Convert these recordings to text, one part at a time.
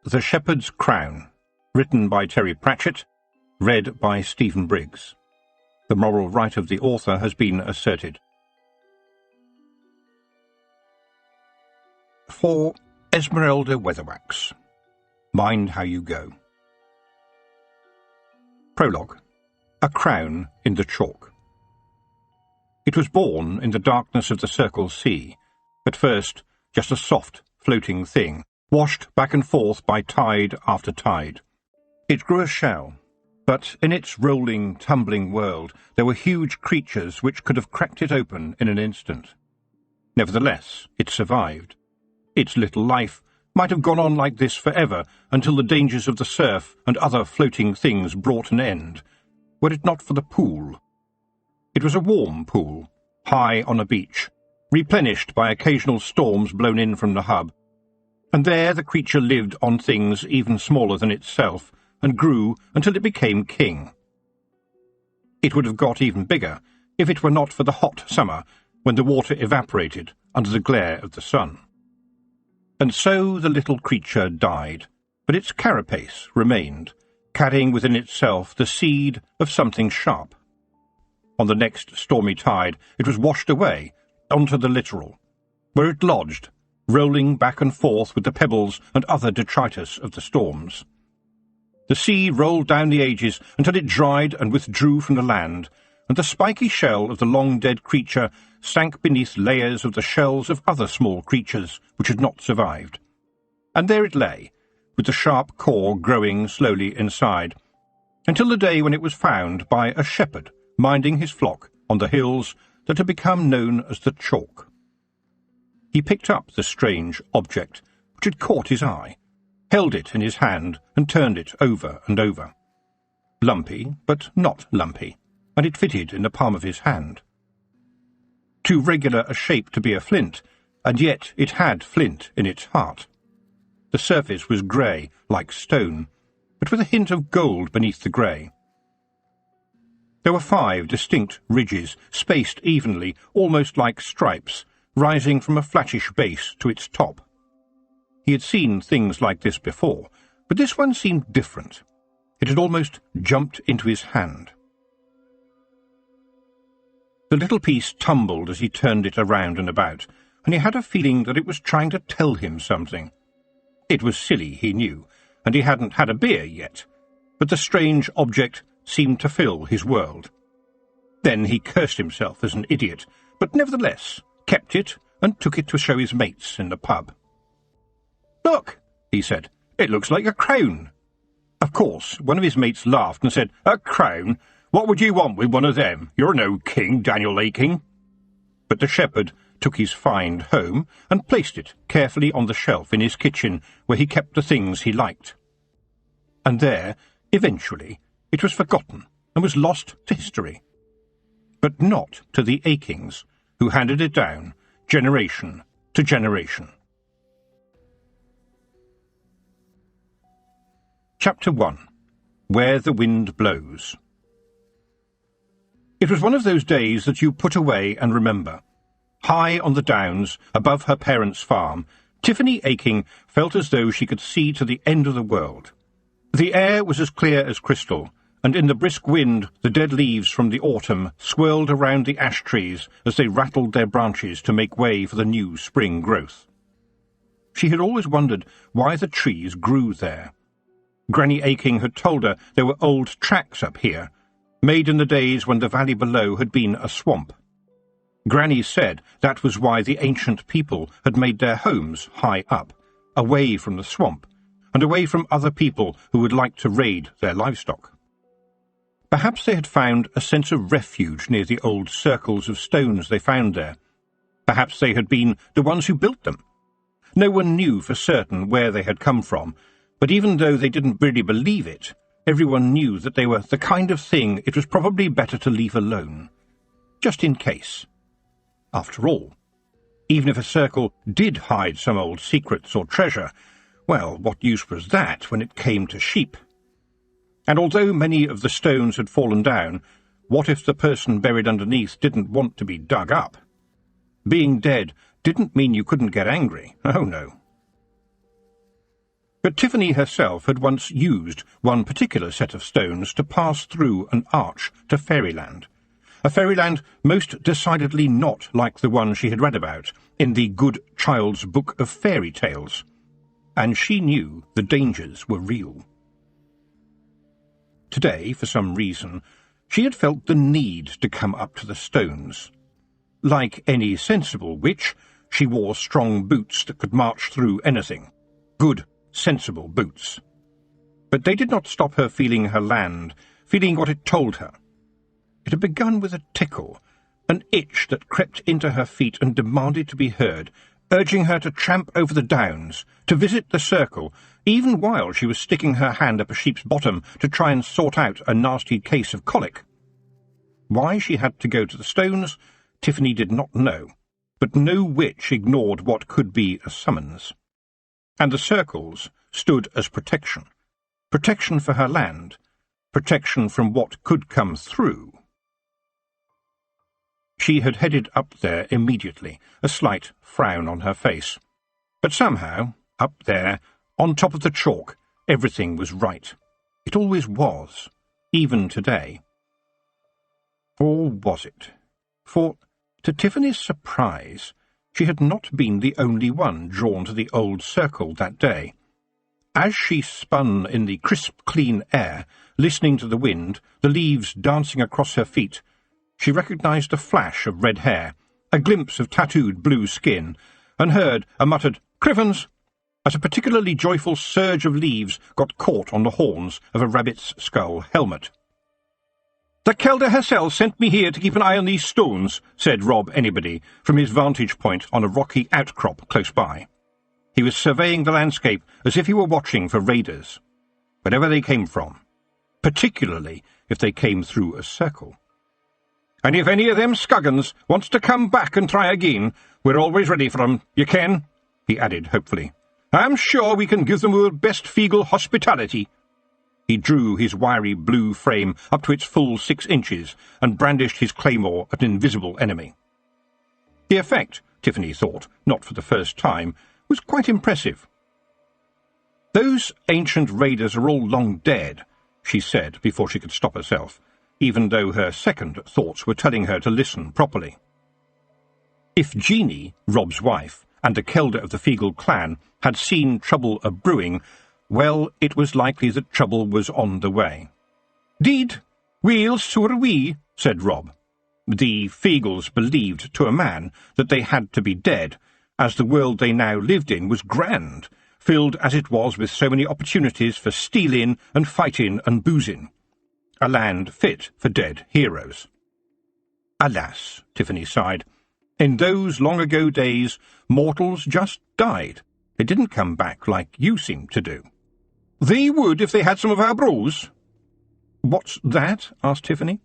The Shepherd's Crown, written by Terry Pratchett, read by Stephen Briggs. The moral right of the author has been asserted. For Esmeralda Weatherwax, Mind How You Go. Prologue. A Crown in the Chalk. It was born in the darkness of the Circle Sea, at first just a soft, floating thing, washed back and forth by tide after tide. It grew a shell, but in its rolling, tumbling world there were huge creatures which could have cracked it open in an instant. Nevertheless, it survived. Its little life might have gone on like this forever until the dangers of the surf and other floating things brought an end, were it not for the pool. It was a warm pool, high on a beach, replenished by occasional storms blown in from the hub, and there the creature lived on things even smaller than itself, and grew until it became king. It would have got even bigger if it were not for the hot summer, when the water evaporated under the glare of the sun. And so the little creature died, but its carapace remained, carrying within itself the seed of something sharp. On the next stormy tide it was washed away onto the littoral, where it lodged, rolling back and forth with the pebbles and other detritus of the storms. The sea rolled down the ages until it dried and withdrew from the land, and the spiky shell of the long-dead creature sank beneath layers of the shells of other small creatures which had not survived. And there it lay, with the sharp core growing slowly inside, until the day when it was found by a shepherd minding his flock on the hills that had become known as the Chalk. He picked up the strange object which had caught his eye, held it in his hand, and turned it over and over. Lumpy, but not lumpy, and it fitted in the palm of his hand. Too regular a shape to be a flint, and yet it had flint in its heart. The surface was grey, like stone, but with a hint of gold beneath the grey. There were 5 distinct ridges, spaced evenly, almost like stripes, rising from a flattish base to its top. He had seen things like this before, but this one seemed different. It had almost jumped into his hand. The little piece tumbled as he turned it around and about, and he had a feeling that it was trying to tell him something. It was silly, he knew, and he hadn't had a beer yet, but the strange object seemed to fill his world. Then he cursed himself as an idiot, but nevertheless kept it and took it to show his mates in the pub. "Look," he said, "it looks like a crown." Of course, one of his mates laughed and said, "A crown? What would you want with one of them? You're no king, Daniel Aching." But the shepherd took his find home and placed it carefully on the shelf in his kitchen, where he kept the things he liked. And there, eventually, it was forgotten and was lost to history. But not to the Achings, who handed it down, generation to generation. Chapter 1. Where the Wind Blows. It was one of those days that you put away and remember. High on the downs, above her parents' farm, Tiffany Aching felt as though she could see to the end of the world. The air was as clear as crystal, and in the brisk wind the dead leaves from the autumn swirled around the ash trees as they rattled their branches to make way for the new spring growth. She had always wondered why the trees grew there. Granny Aching had told her there were old tracks up here, made in the days when the valley below had been a swamp. Granny said that was why the ancient people had made their homes high up, away from the swamp, and away from other people who would like to raid their livestock. Perhaps they had found a sense of refuge near the old circles of stones they found there. Perhaps they had been the ones who built them. No one knew for certain where they had come from, but even though they didn't really believe it, everyone knew that they were the kind of thing it was probably better to leave alone, just in case. After all, even if a circle did hide some old secrets or treasure, well, what use was that when it came to sheep? And although many of the stones had fallen down, what if the person buried underneath didn't want to be dug up? Being dead didn't mean you couldn't get angry. Oh, no. But Tiffany herself had once used one particular set of stones to pass through an arch to fairyland, a fairyland most decidedly not like the one she had read about in the Good Child's Book of Fairy Tales, and she knew the dangers were real. Today, for some reason, she had felt the need to come up to the stones. Like any sensible witch, she wore strong boots that could march through anything. Good, sensible boots. But they did not stop her feeling her land, feeling what it told her. It had begun with a tickle, an itch that crept into her feet and demanded to be heard, urging her to tramp over the downs, to visit the circle, even while she was sticking her hand up a sheep's bottom to try and sort out a nasty case of colic. Why she had to go to the stones, Tiffany did not know, but no witch ignored what could be a summons. And the circles stood as protection. Protection for her land, protection from what could come through. She had headed up there immediately, a slight frown on her face. But somehow, up there, on top of the chalk, everything was right. It always was, even today. Or was it? For, to Tiffany's surprise, she had not been the only one drawn to the old circle that day. As she spun in the crisp, clean air, listening to the wind, the leaves dancing across her feet, she recognized a flash of red hair, a glimpse of tattooed blue skin, and heard a muttered "Crivens!" as a particularly joyful surge of leaves got caught on the horns of a rabbit's skull helmet. "The Kelder herself sent me here to keep an eye on these stones," said Rob Anybody, from his vantage point on a rocky outcrop close by. He was surveying the landscape as if he were watching for raiders, wherever they came from, particularly if they came through a circle. "And if any of them scuggins wants to come back and try again, we're always ready for 'em, you ken," he added hopefully. "I'm sure we can give them our best feegle hospitality." He drew his wiry blue frame up to its full 6 inches and brandished his claymore at an invisible enemy. The effect, Tiffany thought, not for the first time, was quite impressive. "Those ancient raiders are all long dead," she said before she could stop herself, even though her second thoughts were telling her to listen properly. If Jeanie, Rob's wife, and the Kelder of the Feagle clan had seen trouble a-brewing, well, it was likely that trouble was on the way. "Deed, well, so are we," said Rob. The Feagles believed to a man that they had to be dead, as the world they now lived in was grand, filled as it was with so many opportunities for stealing and fighting and boozing. A land fit for dead heroes. Alas, Tiffany sighed, in those long-ago days, mortals just died. They didn't come back like you seem to do. "They would if they had some of our brews." "What's that?" asked Tiffany.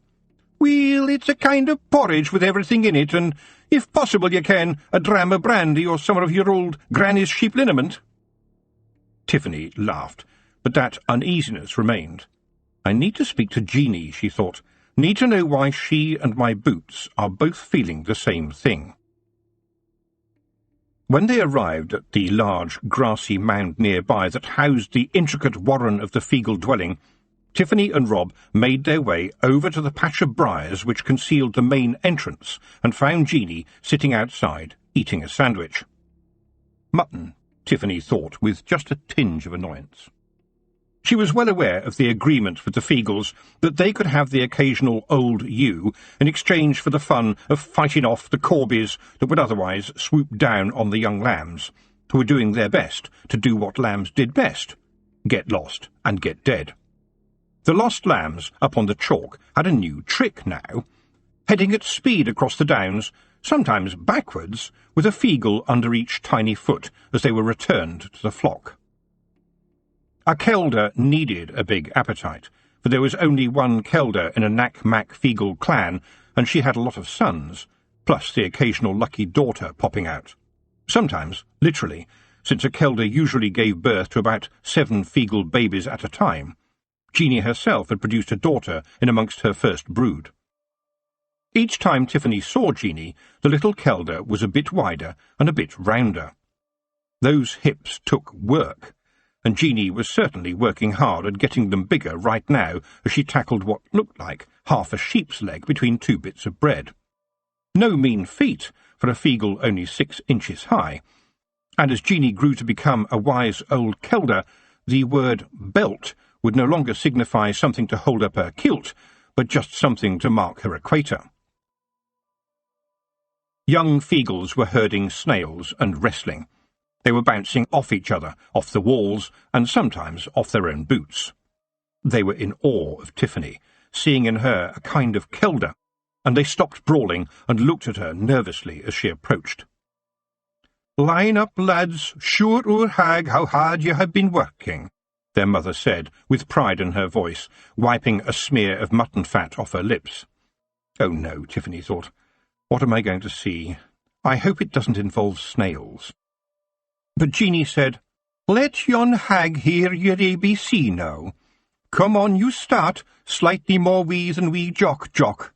"Well, it's a kind of porridge with everything in it, and, if possible you can, a dram of brandy or some of your old granny's sheep liniment." Tiffany laughed, but that uneasiness remained. "I need to speak to Jeanie," she thought. "Need to know why she and my boots are both feeling the same thing." When they arrived at the large, grassy mound nearby that housed the intricate warren of the Feagle dwelling, Tiffany and Rob made their way over to the patch of briars which concealed the main entrance and found Jeanie sitting outside, eating a sandwich. Mutton, Tiffany thought, with just a tinge of annoyance. She was well aware of the agreement with the Feagles that they could have the occasional old ewe in exchange for the fun of fighting off the corbies that would otherwise swoop down on the young lambs, who were doing their best to do what lambs did best, get lost and get dead. The lost lambs up on the chalk had a new trick now, heading at speed across the downs, sometimes backwards, with a Feagle under each tiny foot as they were returned to the flock. A Kelder needed a big appetite, for there was only one Kelder in a Knack-Mack Feagle clan, and she had a lot of sons, plus the occasional lucky daughter popping out. Sometimes, literally, since a Kelder usually gave birth to about 7 Feagle babies at a time. Jeanie herself had produced a daughter in amongst her first brood. Each time Tiffany saw Jeanie, the little Kelder was a bit wider and a bit rounder. Those hips took work, and Jeanie was certainly working hard at getting them bigger right now as she tackled what looked like half a sheep's leg between two bits of bread. No mean feat for a Feegle only 6 inches high, and as Jeanie grew to become a wise old kelder, the word belt would no longer signify something to hold up her kilt, but just something to mark her equator. Young Feegles were herding snails and wrestling. They were bouncing off each other, off the walls, and sometimes off their own boots. They were in awe of Tiffany, seeing in her a kind of kelder, and they stopped brawling and looked at her nervously as she approached. "Line up, lads, sure oor hag how hard you have been working," their mother said, with pride in her voice, wiping a smear of mutton fat off her lips. Oh no, Tiffany thought. What am I going to see? I hope it doesn't involve snails. But Jeanie said, "Let yon hag hear your ABC now. Come on, you start, slightly more wee than wee Jock."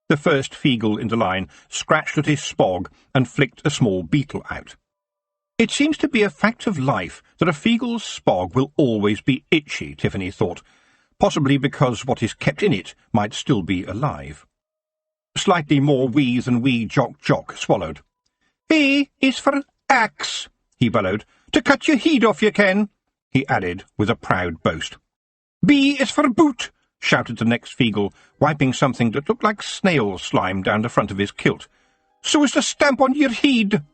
The first Feegle in the line scratched at his spog and flicked a small beetle out. It seems to be a fact of life that a Feegle's spog will always be itchy, Tiffany thought, possibly because what is kept in it might still be alive. Slightly more wee than wee Jock swallowed. "A is for axe," he bellowed. "To cut your head off you can," he added with a proud boast. "B is for boot," shouted the next Feegle, wiping something that looked like snail slime down the front of his kilt. "So as to stamp on your head."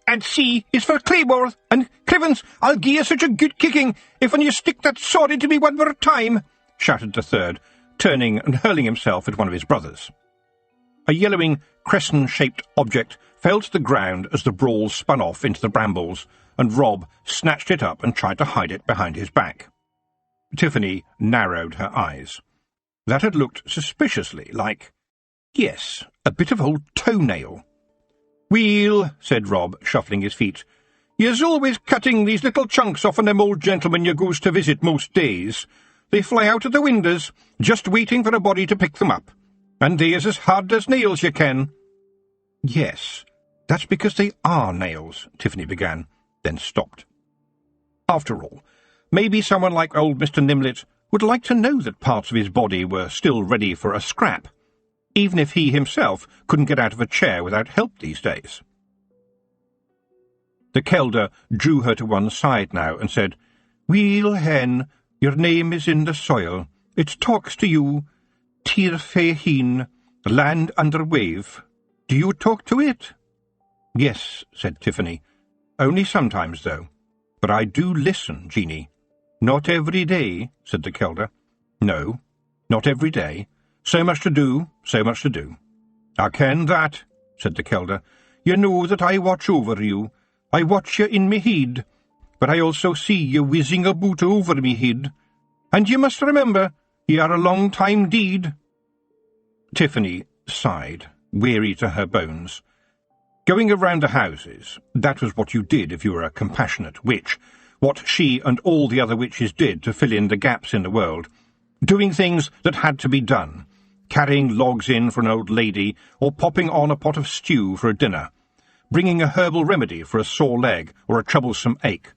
"And C is for claymore, and Crivens, I'll gie you such a good kicking if you stick that sword into me one more time," shouted the third, turning and hurling himself at one of his brothers. A yellowing, crescent-shaped object fell to the ground as the brawl spun off into the brambles, and Rob snatched it up and tried to hide it behind his back. Tiffany narrowed her eyes. That had looked suspiciously like, yes, a bit of old toenail. "Weel," said Rob, shuffling his feet, "you's always cutting these little chunks off on them old gentlemen you goes to visit most days. They fly out of the windows, just waiting for a body to pick them up. And they is as hard as nails, you ken." "Yes, that's because they are nails," Tiffany began, then stopped. After all, maybe someone like old Mr. Nimlet would like to know that parts of his body were still ready for a scrap, even if he himself couldn't get out of a chair without help these days. The kelder drew her to one side now and said, "Weel, hen, your name is in the soil. It talks to you. Tir fe heen, land under wave. Do you talk to it?" "Yes," said Tiffany. "Only sometimes, though. But I do listen, Jeanie." "Not every day," said the kelder. "No, not every day. So much to do, so much to do." "I ken that," said the kelder. "You know that I watch over you. I watch you in me head, but I also see you whizzing about over me head. And you must remember, you are a long time deed." Tiffany sighed, weary to her bones. Going around the houses, that was what you did if you were a compassionate witch, what she and all the other witches did to fill in the gaps in the world, doing things that had to be done, carrying logs in for an old lady, or popping on a pot of stew for a dinner, bringing a herbal remedy for a sore leg or a troublesome ache,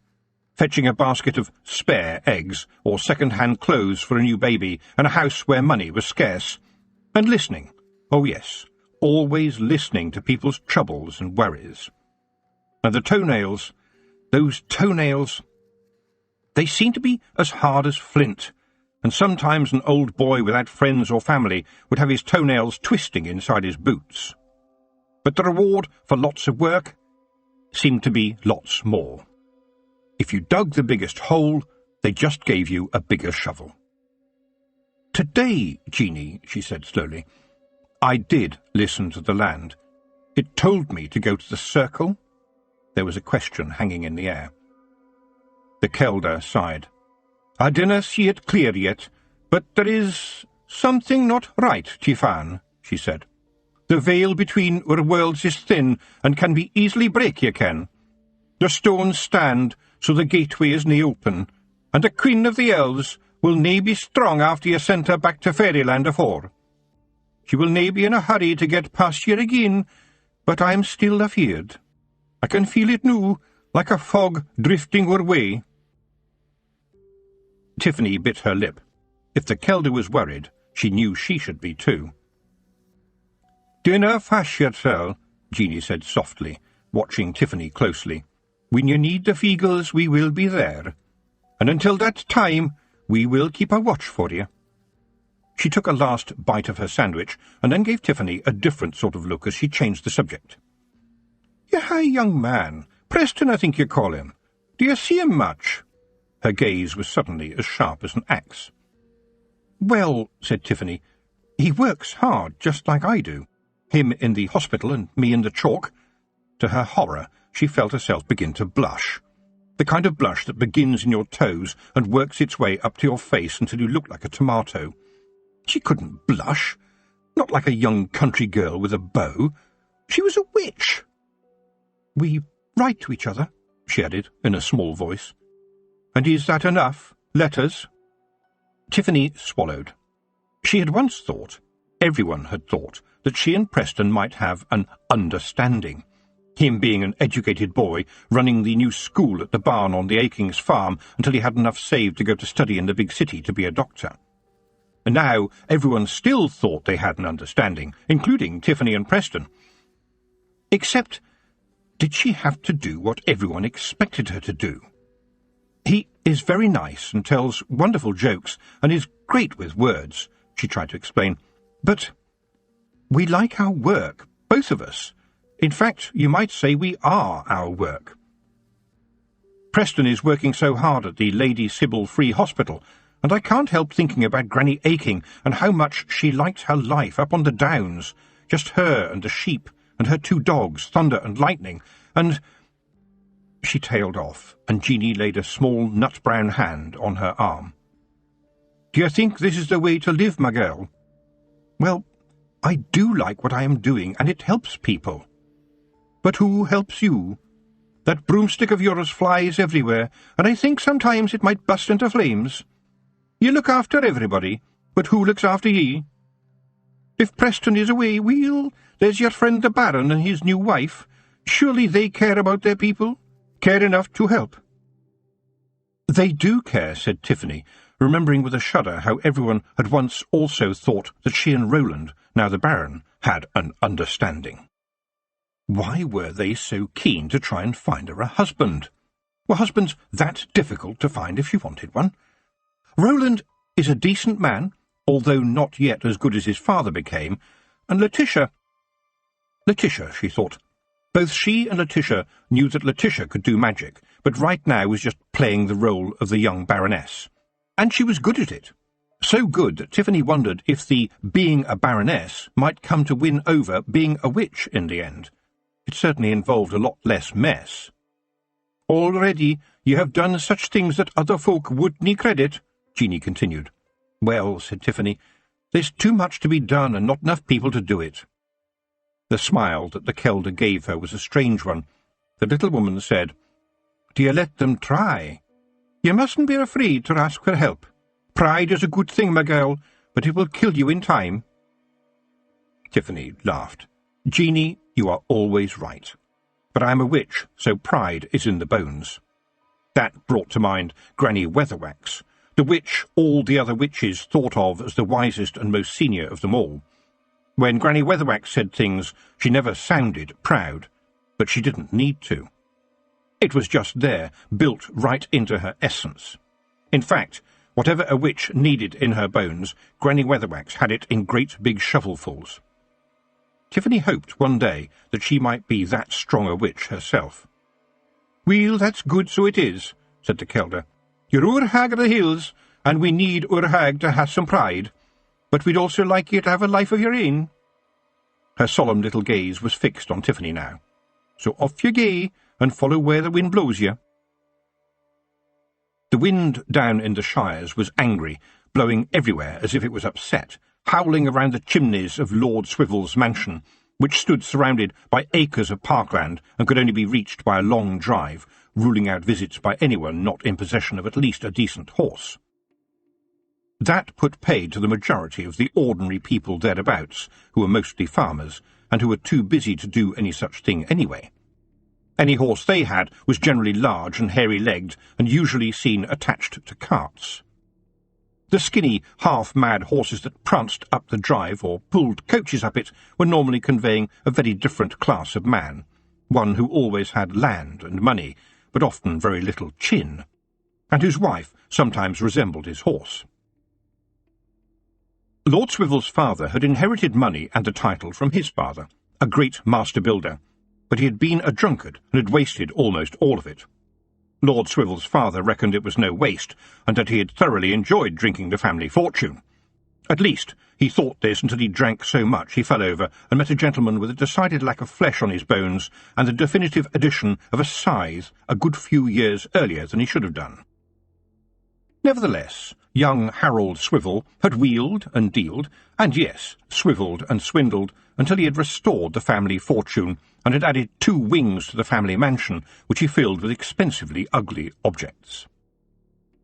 fetching a basket of spare eggs or second-hand clothes for a new baby and a house where money was scarce, and listening, oh yes, always listening to people's troubles and worries. And the toenails, those toenails, they seemed to be as hard as flint, and sometimes an old boy without friends or family would have his toenails twisting inside his boots. But the reward for lots of work seemed to be lots more. If you dug the biggest hole, they just gave you a bigger shovel. "Today, Jeanie," she said slowly, "I did listen to the land. It told me to go to the circle." There was a question hanging in the air. The kelder sighed. "I dinna see it clear yet, but there is something not right, Tifan," she said. "The veil between our worlds is thin and can be easily break, ye ken. The stones stand, so the gateway is nae open, and the Queen of the Elves will nae be strong after ye sent her back to fairyland afore. She will nae be in a hurry to get past ye again, but I am still afeard. I can feel it noo, like a fog drifting our way. Tiffany bit her lip. If the Kelder was worried, she knew she should be too. "Dinner fash yourself," Jeanie said softly, watching Tiffany closely. "When you need the Feagles, we will be there. And until that time, we will keep a watch for you." She took a last bite of her sandwich and then gave Tiffany a different sort of look as she changed the subject. "You high young man, Preston I think you call him. Do you see him much?" Her gaze was suddenly as sharp as an axe. "Well," said Tiffany, "he works hard, just like I do. Him in the hospital and me in the chalk." To her horror, she felt herself begin to blush. The kind of blush that begins in your toes and works its way up to your face until you look like a tomato. She couldn't blush. Not like a young country girl with a beau. She was a witch. "We write to each other," she added, in a small voice. "And is that enough? Letters?" Tiffany swallowed. She had once thought, everyone had thought, that she and Preston might have an understanding. Him being an educated boy, running the new school at the barn on the Achings farm until he had enough saved to go to study in the big city to be a doctor. And now everyone still thought they had an understanding, including Tiffany and Preston. Except, did she have to do what everyone expected her to do? "He is very nice and tells wonderful jokes and is great with words," she tried to explain. "But we like our work, both of us. In fact, you might say we are our work. Preston is working so hard at the Lady Sybil Free Hospital, and I can't help thinking about Granny Aching and how much she liked her life up on the downs, just her and the sheep and her 2 dogs, Thunder and Lightning, and—" She tailed off, and Jeanie laid a small nut-brown hand on her arm. "Do you think this is the way to live, my girl?" "Well, I do like what I am doing, and it helps people." "But who helps you? That broomstick of yours flies everywhere, and I think sometimes it might bust into flames. You look after everybody, but who looks after ye? If Preston is away, there's your friend the Baron and his new wife. Surely they care about their people? Care enough to help?" "They do care," said Tiffany, remembering with a shudder how everyone had once also thought that she and Roland, now the Baron, had an understanding. Why were they so keen to try and find her a husband? Were husbands that difficult to find if she wanted one? Roland is a decent man, although not yet as good as his father became, and Letitia, she thought. Both she and Letitia knew that Letitia could do magic, but right now was just playing the role of the young Baroness. And she was good at it. So good that Tiffany wondered if the being a Baroness might come to win over being a witch in the end. It certainly involved a lot less mess. "Already you have done such things that other folk wouldn't credit," Jeanie continued. "Well," said Tiffany, "there's too much to be done and not enough people to do it." The smile that the Kelder gave her was a strange one. The little woman said, "Do you let them try? You mustn't be afraid to ask for help. Pride is a good thing, my girl, but it will kill you in time." Tiffany laughed. "Jeanie, you are always right. But I am a witch, so pride is in the bones." That brought to mind Granny Weatherwax, the witch all the other witches thought of as the wisest and most senior of them all. When Granny Weatherwax said things, she never sounded proud, but she didn't need to. It was just there, built right into her essence. In fact, whatever a witch needed in her bones, Granny Weatherwax had it in great big shovelfuls. Tiffany hoped one day that she might be that strong a witch herself. "Well, that's good, so it is," said the Kelder. "You're oor hag of the hills, and we need oor hag to have some pride, but we'd also like you to have a life of your own." Her solemn little gaze was fixed on Tiffany now. "So off you gae, and follow where the wind blows you." The wind down in the shires was angry, blowing everywhere as if it was upset, howling around the chimneys of Lord Swivel's mansion, which stood surrounded by acres of parkland and could only be reached by a long drive, ruling out visits by anyone not in possession of at least a decent horse. That put paid to the majority of the ordinary people thereabouts, who were mostly farmers, and who were too busy to do any such thing anyway. Any horse they had was generally large and hairy-legged, and usually seen attached to carts. The skinny, half-mad horses that pranced up the drive or pulled coaches up it were normally conveying a very different class of man, one who always had land and money, but often very little chin, and whose wife sometimes resembled his horse. Lord Swivel's father had inherited money and the title from his father, a great master builder, but he had been a drunkard and had wasted almost all of it. Lord Swivel's father reckoned it was no waste, and that he had thoroughly enjoyed drinking the family fortune. At least, he thought this until he drank so much he fell over and met a gentleman with a decided lack of flesh on his bones and the definitive addition of a scythe a good few years earlier than he should have done. Nevertheless, young Harold Swivel had wheeled and dealed, and yes, swivelled and swindled, until he had restored the family fortune and had added 2 wings to the family mansion, which he filled with expensively ugly objects.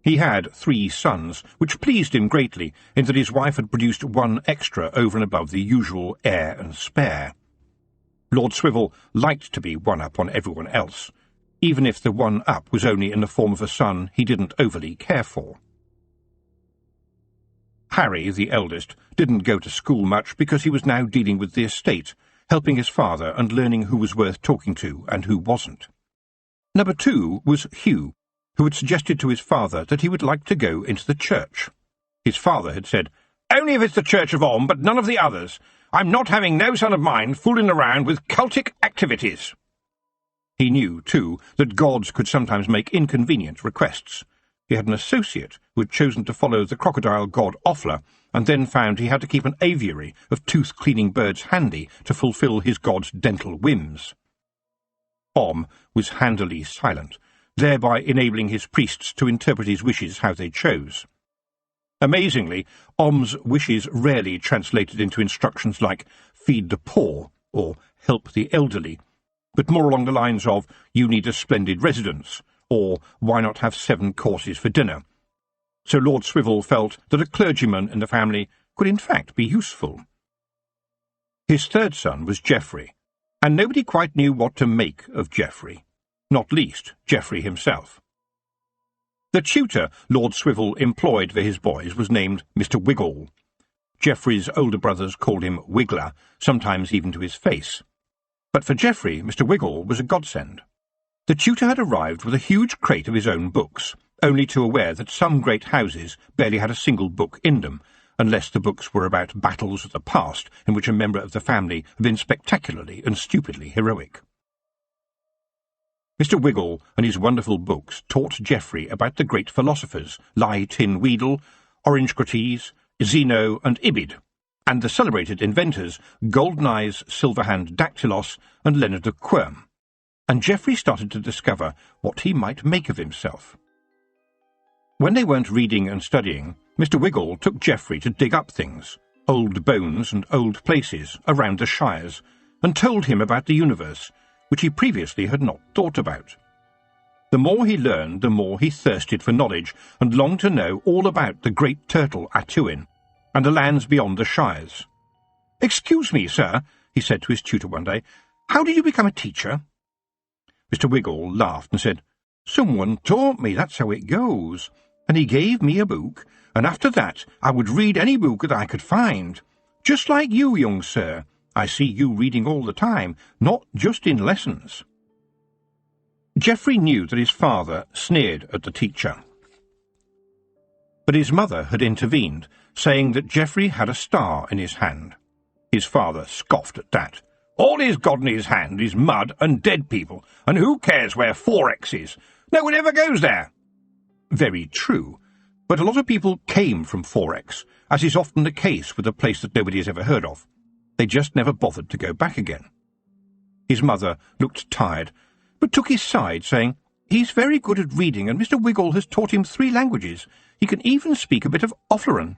He had 3 sons, which pleased him greatly, in that his wife had produced 1 extra over and above the usual heir and spare. Lord Swivel liked to be one-up on everyone else, even if the one-up was only in the form of a son he didn't overly care for. Harry, the eldest, didn't go to school much because he was now dealing with the estate, helping his father and learning who was worth talking to and who wasn't. Number 2 was Hugh, who had suggested to his father that he would like to go into the church. His father had said, "Only if it's the Church of Om, but none of the others. I'm not having no son of mine fooling around with cultic activities." He knew, too, that gods could sometimes make inconvenient requests. He had an associate who had chosen to follow the crocodile god Offler, and then found he had to keep an aviary of tooth-cleaning birds handy to fulfil his god's dental whims. Om was handily silent, thereby enabling his priests to interpret his wishes how they chose. Amazingly, Om's wishes rarely translated into instructions like feed the poor or help the elderly, but more along the lines of you need a splendid residence, or why not have 7 courses for dinner. So Lord Swivel felt that a clergyman in the family could in fact be useful. His 3rd son was Geoffrey, and nobody quite knew what to make of Geoffrey, not least Geoffrey himself. The tutor Lord Swivel employed for his boys was named Mr. Wiggle. Geoffrey's older brothers called him Wiggler, sometimes even to his face. But for Geoffrey, Mr. Wiggle was a godsend. The tutor had arrived with a huge crate of his own books, only too aware that some great houses barely had a single book in them, unless the books were about battles of the past in which a member of the family had been spectacularly and stupidly heroic. Mr. Wiggle and his wonderful books taught Geoffrey about the great philosophers, Lai Tin Weedle, Orangekrates, Zeno and Ibid, and the celebrated inventors Golden Eyes, Silverhand Dactylos and Leonard the Quirm, and Geoffrey started to discover what he might make of himself. When they weren't reading and studying, Mr. Wiggle took Geoffrey to dig up things, old bones and old places around the shires, and told him about the universe, which he previously had not thought about. The more he learned, the more he thirsted for knowledge, and longed to know all about the great turtle Atuin, and the lands beyond the shires. "Excuse me, sir," he said to his tutor one day, "how did you become a teacher?" Mr. Wiggle laughed and said, "Someone taught me, that's how it goes, and he gave me a book, and after that I would read any book that I could find. Just like you, young sir. I see you reading all the time, not just in lessons." Geoffrey knew that his father sneered at the teacher. But his mother had intervened, saying that Geoffrey had a star in his hand. His father scoffed at that. "All he's got in his hand is mud and dead people, and who cares where 4X is? No one ever goes there." Very true, but a lot of people came from 4X, as is often the case with a place that nobody has ever heard of. They just never bothered to go back again. His mother looked tired, but took his side, saying, "He's very good at reading, and Mr. Wiggle has taught him 3 languages. He can even speak a bit of Offleran."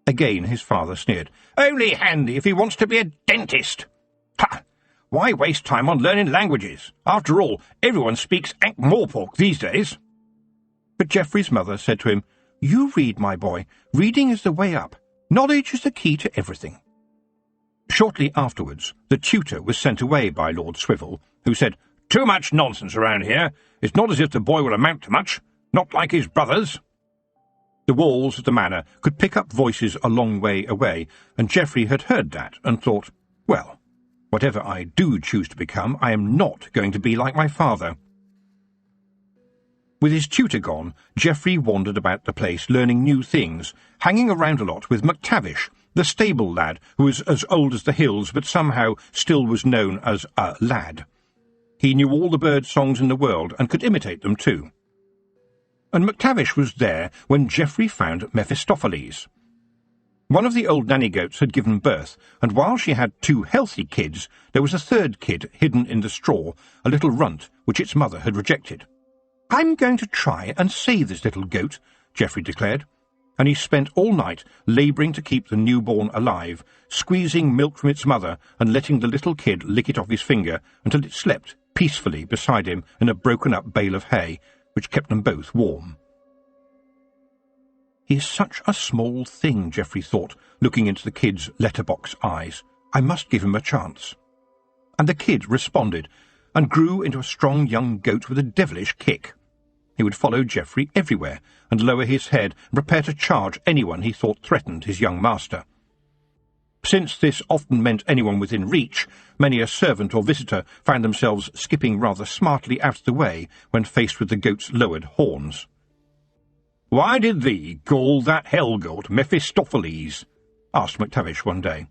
Again his father sneered. "Only handy if he wants to be a dentist. Ha! Why waste time on learning languages? After all, everyone speaks Ankh-Morpork these days." But Geoffrey's mother said to him, "You read, my boy. Reading is the way up. Knowledge is the key to everything." Shortly afterwards, the tutor was sent away by Lord Swivel, who said, "Too much nonsense around here. It's not as if the boy will amount to much. Not like his brothers." The walls of the manor could pick up voices a long way away, and Geoffrey had heard that and thought, well, whatever I do choose to become, I am not going to be like my father. With his tutor gone, Geoffrey wandered about the place learning new things, hanging around a lot with McTavish, the stable lad who was as old as the hills but somehow still was known as a lad. He knew all the bird songs in the world and could imitate them too. And McTavish was there when Geoffrey found Mephistopheles. One of the old nanny goats had given birth, and while she had 2 healthy kids, there was a third kid hidden in the straw, a little runt, which its mother had rejected. "I'm going to try and save this little goat," Geoffrey declared, and he spent all night labouring to keep the newborn alive, squeezing milk from its mother and letting the little kid lick it off his finger until it slept peacefully beside him in a broken-up bale of hay, which kept them both warm. "He is such a small thing," Geoffrey thought, looking into the kid's letterbox eyes. "I must give him a chance." And the kid responded, and grew into a strong young goat with a devilish kick. He would follow Geoffrey everywhere, and lower his head and prepare to charge anyone he thought threatened his young master. Since this often meant anyone within reach, many a servant or visitor found themselves skipping rather smartly out of the way when faced with the goat's lowered horns. "Why did thee call that hell-goat Mephistopheles?" asked McTavish one day.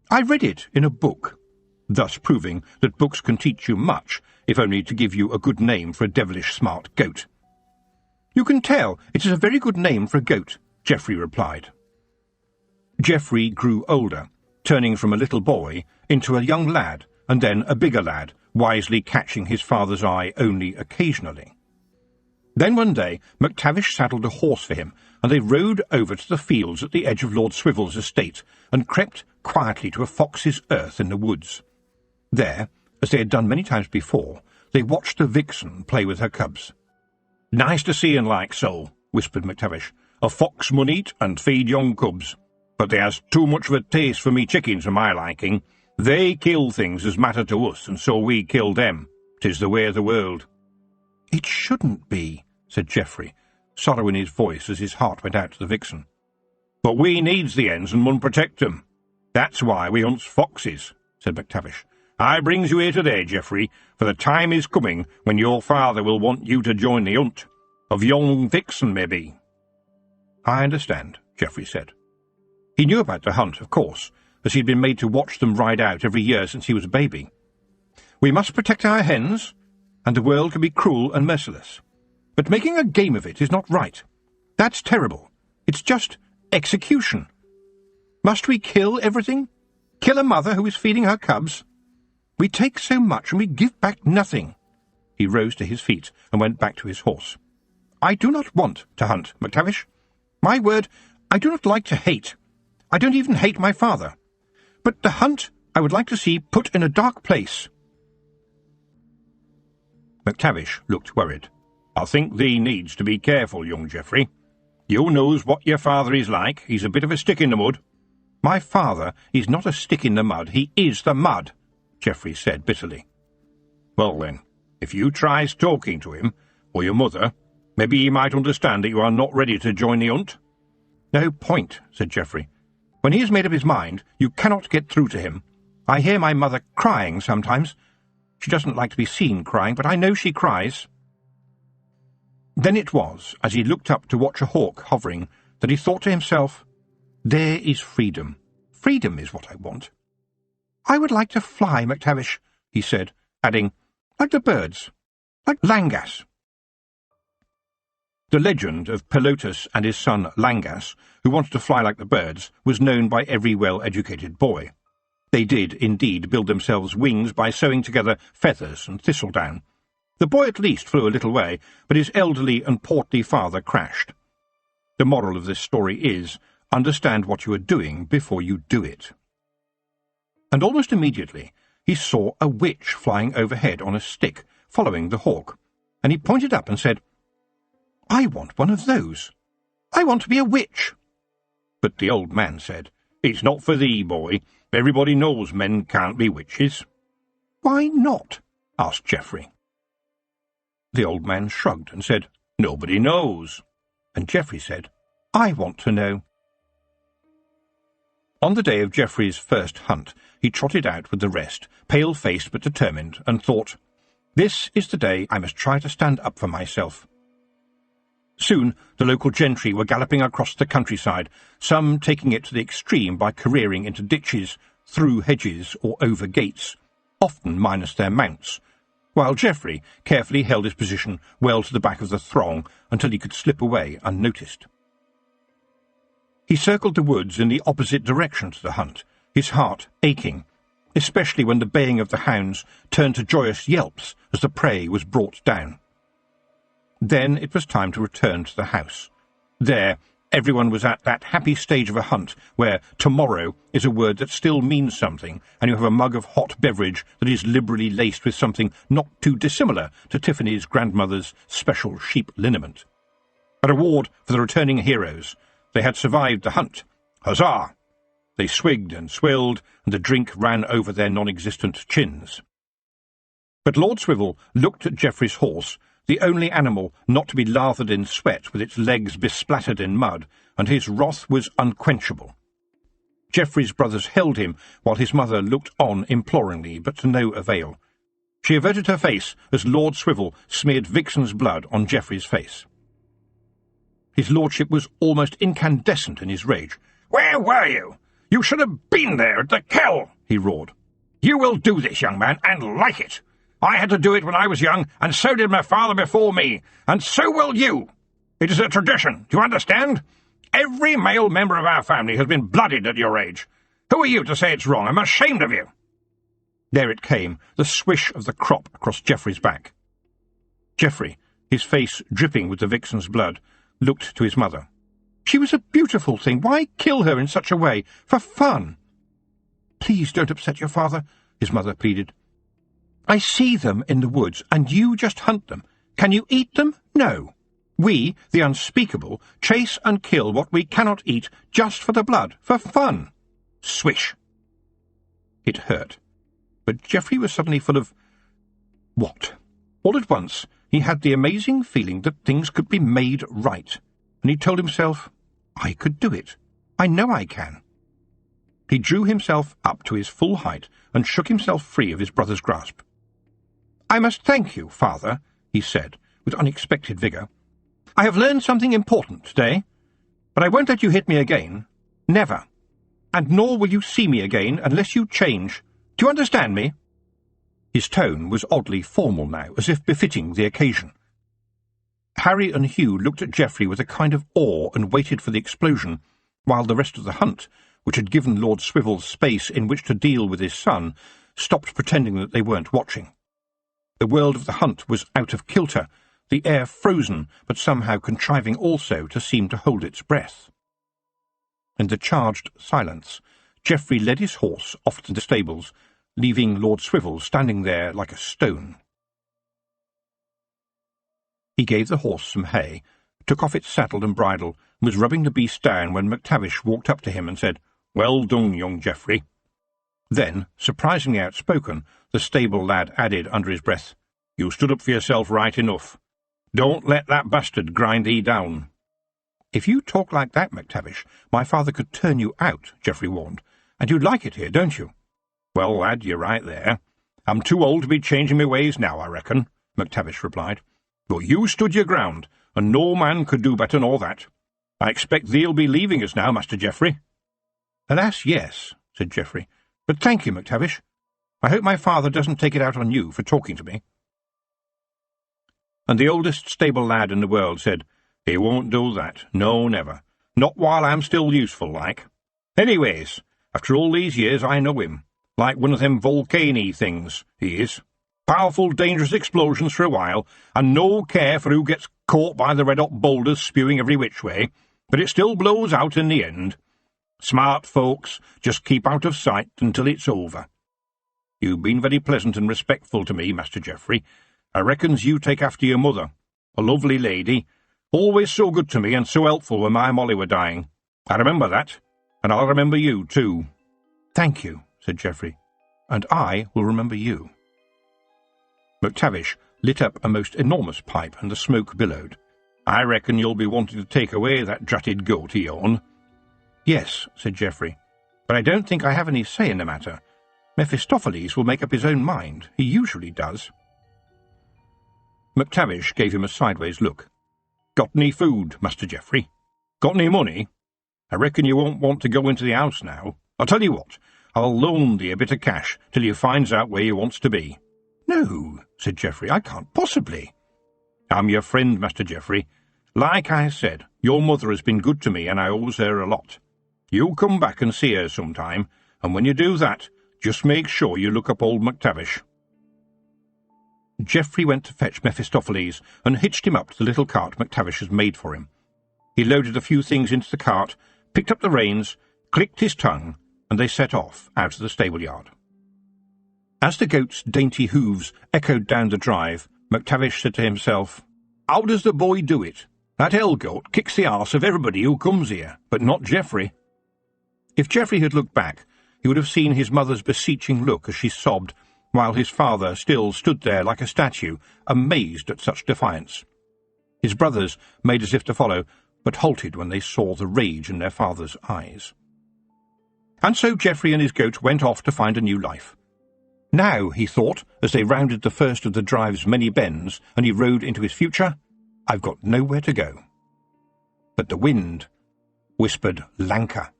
"I read it in a book," thus proving that books can teach you much, if only to give you a good name for a devilish smart goat. "You can tell it is a very good name for a goat," Geoffrey replied. Geoffrey grew older, turning from a little boy into a young lad, and then a bigger lad, wisely catching his father's eye only occasionally. Then one day McTavish saddled a horse for him, and they rode over to the fields at the edge of Lord Swivel's estate, and crept quietly to a fox's earth in the woods. There, as they had done many times before, they watched the vixen play with her cubs. "Nice to see 'en like so," whispered McTavish. "A fox mun eat and feed young cubs, but they has too much of a taste for me chickens for my liking. They kill things as matter to us, and so we kill them. 'Tis the way of the world." "It shouldn't be," said Geoffrey, sorrow in his voice as his heart went out to the vixen. "But we needs the hens and mun protect 'em. That's why we hunts foxes," said McTavish. "I brings you here today, Geoffrey, for the time is coming when your father will want you to join the hunt. Of young vixen, maybe." "I understand," Geoffrey said. He knew about the hunt, of course, as he had been made to watch them ride out every year since he was a baby. "We must protect our hens, and the world can be cruel and merciless. But making a game of it is not right. That's terrible. It's just execution. Must we kill everything? Kill a mother who is feeding her cubs? We take so much and we give back nothing." He rose to his feet and went back to his horse. "I do not want to hunt, McTavish. My word, I do not like to hate. I don't even hate my father. But the hunt I would like to see put in a dark place." McTavish looked worried. "I think thee needs to be careful, young Geoffrey. You knows what your father is like. He's a bit of a stick in the mud." "My father is not a stick in the mud. He is the mud," Geoffrey said bitterly. "Well then, if you tries talking to him, or your mother, maybe he might understand that you are not ready to join the hunt." "No point," said Geoffrey. "When he has made up his mind, you cannot get through to him. I hear my mother crying sometimes. She doesn't like to be seen crying, but I know she cries." Then it was, as he looked up to watch a hawk hovering, that he thought to himself, "There is freedom. Freedom is what I want." "I would like to fly, McTavish," he said, adding, "like the birds, like Langas." The legend of Pelotus and his son Langas, who wanted to fly like the birds, was known by every well-educated boy. They did, indeed, build themselves wings by sewing together feathers and thistledown. The boy at least flew a little way, but his elderly and portly father crashed. The moral of this story is, understand what you are doing before you do it. And almost immediately he saw a witch flying overhead on a stick, following the hawk, and he pointed up and said, "I want one of those. I want to be a witch." But the old man said, "It's not for thee, boy. Everybody knows men can't be witches." "Why not?" asked Geoffrey. The old man shrugged and said, "Nobody knows." And Geoffrey said, I want to know." On the day of Geoffrey's first hunt, he trotted out with the rest, pale-faced but determined, and thought, "This is the day I must try to stand up for myself." Soon the local gentry were galloping across the countryside, some taking it to the extreme by careering into ditches, through hedges, or over gates, often minus their mounts, while Geoffrey carefully held his position well to the back of the throng until he could slip away unnoticed. He circled the woods in the opposite direction to the hunt, his heart aching, especially when the baying of the hounds turned to joyous yelps as the prey was brought down. Then it was time to return to the house. There, everyone was at that happy stage of a hunt where tomorrow is a word that still means something, and you have a mug of hot beverage that is liberally laced with something not too dissimilar to Tiffany's grandmother's special sheep liniment. A reward for the returning heroes. They had survived the hunt. Huzzah! They swigged and swilled, and the drink ran over their non-existent chins. But Lord Swivel looked at Geoffrey's horse, the only animal not to be lathered in sweat with its legs besplattered in mud, and his wrath was unquenchable. Geoffrey's brothers held him, while his mother looked on imploringly, but to no avail. She averted her face as Lord Swivel smeared Vixen's blood on Geoffrey's face. His lordship was almost incandescent in his rage. "Where were you? You should have been there at the Kell," he roared. "You will do this, young man, and like it. I had to do it when I was young, and so did my father before me, and so will you. It is a tradition, do you understand? Every male member of our family has been blooded at your age. Who are you to say it's wrong? I'm ashamed of you." There it came, the swish of the crop across Geoffrey's back. Geoffrey, his face dripping with the Vixen's blood, looked to his mother. "She was a beautiful thing. Why kill her in such a way? For fun?" "Please don't upset your father," his mother pleaded. "I see them in the woods, and you just hunt them. Can you eat them? No. We, the unspeakable, chase and kill what we cannot eat just for the blood, for fun." Swish! It hurt. But Geoffrey was suddenly full of... what? All at once, he had the amazing feeling that things could be made right, and he told himself, "I could do it. I know I can." He drew himself up to his full height and shook himself free of his brother's grasp. "I must thank you, father," he said, with unexpected vigour. "I have learned something important today, but I won't let you hit me again. Never. And nor will you see me again unless you change. Do you understand me?" His tone was oddly formal now, as if befitting the occasion. Harry and Hugh looked at Geoffrey with a kind of awe and waited for the explosion, while the rest of the hunt, which had given Lord Swivel space in which to deal with his son, stopped pretending that they weren't watching. The world of the hunt was out of kilter, the air frozen, but somehow contriving also to seem to hold its breath. In the charged silence, Geoffrey led his horse off to the stables, leaving Lord Swivel standing there like a stone. He gave the horse some hay, took off its saddle and bridle, and was rubbing the beast down when McTavish walked up to him and said, "Well done, young Geoffrey." Then, surprisingly outspoken, the stable lad added under his breath, "You stood up for yourself right enough. Don't let that bastard grind thee down." "If you talk like that, McTavish, my father could turn you out," Geoffrey warned. "And you like it here, don't you?" "Well, lad, you're right there. I'm too old to be changing my ways now, I reckon," McTavish replied. "But you stood your ground, and no man could do better nor that. I expect thee'll be leaving us now, Master Geoffrey." "Alas, yes," said Geoffrey. "But thank you, McTavish. I hope my father doesn't take it out on you for talking to me." And the oldest stable lad in the world said, "He won't do that. No, never. Not while I'm still useful, like. Anyways, after all these years I know him. Like one of them volcany things, he is. Powerful, dangerous explosions for a while, and no care for who gets caught by the red-hot boulders spewing every which way, but it still blows out in the end. Smart folks just keep out of sight until it's over. You've been very pleasant and respectful to me, Master Geoffrey. I reckons you take after your mother, a lovely lady, always so good to me and so helpful when my Molly were dying. I remember that, and I'll remember you too." "Thank you," said Geoffrey, "and I will remember you." McTavish lit up a most enormous pipe, and the smoke billowed. I reckon you'll be wanting to take away that dratted goat of yourn." "Yes," said Geoffrey, "but I don't think I have any say in the matter. Mephistopheles will make up his own mind. He usually does." McTavish gave him a sideways look. "Got any food, Master Geoffrey? Got any money? I reckon you won't want to go into the house now. I'll tell you what, I'll loan thee a bit of cash till you finds out where you wants to be." "No," said Geoffrey, "I can't possibly." "I'm your friend, Master Geoffrey. Like I said, your mother has been good to me, and I owes her a lot. You come back and see her sometime, and when you do that, just make sure you look up old McTavish." Geoffrey went to fetch Mephistopheles and hitched him up to the little cart McTavish had made for him. He loaded a few things into the cart, picked up the reins, clicked his tongue, and they set off out of the stable-yard. As the goat's dainty hooves echoed down the drive, McTavish said to himself, "How does the boy do it? That hell-goat kicks the arse of everybody who comes here, but not Geoffrey." If Geoffrey had looked back, he would have seen his mother's beseeching look as she sobbed, while his father still stood there like a statue, amazed at such defiance. His brothers made as if to follow, but halted when they saw the rage in their father's eyes. And so Geoffrey and his goat went off to find a new life. Now, he thought, as they rounded the first of the drive's many bends, and he rode into his future, "I've got nowhere to go." But the wind whispered Lanka.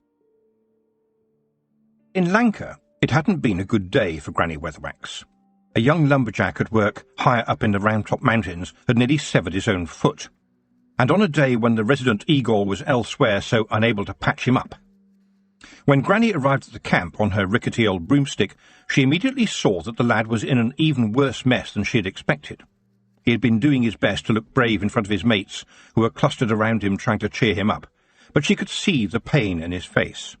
In Lanka, it hadn't been a good day for Granny Weatherwax. A young lumberjack at work higher up in the Round Top Mountains had nearly severed his own foot, and on a day when the resident Igor was elsewhere so unable to patch him up. When Granny arrived at the camp on her rickety old broomstick, she immediately saw that the lad was in an even worse mess than she had expected. He had been doing his best to look brave in front of his mates, who were clustered around him trying to cheer him up, but she could see the pain in his face.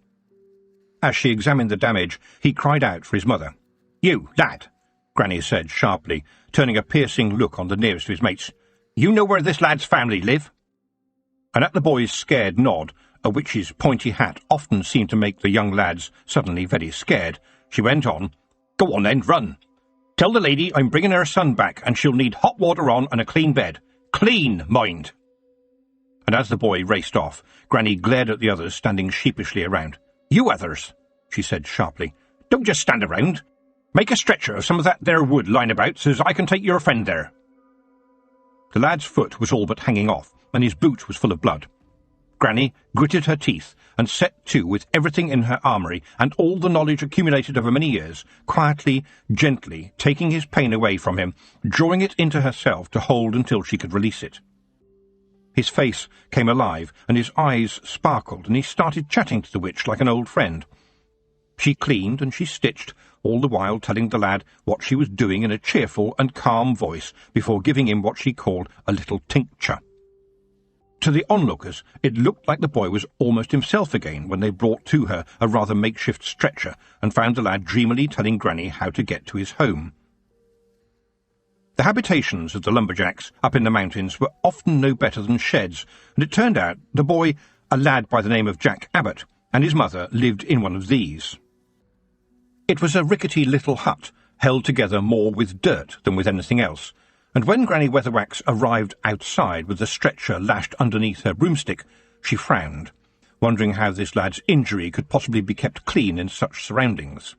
As she examined the damage, he cried out for his mother. "You, lad," Granny said sharply, turning a piercing look on the nearest of his mates. "You know where this lad's family live?" And at the boy's scared nod, a witch's pointy hat often seemed to make the young lads suddenly very scared, she went on, "Go on then, run. Tell the lady I'm bringing her son back, and she'll need hot water on and a clean bed. Clean, mind." And as the boy raced off, Granny glared at the others standing sheepishly around. "You others," she said sharply, "don't just stand around. Make a stretcher of some of that there wood lying about so's I can take your friend there." The lad's foot was all but hanging off, and his boot was full of blood. Granny gritted her teeth and set to with everything in her armoury and all the knowledge accumulated over many years, quietly, gently taking his pain away from him, drawing it into herself to hold until she could release it. His face came alive, and his eyes sparkled, and he started chatting to the witch like an old friend. She cleaned and she stitched, all the while telling the lad what she was doing in a cheerful and calm voice before giving him what she called a little tincture. To the onlookers, it looked like the boy was almost himself again when they brought to her a rather makeshift stretcher and found the lad dreamily telling Granny how to get to his home. The habitations of the lumberjacks up in the mountains were often no better than sheds, and it turned out the boy, a lad by the name of Jack Abbott, and his mother lived in one of these. It was a rickety little hut, held together more with dirt than with anything else, and when Granny Weatherwax arrived outside with the stretcher lashed underneath her broomstick, she frowned, wondering how this lad's injury could possibly be kept clean in such surroundings.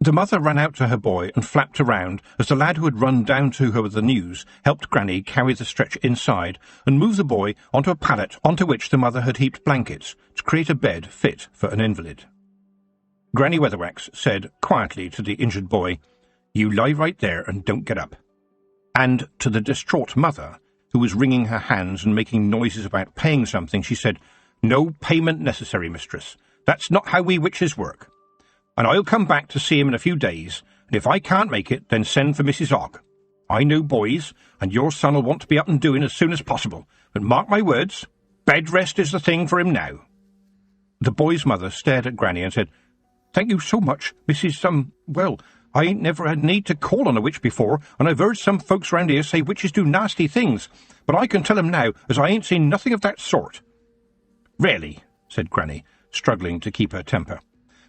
The mother ran out to her boy and flapped around as the lad who had run down to her with the news helped Granny carry the stretcher inside and move the boy onto a pallet onto which the mother had heaped blankets to create a bed fit for an invalid. Granny Weatherwax said quietly to the injured boy, "You lie right there and don't get up." And to the distraught mother, who was wringing her hands and making noises about paying something, she said, "No payment necessary, mistress. That's not how we witches work. And I'll come back to see him in a few days, and if I can't make it, then send for Mrs. Ogg. I know boys, and your son'll want to be up and doing as soon as possible, but mark my words, bed rest is the thing for him now." The boy's mother stared at Granny and said, "Thank you so much, Mrs. Well, I ain't never had need to call on a witch before, and I've heard some folks round here say witches do nasty things, but I can tell 'em now as I ain't seen nothing of that sort." "Really?" said Granny, struggling to keep her temper.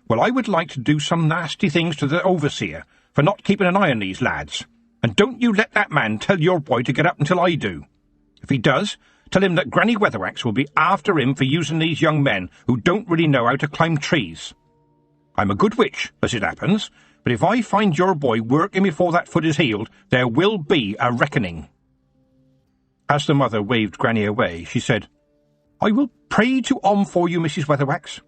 "Well, I would like to do some nasty things to the overseer for not keeping an eye on these lads, and don't you let that man tell your boy to get up until I do. If he does, Tell him that Granny Weatherwax will be after him for using these young men who don't really know how to climb trees. I'm a good witch, as it happens, but if I find your boy working before that foot is healed, there will be a reckoning." As the mother waved Granny away, she said, "I will pray to for you, Mrs. Weatherwax."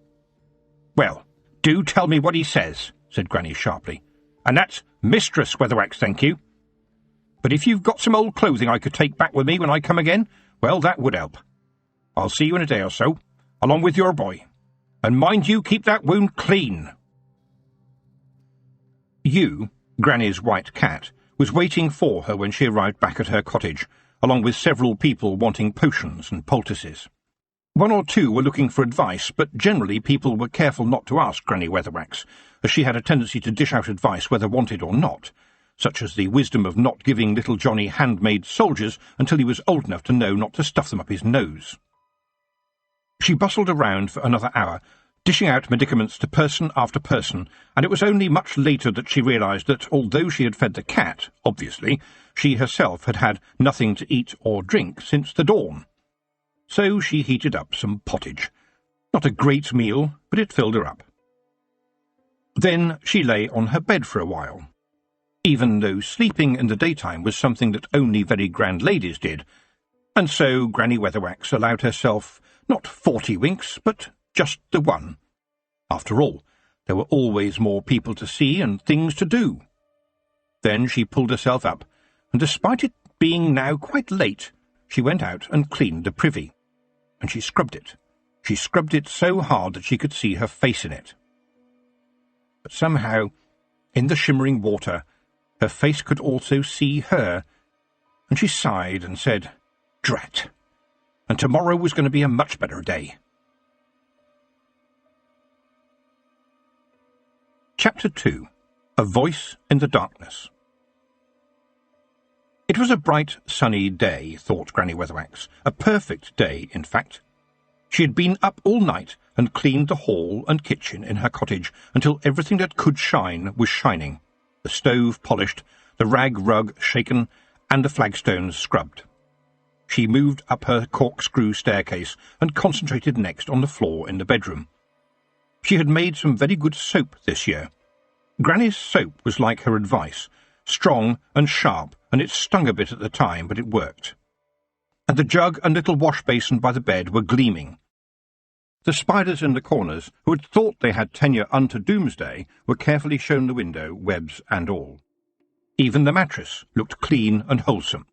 "Well, do tell me what he says," said Granny sharply. "And that's Mistress Weatherwax, thank you. But if you've got some old clothing I could take back with me when I come again, well, that would help. I'll see you in a day or so, along with your boy. And mind you keep that wound clean." You, Granny's white cat, was waiting for her when she arrived back at her cottage, along with several people wanting potions and poultices. One or two were looking for advice, but generally people were careful not to ask Granny Weatherwax, as she had a tendency to dish out advice whether wanted or not, such as the wisdom of not giving little Johnny handmade soldiers until he was old enough to know not to stuff them up his nose. She bustled around for another hour, dishing out medicaments to person after person, and it was only much later that she realised that, although she had fed the cat, obviously, she herself had had nothing to eat or drink since the dawn. So she heated up some pottage. Not a great meal, but it filled her up. Then she lay on her bed for a while. Even though sleeping in the daytime was something that only very grand ladies did, and so Granny Weatherwax allowed herself not 40 winks, but just the one. After all, there were always more people to see and things to do. Then she pulled herself up, and despite it being now quite late, she went out and cleaned the privy. And she scrubbed it. She scrubbed it so hard that she could see her face in it. But somehow, in the shimmering water, her face could also see her, and she sighed and said, "Drat! And tomorrow was going to be a much better day." Chapter 2. A Voice in the Darkness. It was a bright, sunny day, thought Granny Weatherwax. A perfect day, in fact. She had been up all night and cleaned the hall and kitchen in her cottage until everything that could shine was shining, the stove polished, the rag rug shaken, and the flagstones scrubbed. She moved up her corkscrew staircase and concentrated next on the floor in the bedroom. She had made some very good soap this year. Granny's soap was like her advice, strong and sharp, and it stung a bit at the time, but it worked. And the jug and little wash-basin by the bed were gleaming. The spiders in the corners, who had thought they had tenure unto doomsday, were carefully shown the window, webs and all. Even the mattress looked clean and wholesome.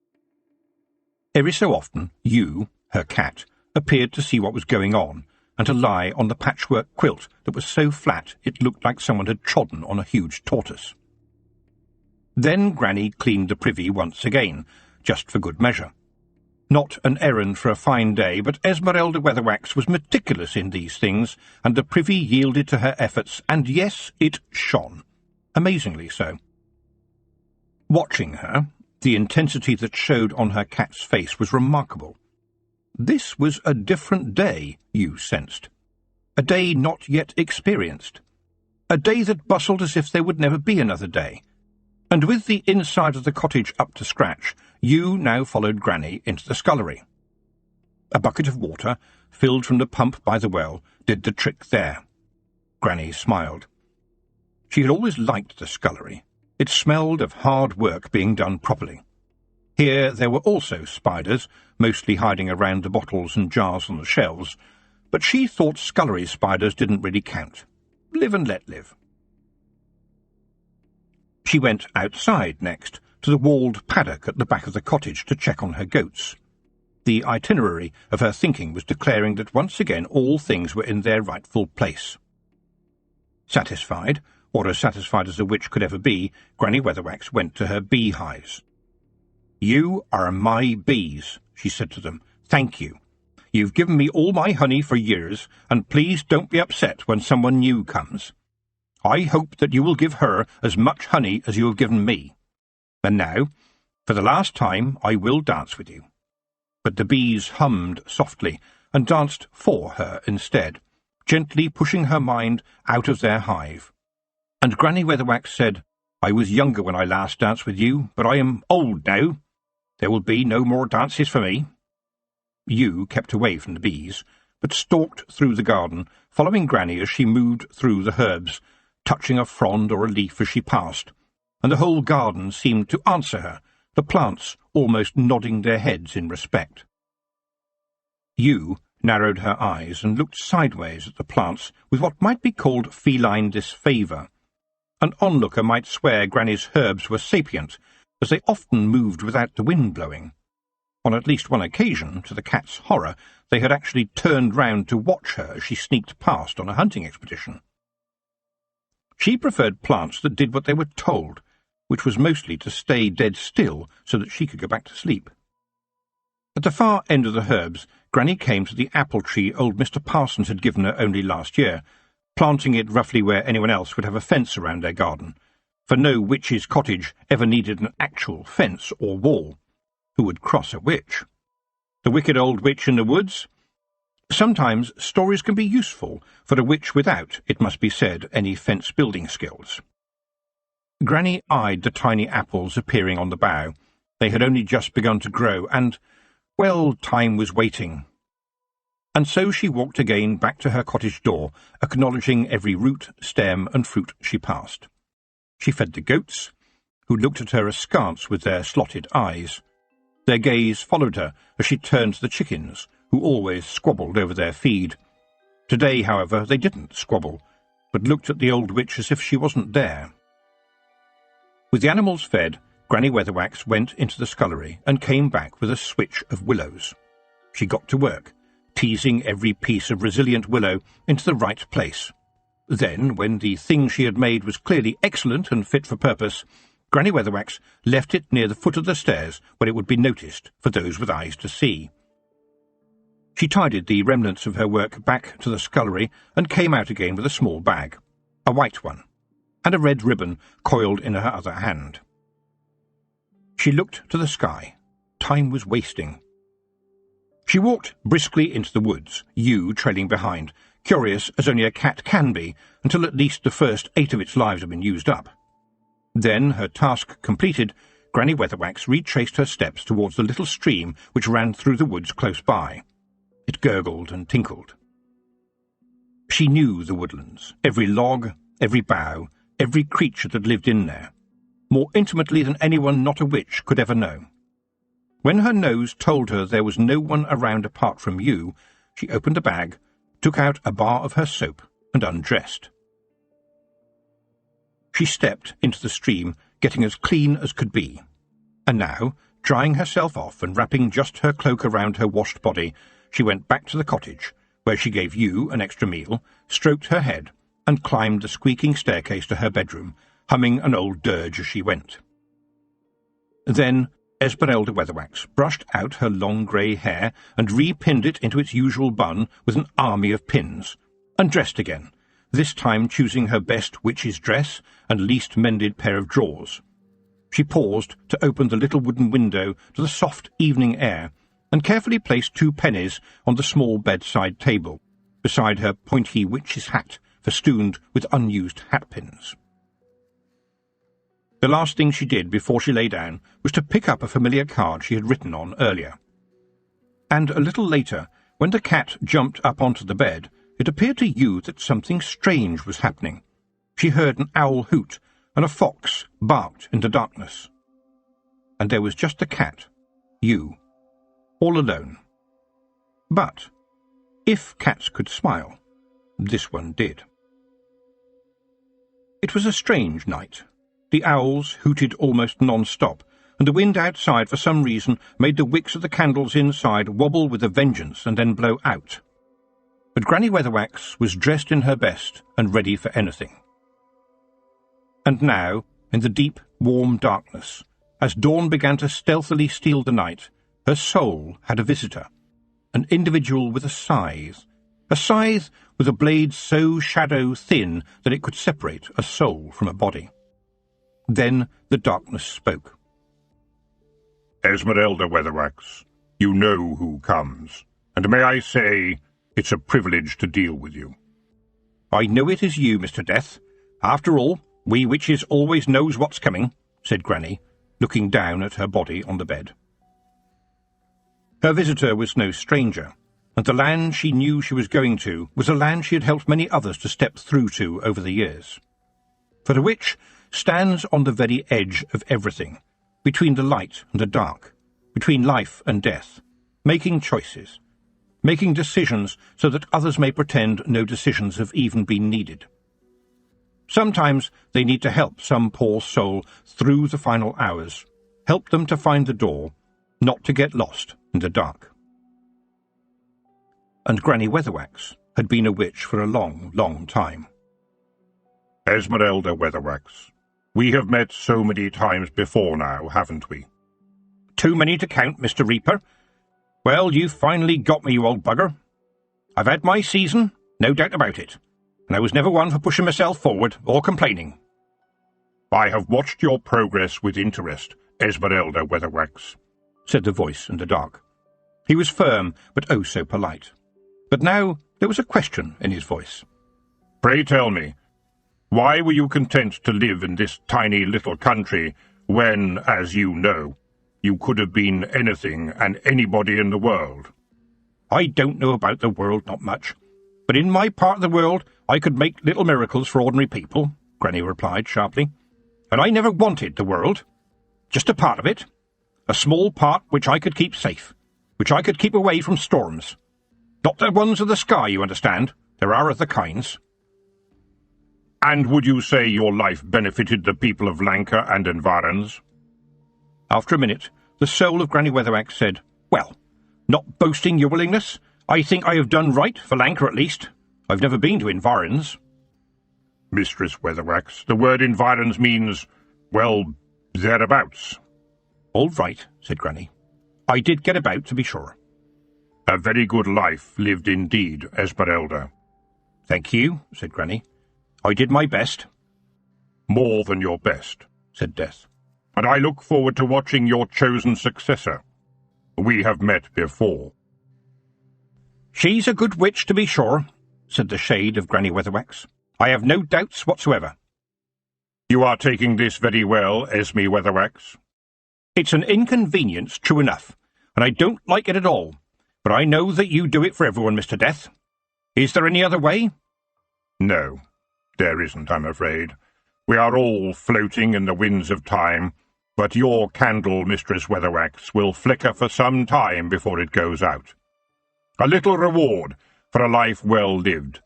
Every so often, you, her cat, appeared to see what was going on, and to lie on the patchwork quilt that was so flat it looked like someone had trodden on a huge tortoise. Then Granny cleaned the privy once again, just for good measure. Not an errand for a fine day, but Esmeralda Weatherwax was meticulous in these things, and the privy yielded to her efforts, and yes, it shone. Amazingly so. Watching her, the intensity that showed on her cat's face was remarkable. This was a different day, you sensed. A day not yet experienced. A day that bustled as if there would never be another day. And with the inside of the cottage up to scratch, you now followed Granny into the scullery. A bucket of water, filled from the pump by the well, did the trick there. Granny smiled. She had always liked the scullery. It smelled of hard work being done properly. Here there were also spiders, mostly hiding around the bottles and jars on the shelves, but she thought scullery spiders didn't really count. Live and let live. She went outside next, to the walled paddock at the back of the cottage to check on her goats. The itinerary of her thinking was declaring that once again all things were in their rightful place. Satisfied, or as satisfied as a witch could ever be, Granny Weatherwax went to her beehives. "You are my bees," she said to them. "Thank you. You've given me all my honey for years, and please don't be upset when someone new comes. I hope that you will give her as much honey as you have given me. And now, for the last time, I will dance with you." But the bees hummed softly and danced for her instead, gently pushing her mind out of their hive. And Granny Weatherwax said, "I was younger when I last danced with you, but I am old now. There will be no more dances for me." You kept away from the bees, but stalked through the garden, following Granny as she moved through the herbs, touching a frond or a leaf as she passed, and the whole garden seemed to answer her, the plants almost nodding their heads in respect. You narrowed her eyes and looked sideways at the plants with what might be called feline disfavour. An onlooker might swear Granny's herbs were sapient, as they often moved without the wind blowing. On at least one occasion, to the cat's horror, they had actually turned round to watch her as she sneaked past on a hunting expedition. She preferred plants that did what they were told, which was mostly to stay dead still so that she could go back to sleep. At the far end of the herbs, Granny came to the apple tree old Mr. Parsons had given her only last year, planting it roughly where anyone else would have a fence around their garden, for no witch's cottage ever needed an actual fence or wall. Who would cross a witch? The wicked old witch in the woods? Sometimes stories can be useful for a witch without, it must be said, any fence-building skills. Granny eyed the tiny apples appearing on the bough. They had only just begun to grow, and, well, time was waiting. And so she walked again back to her cottage door, acknowledging every root, stem, and fruit she passed. She fed the goats, who looked at her askance with their slotted eyes. Their gaze followed her as she turned to the chickens, who always squabbled over their feed. Today, however, they didn't squabble, but looked at the old witch as if she wasn't there. With the animals fed, Granny Weatherwax went into the scullery and came back with a switch of willows. She got to work, teasing every piece of resilient willow into the right place. Then, when the thing she had made was clearly excellent and fit for purpose, Granny Weatherwax left it near the foot of the stairs where it would be noticed for those with eyes to see. She tidied the remnants of her work back to the scullery and came out again with a small bag, a white one, and a red ribbon coiled in her other hand. She looked to the sky. Time was wasting. She walked briskly into the woods, you trailing behind, curious as only a cat can be, until at least the first 8 of its lives had been used up. Then, her task completed, Granny Weatherwax retraced her steps towards the little stream which ran through the woods close by. It gurgled and tinkled. She knew the woodlands, every log, every bough, every creature that lived in there, more intimately than anyone not a witch could ever know. When her nose told her there was no one around apart from you, she opened the bag, took out a bar of her soap, and undressed. She stepped into the stream, getting as clean as could be, and now, drying herself off and wrapping just her cloak around her washed body, she went back to the cottage, where she gave you an extra meal, stroked her head, and climbed the squeaking staircase to her bedroom, humming an old dirge as she went. Then Esmeralda Weatherwax brushed out her long grey hair and re-pinned it into its usual bun with an army of pins, and dressed again, this time choosing her best witch's dress and least mended pair of drawers. She paused to open the little wooden window to the soft evening air, and carefully placed 2 pennies on the small bedside table, beside her pointy witch's hat, festooned with unused hatpins. The last thing she did before she lay down was to pick up a familiar card she had written on earlier. And a little later, when the cat jumped up onto the bed, it appeared to you that something strange was happening. She heard an owl hoot, and a fox barked in the darkness. And there was just the cat, you, all alone. But if cats could smile, this one did. It was a strange night. The owls hooted almost non-stop, and the wind outside for some reason made the wicks of the candles inside wobble with a vengeance and then blow out. But Granny Weatherwax was dressed in her best and ready for anything. And now, in the deep, warm darkness, as dawn began to stealthily steal the night, her soul had a visitor, an individual with a scythe with a blade so shadow-thin that it could separate a soul from a body. Then the darkness spoke. Esmeralda Weatherwax, you know who comes, and may I say, it's a privilege to deal with you. I know it is you, Mr. Death. After all, we witches always knows what's coming, said Granny, looking down at her body on the bed. Her visitor was no stranger, and the land she knew she was going to was a land she had helped many others to step through to over the years. For the witch stands on the very edge of everything, between the light and the dark, between life and death, making choices, making decisions so that others may pretend no decisions have even been needed. Sometimes they need to help some poor soul through the final hours, help them to find the door, not to get lost in the dark. And Granny Weatherwax had been a witch for a long, long time. Esmeralda Weatherwax, we have met so many times before now, haven't we? Too many to count, Mr. Reaper. Well, you finally got me, you old bugger. I've had my season, no doubt about it, and I was never one for pushing myself forward or complaining. I have watched your progress with interest, Esmeralda Weatherwax, said the voice in the dark. He was firm, but oh so polite. But now there was a question in his voice. Pray tell me, why were you content to live in this tiny little country when, as you know, you could have been anything and anybody in the world? I don't know about the world, not much. But in my part of the world I could make little miracles for ordinary people, Granny replied sharply. And I never wanted the world. Just a part of it. A small part which I could keep safe, which I could keep away from storms. Not the ones of the sky, you understand. There are other kinds. And would you say your life benefited the people of Lanka and environs? After a minute, the soul of Granny Weatherwax said, Well, not boasting your willingness, I think I have done right, for Lanka at least. I've never been to environs. Mistress Weatherwax, the word environs means, well, thereabouts. All right, said Granny. I did get about, to be sure. A very good life lived indeed, Esmeralda. Thank you, said Granny. I did my best. More than your best, said Death. And I look forward to watching your chosen successor. We have met before. She's a good witch, to be sure, said the shade of Granny Weatherwax. I have no doubts whatsoever. You are taking this very well, Esme Weatherwax. It's an inconvenience, true enough, and I don't like it at all, but I know that you do it for everyone, Mr. Death. Is there any other way? No, there isn't, I'm afraid. We are all floating in the winds of time, but your candle, Mistress Weatherwax, will flicker for some time before it goes out. A little reward for a life well lived,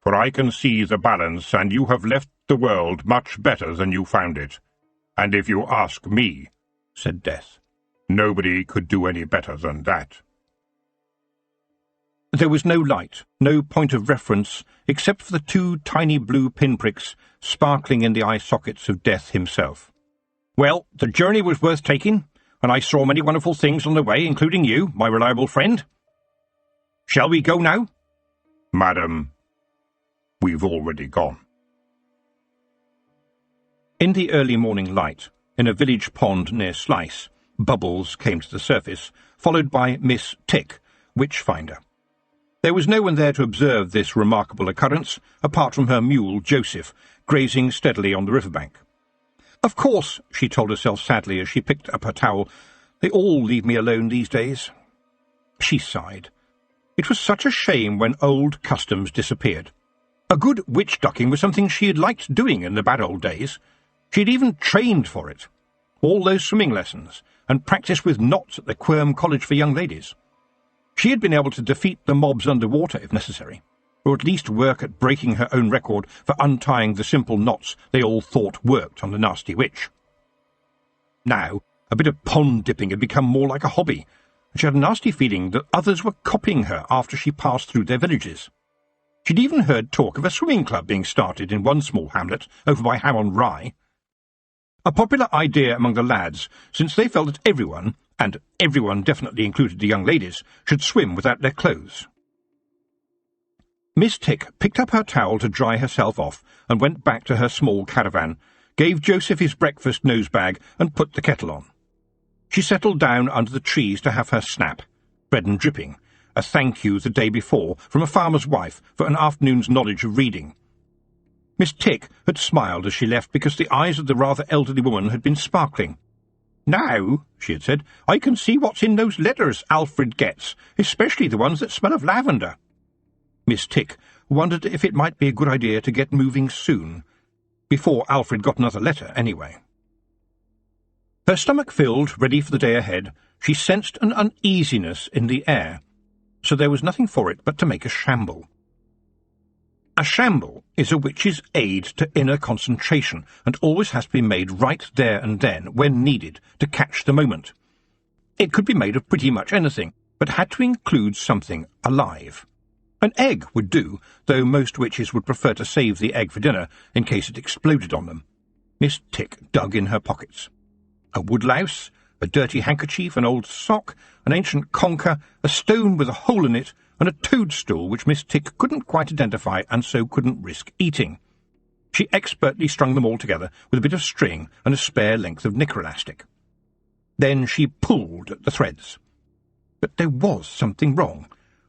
for I can see the balance, and you have left the world much better than you found it. And if you ask me, said Death, nobody could do any better than that. There was no light, no point of reference, except for the two tiny blue pinpricks sparkling in the eye sockets of Death himself. Well, the journey was worth taking, and I saw many wonderful things on the way, including you, my reliable friend. Shall we go now? Madam, we've already gone. In the early morning light, in a village pond near Slice, Bubbles came to the surface, followed by Miss Tick, witch-finder. There was no one there to observe this remarkable occurrence, apart from her mule, Joseph, grazing steadily on the riverbank. Of course, she told herself sadly as she picked up her towel, they all leave me alone these days. She sighed. It was such a shame when old customs disappeared. A good witch-ducking was something she had liked doing in the bad old days. She had even trained for it. All those swimming lessons, and practice with knots at the Quirm College for Young Ladies. She had been able to defeat the mobs underwater if necessary, or at least work at breaking her own record for untying the simple knots they all thought worked on the nasty witch. Now, a bit of pond-dipping had become more like a hobby, and she had a nasty feeling that others were copying her after she passed through their villages. She'd even heard talk of a swimming club being started in one small hamlet over by Ham-on-Rye. A popular idea among the lads, since they felt that everyone, and everyone definitely included the young ladies, should swim without their clothes. Miss Tick picked up her towel to dry herself off and went back to her small caravan, gave Joseph his breakfast nosebag and put the kettle on. She settled down under the trees to have her snap, bread and dripping, a thank you the day before from a farmer's wife for an afternoon's knowledge of reading. Miss Tick had smiled as she left because the eyes of the rather elderly woman had been sparkling. "Now," she had said, "I can see what's in those letters Alfred gets, especially the ones that smell of lavender." Miss Tick wondered if it might be a good idea to get moving soon, before Alfred got another letter anyway. Her stomach filled, ready for the day ahead, she sensed an uneasiness in the air, so there was nothing for it but to make a shamble. A shamble is a witch's aid to inner concentration, and always has to be made right there and then, when needed, to catch the moment. It could be made of pretty much anything, but had to include something alive. An egg would do, though most witches would prefer to save the egg for dinner, in case it exploded on them. Miss Tick dug in her pockets. A woodlouse, a dirty handkerchief, an old sock, an ancient conker, a stone with a hole in it, and a toadstool which Miss Tick couldn't quite identify and so couldn't risk eating. She expertly strung them all together with a bit of string and a spare length of knicker elastic. Then she pulled at the threads. But there was something wrong.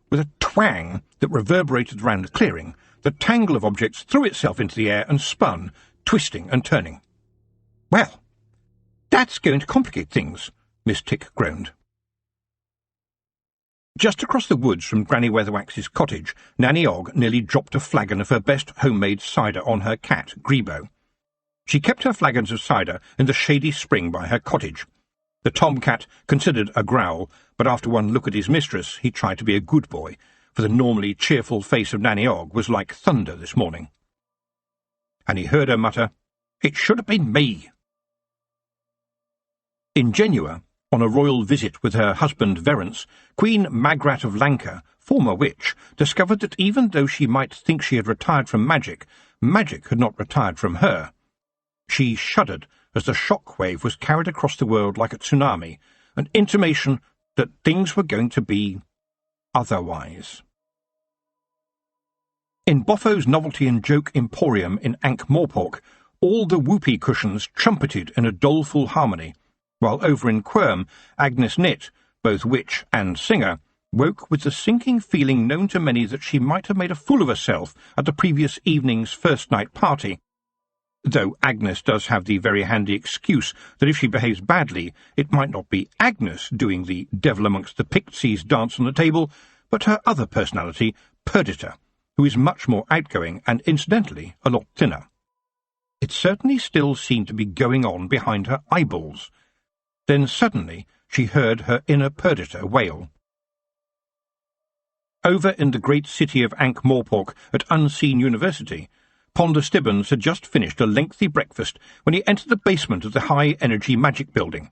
With a twang that reverberated round the clearing, the tangle of objects threw itself into the air and spun, twisting and turning. "Well, that's going to complicate things," Miss Tick groaned. Just across the woods from Granny Weatherwax's cottage, Nanny Ogg nearly dropped a flagon of her best homemade cider on her cat, Grebo. She kept her flagons of cider in the shady spring by her cottage. The tomcat considered a growl, but after one look at his mistress he tried to be a good boy, for the normally cheerful face of Nanny Ogg was like thunder this morning. And he heard her mutter, "It should have been me." In Genua, on a royal visit with her husband Verence, Queen Magrat of Lanka, former witch, discovered that even though she might think she had retired from magic, magic had not retired from her. She shuddered as the shock wave was carried across the world like a tsunami, an intimation that things were going to be otherwise. In Boffo's Novelty and Joke Emporium in Ankh-Morpork, all the whoopee cushions trumpeted in a doleful harmony, while over in Quirm, Agnes Nitt, both witch and singer, woke with the sinking feeling known to many that she might have made a fool of herself at the previous evening's first-night party, though Agnes does have the very handy excuse that if she behaves badly, it might not be Agnes doing the devil amongst the Pixies dance on the table, but her other personality, Perdita, who is much more outgoing and, incidentally, a lot thinner. It certainly still seemed to be going on behind her eyeballs. Then suddenly she heard her inner Perdita wail. Over in the great city of Ankh-Morpork at Unseen University, Ponder Stibbons had just finished a lengthy breakfast when he entered the basement of the high-energy magic building.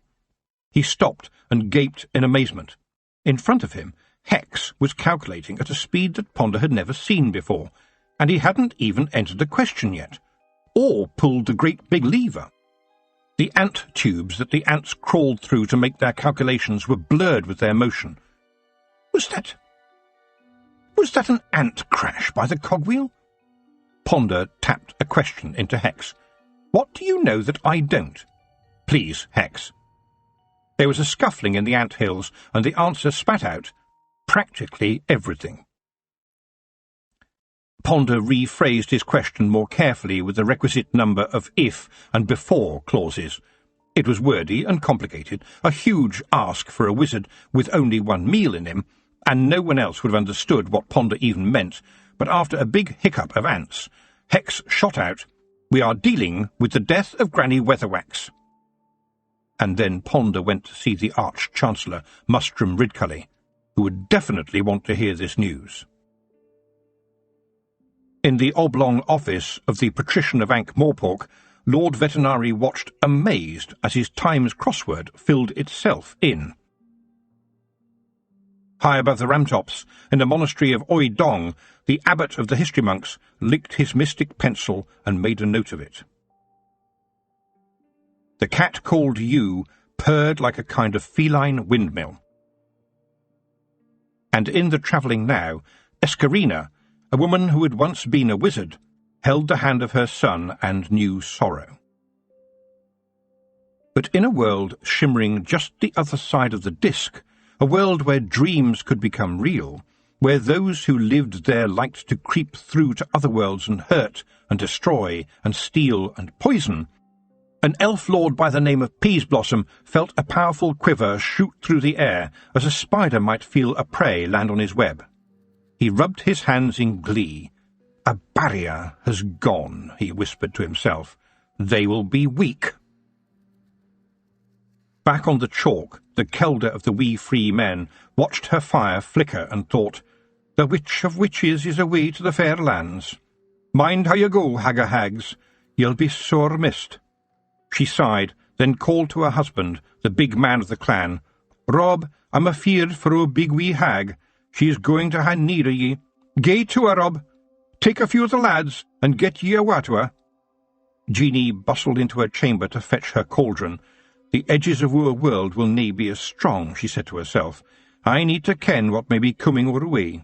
He stopped and gaped in amazement. In front of him, Hex was calculating at a speed that Ponder had never seen before, and he hadn't even entered the question yet, or pulled the great big lever. The ant tubes that the ants crawled through to make their calculations were blurred with their motion. Was that an ant crash by the cogwheel? Ponder tapped a question into Hex. "What do you know that I don't?" "Please, Hex." There was a scuffling in the ant hills, and the answer spat out, "Practically everything." Ponder rephrased his question more carefully with the requisite number of if and before clauses. It was wordy and complicated, a huge ask for a wizard with only one meal in him, and no one else would have understood what Ponder even meant, but after a big hiccup of ants, Hex shot out, "We are dealing with the death of Granny Weatherwax." And then Ponder went to see the Arch-Chancellor, Mustrum Ridcully, who would definitely want to hear this news. In the oblong office of the Patrician of Ankh-Morpork, Lord Vetinari watched amazed as his Times crossword filled itself in. High above the ramtops, in the monastery of Oi Dong, the abbot of the history monks licked his mystic pencil and made a note of it. The cat called you purred like a kind of feline windmill. And in the travelling now, Escarina, a woman who had once been a wizard, held the hand of her son and knew sorrow. But in a world shimmering just the other side of the disk, a world where dreams could become real, where those who lived there liked to creep through to other worlds and hurt and destroy and steal and poison, An elf lord by the name of Peaseblossom felt a powerful quiver shoot through the air, as a spider might feel a prey land on his web. He rubbed his hands in glee. "A barrier has gone," he whispered to himself. "They will be weak." Back on the chalk, the Kelder of the Wee Free Men watched her fire flicker and thought, "The witch of witches is away to the fair lands. Mind how you go, hag o' hags. You'll be sore missed." She sighed, then called to her husband, the big man of the clan. "Rob, I'm afeard for o' big wee hag. She is going to ha' need o' ye. Gae to her, Rob. Take a few of the lads, and get ye a wa to her." Jeanie bustled into her chamber to fetch her cauldron. "The edges of our world will nae be as strong," she said to herself. "I need to ken what may be coming our way."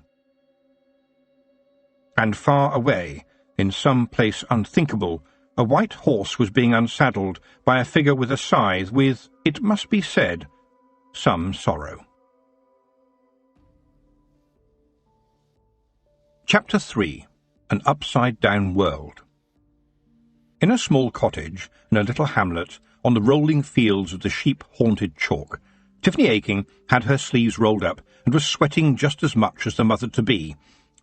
And far away, in some place unthinkable, a white horse was being unsaddled by a figure with a scythe with, it must be said, some sorrow. Chapter 3. An Upside-Down World. In a small cottage, in a little hamlet, on the rolling fields of the sheep-haunted chalk, Tiffany Aching had her sleeves rolled up and was sweating just as much as the mother-to-be,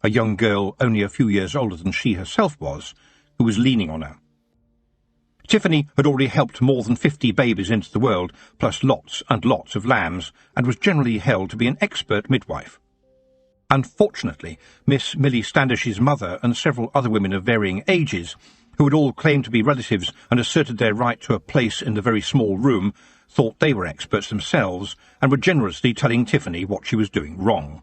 a young girl only a few years older than she herself was, who was leaning on her. Tiffany had already helped more than 50 babies into the world, plus lots and lots of lambs, and was generally held to be an expert midwife. Unfortunately, Miss Millie Standish's mother and several other women of varying ages, who had all claimed to be relatives and asserted their right to a place in the very small room, thought they were experts themselves and were generously telling Tiffany what she was doing wrong.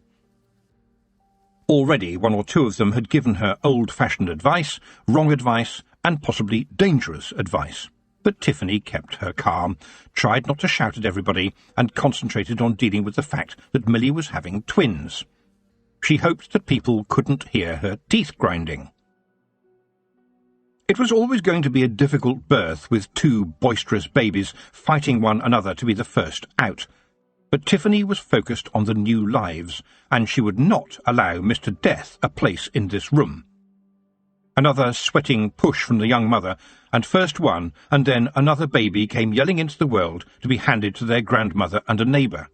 Already one or two of them had given her old-fashioned advice, wrong advice, and possibly dangerous advice. But Tiffany kept her calm, tried not to shout at everybody, and concentrated on dealing with the fact that Millie was having twins. She hoped that people couldn't hear her teeth grinding. It was always going to be a difficult birth, with two boisterous babies fighting one another to be the first out. But Tiffany was focused on the new lives, and she would not allow Mr. Death a place in this room. Another sweating push from the young mother, and first one, and then another baby came yelling into the world to be handed to their grandmother and a neighbour.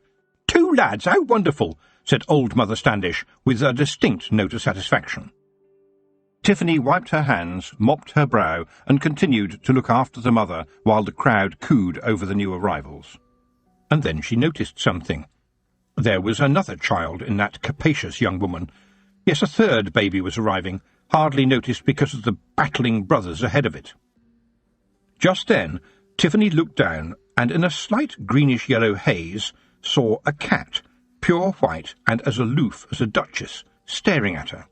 "2 lads, how wonderful!" said old Mother Standish, with a distinct note of satisfaction. Tiffany wiped her hands, mopped her brow, and continued to look after the mother while the crowd cooed over the new arrivals. And then she noticed something. There was another child in that capacious young woman. Yes, a third baby was arriving, hardly noticed because of the battling brothers ahead of it. Just then, Tiffany looked down and, in a slight greenish-yellow haze, saw a cat, pure white and as aloof as a duchess, staring at her.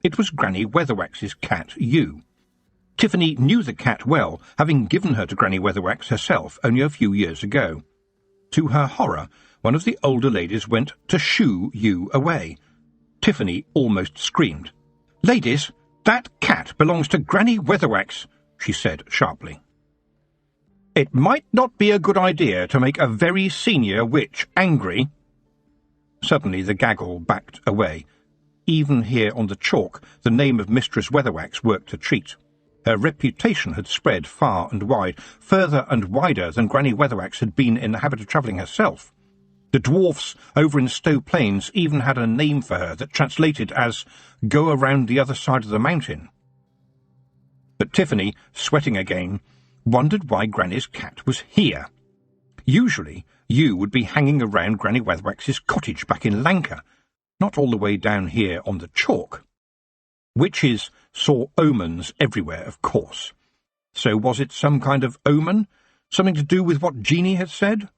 It was Granny Weatherwax's cat, Ewe. Tiffany knew the cat well, having given her to Granny Weatherwax herself only a few years ago. To her horror, one of the older ladies went to shoo Ewe away. Tiffany almost screamed. "Ladies, that cat belongs to Granny Weatherwax," she said sharply. "It might not be a good idea to make a very senior witch angry." Suddenly the gaggle backed away. Even here on the chalk, the name of Mistress Weatherwax worked a treat. Her reputation had spread far and wide, further and wider than Granny Weatherwax had been in the habit of travelling herself. The dwarfs over in Stow Plains even had a name for her that translated as "go around the other side of the mountain." But Tiffany, sweating again, wondered why Granny's cat was here. Usually, you would be hanging around Granny Weatherwax's cottage back in Lanka, not all the way down here on the chalk. Witches saw omens everywhere, of course. So was it some kind of omen? Something to do with what Jeanie had said?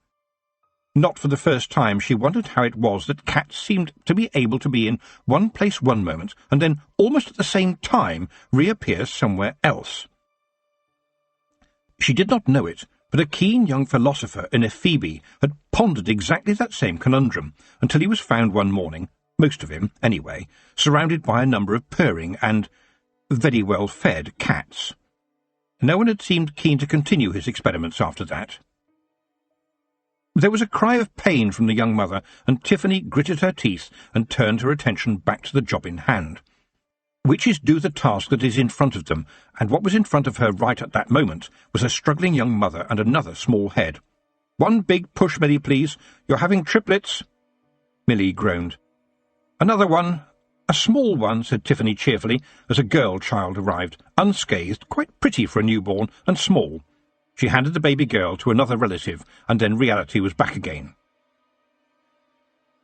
Not for the first time she wondered how it was that cats seemed to be able to be in one place one moment and then, almost at the same time, reappear somewhere else. She did not know it, but a keen young philosopher in Ephebi had pondered exactly that same conundrum until he was found one morning, most of him, anyway, surrounded by a number of purring and very well-fed cats. No one had seemed keen to continue his experiments after that. There was a cry of pain from the young mother, and Tiffany gritted her teeth and turned her attention back to the job in hand. Witches do the task that is in front of them, and what was in front of her right at that moment was a struggling young mother and another small head. "One big push, Millie, please. You're having triplets." Millie groaned. "Another one. A small one," said Tiffany cheerfully, as a girl child arrived, unscathed, quite pretty for a newborn, and small. She handed the baby girl to another relative, and then reality was back again.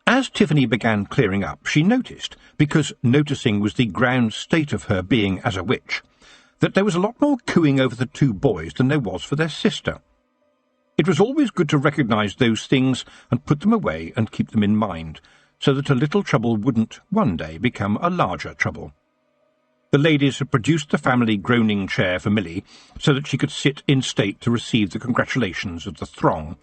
As Tiffany began clearing up, she noticed, because noticing was the ground state of her being as a witch, that there was a lot more cooing over the two boys than there was for their sister. It was always good to recognise those things and put them away and keep them in mind, so that a little trouble wouldn't one day become a larger trouble. The ladies had produced the family groaning chair for Millie, so that she could sit in state to receive the congratulations of the throng.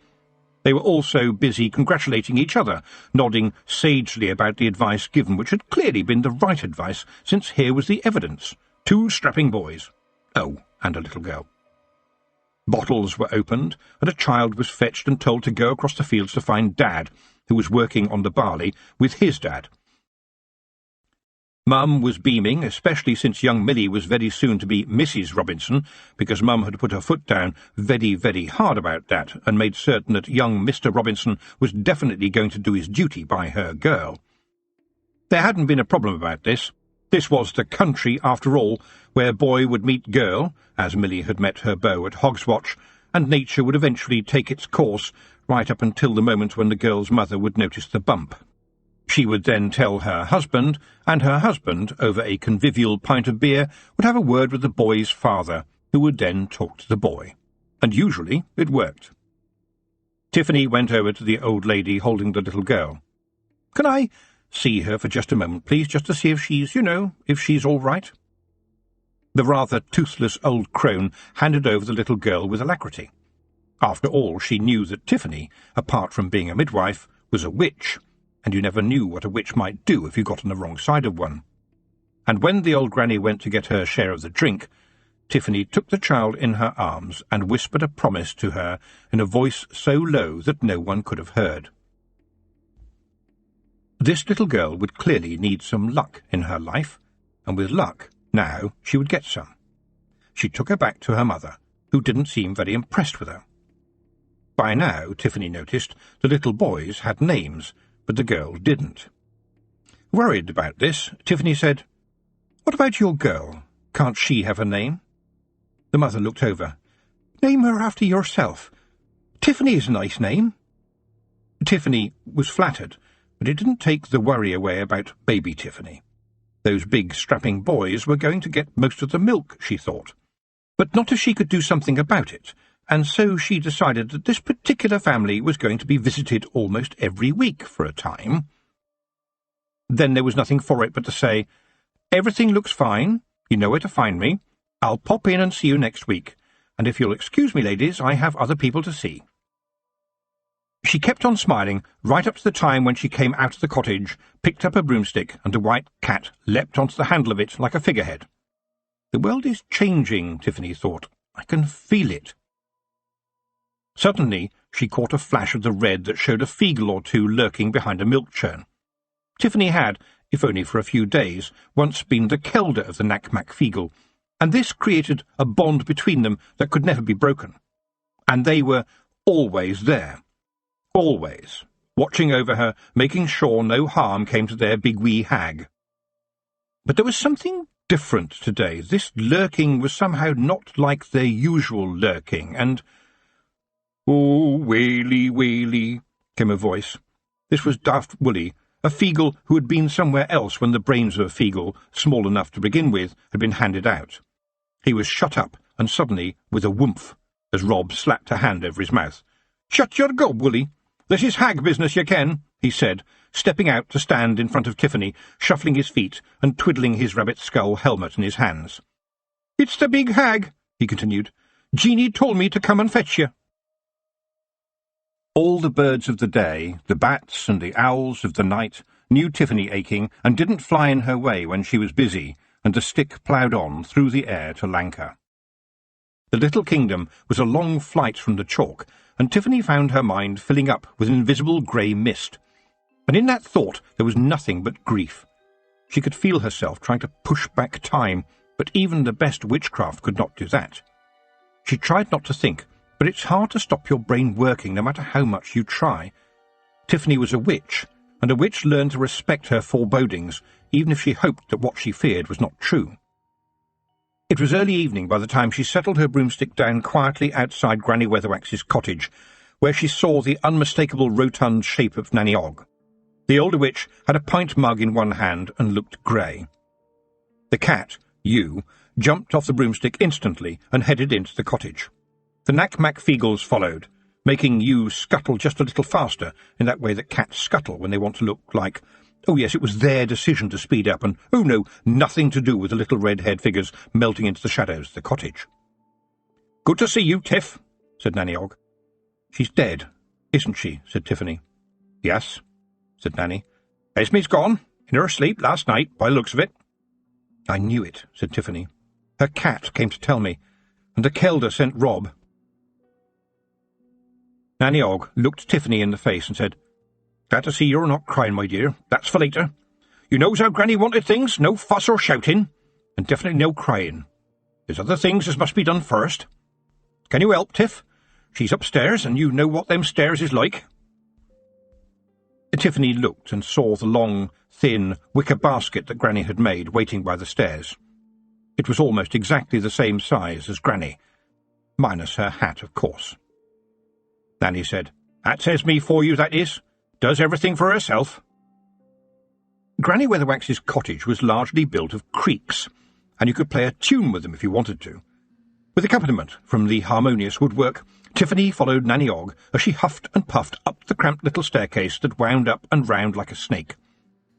They were also busy congratulating each other, nodding sagely about the advice given, which had clearly been the right advice, since here was the evidence. 2 strapping boys. Oh, and a little girl. Bottles were opened, and a child was fetched and told to go across the fields to find Dad, who was working on the barley, with his dad. Mum was beaming, especially since young Millie was very soon to be Mrs. Robinson, because Mum had put her foot down very, very hard about that, and made certain that young Mr. Robinson was definitely going to do his duty by her girl. There hadn't been a problem about this. This was the country, after all, where boy would meet girl, as Millie had met her beau at Hogswatch, and nature would eventually take its course, right up until the moment when the girl's mother would notice the bump. She would then tell her husband, and her husband, over a convivial pint of beer, would have a word with the boy's father, who would then talk to the boy. And usually it worked. Tiffany went over to the old lady holding the little girl. "Can I see her for just a moment, please, just to see if she's, if she's all right?" The rather toothless old crone handed over the little girl with alacrity. After all, she knew that Tiffany, apart from being a midwife, was a witch, and you never knew what a witch might do if you got on the wrong side of one. And when the old granny went to get her share of the drink, Tiffany took the child in her arms and whispered a promise to her in a voice so low that no one could have heard. This little girl would clearly need some luck in her life, and with luck, now, she would get some. She took her back to her mother, who didn't seem very impressed with her. By now, Tiffany noticed, the little boys had names, but the girl didn't. Worried about this, Tiffany said, "What about your girl? Can't she have a name?" The mother looked over. "Name her after yourself. Tiffany is a nice name." Tiffany was flattered, but it didn't take the worry away about baby Tiffany. Those big, strapping boys were going to get most of the milk, she thought. But not if she could do something about it, and so she decided that this particular family was going to be visited almost every week for a time. Then there was nothing for it but to say, "Everything looks fine. You know where to find me. I'll pop in and see you next week, and if you'll excuse me, ladies, I have other people to see." She kept on smiling right up to the time when she came out of the cottage, picked up a broomstick, and the white cat leapt onto the handle of it like a figurehead. The world is changing, Tiffany thought. I can feel it. Suddenly she caught a flash of the red that showed a feagle or two lurking behind a milk churn. Tiffany had, if only for a few days, once been the kelder of the Knack-Mack feagle, and this created a bond between them that could never be broken. And they were always there. Always, watching over her, making sure no harm came to their big wee hag. But there was something different today. This lurking was somehow not like their usual lurking, and— "Oh, Whaley, Whaley," came a voice. This was Daft Woolly, a feagle who had been somewhere else when the brains of a feagle, small enough to begin with, had been handed out. He was shut up, and suddenly, with a whoomph, as Rob slapped a hand over his mouth. "Shut your gob, Woolly. This is hag business, ye ken," he said, stepping out to stand in front of Tiffany, shuffling his feet and twiddling his rabbit skull helmet in his hands. "It's the big hag," he continued. "Jeanie told me to come and fetch you." All the birds of the day, the bats and the owls of the night, knew Tiffany Aching and didn't fly in her way when she was busy, and the stick ploughed on through the air to Lanka. The little kingdom was a long flight from the chalk, and Tiffany found her mind filling up with an invisible grey mist. And in that thought there was nothing but grief. She could feel herself trying to push back time, but even the best witchcraft could not do that. She tried not to think, but it's hard to stop your brain working no matter how much you try. Tiffany was a witch, and a witch learned to respect her forebodings, even if she hoped that what she feared was not true. It was early evening by the time she settled her broomstick down quietly outside Granny Weatherwax's cottage, where she saw the unmistakable rotund shape of Nanny Ogg. The older witch had a pint mug in one hand and looked grey. The cat, Ewe, jumped off the broomstick instantly and headed into the cottage. The Knack-Mack Feagles followed, making Ewe scuttle just a little faster, in that way that cats scuttle when they want to look like, oh yes, it was their decision to speed up, and oh no, nothing to do with the little red-haired figures melting into the shadows of the cottage. "Good to see you, Tiff," said Nanny Ogg. "She's dead, isn't she?" said Tiffany. "Yes," said Nanny. "Esme's gone, in her sleep last night, by the looks of it." "I knew it," said Tiffany. "Her cat came to tell me, and the Kelder sent Rob." Nanny Ogg looked Tiffany in the face and said, "Glad to see you're not crying, my dear. That's for later. You knows how Granny wanted things, no fuss or shouting, and definitely no crying. There's other things as must be done first. Can you help, Tiff? She's upstairs, and you know what them stairs is like." Tiffany looked and saw the long, thin, wicker basket that Granny had made waiting by the stairs. It was almost exactly the same size as Granny, minus her hat, of course. Nanny said, "That's Esme for you, that is. Does everything for herself." Granny Weatherwax's cottage was largely built of creaks, and you could play a tune with them if you wanted to. With accompaniment from the harmonious woodwork, Tiffany followed Nanny Ogg as she huffed and puffed up the cramped little staircase that wound up and round like a snake.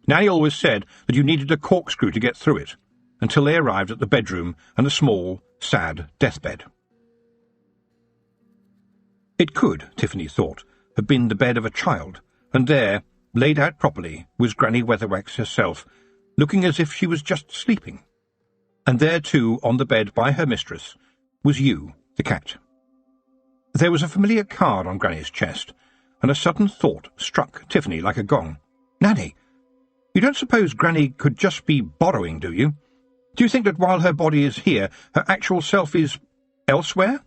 Nanny always said that you needed a corkscrew to get through it, until they arrived at the bedroom and the small, sad deathbed. It could, Tiffany thought, have been the bed of a child, and there, laid out properly, was Granny Weatherwax herself, looking as if she was just sleeping. And there, too, on the bed by her mistress, was Ewe, the cat. There was a familiar card on Granny's chest, and a sudden thought struck Tiffany like a gong. "Nanny, you don't suppose Granny could just be borrowing, do you? Do you think that while her body is here, her actual self is elsewhere?"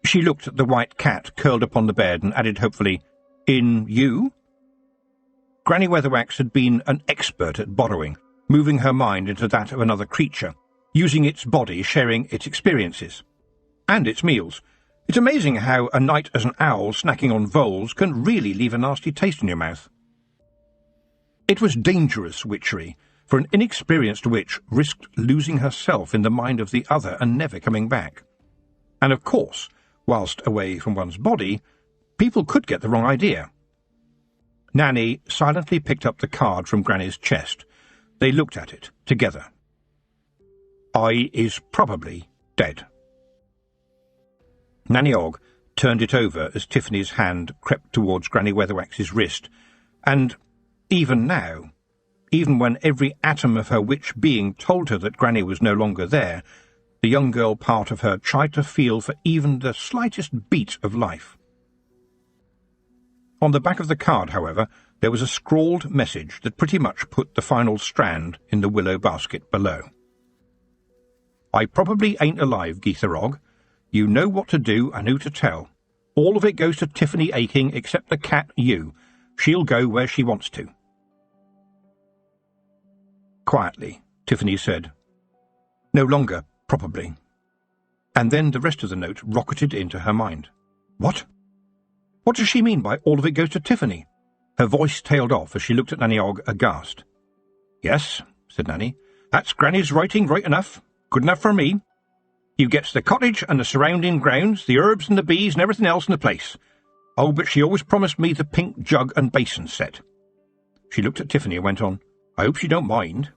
She looked at the white cat curled upon the bed and added hopefully, "In you?" Granny Weatherwax had been an expert at borrowing, moving her mind into that of another creature, using its body, sharing its experiences. And its meals. It's amazing how a night as an owl snacking on voles can really leave a nasty taste in your mouth. It was dangerous witchery, for an inexperienced witch risked losing herself in the mind of the other and never coming back. And of course, whilst away from one's body, people could get the wrong idea. Nanny silently picked up the card from Granny's chest. They looked at it, together. "I is probably dead." Nanny Ogg turned it over as Tiffany's hand crept towards Granny Weatherwax's wrist, and even now, even when every atom of her witch being told her that Granny was no longer there, the young girl part of her tried to feel for even the slightest beat of life. On the back of the card, however, there was a scrawled message that pretty much put the final strand in the willow basket below. "I probably ain't alive, Geether Ogg. You know what to do and who to tell. All of it goes to Tiffany Aching except the cat, Ewe. She'll go where she wants to." Quietly, Tiffany said, "No longer, probably." And then the rest of the note rocketed into her mind. What? What does she mean by all of it goes to Tiffany? Her voice tailed off as she looked at Nanny Ogg aghast. "Yes," said Nanny, "that's Granny's writing right enough. Good enough for me. You gets the cottage and the surrounding grounds, the herbs and the bees and everything else in the place. Oh, but she always promised me the pink jug and basin set." She looked at Tiffany and went on, "I hope she don't mind."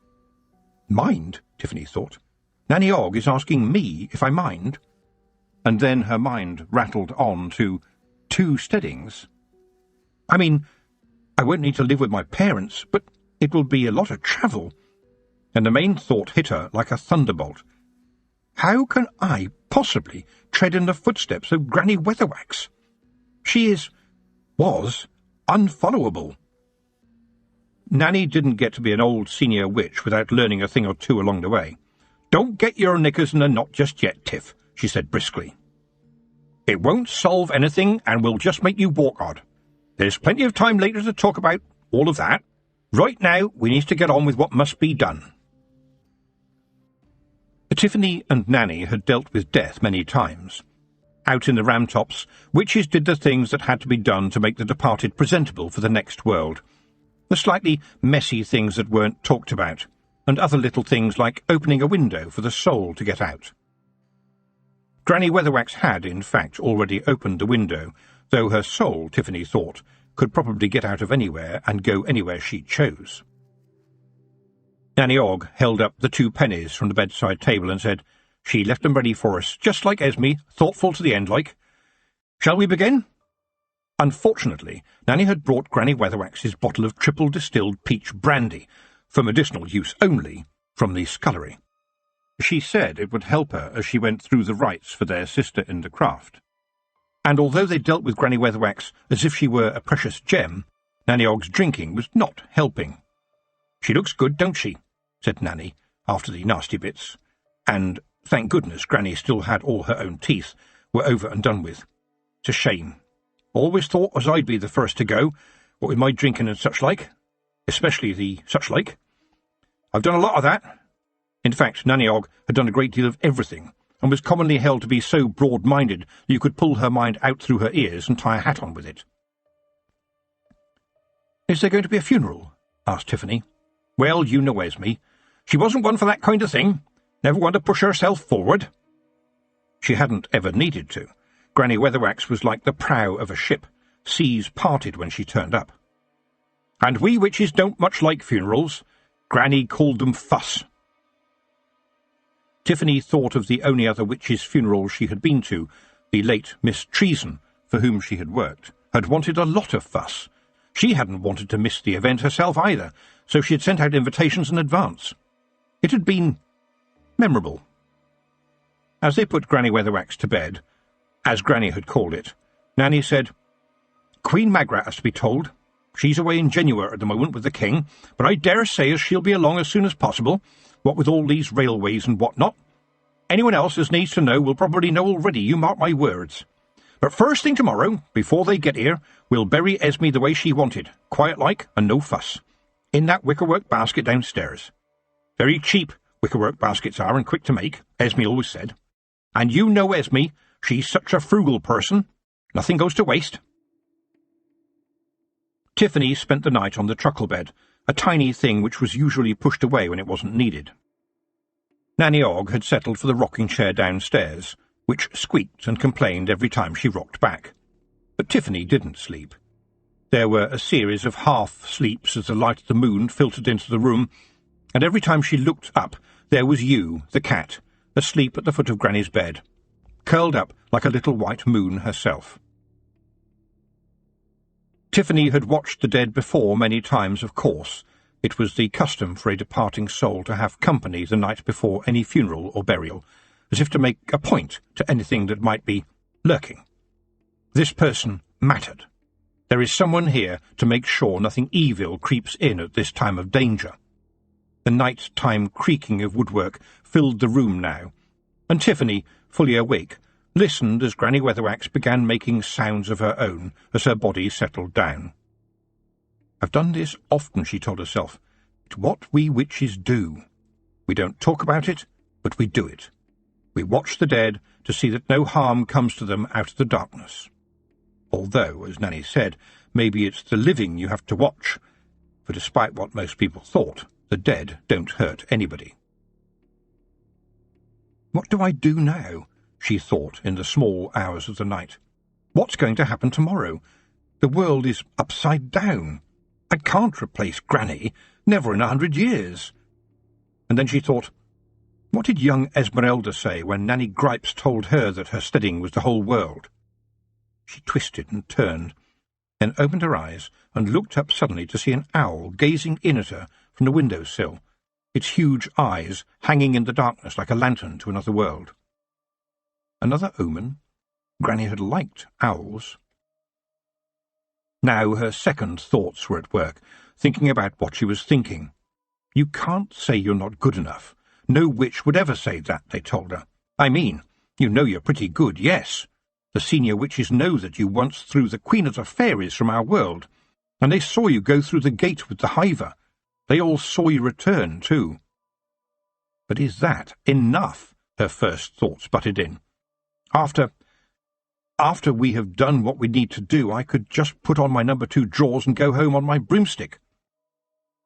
Mind? Tiffany thought. Nanny Ogg is asking me if I mind. And then her mind rattled on to 2 steadings. I mean, I won't need to live with my parents, but it will be a lot of travel. And the main thought hit her like a thunderbolt. How can I possibly tread in the footsteps of Granny Weatherwax? She was unfollowable. Nanny didn't get to be an old senior witch without learning a thing or two along the way. "Don't get your knickers in a knot just yet, Tiff," she said briskly. "It won't solve anything and will just make you walk odd. There's plenty of time later to talk about all of that. Right now, we need to get on with what must be done." Tiffany and Nanny had dealt with death many times. Out in the Ramtops, witches did the things that had to be done to make the departed presentable for the next world. The slightly messy things that weren't talked about, and other little things like opening a window for the soul to get out. Granny Weatherwax had, in fact, already opened the window, though her soul, Tiffany thought, could probably get out of anywhere and go anywhere she chose. Nanny Ogg held up the 2 pennies from the bedside table and said, "She left them ready for us, just like Esme, thoughtful to the end like. Shall we begin?" Unfortunately, Nanny had brought Granny Weatherwax's bottle of triple-distilled peach brandy, for medicinal use only, from the scullery. She said it would help her as she went through the rites for their sister in the craft. And although they dealt with Granny Weatherwax as if she were a precious gem, Nanny Ogg's drinking was not helping. "She looks good, don't she?" said Nanny, after the nasty bits. And, thank goodness, Granny still had all her own teeth, were over and done with. It's a shame. Always thought as I'd be the first to go, what with my drinking and such like, especially the such like. I've done a lot of that. In fact, Nanny Ogg had done a great deal of everything, and was commonly held to be so broad-minded that you could pull her mind out through her ears and tie a hat on with it. "Is there going to be a funeral?" asked Tiffany. "Well, you know Esme. She wasn't one for that kind of thing. Never one to push herself forward." She hadn't ever needed to. Granny Weatherwax was like the prow of a ship. Seas parted when she turned up. "And we witches don't much like funerals. Granny called them fuss." Tiffany thought of the only other witch's funeral she had been to, the late Miss Treason, for whom she had worked, had wanted a lot of fuss. She hadn't wanted to miss the event herself either, so she had sent out invitations in advance. It had been memorable. As they put Granny Weatherwax to bed, as Granny had called it, Nanny said, "Queen Magrat has to be told. She's away in Genua at the moment with the king, but I dare say as she'll be along as soon as possible, what with all these railways and what-not. Anyone else as needs to know will probably know already, you mark my words. But first thing tomorrow, before they get here, we'll bury Esme the way she wanted, quiet-like and no fuss, in that wickerwork basket downstairs. Very cheap wickerwork baskets are and quick to make, Esme always said. And you know Esme, she's such a frugal person. Nothing goes to waste." Tiffany spent the night on the truckle bed, a tiny thing which was usually pushed away when it wasn't needed. Nanny Ogg had settled for the rocking chair downstairs, which squeaked and complained every time she rocked back. But Tiffany didn't sleep. There were a series of half-sleeps as the light of the moon filtered into the room, and every time she looked up, there was you, the cat, asleep at the foot of Granny's bed, curled up like a little white moon herself. Tiffany had watched the dead before many times, of course. It was the custom for a departing soul to have company the night before any funeral or burial, as if to make a point to anything that might be lurking. This person mattered. There is someone here to make sure nothing evil creeps in at this time of danger. The night-time creaking of woodwork filled the room now, and Tiffany, fully awake, listened as Granny Weatherwax began making sounds of her own as her body settled down. "I've done this often," she told herself. "It's what we witches do. We don't talk about it, but we do it. We watch the dead to see that no harm comes to them out of the darkness. Although, as Nanny said, maybe it's the living you have to watch, for despite what most people thought, the dead don't hurt anybody." "What do I do now?" she thought in the small hours of the night. "What's going to happen tomorrow? The world is upside down. I can't replace Granny, never in 100 years. And then she thought, what did young Esmeralda say when Nanny Gripes told her that her steading was the whole world? She twisted and turned, then opened her eyes and looked up suddenly to see an owl gazing in at her from the window-sill, its huge eyes hanging in the darkness like a lantern to another world. Another omen? Granny had liked owls. Now her second thoughts were at work, thinking about what she was thinking. You can't say you're not good enough. No witch would ever say that, they told her. I mean, you know you're pretty good, yes. The senior witches know that you once threw the Queen of the Fairies from our world, and they saw you go through the gate with the hiver. They all saw you return, too. But is that enough? Her first thoughts butted in. After we have done what we need to do, I could just put on my number 2 drawers and go home on my broomstick.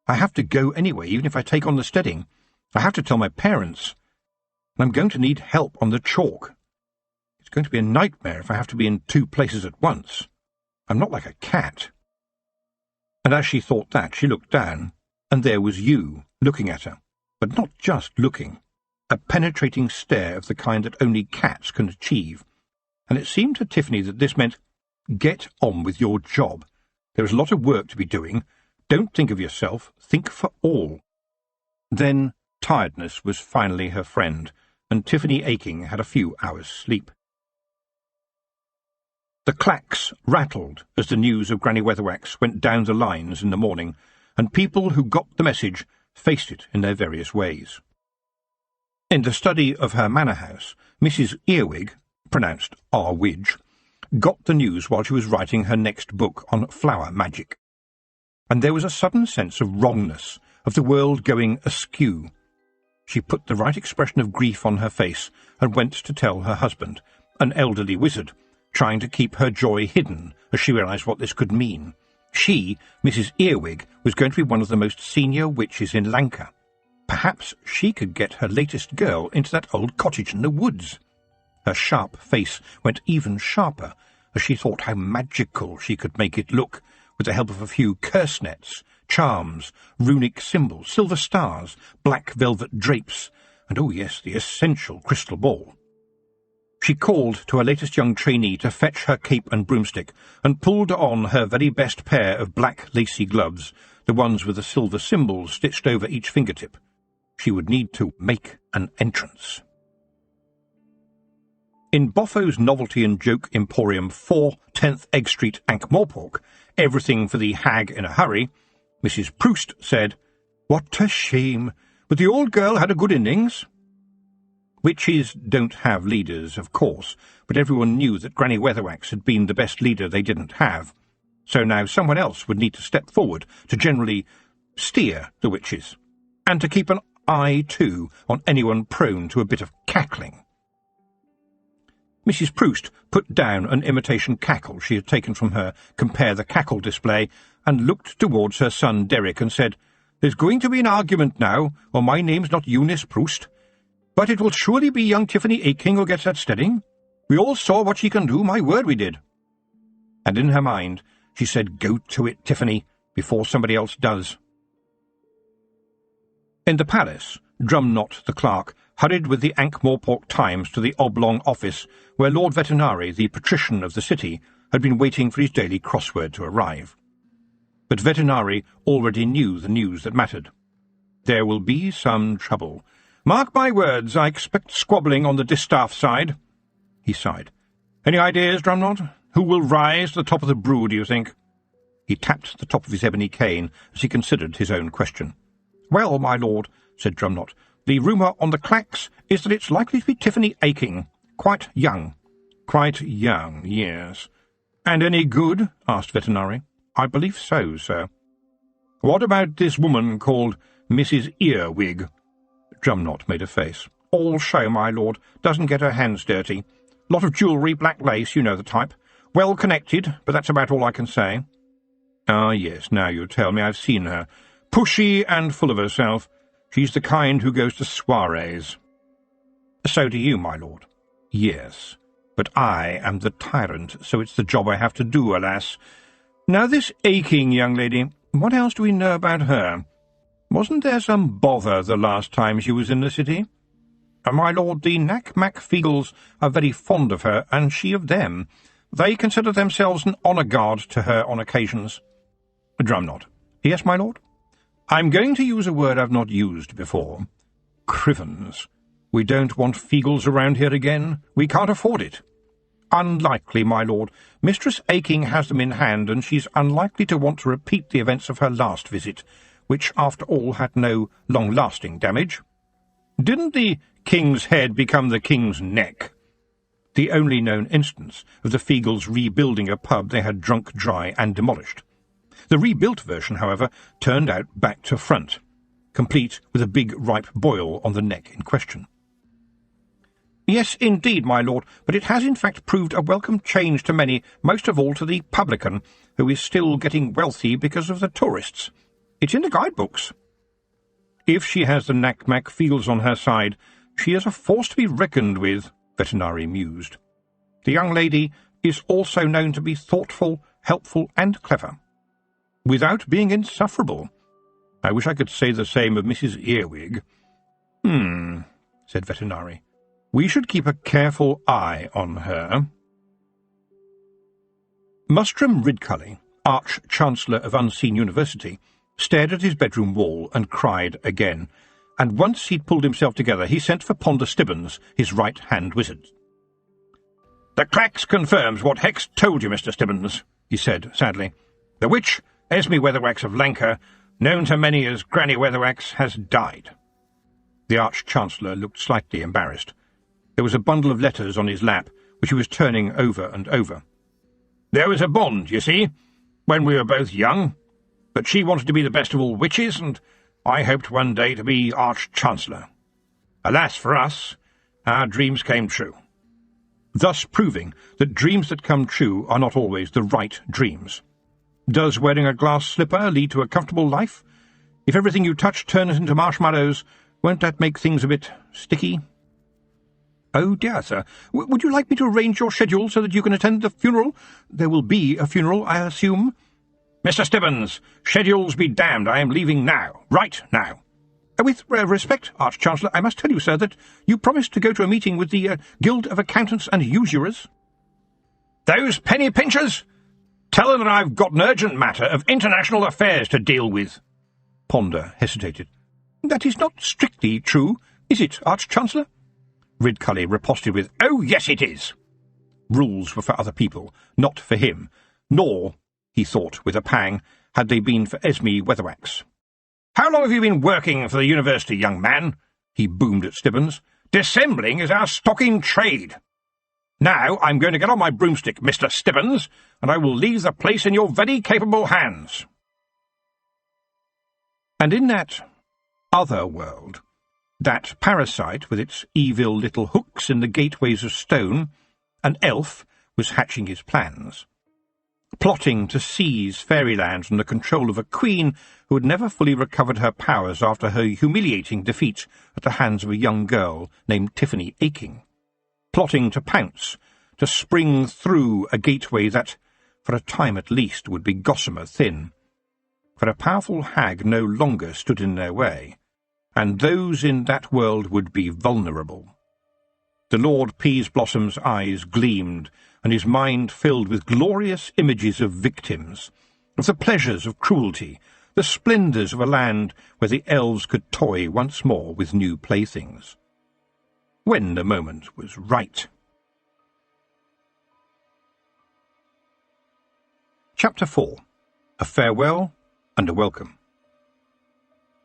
I have to go anyway, even if I take on the steading. I have to tell my parents. And I'm going to need help on the chalk. It's going to be a nightmare if I have to be in 2 places at once. I'm not like a cat. And as she thought that, she looked down, and there was you, looking at her. But not just looking. A penetrating stare of the kind that only cats can achieve. And it seemed to Tiffany that this meant, get on with your job. There is a lot of work to be doing. Don't think of yourself, think for all. Then tiredness was finally her friend, and Tiffany Aching had a few hours' sleep. The clacks rattled as the news of Granny Weatherwax went down the lines in the morning, and people who got the message faced it in their various ways. In the study of her manor house, Mrs. Earwig, pronounced Arwidge, got the news while she was writing her next book on flower magic. And there was a sudden sense of wrongness, of the world going askew. She put the right expression of grief on her face and went to tell her husband, an elderly wizard, trying to keep her joy hidden as she realized what this could mean. She, Mrs. Earwig, was going to be one of the most senior witches in Lanka. Perhaps she could get her latest girl into that old cottage in the woods. Her sharp face went even sharper as she thought how magical she could make it look, with the help of a few curse nets, charms, runic symbols, silver stars, black velvet drapes, and, oh yes, the essential crystal ball. She called to her latest young trainee to fetch her cape and broomstick, and pulled on her very best pair of black lacy gloves, the ones with the silver symbols stitched over each fingertip. She would need to make an entrance. In Boffo's Novelty and Joke Emporium, 4 10th Egg Street, Ankh-Morpork, everything for the hag in a hurry, Mrs. Proust said, "What a shame, but the old girl had a good innings." Witches don't have leaders, of course, but everyone knew that Granny Weatherwax had been the best leader they didn't have. So now someone else would need to step forward to generally steer the witches, and to keep an eye, too, on anyone prone to a bit of cackling. Mrs. Proust put down an imitation cackle she had taken from her Compare the Cackle display, and looked towards her son Derek and said, "There's going to be an argument now, or my name's not Eunice Proust. But it will surely be young Tiffany Aching who gets that steading. We all saw what she can do, my word we did." And in her mind she said, "Go to it, Tiffany, before somebody else does." In the palace, Drumknot the clerk hurried with the Ankh-Morpork Times to the oblong office where Lord Vetinari, the patrician of the city, had been waiting for his daily crossword to arrive. But Vetinari already knew the news that mattered. There will be some trouble. Mark my words, I expect squabbling on the distaff side. He sighed. Any ideas, Drumknot? Who will rise to the top of the brew, do you think? He tapped the top of his ebony cane as he considered his own question. Well, my lord, said Drumknot, the rumour on the clacks is that it's likely to be Tiffany Aching. Quite young. Quite young, yes. And any good? Asked Vetinari. I believe so, sir. What about this woman called Mrs. Earwig? Drumknot made a face. All show, my lord. Doesn't get her hands dirty. Lot of jewellery, black lace, you know the type. Well connected, but that's about all I can say. Ah, yes, now you tell me. I've seen her. Pushy and full of herself. She's the kind who goes to soirees. So do you, my lord. Yes, but I am the tyrant, so it's the job I have to do, alas. Now this Aching young lady, what else do we know about her? Wasn't there some bother the last time she was in the city? My lord, the Knack-Mack-Feagles are very fond of her, and she of them. They consider themselves an honour-guard to her on occasions. Drumknot. Yes, my lord? I'm going to use a word I've not used before. Crivens. We don't want Feagles around here again. We can't afford it. unlikely, my lord. Mistress Aching has them in hand, and she's unlikely to want to repeat the events of her last visit, which, after all, had no long-lasting damage. Didn't the king's head become the king's neck? The only known instance of the Feagles rebuilding a pub they had drunk dry and demolished. The rebuilt version, however, turned out back to front, complete with a big ripe boil on the neck in question. Yes, indeed, my lord, but it has in fact proved a welcome change to many, most of all to the publican, who is still getting wealthy because of the tourists. It's in the guidebooks. If she has the knack-mack Feagles on her side, she is a force to be reckoned with, Veterinary mused. The young lady is also known to be thoughtful, helpful, and clever, without being insufferable. I wish I could say the same of Mrs. Earwig. Said Veterinary. We should keep a careful eye on her. Mustrum Ridcully, Arch-Chancellor of Unseen University, stared at his bedroom wall and cried again, and once he'd pulled himself together, he sent for Ponder Stibbons, his right-hand wizard. "The cracks confirms what Hex told you, Mr. Stibbons," he said sadly. "The witch, Esme Weatherwax of Lancre, known to many as Granny Weatherwax, has died." The Arch-Chancellor looked slightly embarrassed. There was a bundle of letters on his lap, which he was turning over and over. "There was a bond, you see, when we were both young, but she wanted to be the best of all witches, and I hoped one day to be Arch-Chancellor. Alas for us, our dreams came true." Thus proving that dreams that come true are not always the right dreams. Does wearing a glass slipper lead to a comfortable life? If everything you touch turns into marshmallows, won't that make things a bit sticky? "Oh dear, sir, would you like me to arrange your schedule so that you can attend the funeral? There will be a funeral, I assume?" "Mr. Stibbons, schedules be damned, I am leaving now, right now." "With respect, Arch-Chancellor, I must tell you, sir, that you promised to go to a meeting with the Guild of Accountants and Usurers." "Those penny pinchers? Tell them that I've got an urgent matter of international affairs to deal with." Ponder hesitated. "That is not strictly true, is it, Arch-Chancellor?" Ridcully riposted with, "Oh, yes, it is." Rules were for other people, not for him, nor, he thought with a pang, had they been for Esme Weatherwax. "How long have you been working for the university, young man?" he boomed at Stibbons. "Dissembling is our stock in trade. Now I'm going to get on my broomstick, Mr. Stibbons, and I will leave the place in your very capable hands." And in that other world, that parasite with its evil little hooks in the gateways of stone, an elf was hatching his plans, plotting to seize fairyland from the control of a queen who had never fully recovered her powers after her humiliating defeat at the hands of a young girl named Tiffany Aching, plotting to pounce, to spring through a gateway that, for a time at least, would be gossamer thin, for a powerful hag no longer stood in their way, and those in that world would be vulnerable. The Lord Peasblossom's eyes gleamed, and his mind filled with glorious images of victims, of the pleasures of cruelty, the splendours of a land where the elves could toy once more with new playthings. When the moment was right. Chapter 4. A Farewell and a Welcome.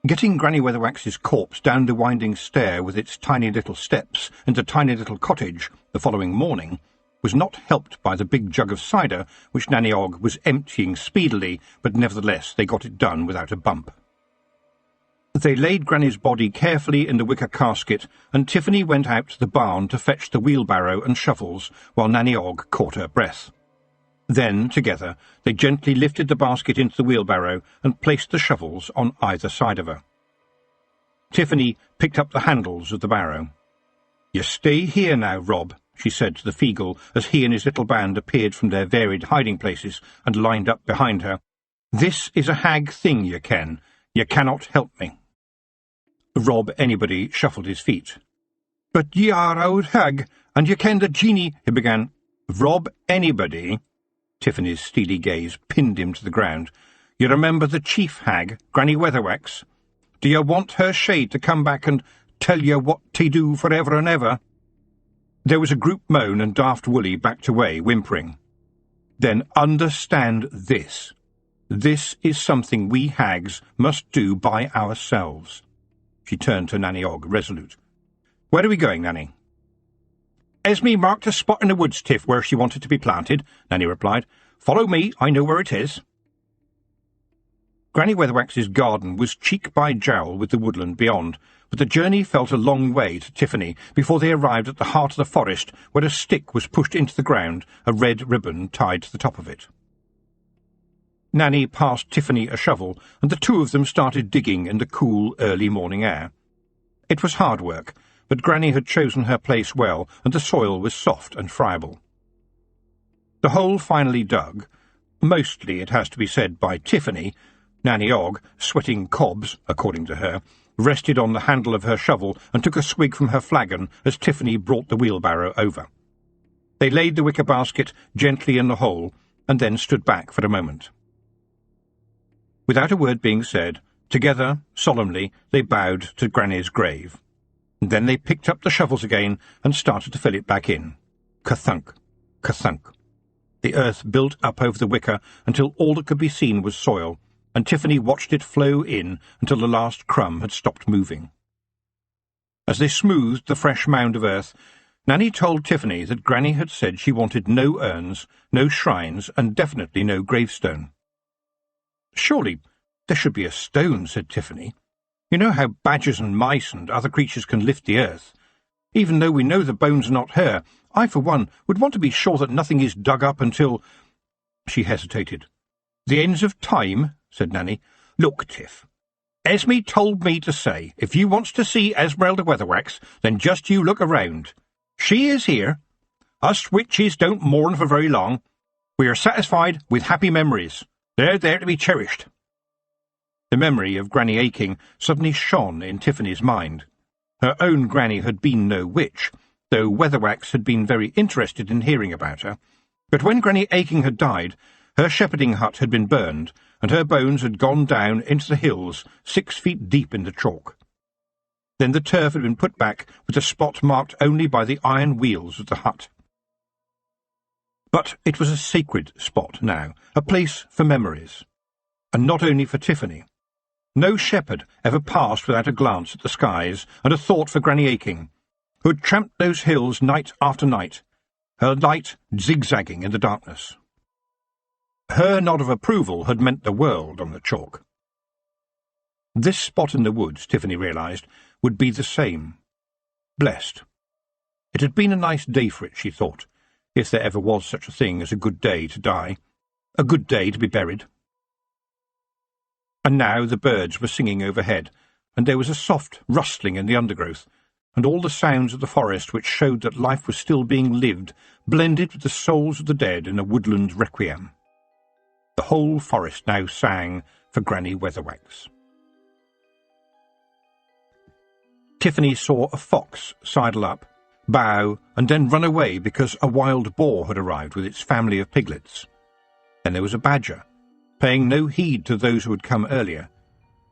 Getting Granny Weatherwax's corpse down the winding stair with its tiny little steps into tiny little cottage the following morning was not helped by the big jug of cider which Nanny Og was emptying speedily, but nevertheless they got it done without a bump. They laid Granny's body carefully in the wicker casket, and Tiffany went out to the barn to fetch the wheelbarrow and shovels while Nanny Og caught her breath. Then, together, they gently lifted the basket into the wheelbarrow and placed the shovels on either side of her. Tiffany picked up the handles of the barrow. "You stay here now, Rob," she said to the Feagle as he and his little band appeared from their varied hiding places and lined up behind her. "This is a hag thing, you ken. You cannot help me." Rob Anybody shuffled his feet. "But ye are our hag, and ye ken the genie," he began. "Rob Anybody," Tiffany's steely gaze pinned him to the ground. "You remember the chief hag, Granny Weatherwax? Do you want her shade to come back and tell you what to do for ever and ever?" There was a group moan, and Daft Woolly backed away, whimpering. "Then understand this. This is something we hags must do by ourselves." She turned to Nanny Ogg, resolute. "Where are we going, Nanny?" "Esme marked a spot in the woods, Tiff, where she wanted to be planted," Nanny replied. "Follow me, I know where it is." Granny Weatherwax's garden was cheek by jowl with the woodland beyond, but the journey felt a long way to Tiffany before they arrived at the heart of the forest, where a stick was pushed into the ground, a red ribbon tied to the top of it. Nanny passed Tiffany a shovel, and the two of them started digging in the cool, early morning air. It was hard work, but Granny had chosen her place well, and the soil was soft and friable. The hole finally dug, mostly, it has to be said, by Tiffany. Nanny Ogg, sweating cobs, according to her, rested on the handle of her shovel and took a swig from her flagon as Tiffany brought the wheelbarrow over. They laid the wicker basket gently in the hole, and then stood back for a moment. Without a word being said, together, solemnly, they bowed to Granny's grave. Then they picked up the shovels again and started to fill it back in. Ka-thunk, ka-thunk. The earth built up over the wicker until all that could be seen was soil, and Tiffany watched it flow in until the last crumb had stopped moving. As they smoothed the fresh mound of earth, Nanny told Tiffany that Granny had said she wanted no urns, no shrines, and definitely no gravestone. "Surely there should be a stone," said Tiffany. "You know how badgers and mice and other creatures can lift the earth. Even though we know the bones are not her, I, for one, would want to be sure that nothing is dug up until—" She hesitated. "The ends of time?" said Nanny. "Look, Tiff, Esme told me to say, if you wants to see Esmeralda Weatherwax, then just you look around. She is here. Us witches don't mourn for very long. We are satisfied with happy memories. They're there to be cherished." The memory of Granny Aching suddenly shone in Tiffany's mind. Her own granny had been no witch, though Weatherwax had been very interested in hearing about her. But when Granny Aching had died, her shepherding hut had been burned, and her bones had gone down into the hills 6 feet deep in the chalk. Then the turf had been put back with a spot marked only by the iron wheels of the hut. But it was a sacred spot now, a place for memories. And not only for Tiffany. No shepherd ever passed without a glance at the skies and a thought for Granny Aching, who had tramped those hills night after night, her light zigzagging in the darkness. Her nod of approval had meant the world on the chalk. This spot in the woods, Tiffany realised, would be the same. Blessed. It had been a nice day for it, she thought, if there ever was such a thing as a good day to die, a good day to be buried. And now the birds were singing overhead, and there was a soft rustling in the undergrowth, and all the sounds of the forest which showed that life was still being lived blended with the souls of the dead in a woodland requiem. The whole forest now sang for Granny Weatherwax. Tiffany saw a fox sidle up, bow, and then run away because a wild boar had arrived with its family of piglets. Then there was a badger, paying no heed to those who had come earlier,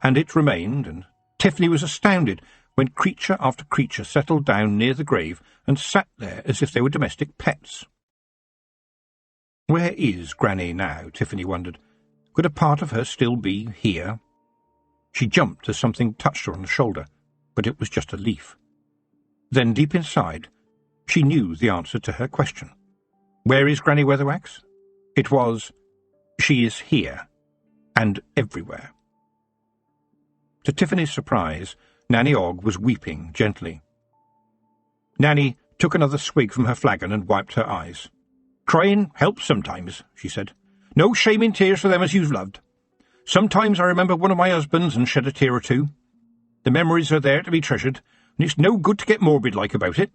and it remained, and Tiffany was astounded when creature after creature settled down near the grave and sat there as if they were domestic pets. Where is Granny now, Tiffany wondered. Could a part of her still be here? She jumped as something touched her on the shoulder, but it was just a leaf. Then, deep inside, she knew the answer to her question. Where is Granny Weatherwax? It was, she is here, and everywhere. To Tiffany's surprise, Nanny Ogg was weeping gently. Nanny took another swig from her flagon and wiped her eyes. "Crying helps sometimes," she said. "No shame in tears for them as you've loved. Sometimes I remember one of my husbands and shed a tear or two. The memories are there to be treasured, and it's no good to get morbid-like about it."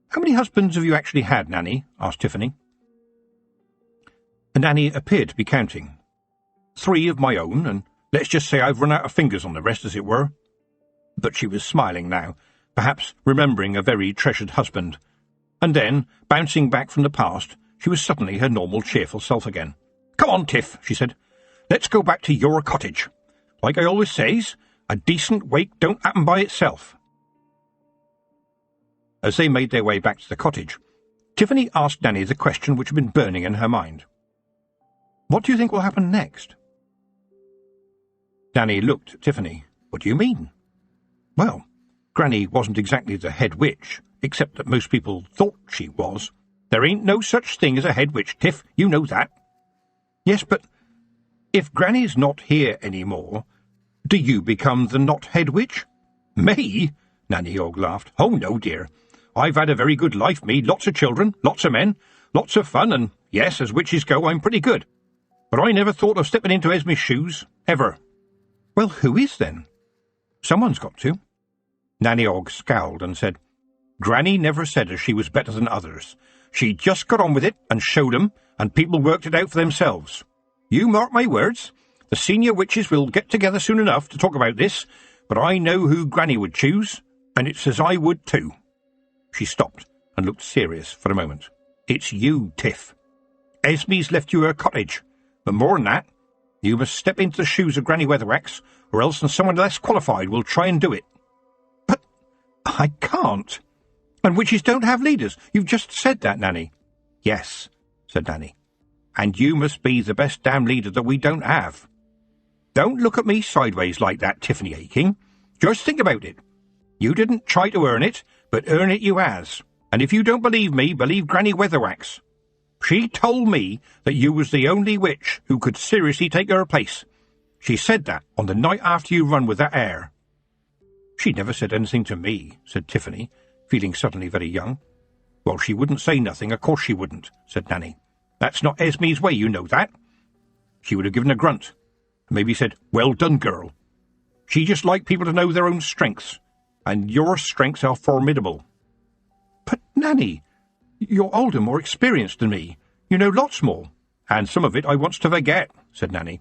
"How many husbands have you actually had, Nanny?" asked Tiffany. And Nanny appeared to be counting. "3 of my own, and let's just say I've run out of fingers on the rest, as it were." But she was smiling now, perhaps remembering a very treasured husband. And then, bouncing back from the past, she was suddenly her normal cheerful self again. "Come on, Tiff," she said. "Let's go back to your cottage. Like I always says, a decent wake don't happen by itself." As they made their way back to the cottage, Tiffany asked Nanny the question which had been burning in her mind. "What do you think will happen next?" Nanny looked at Tiffany. "What do you mean?" "Well, Granny wasn't exactly the head witch, except that most people thought she was." "There ain't no such thing as a head witch, Tiff, you know that." "Yes, but if Granny's not here any more, do you become the not head witch?" "Me?" Nanny Ogg laughed. "Oh, no, dear. I've had a very good life, me. Lots of children, lots of men, lots of fun, and yes, as witches go, I'm pretty good. But I never thought of stepping into Esme's shoes, ever." "Well, who is, then? Someone's got to." Nanny Ogg scowled and said, "Granny never said as she was better than others. She just got on with it and showed 'em, and people worked it out for themselves. You mark my words, the senior witches will get together soon enough to talk about this, but I know who Granny would choose, and it's as I would too." She stopped and looked serious for a moment. "It's you, Tiff. Esme's left you her cottage, but more than that, you must step into the shoes of Granny Weatherwax, or else someone less qualified will try and do it." "But I can't. And witches don't have leaders. You've just said that, Nanny." "Yes," said Nanny, "and you must be the best damn leader that we don't have. Don't look at me sideways like that, Tiffany Aching. Just think about it. You didn't try to earn it, but earn it you has. And if you don't believe me, believe Granny Weatherwax. She told me that you was the only witch who could seriously take her place. She said that on the night after you run with that air." "She never said anything to me," said Tiffany, feeling suddenly very young. "Well, she wouldn't say nothing, of course she wouldn't," said Nanny. "That's not Esme's way, you know that. She would have given a grunt, and maybe said, 'Well done, girl.' She just liked people to know their own strengths, and your strengths are formidable." "But, Nanny, you're older, more experienced than me. You know lots more." "And some of it I wants to forget," said Nanny.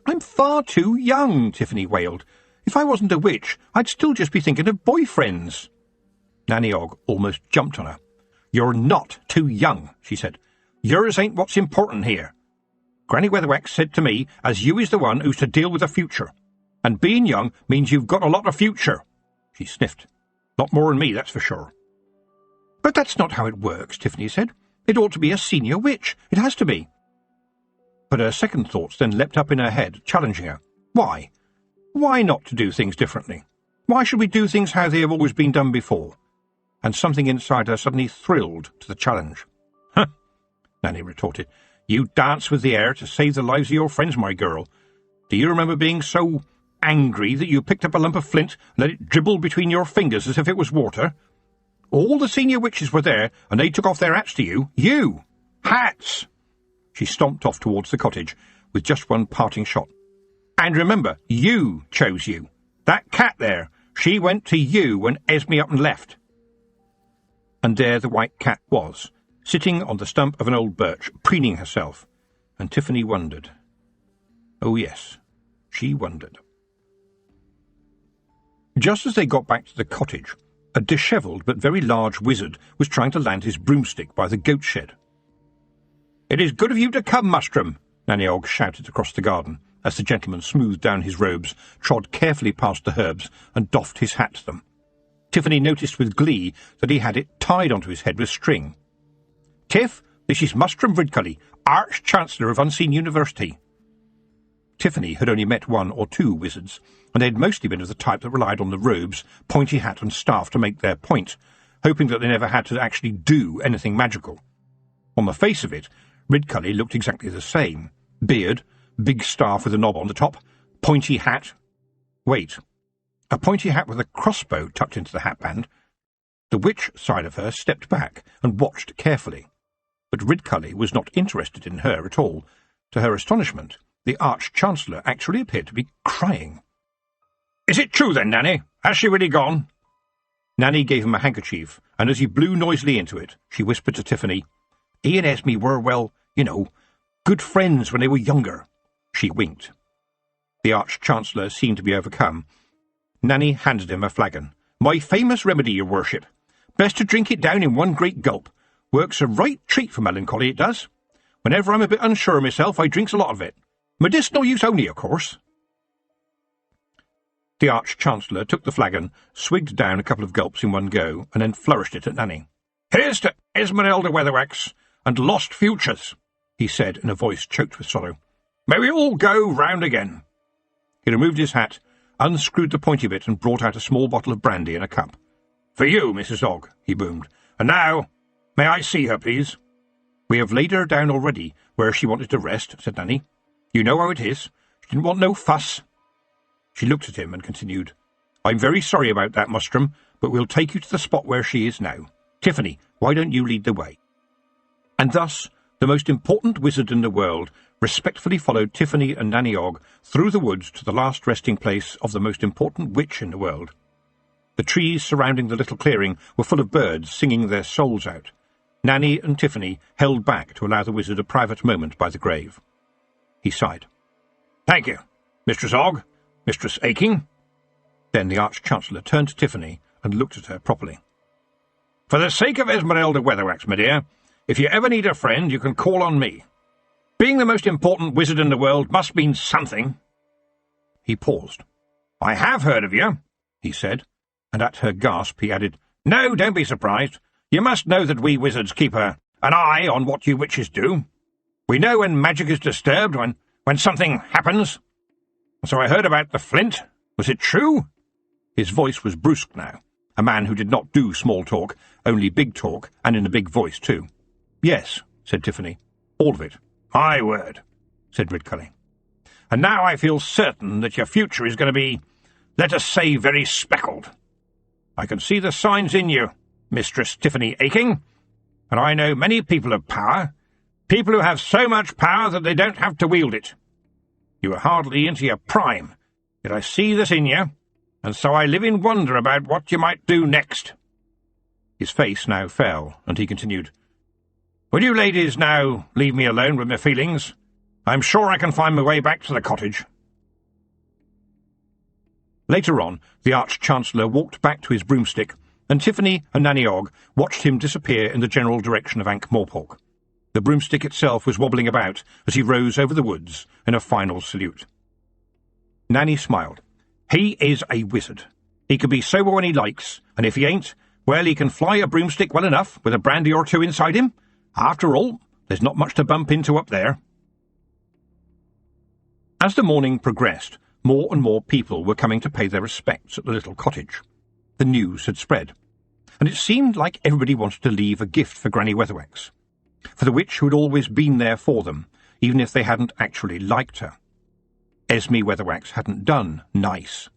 "I'm far too young," Tiffany wailed. "If I wasn't a witch, I'd still just be thinking of boyfriends." Nanny Ogg almost jumped on her. "You're not too young," she said. "Yours ain't what's important here. Granny Weatherwax said to me as you is the one who's to deal with the future. And being young means you've got a lot of future." She sniffed. "Lot more than me, that's for sure." "But that's not how it works," Tiffany said. "It ought to be a senior witch. It has to be." But her second thoughts then leapt up in her head, challenging her. Why? Why not to do things differently? Why should we do things how they have always been done before? And something inside her suddenly thrilled to the challenge. "Huh," Nanny retorted. "You dance with the air to save the lives of your friends, my girl. Do you remember being so angry that you picked up a lump of flint and let it dribble between your fingers as if it was water? All the senior witches were there, and they took off their hats to you. You! Hats!" She stomped off towards the cottage, with just one parting shot. "And remember, you chose you. That cat there, she went to you when Esme up and left." And there the white cat was, sitting on the stump of an old birch, preening herself, and Tiffany wondered. Oh yes, she wondered. Just as they got back to the cottage, a dishevelled but very large wizard was trying to land his broomstick by the goat shed. "It is good of you to come, Mustrum," Nanny Ogg shouted across the garden, as the gentleman smoothed down his robes, trod carefully past the herbs, and doffed his hat to them. Tiffany noticed with glee that he had it tied onto his head with string. "Tiff, this is Mustrum Ridcully, Arch-Chancellor of Unseen University." Tiffany had only met one or two wizards, and they had mostly been of the type that relied on the robes, pointy hat and staff to make their point, hoping that they never had to actually do anything magical. On the face of it, Ridcully looked exactly the same. Beard, big staff with a knob on the top, pointy hat. Wait, a pointy hat with a crossbow tucked into the hatband. The witch side of her stepped back and watched carefully. But Ridcully was not interested in her at all. To her astonishment, the Arch-Chancellor actually appeared to be crying. "Is it true then, Nanny? Has she really gone?" Nanny gave him a handkerchief, and as he blew noisily into it, she whispered to Tiffany, "He and Esme were, well, you know, good friends when they were younger." She winked. The Arch-Chancellor seemed to be overcome. Nanny handed him a flagon. "My famous remedy, your worship. Best to drink it down in one great gulp. Works a right treat for melancholy, it does. Whenever I'm a bit unsure of myself, I drinks a lot of it. Medicinal use only, of course." The Arch-Chancellor took the flagon, swigged down a couple of gulps in one go, and then flourished it at Nanny. "Here's to Esmeralda Weatherwax and lost futures," he said in a voice choked with sorrow. "May we all go round again." He removed his hat, unscrewed the pointy bit, and brought out a small bottle of brandy in a cup. "For you, Mrs. Ogg," he boomed. "And now, may I see her, please?" "We have laid her down already, where she wanted to rest," said Nanny. "You know how it is. She didn't want no fuss." She looked at him and continued, "I'm very sorry about that, Mustrum, but we'll take you to the spot where she is now. Tiffany, why don't you lead the way?" And thus the most important wizard in the world respectfully followed Tiffany and Nanny Ogg through the woods to the last resting place of the most important witch in the world. The trees surrounding the little clearing were full of birds singing their souls out. Nanny and Tiffany held back to allow the wizard a private moment by the grave. He sighed. "Thank you, Mistress Ogg, Mistress Aching." Then the Arch-Chancellor turned to Tiffany and looked at her properly. "For the sake of Esmeralda Weatherwax, my dear, if you ever need a friend, you can call on me. Being the most important wizard in the world must mean something." He paused. "I have heard of you," he said, and at her gasp he added, "No, don't be surprised. You must know that we wizards keep an eye on what you witches do. We know when magic is disturbed, when something happens. So I heard about the flint. Was it true?" His voice was brusque now, a man who did not do small talk, only big talk, and in a big voice too. "Yes," said Tiffany, "all of it." "My word," said Ridcully. "And now I feel certain that your future is going to be, let us say, very speckled. I can see the signs in you, Mistress Tiffany Aching, and I know many people of power, people who have so much power that they don't have to wield it. You are hardly into your prime, yet I see this in you, and so I live in wonder about what you might do next." His face now fell, and he continued, "Will you ladies now leave me alone with my feelings? I'm sure I can find my way back to the cottage." Later on, the Arch-Chancellor walked back to his broomstick, and Tiffany and Nanny Ogg watched him disappear in the general direction of Ankh-Morpork. The broomstick itself was wobbling about as he rose over the woods in a final salute. Nanny smiled. "He is a wizard. He can be sober when he likes, and if he ain't, well, he can fly a broomstick well enough with a brandy or two inside him. After all, there's not much to bump into up there." As the morning progressed, more and more people were coming to pay their respects at the little cottage. The news had spread, and it seemed like everybody wanted to leave a gift for Granny Weatherwax, for the witch who had always been there for them, even if they hadn't actually liked her. Esme Weatherwax hadn't done nice.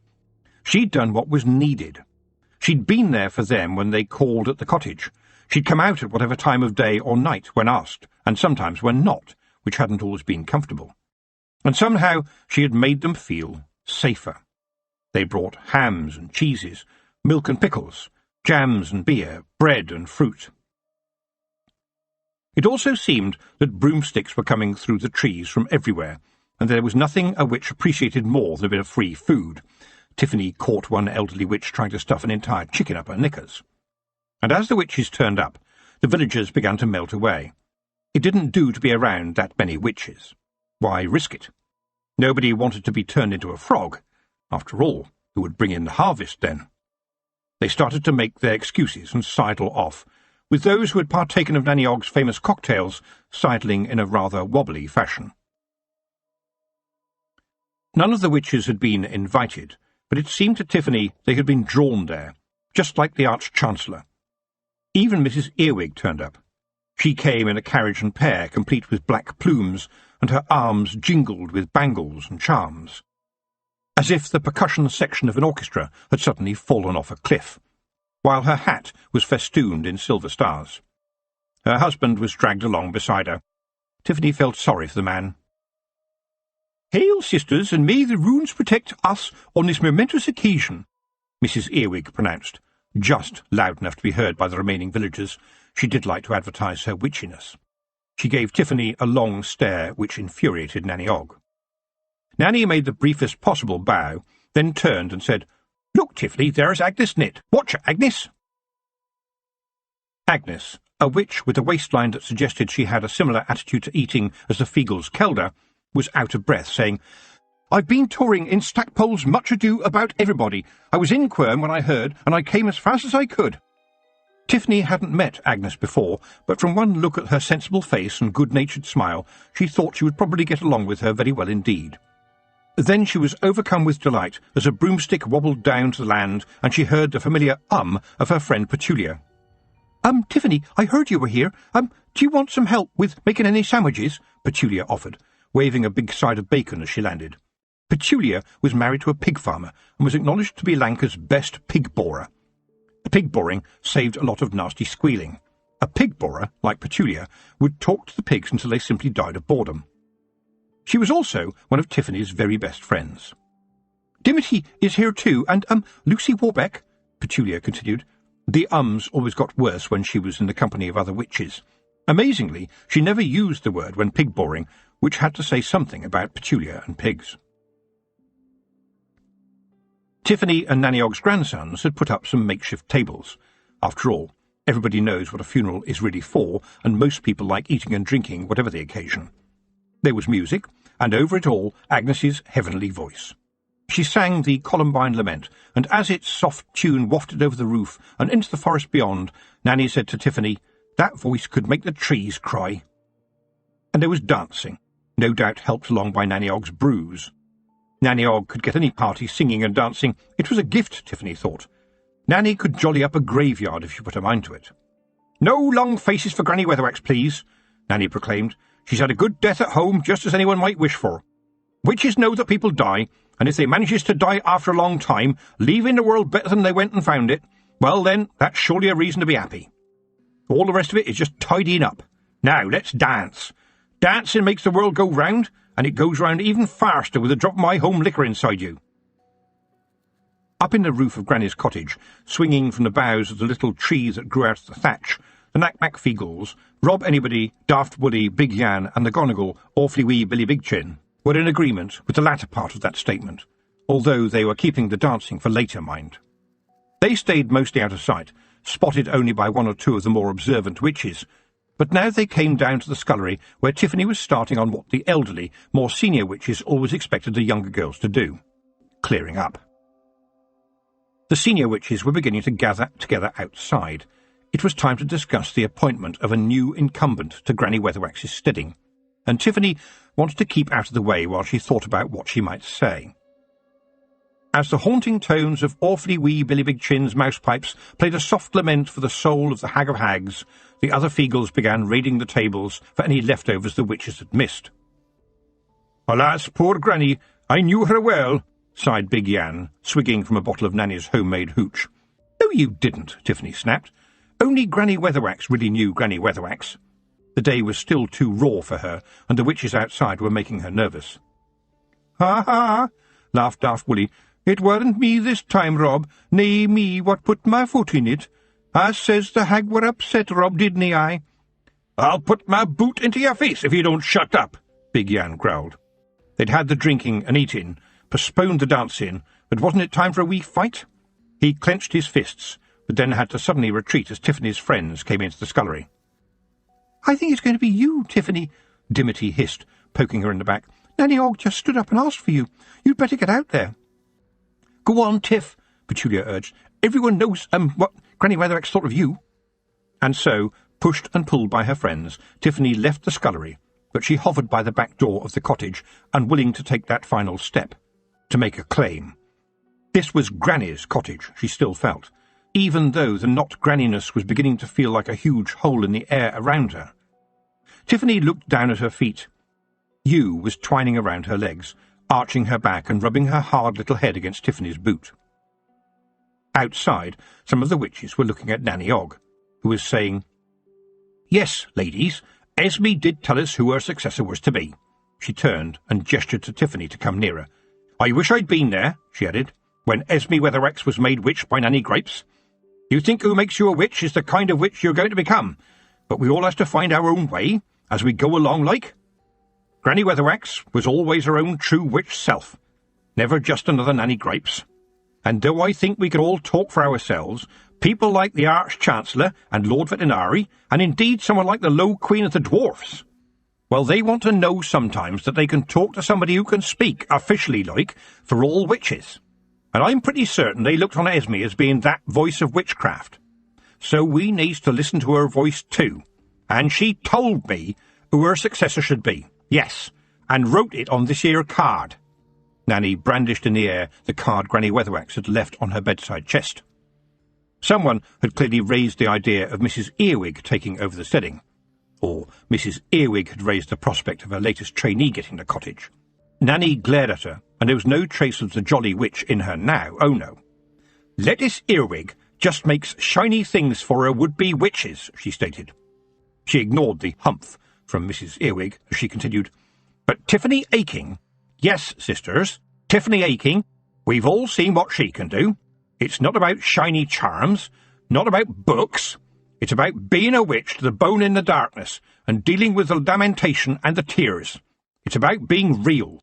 She'd done what was needed. She'd been there for them when they called at the cottage. She'd come out at whatever time of day or night when asked, and sometimes when not, which hadn't always been comfortable. And somehow she had made them feel safer. They brought hams and cheeses, milk and pickles, jams and beer, bread and fruit. It also seemed that broomsticks were coming through the trees from everywhere, and there was nothing a witch appreciated more than a bit of free food. Tiffany caught one elderly witch trying to stuff an entire chicken up her knickers. And as the witches turned up, the villagers began to melt away. It didn't do to be around that many witches. Why risk it? Nobody wanted to be turned into a frog. After all, who would bring in the harvest then? They started to make their excuses and sidle off, with those who had partaken of Nanny Ogg's famous cocktails sidling in a rather wobbly fashion. None of the witches had been invited, but it seemed to Tiffany they had been drawn there, just like the Arch-Chancellor. Even Mrs. Earwig turned up. She came in a carriage and pair, complete with black plumes, and her arms jingled with bangles and charms, as if the percussion section of an orchestra had suddenly fallen off a cliff, while her hat was festooned in silver stars. Her husband was dragged along beside her. Tiffany felt sorry for the man. "Hail, sisters, and may the runes protect us on this momentous occasion," Mrs. Earwig pronounced, just loud enough to be heard by the remaining villagers. She did like to advertise her witchiness. She gave Tiffany a long stare which infuriated Nanny Ogg. Nanny made the briefest possible bow, then turned and said, "Look, Tiffany, there's Agnes Knit. Watch her, Agnes." Agnes, a witch with a waistline that suggested she had a similar attitude to eating as the Feagles Kelder, was out of breath, saying, I've been touring in Stackpole's Much Ado About Everybody. I was in Quern when I heard, and I came as fast as I could." Tiffany hadn't met Agnes before, but from one look at her sensible face and good-natured smile, she thought she would probably get along with her very well indeed. Then she was overcome with delight as a broomstick wobbled down to the land, and she heard the familiar of her friend Petulia. Tiffany, I heard you were here. Do you want some help with making any sandwiches?" Petulia offered, waving a big side of bacon as she landed. Petulia was married to a pig farmer and was acknowledged to be Lanca's best pig borer. Pig boring saved a lot of nasty squealing. A pig borer, like Petulia, would talk to the pigs until they simply died of boredom. She was also one of Tiffany's very best friends. "Dimity is here too, and, Lucy Warbeck," Petulia continued. The always got worse when she was in the company of other witches. Amazingly, she never used the word when pig boring, which had to say something about Petulia and pigs. Tiffany and Nanny Ogg's grandsons had put up some makeshift tables. After all, everybody knows what a funeral is really for, and most people like eating and drinking, whatever the occasion. There was music, and over it all, Agnes's heavenly voice. She sang the Columbine Lament, and as its soft tune wafted over the roof and into the forest beyond, Nanny said to Tiffany, "That voice could make the trees cry." And there was dancing, no doubt helped along by Nanny Ogg's bruise. Nanny Ogg could get any party singing and dancing. It was a gift, Tiffany thought. Nanny could jolly up a graveyard if she put her mind to it. "No long faces for Granny Weatherwax, please," Nanny proclaimed. "She's had a good death at home, just as anyone might wish for. Witches know that people die, and if they manages to die after a long time, leaving the world better than they went and found it, well then, that's surely a reason to be happy. All the rest of it is just tidying up. Now, let's dance. Dancing makes the world go round, and it goes round even faster with a drop of my home liquor inside you." Up in the roof of Granny's cottage, swinging from the boughs of the little tree that grew out of the thatch, the Knack-Knack Feagles, Rob Anybody, Daft Woody, Big Yan, and the Gonigal, Awfully Wee Billy Big Chin, were in agreement with the latter part of that statement, although they were keeping the dancing for later, mind. They stayed mostly out of sight, spotted only by one or two of the more observant witches, but now they came down to the scullery, where Tiffany was starting on what the elderly, more senior witches always expected the younger girls to do: clearing up. The senior witches were beginning to gather together outside. It was time to discuss the appointment of a new incumbent to Granny Weatherwax's steading, and Tiffany wanted to keep out of the way while she thought about what she might say. As the haunting tones of Awfully Wee Billy Big Chin's mousepipes played a soft lament for the soul of the Hag of Hags, the other Feagles began raiding the tables for any leftovers the witches had missed. "Alas, poor Granny, I knew her well," sighed Big Yan, swigging from a bottle of Nanny's homemade hooch. "No, you didn't," Tiffany snapped. "Only Granny Weatherwax really knew Granny Weatherwax." The day was still too raw for her, and the witches outside were making her nervous. "Ha ha!" laughed Daft Woolly. "It weren't me this time, Rob, nay me what put my foot in it. I says the hag were upset, Rob, didn't I?" "I'll put my boot into your face if you don't shut up," Big Yan growled. They'd had the drinking and eating, postponed the dancing, but wasn't it time for a wee fight? He clenched his fists, but then had to suddenly retreat as Tiffany's friends came into the scullery. "I think it's going to be you, Tiffany," Dimity hissed, poking her in the back. "Nanny Ogg just stood up and asked for you. You'd better get out there." "Go on, Tiff," Petulia urged. "Everyone knows, what Granny Weatherwax thought of you." And so, pushed and pulled by her friends, Tiffany left the scullery, but she hovered by the back door of the cottage, unwilling to take that final step, to make a claim. This was Granny's cottage, she still felt, even though the not-granniness was beginning to feel like a huge hole in the air around her. Tiffany looked down at her feet. Yew was twining around her legs, arching her back and rubbing her hard little head against Tiffany's boot. Outside, some of the witches were looking at Nanny Ogg, who was saying, "Yes, ladies, Esme did tell us who her successor was to be." She turned and gestured to Tiffany to come nearer. "I wish I'd been there," she added, "when Esme Weatherwax was made witch by Nanny Gripes. You think who makes you a witch is the kind of witch you're going to become, but we all has to find our own way, as we go along like. Granny Weatherwax was always her own true witch self, never just another Nanny Gripes. And though I think we could all talk for ourselves, people like the Arch-Chancellor and Lord Vetinari, and indeed someone like the Low Queen of the Dwarfs, Well, they want to know sometimes that they can talk to somebody who can speak, officially like, for all witches. And I'm pretty certain they looked on Esme as being that voice of witchcraft. So we needs to listen to her voice too. And she told me who her successor should be. Yes, and wrote it on this here card. Nanny brandished in the air the card Granny Weatherwax had left on her bedside chest. Someone had clearly raised the idea of Mrs. Earwig taking over the steading. Or Mrs. Earwig had raised the prospect of her latest trainee getting the cottage. Nanny glared at her, and there was no trace of the jolly witch in her now, oh no. Lettice Earwig just makes shiny things for her would-be witches, she stated. She ignored the humph from Mrs. Earwig as she continued, But Tiffany Aching, yes, sisters, Tiffany Aching, we've all seen what she can do. It's not about shiny charms, not about books. It's about being a witch to the bone in the darkness and dealing with the lamentation and the tears. It's about being real.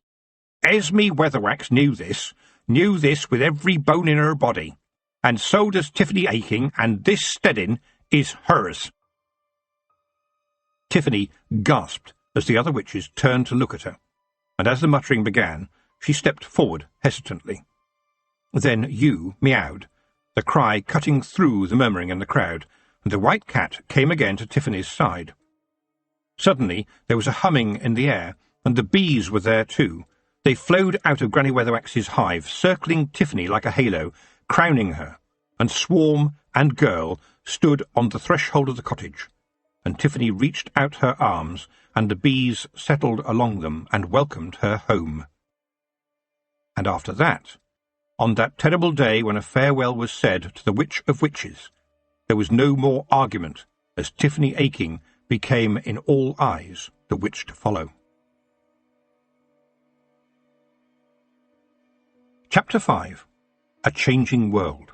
Esme Weatherwax knew this with every bone in her body. And so does Tiffany Aching, and this steading is hers. Tiffany gasped as the other witches turned to look at her, and as the muttering began, she stepped forward hesitantly. Then Hugh meowed, the cry cutting through the murmuring in the crowd, and the white cat came again to Tiffany's side. Suddenly there was a humming in the air, and the bees were there too. They flowed out of Granny Weatherwax's hive, circling Tiffany like a halo, crowning her, and Swarm and Girl stood on the threshold of the cottage, and Tiffany reached out her arms, and the bees settled along them and welcomed her home. And after that, on that terrible day when a farewell was said to the Witch of Witches, there was no more argument, as Tiffany Aching became in all eyes the witch to follow. Chapter 5. A Changing World.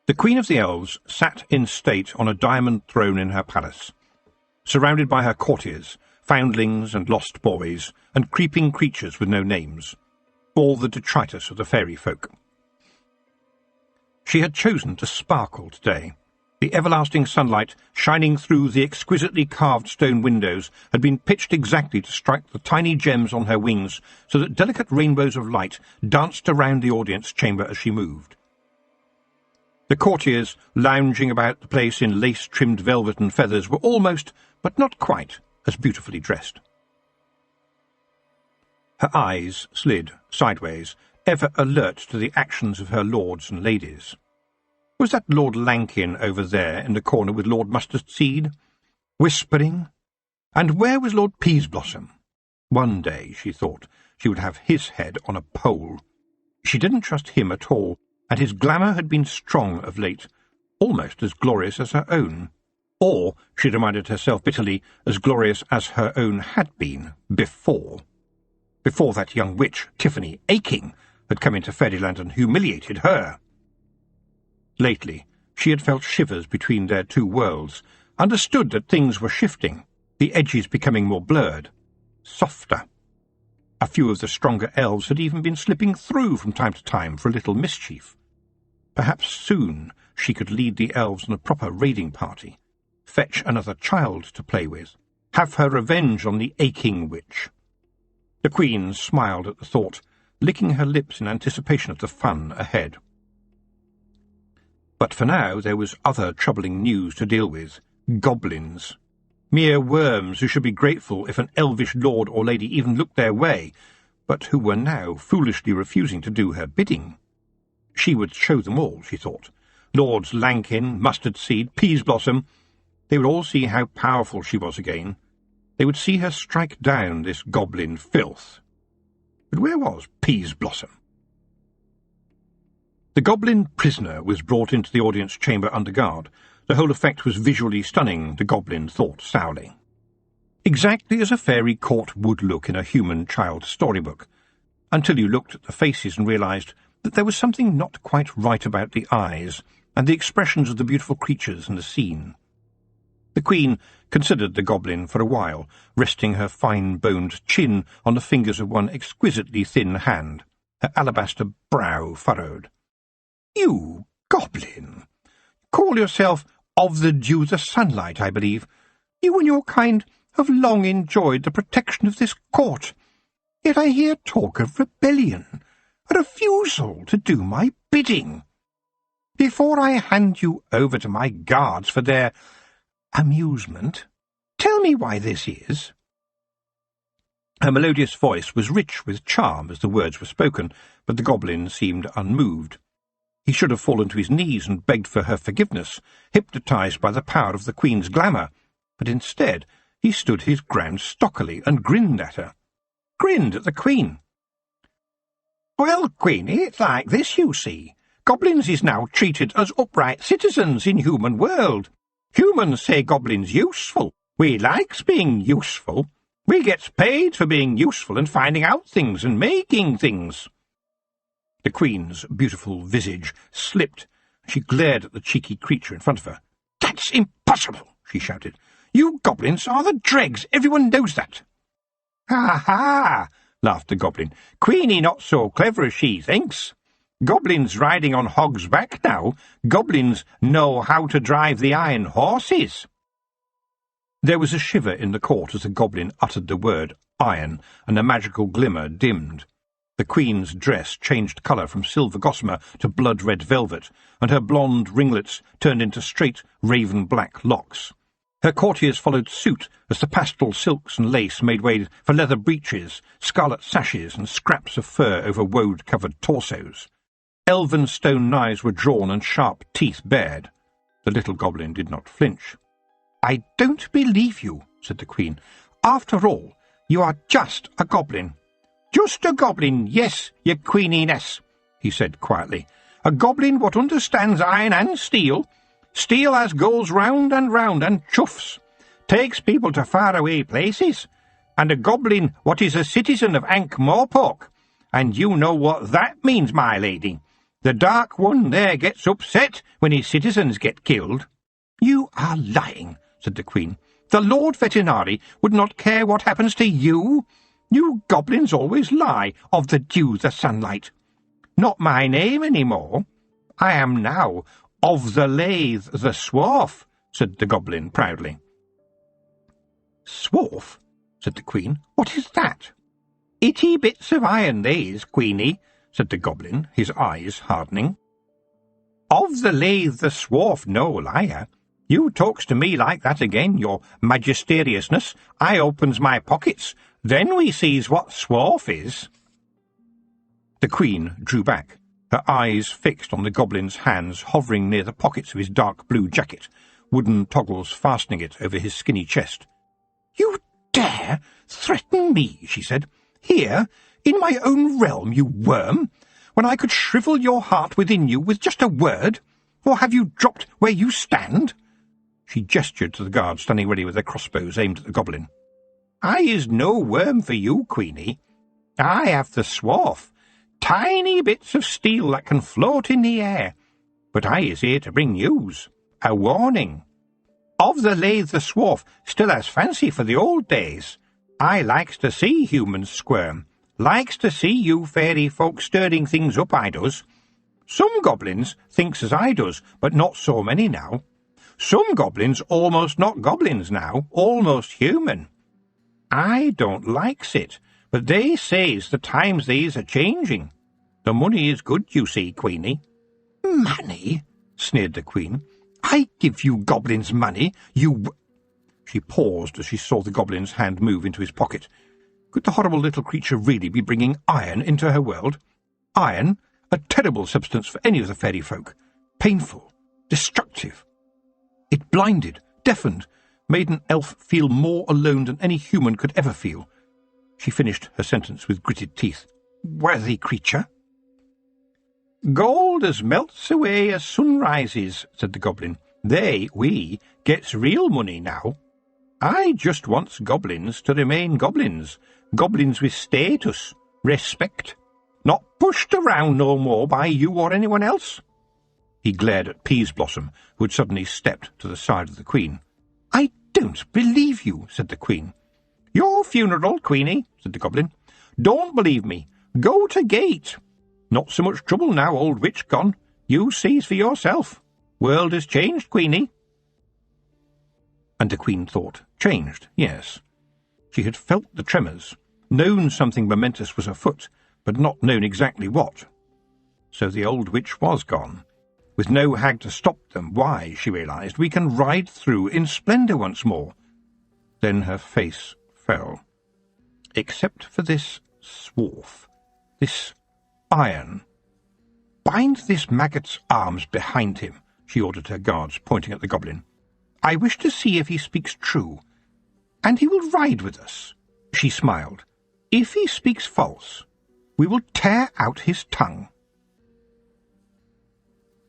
The Queen of the Elves sat in state on a diamond throne in her palace, surrounded by her courtiers, foundlings and lost boys, and creeping creatures with no names, all the detritus of the fairy folk. She had chosen to sparkle today. The everlasting sunlight, shining through the exquisitely carved stone windows, had been pitched exactly to strike the tiny gems on her wings, so that delicate rainbows of light danced around the audience chamber as she moved. The courtiers, lounging about the place in lace-trimmed velvet and feathers, were almost, but not quite, as beautifully dressed. Her eyes slid sideways, ever alert to the actions of her lords and ladies. Was that Lord Lankin over there in the corner with Lord Mustardseed, whispering? And where was Lord Peaseblossom? One day, she thought, she would have his head on a pole. She didn't trust him at all, and his glamour had been strong of late, almost as glorious as her own. Or, she reminded herself bitterly, as glorious as her own had been before. Before that young witch, Tiffany Aching, had come into Fairyland and humiliated her. Lately, she had felt shivers between their two worlds, understood that things were shifting, the edges becoming more blurred, softer. A few of the stronger elves had even been slipping through from time to time for a little mischief. Perhaps soon she could lead the elves on a proper raiding party, fetch another child to play with, have her revenge on the Aching witch. The Queen smiled at the thought, licking her lips in anticipation of the fun ahead. But for now there was other troubling news to deal with. Goblins. Mere worms who should be grateful if an elvish lord or lady even looked their way, but who were now foolishly refusing to do her bidding. She would show them all, she thought. Lords Lankin, Mustardseed, Peaseblossom. They would all see how powerful she was again. They would see her strike down this goblin filth. But where was Peaseblossom? The goblin prisoner was brought into the audience chamber under guard. The whole effect was visually stunning, the goblin thought sourly. Exactly as a fairy court would look in a human child's storybook, until you looked at the faces and realized that there was something not quite right about the eyes and the expressions of the beautiful creatures in the scene. The Queen considered the goblin for a while, resting her fine-boned chin on the fingers of one exquisitely thin hand, her alabaster brow furrowed. "You, goblin! Call yourself of the dew the sunlight, I believe. You and your kind have long enjoyed the protection of this court, yet I hear talk of rebellion, a refusal to do my bidding. Before I hand you over to my guards for their amusement, tell me why this is." Her melodious voice was rich with charm as the words were spoken, but the goblin seemed unmoved. He should have fallen to his knees and begged for her forgiveness, hypnotized by the power of the Queen's glamour, but instead he stood his ground stockily and grinned at her. Grinned at the Queen. "Well, Queenie, it's like this, you see. Goblins is now treated as upright citizens in human world. Humans say goblins useful. We likes being useful. We gets paid for being useful and finding out things and making things." The Queen's beautiful visage slipped. She glared at the cheeky creature in front of her. "That's impossible," she shouted. "You goblins are the dregs. Everyone knows that." "Ha ha!" laughed the goblin. "Queenie not so clever as she thinks. Goblins riding on hogs' back now. Goblins know how to drive the iron horses." There was a shiver in the court as the goblin uttered the word iron, and a magical glimmer dimmed. The Queen's dress changed colour from silver gossamer to blood-red velvet, and her blonde ringlets turned into straight raven-black locks. Her courtiers followed suit as the pastel silks and lace made way for leather breeches, scarlet sashes, and scraps of fur over woad-covered torsos. Elven stone knives were drawn and sharp teeth bared. The little goblin did not flinch. "I don't believe you," said the Queen. "After all, you are just a goblin." "Just a goblin, yes, your queeniness," he said quietly. "A goblin what understands iron and steel, steel as goes round and chuffs, takes people to faraway places, and a goblin what is a citizen of Ankh-Morpork, and you know what that means, my lady. The Dark One there gets upset when his citizens get killed." "You are lying," said the Queen. "The Lord Veterinary would not care what happens to you. You goblins always lie, of the dew, the sunlight. Not my name any more. I am now of the lathe, the swarf," said the goblin proudly. "Swarf?" said the Queen. "What is that?" "Itty bits of iron, these, Queenie," said the goblin, his eyes hardening. "Of the lathe, the swarf, no liar. You talks to me like that again, your magisтерiousness. I opens my pockets. Then we sees what swarf is." The Queen drew back, her eyes fixed on the goblin's hands hovering near the pockets of his dark blue jacket, wooden toggles fastening it over his skinny chest. "You dare threaten me," she said. "Here, in my own realm, you worm, when I could shrivel your heart within you with just a word? Or have you dropped where you stand?" She gestured to the guards standing ready with their crossbows aimed at the goblin. "I is no worm for you, Queenie. I have the swarf, tiny bits of steel that can float in the air. But I is here to bring news, a warning. Of the lathe the swarf still has fancy for the old days. I likes to see humans squirm, likes to see you fairy folk stirring things up, I does. Some goblins thinks as I does, but not so many now. Some goblins almost not goblins now, almost human. I don't likes it, but they says the times these are changing. The money is good, you see, Queenie." "Money?" sneered the Queen. "I give you goblins money, you—" She paused as she saw the goblin's hand move into his pocket. Could the horrible little creature really be bringing iron into her world? Iron, a terrible substance for any of the fairy folk. Painful, destructive. It blinded, deafened, made an elf feel more alone than any human could ever feel. She finished her sentence with gritted teeth. "Worthy creature." "Gold as melts away as sun rises," said the goblin. We, gets real money now. I just wants goblins to remain goblins, goblins with status, respect, not pushed around no more by you or anyone else." He glared at Peaseblossom, who had suddenly stepped to the side of the Queen. "I don't believe you," said the Queen. "Your funeral, Queenie," said the goblin. "Don't believe me. Go to gate. Not so much trouble now, old witch gone. You sees for yourself. World has changed, Queenie." And the Queen thought, Changed, yes. She had felt the tremors, known something momentous was afoot, but not known exactly what. So the old witch was gone. With no hag to stop them, why, she realized, we can ride through in splendour once more. Then her face fell. Except for this swarf, this iron. Bind this maggot's arms behind him, she ordered her guards, pointing at the goblin. I wish to see if he speaks true. And he will ride with us. She smiled. If he speaks false, we will tear out his tongue.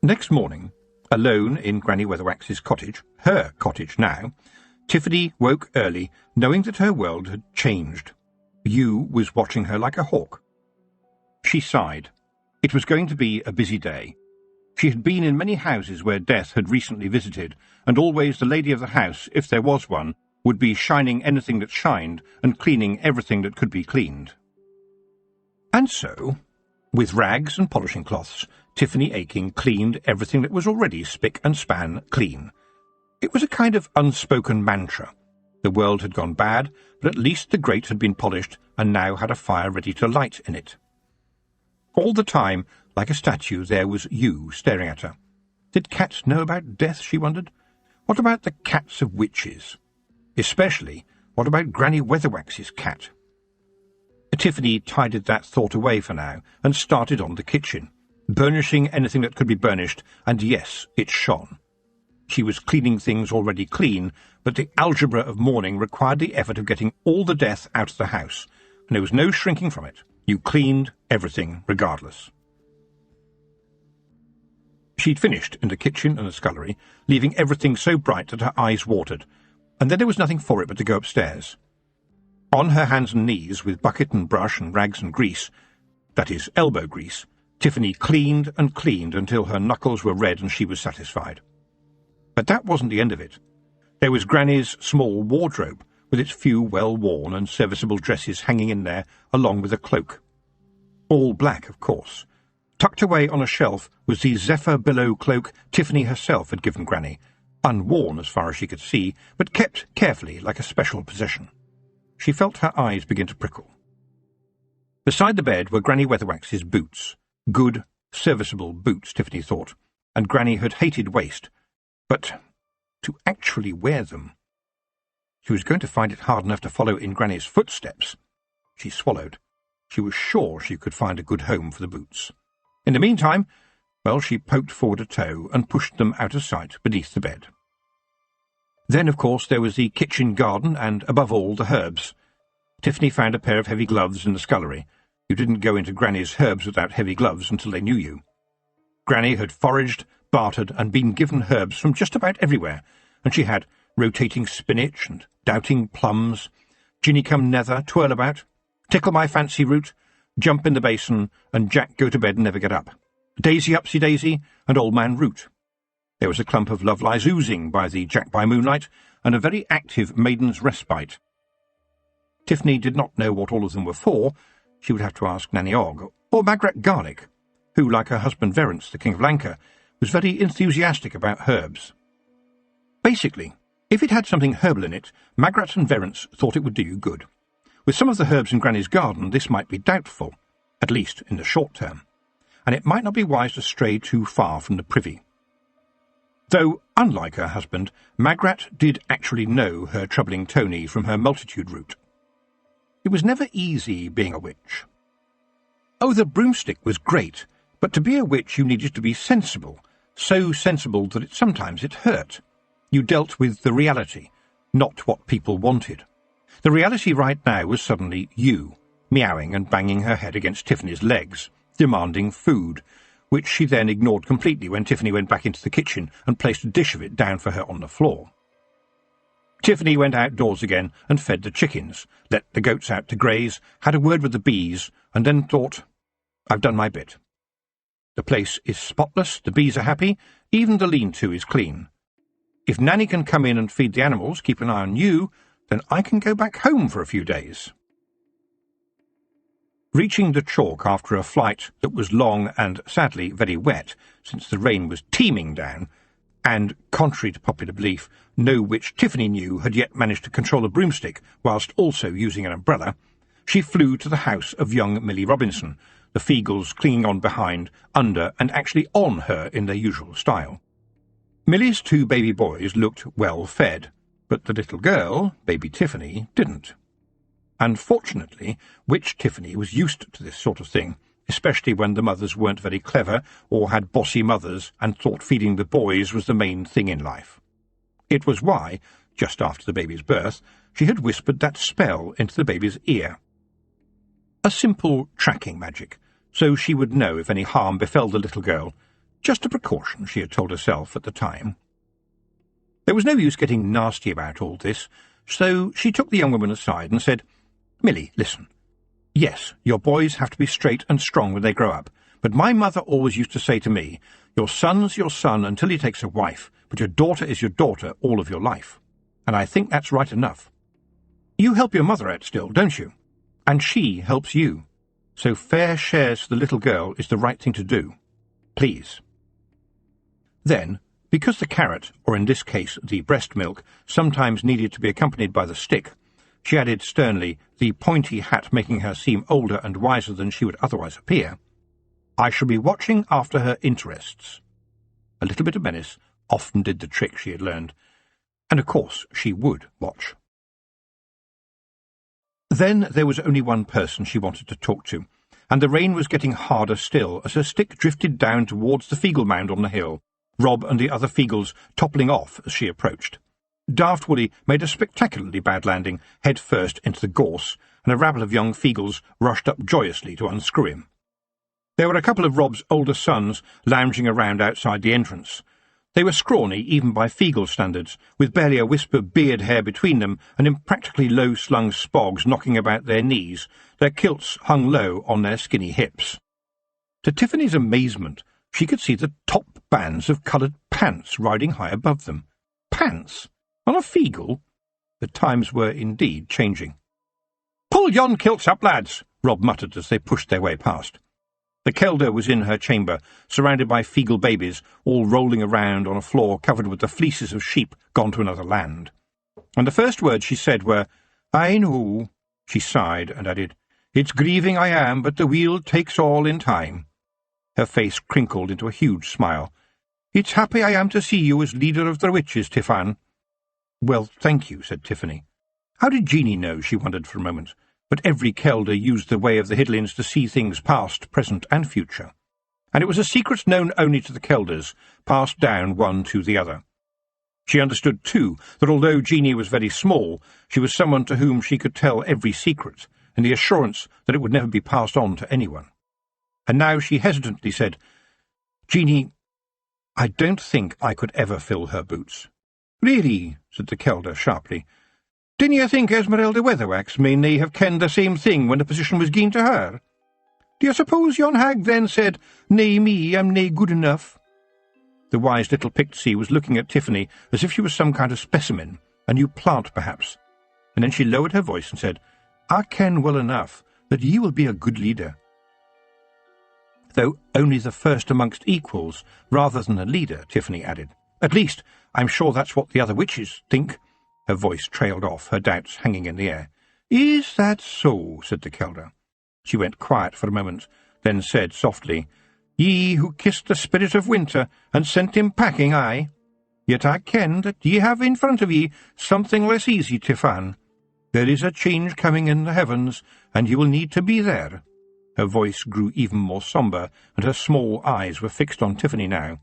Next morning, alone in Granny Weatherwax's cottage, her cottage now, Tiffany woke early, knowing that her world had changed. Yew was watching her like a hawk. She sighed. It was going to be a busy day. She had been in many houses where death had recently visited, and always the lady of the house, if there was one, would be shining anything that shined and cleaning everything that could be cleaned. And so, with rags and polishing cloths, Tiffany Aching cleaned everything that was already spick and span clean. It was a kind of unspoken mantra. The world had gone bad, but at least the grate had been polished and now had a fire ready to light in it. All the time, like a statue, there was Yew staring at her. Did cats know about death, she wondered? What about the cats of witches? Especially, what about Granny Weatherwax's cat? Tiffany tidied that thought away for now and started on the kitchen, burnishing anything that could be burnished, and yes, it shone. She was cleaning things already clean, but the algebra of mourning required the effort of getting all the death out of the house, and there was no shrinking from it. You cleaned everything regardless. She'd finished in the kitchen and the scullery, leaving everything so bright that her eyes watered, and then there was nothing for it but to go upstairs. On her hands and knees, with bucket and brush and rags and grease, that is, elbow grease, Tiffany cleaned and cleaned until her knuckles were red and she was satisfied. But that wasn't the end of it. There was Granny's small wardrobe, with its few well-worn and serviceable dresses hanging in there, along with a cloak. All black, of course. Tucked away on a shelf was the zephyr billow cloak Tiffany herself had given Granny, unworn as far as she could see, but kept carefully like a special possession. She felt her eyes begin to prickle. Beside the bed were Granny Weatherwax's boots. Good, serviceable boots, Tiffany thought, and Granny had hated waste. But to actually wear them... She was going to find it hard enough to follow in Granny's footsteps. She swallowed. She was sure she could find a good home for the boots. In the meantime, well, she poked forward a toe and pushed them out of sight beneath the bed. Then, of course, there was the kitchen garden and, above all, the herbs. Tiffany found a pair of heavy gloves in the scullery. You didn't go into Granny's herbs without heavy gloves until they knew you. Granny had foraged, bartered, and been given herbs from just about everywhere, and she had rotating spinach and doubting plums, ginny-come-nether, twirl-about, tickle-my-fancy root, jump in the basin, and Jack go to bed and never get up, daisy-upsy-daisy, and old man root. There was a clump of love-lies oozing by the Jack-by-moonlight, and a very active maiden's respite. Tiffany did not know what all of them were for. She would have to ask Nanny Ogg, or Magrat Garlic, who, like her husband Verence, the King of Lanka, was very enthusiastic about herbs. Basically, if it had something herbal in it, Magrat and Verence thought it would do you good. With some of the herbs in Granny's garden, this might be doubtful, at least in the short term, and it might not be wise to stray too far from the privy. Though, unlike her husband, Magrat did actually know her troubling Tony from her multitude route. It was never easy being a witch. Oh, the broomstick was great, but to be a witch you needed to be sensible, so sensible that sometimes it hurt. You dealt with the reality, not what people wanted. The reality right now was suddenly you, meowing and banging her head against Tiffany's legs, demanding food, which she then ignored completely when Tiffany went back into the kitchen and placed a dish of it down for her on the floor. Tiffany went outdoors again and fed the chickens, let the goats out to graze, had a word with the bees, and then thought, I've done my bit. The place is spotless, the bees are happy, even the lean-to is clean. If Nanny can come in and feed the animals, keep an eye on you, then I can go back home for a few days. Reaching the chalk after a flight that was long and, sadly, very wet, since the rain was teeming down, and, contrary to popular belief, no witch Tiffany knew had yet managed to control a broomstick whilst also using an umbrella, she flew to the house of young Milly Robinson, the Feagles clinging on behind, under, and actually on her in their usual style. Milly's 2 baby boys looked well fed, but the little girl, baby Tiffany, didn't. Unfortunately, witch Tiffany was used to this sort of thing, especially when the mothers weren't very clever or had bossy mothers and thought feeding the boys was the main thing in life. It was why, just after the baby's birth, she had whispered that spell into the baby's ear. A simple tracking magic, so she would know if any harm befell the little girl. Just a precaution, she had told herself at the time. There was no use getting nasty about all this, so she took the young woman aside and said, "Milly, listen. Yes, your boys have to be straight and strong when they grow up, but my mother always used to say to me, your son's your son until he takes a wife, but your daughter is your daughter all of your life. And I think that's right enough. You help your mother out still, don't you? And she helps you. So fair shares for the little girl is the right thing to do. Please." Then, because the carrot, or in this case the breast milk, sometimes needed to be accompanied by the stick, she added sternly, the pointy hat making her seem older and wiser than she would otherwise appear, "I shall be watching after her interests." A little bit of menace often did the trick, she had learned, and of course she would watch. Then there was only one person she wanted to talk to, and the rain was getting harder still as her stick drifted down towards the Feagle mound on the hill, Rob and the other Feagles toppling off as she approached. Daft Woolly made a spectacularly bad landing, head first into the gorse, and a rabble of young Feagles rushed up joyously to unscrew him. There were a couple of Rob's older sons lounging around outside the entrance. They were scrawny, even by Feagle standards, with barely a wisp of beard hair between them and impractically low-slung spogs knocking about their knees, their kilts hung low on their skinny hips. To Tiffany's amazement, she could see the top bands of coloured pants riding high above them. Pants? On a Feagle? The times were indeed changing. "Pull yon kilts up, lads," Rob muttered as they pushed their way past. The Kelder was in her chamber, surrounded by Feagle babies, all rolling around on a floor covered with the fleeces of sheep gone to another land. And the first words she said were, "I know." She sighed and added, "It's grieving I am, but the wheel takes all in time." Her face crinkled into a huge smile. "It's happy I am to see you as leader of the witches, Tiffan." "Well, thank you," said Tiffany. How did Jeanie know, she wondered for a moment, but every Kelder used the way of the Hidlins to see things past, present, and future. And it was a secret known only to the Kelders, passed down one to the other. She understood, too, that although Jeanie was very small, she was someone to whom she could tell every secret, in the assurance that it would never be passed on to anyone. And now she hesitantly said, "Jeanie, I don't think I could ever fill her boots." "Really?" said the Kelder sharply. "Dinna you think Esmeralda Weatherwax may nae have kenned the same thing when the position was given to her? Do you suppose yon hag then said, 'Nay, me, I'm nae good enough'?" The wise little Pixie was looking at Tiffany as if she was some kind of specimen, a new plant perhaps, and then she lowered her voice and said, "I ken well enough that ye will be a good leader." "Though only the first amongst equals, rather than a leader," Tiffany added. "At least, I'm sure that's what the other witches think." Her voice trailed off, her doubts hanging in the air. "Is that so?" said the Kelder. She went quiet for a moment, then said softly, "Ye who kissed the spirit of winter and sent him packing, aye. Yet I ken that ye have in front of ye something less easy, Tiffan. There is a change coming in the heavens, and ye will need to be there." Her voice grew even more sombre, and her small eyes were fixed on Tiffany now.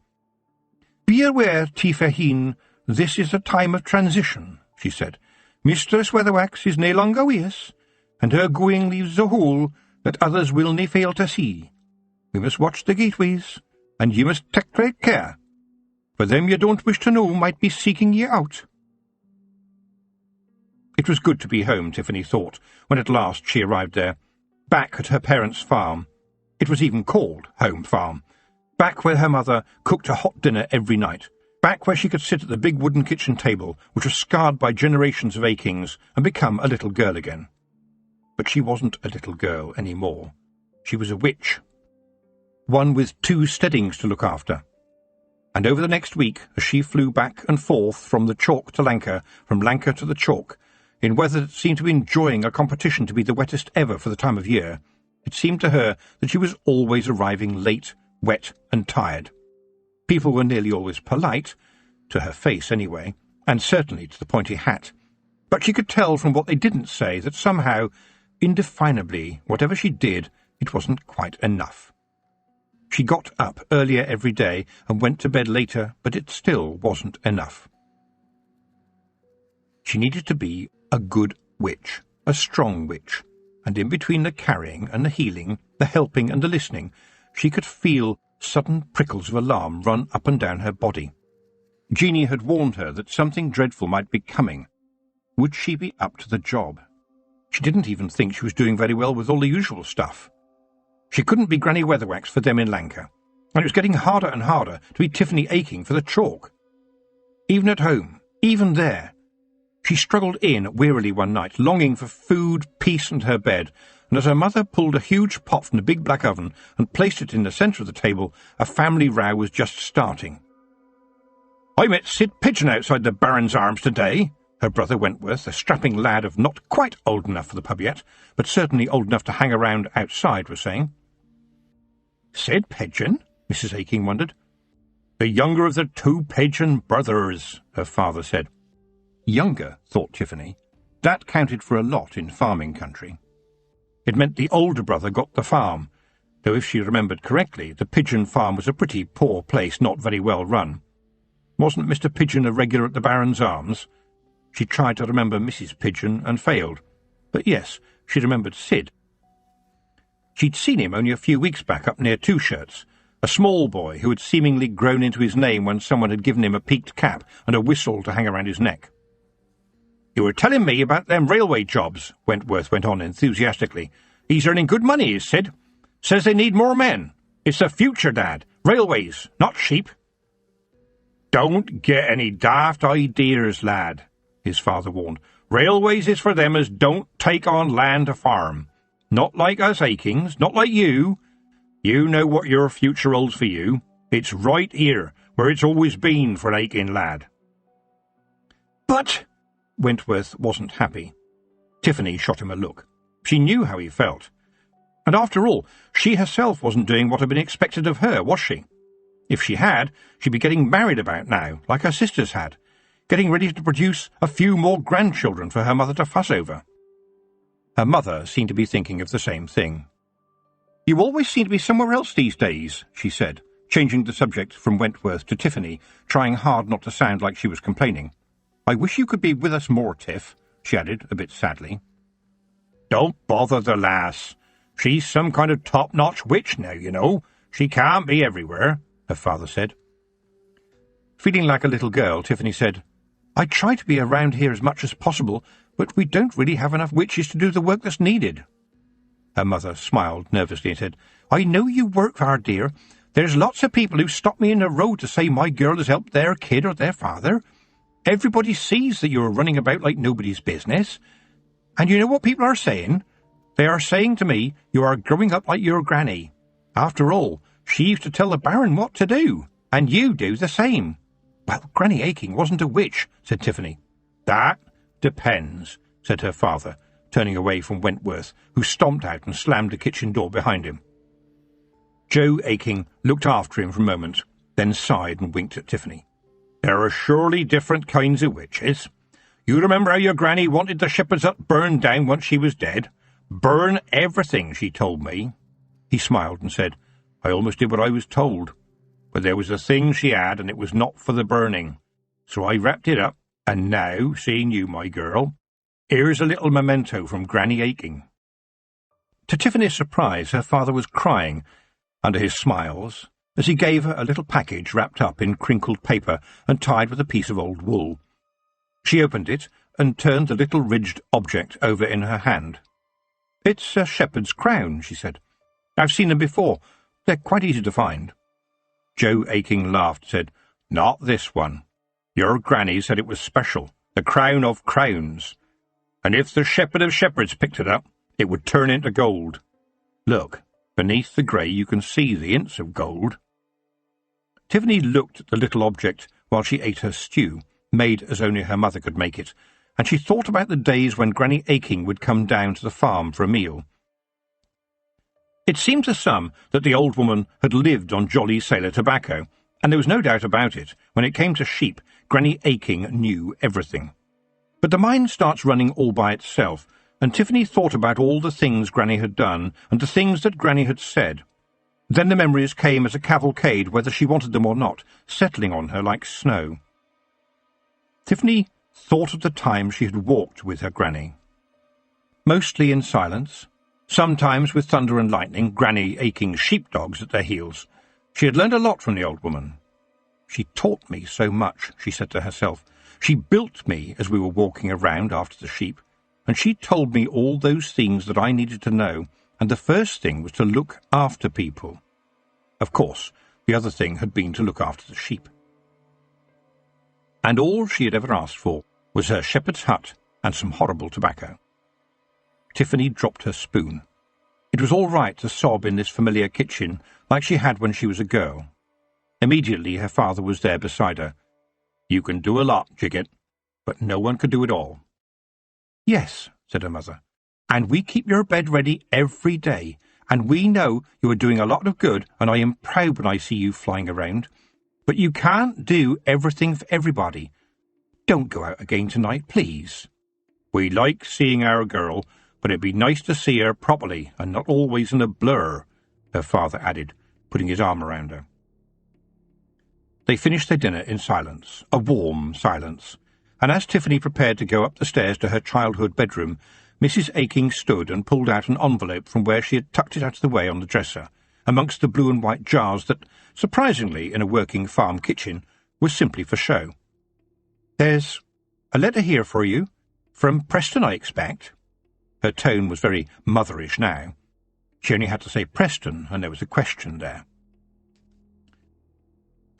"Be aware, Tiffaheen, this is a time of transition," she said. "Mistress Weatherwax is nae longer wi' us, and her going leaves a hole that others will nae fail to see. We must watch the gateways, and ye must take great care, for them ye don't wish to know might be seeking ye out." It was good to be home, Tiffany thought, when at last she arrived there, back at her parents' farm. It was even called Home Farm. Back where her mother cooked a hot dinner every night. Back where she could sit at the big wooden kitchen table, which was scarred by generations of Achings, and become a little girl again. But she wasn't a little girl any more. She was a witch. One with 2 steadings to look after. And over the next week, as she flew back and forth from the chalk to Lanka, from Lanka to the chalk, in weather that seemed to be enjoying a competition to be the wettest ever for the time of year, it seemed to her that she was always arriving late, wet and tired. People were nearly always polite, to her face anyway, and certainly to the pointy hat. But she could tell from what they didn't say that somehow, indefinably, whatever she did, it wasn't quite enough. She got up earlier every day and went to bed later, but it still wasn't enough. She needed to be a good witch, a strong witch, and in between the carrying and the healing, the helping and the listening, she could feel sudden prickles of alarm run up and down her body. Jeanie had warned her that something dreadful might be coming. Would she be up to the job? She didn't even think she was doing very well with all the usual stuff. She couldn't be Granny Weatherwax for them in Lanka, and it was getting harder and harder to be Tiffany Aching for the chalk. Even at home, even there, she struggled in wearily one night, longing for food, peace and her bed, and as her mother pulled a huge pot from the big black oven and placed it in the centre of the table, a family row was just starting. "I met Sid Pigeon outside the Baron's Arms today," her brother Wentworth, a strapping lad of not quite old enough for the pub yet, but certainly old enough to hang around outside, was saying. "Sid Pigeon?" Mrs. Aching wondered. "The younger of the two Pigeon brothers," her father said. Younger, thought Tiffany. That counted for a lot in farming country. It meant the older brother got the farm, though if she remembered correctly, the Pigeon farm was a pretty poor place, not very well run. Wasn't Mr. Pigeon a regular at the Baron's Arms? She tried to remember Mrs. Pigeon and failed. But yes, she remembered Sid. She'd seen him only a few weeks back up near Two Shirts, a small boy who had seemingly grown into his name when someone had given him a peaked cap and a whistle to hang around his neck. "You were telling me about them railway jobs," Wentworth went on enthusiastically. "He's earning good money, is Sid. Says they need more men. It's the future, Dad. Railways, not sheep." "Don't get any daft ideas, lad," his father warned. "Railways is for them as don't take on land to farm. Not like us Achings, not like you. You know what your future holds for you. It's right here, where it's always been for an Aching lad." "But—" Wentworth wasn't happy. Tiffany shot him a look. She knew how he felt. And after all, she herself wasn't doing what had been expected of her, was she? If she had, she'd be getting married about now, like her sisters had, getting ready to produce a few more grandchildren for her mother to fuss over. Her mother seemed to be thinking of the same thing. "You always seem to be somewhere else these days," she said, changing the subject from Wentworth to Tiffany, trying hard not to sound like she was complaining. "I wish you could be with us more, Tiff," she added, a bit sadly. "Don't bother the lass. She's some kind of top-notch witch now, you know. She can't be everywhere," her father said. Feeling like a little girl, Tiffany said, "I try to be around here as much as possible, but we don't really have enough witches to do the work that's needed." Her mother smiled nervously and said, "I know you work hard, dear. There's lots of people who stop me in the road to say my girl has helped their kid or their father. Everybody sees that you're running about like nobody's business. And you know what people are saying? They are saying to me, you are growing up like your granny. After all, she used to tell the Baron what to do, and you do the same." "Well, Granny Aching wasn't a witch," said Tiffany. "That depends," said her father, turning away from Wentworth, who stomped out and slammed the kitchen door behind him. Joe Aching looked after him for a moment, then sighed and winked at Tiffany. "There are surely different kinds of witches. You remember how your granny wanted the shepherd's hut burned down once she was dead? Burn everything, she told me." He smiled and said, "I almost did what I was told. But there was a thing she had, and it was not for the burning. So I wrapped it up, and now, seeing you, my girl, here's a little memento from Granny Aching." To Tiffany's surprise, her father was crying, under his smiles, as he gave her a little package wrapped up in crinkled paper and tied with a piece of old wool. She opened it and turned the little ridged object over in her hand. "It's a shepherd's crown," she said. "I've seen them before. They're quite easy to find." Joe Aching laughed and said, "Not this one. Your granny said it was special, the crown of crowns. And if the shepherd of shepherds picked it up, it would turn into gold. Look, beneath the grey you can see the hints of gold." Tiffany looked at the little object while she ate her stew, made as only her mother could make it, and she thought about the days when Granny Aching would come down to the farm for a meal. It seemed to some that the old woman had lived on jolly sailor tobacco, and there was no doubt about it. When it came to sheep, Granny Aching knew everything. But the mind starts running all by itself, and Tiffany thought about all the things Granny had done and the things that Granny had said. Then the memories came as a cavalcade, whether she wanted them or not, settling on her like snow. Tiffany thought of the time she had walked with her Granny. Mostly in silence, sometimes with thunder and lightning, Granny Aching's sheepdogs at their heels. She had learned a lot from the old woman. "She taught me so much," she said to herself. "She built me as we were walking around after the sheep, and she told me all those things that I needed to know, and the first thing was to look after people." Of course, the other thing had been to look after the sheep. And all she had ever asked for was her shepherd's hut and some horrible tobacco. Tiffany dropped her spoon. It was all right to sob in this familiar kitchen like she had when she was a girl. Immediately her father was there beside her. "You can do a lot, Jigget, but no one can do it all." "Yes," said her mother, "and we keep your bed ready every day, and we know you are doing a lot of good, and I am proud when I see you flying around. But you can't do everything for everybody. Don't go out again tonight, please." "We like seeing our girl, but it'd be nice to see her properly, and not always in a blur," her father added, putting his arm around her. They finished their dinner in silence, a warm silence, and as Tiffany prepared to go up the stairs to her childhood bedroom, Mrs. Aching stood and pulled out an envelope from where she had tucked it out of the way on the dresser, amongst the blue and white jars that, surprisingly in a working farm kitchen, was simply for show. "There's a letter here for you. From Preston, I expect." Her tone was very motherish now. She only had to say Preston, and there was a question there.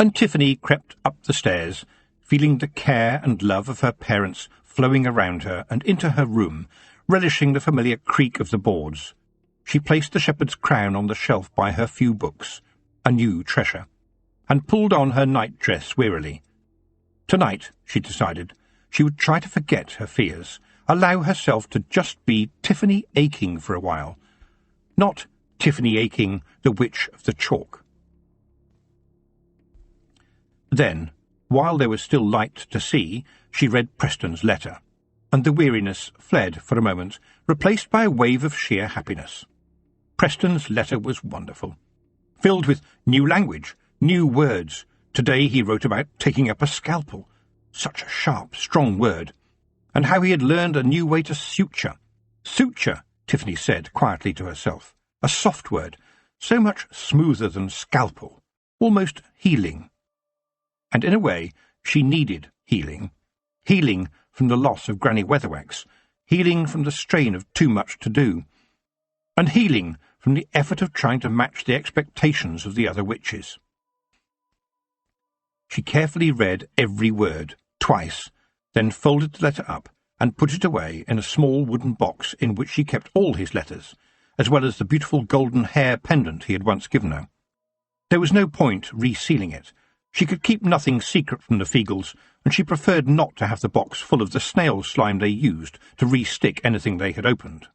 And Tiffany crept up the stairs, feeling the care and love of her parents flowing around her, and into her room, relishing the familiar creak of the boards. She placed the shepherd's crown on the shelf by her few books, a new treasure, and pulled on her night-dress wearily. Tonight, she decided, she would try to forget her fears, allow herself to just be Tiffany Aching for a while, not Tiffany Aching, the witch of the chalk. Then, while there was still light to see, she read Preston's letter, and the weariness fled for a moment, replaced by a wave of sheer happiness. Preston's letter was wonderful, filled with new language, new words. Today he wrote about taking up a scalpel, such a sharp, strong word, and how he had learned a new way to suture. Suture, Tiffany said quietly to herself, a soft word, so much smoother than scalpel, almost healing. And in a way, she needed healing. Healing from the loss of Granny Weatherwax, healing from the strain of too much to do, and healing from the effort of trying to match the expectations of the other witches. She carefully read every word, twice, then folded the letter up and put it away in a small wooden box in which she kept all his letters, as well as the beautiful golden hair pendant he had once given her. There was no point resealing it. She could keep nothing secret from the Feagles, and she preferred not to have the box full of the snail slime they used to re-stick anything they had opened.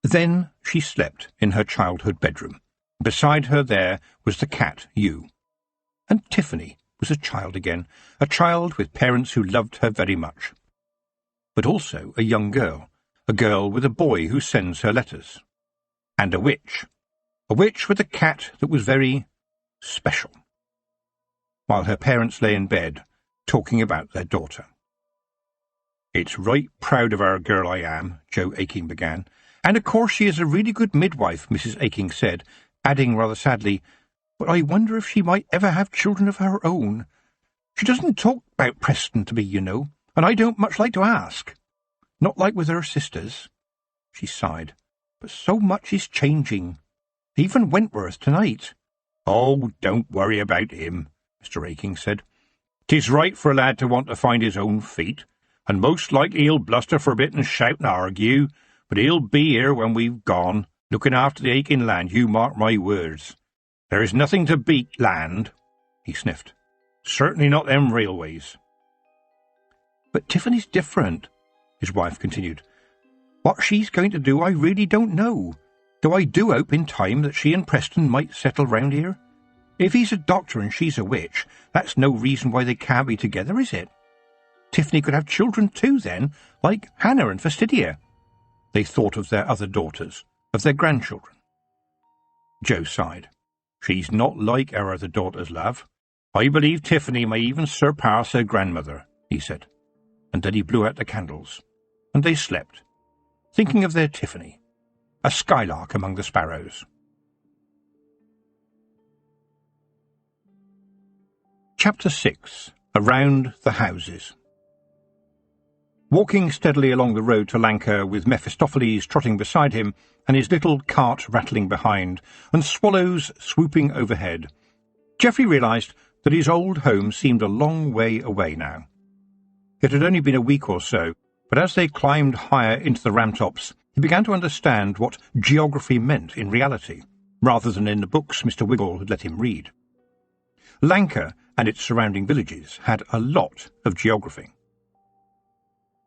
Then she slept in her childhood bedroom. Beside her there was the cat, Hugh. And Tiffany was a child again, a child with parents who loved her very much. But also a young girl with a boy who sends her letters. And a witch with a cat that was very special. While her parents lay in bed, talking about their daughter. "It's right proud of our girl I am," Joe Aching began. "And of course she is a really good midwife," Mrs. Aching said, adding rather sadly, "but I wonder if she might ever have children of her own. She doesn't talk about Preston to me, you know, and I don't much like to ask. Not like with her sisters." She sighed. "But so much is changing. Even Wentworth tonight." "Oh, don't worry about him," Mr. Aching said. "'Tis right for a lad to want to find his own feet, and most likely he'll bluster for a bit and shout and argue, but he'll be here when we've gone, looking after the Aching land, you mark my words. There is nothing to beat land." he sniffed. "Certainly not them railways." "But Tiffany's different," his wife continued. "What she's going to do I really don't know, though I do hope in time that she and Preston might settle round here. If he's a doctor and she's a witch, that's no reason why they can't be together, is it? Tiffany could have children too then, like Hannah and Fastidia." They thought of their other daughters, of their grandchildren. Joe sighed. "She's not like our other daughters, love. I believe Tiffany may even surpass her grandmother," he said, and then he blew out the candles, and they slept, thinking of their Tiffany, a skylark among the sparrows. Chapter 6. Around the Houses. Walking steadily along the road to Lanka, with Mephistopheles trotting beside him, and his little cart rattling behind, and swallows swooping overhead, Geoffrey realised that his old home seemed a long way away now. It had only been a week or so, but as they climbed higher into the ramtops, he began to understand what geography meant in reality, rather than in the books Mr. Wiggle had let him read. Lanka and its surrounding villages had a lot of geography.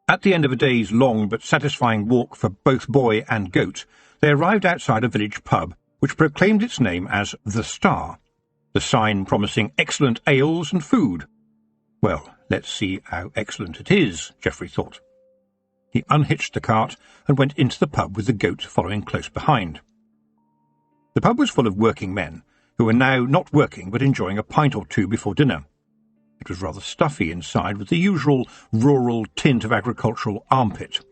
At the end of a day's long but satisfying walk for both boy and goat, they arrived outside a village pub, which proclaimed its name as The Star, the sign promising excellent ales and food. Well, let's see how excellent it is, Geoffrey thought. He unhitched the cart and went into the pub with the goat following close behind. The pub was full of working men, who were now not working but enjoying a pint or two before dinner. It was rather stuffy inside, with the usual rural tint of agricultural armpit.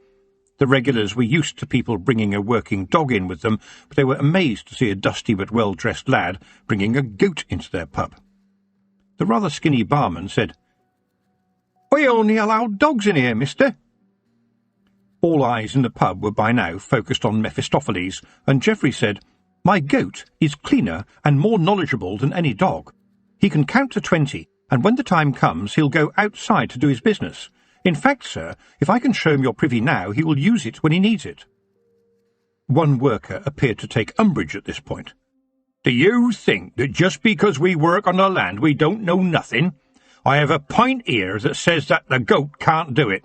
The regulars were used to people bringing a working dog in with them, but they were amazed to see a dusty but well-dressed lad bringing a goat into their pub. The rather skinny barman said, "We only allow dogs in here, mister." All eyes in the pub were by now focused on Mephistopheles, and Geoffrey said, "My goat is cleaner and more knowledgeable than any dog. He can count to 20, and when the time comes he'll go outside to do his business. In fact, sir, if I can show him your privy now, he will use it when he needs it." One worker appeared to take umbrage at this point. "Do you think that just because we work on the land we don't know nothing? I have a pint here that says that the goat can't do it."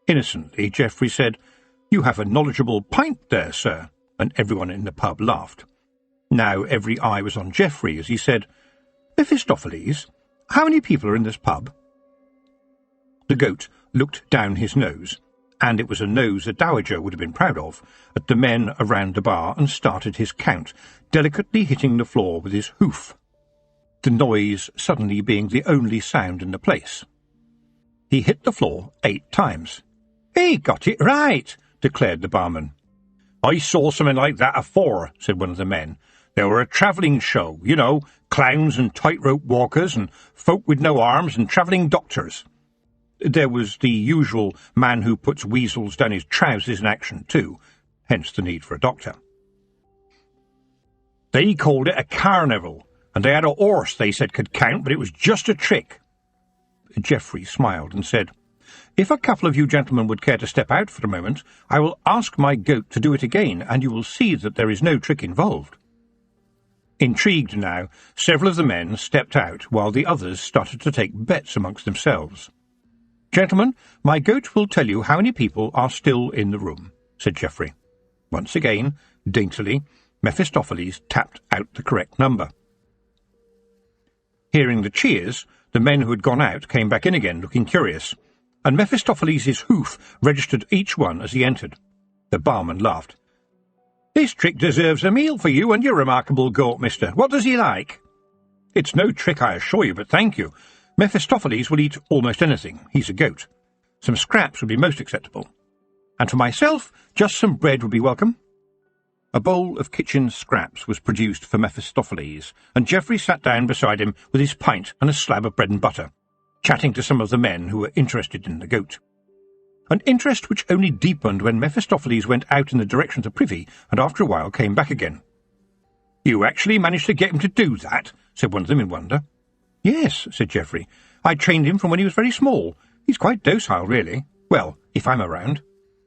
Innocently, Geoffrey said, "You have a knowledgeable pint there, sir," and everyone in the pub laughed. Now every eye was on Geoffrey as he said, "Mephistopheles, how many people are in this pub?" The goat looked down his nose, and it was a nose a dowager would have been proud of, at the men around the bar and started his count, delicately hitting the floor with his hoof, the noise suddenly being the only sound in the place. He hit the floor 8 times. "He got it right," declared the barman. "I saw something like that afore," said one of the men. "There were a travelling show, you know, clowns and tightrope walkers and folk with no arms and travelling doctors." There was the usual man who puts weasels down his trousers in action too, hence the need for a doctor. "They called it a carnival, and they had a horse they said could count, but it was just a trick." Geoffrey smiled and said, "If a couple of you gentlemen would care to step out for a moment, I will ask my goat to do it again, and you will see that there is no trick involved." Intrigued now, several of the men stepped out, while the others started to take bets amongst themselves. "Gentlemen, my goat will tell you how many people are still in the room," said Geoffrey. Once again, daintily, Mephistopheles tapped out the correct number. Hearing the cheers, the men who had gone out came back in again, looking curious, and Mephistopheles' hoof registered each one as he entered. The barman laughed. "This trick deserves a meal for you and your remarkable goat, mister. What does he like?" "It's no trick, I assure you, but thank you. Mephistopheles will eat almost anything. He's a goat. Some scraps would be most acceptable. And for myself, just some bread would be welcome." A bowl of kitchen scraps was produced for Mephistopheles, and Geoffrey sat down beside him with his pint and a slab of bread and butter, chatting to some of the men who were interested in the goat. An interest which only deepened when Mephistopheles went out in the direction of the privy, and after a while came back again. "You actually managed to get him to do that?" said one of them in wonder. "Yes," said Geoffrey. "I trained him from when he was very small. He's quite docile, really. Well, if I'm around."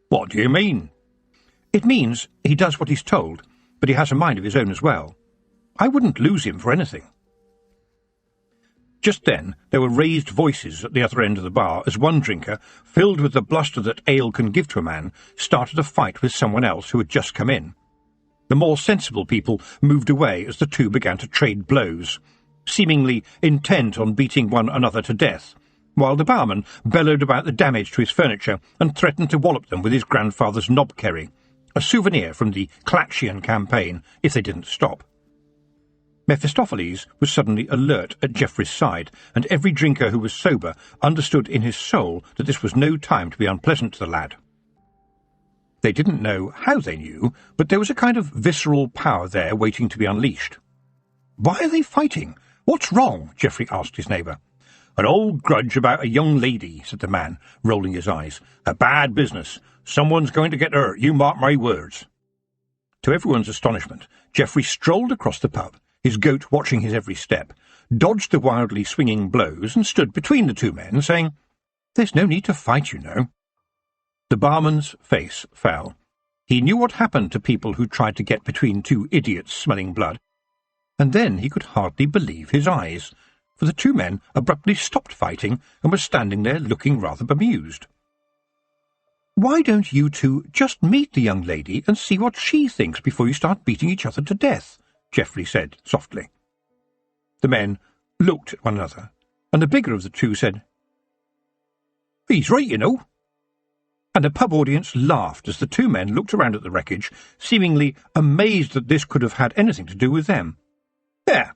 "What do you mean?" "It means he does what he's told, but he has a mind of his own as well. I wouldn't lose him for anything." Just then there were raised voices at the other end of the bar as one drinker, filled with the bluster that ale can give to a man, started a fight with someone else who had just come in. The more sensible people moved away as the two began to trade blows, seemingly intent on beating one another to death, while the barman bellowed about the damage to his furniture and threatened to wallop them with his grandfather's knobkerry, a souvenir from the Clatchian campaign, if they didn't stop. Mephistopheles was suddenly alert at Geoffrey's side, and every drinker who was sober understood in his soul that this was no time to be unpleasant to the lad. They didn't know how they knew, but there was a kind of visceral power there waiting to be unleashed. "Why are they fighting? What's wrong?" Geoffrey asked his neighbour. "An old grudge about a young lady," said the man, rolling his eyes. "A bad business. Someone's going to get hurt, you mark my words." To everyone's astonishment, Geoffrey strolled across the pub, his goat watching his every step, dodged the wildly swinging blows, and stood between the two men, saying, "There's no need to fight, you know." The barman's face fell. He knew what happened to people who tried to get between two idiots smelling blood, and then he could hardly believe his eyes, for the two men abruptly stopped fighting and were standing there looking rather bemused. "Why don't you two just meet the young lady and see what she thinks before you start beating each other to death?" Geoffrey said softly. The men looked at one another, and the bigger of the two said, "He's right, you know." And the pub audience laughed as the two men looked around at the wreckage, seemingly amazed that this could have had anything to do with them. "There,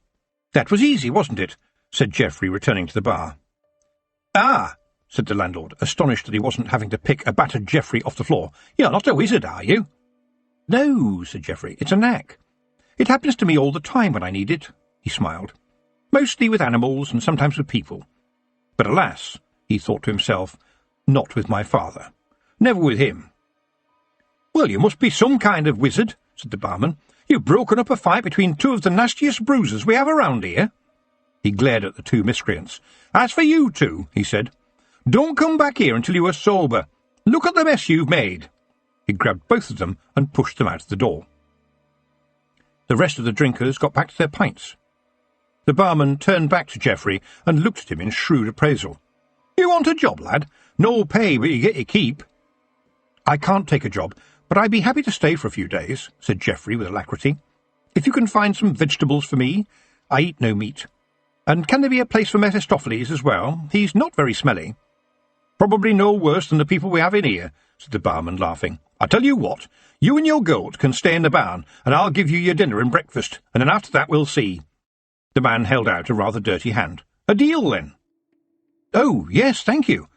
that was easy, wasn't it?" said Geoffrey, returning to the bar. "Ah," said the landlord, astonished that he wasn't having to pick a battered Geoffrey off the floor. "You're not a wizard, are you?" "No," said Geoffrey, "it's a knack. It happens to me all the time when I need it," he smiled. "Mostly with animals and sometimes with people. But alas," he thought to himself, "not with my father. Never with him." "Well, you must be some kind of wizard," said the barman. "You've broken up a fight between two of the nastiest bruisers we have around here." He glared at the two miscreants. "As for you two," he said, "don't come back here until you are sober. Look at the mess you've made." He grabbed both of them and pushed them out of the door. The rest of the drinkers got back to their pints. The barman turned back to Geoffrey and looked at him in shrewd appraisal. "You want a job, lad? No pay, but you get your keep." "I can't take a job, but I'd be happy to stay for a few days," said Geoffrey with alacrity. "If you can find some vegetables for me. I eat no meat. And can there be a place for Mephistopheles as well? He's not very smelly." "Probably no worse than the people we have in here," said the barman, laughing. "I tell you what, you and your goat can stay in the barn, and I'll give you your dinner and breakfast, and then after that we'll see." The man held out a rather dirty hand. "A deal, then?" "Oh, yes, thank you.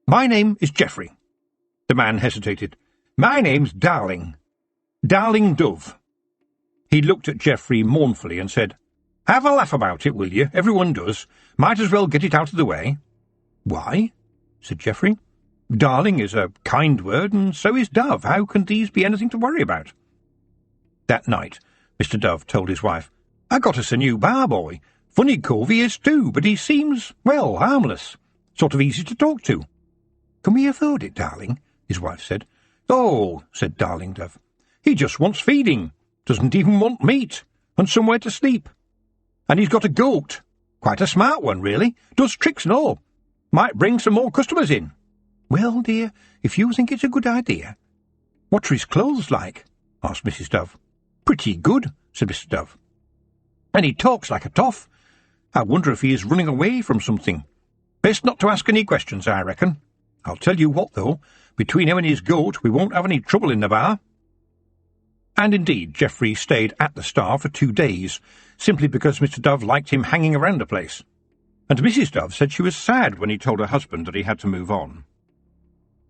My name is Geoffrey." The man hesitated. "My name's Darling. Darling Dove." He looked at Geoffrey mournfully and said, "Have a laugh about it, will you? Everyone does. Might as well get it out of the way." "Why?" said Geoffrey. "Darling is a kind word, and so is Dove. How can these be anything to worry about?" That night, Mr. Dove told his wife, "I got us a new bar boy. Funny cove he is too, but he seems, well, harmless. Sort of easy to talk to." "Can we afford it, Darling?" his wife said. "Oh," said Darling Dove, "he just wants feeding. Doesn't even want meat, and somewhere to sleep. And he's got a goat. Quite a smart one, really. Does tricks and all. Might bring some more customers in." "Well, dear, if you think it's a good idea." "What are his clothes like?" asked Mrs. Dove. "Pretty good," said Mr. Dove. "And he talks like a toff. I wonder if he is running away from something. Best not to ask any questions, I reckon. I'll tell you what, though, between him and his goat we won't have any trouble in the bar." And indeed, Geoffrey stayed at the Star for 2 days, simply because Mr. Dove liked him hanging around the place. And Mrs. Dove said she was sad when he told her husband that he had to move on.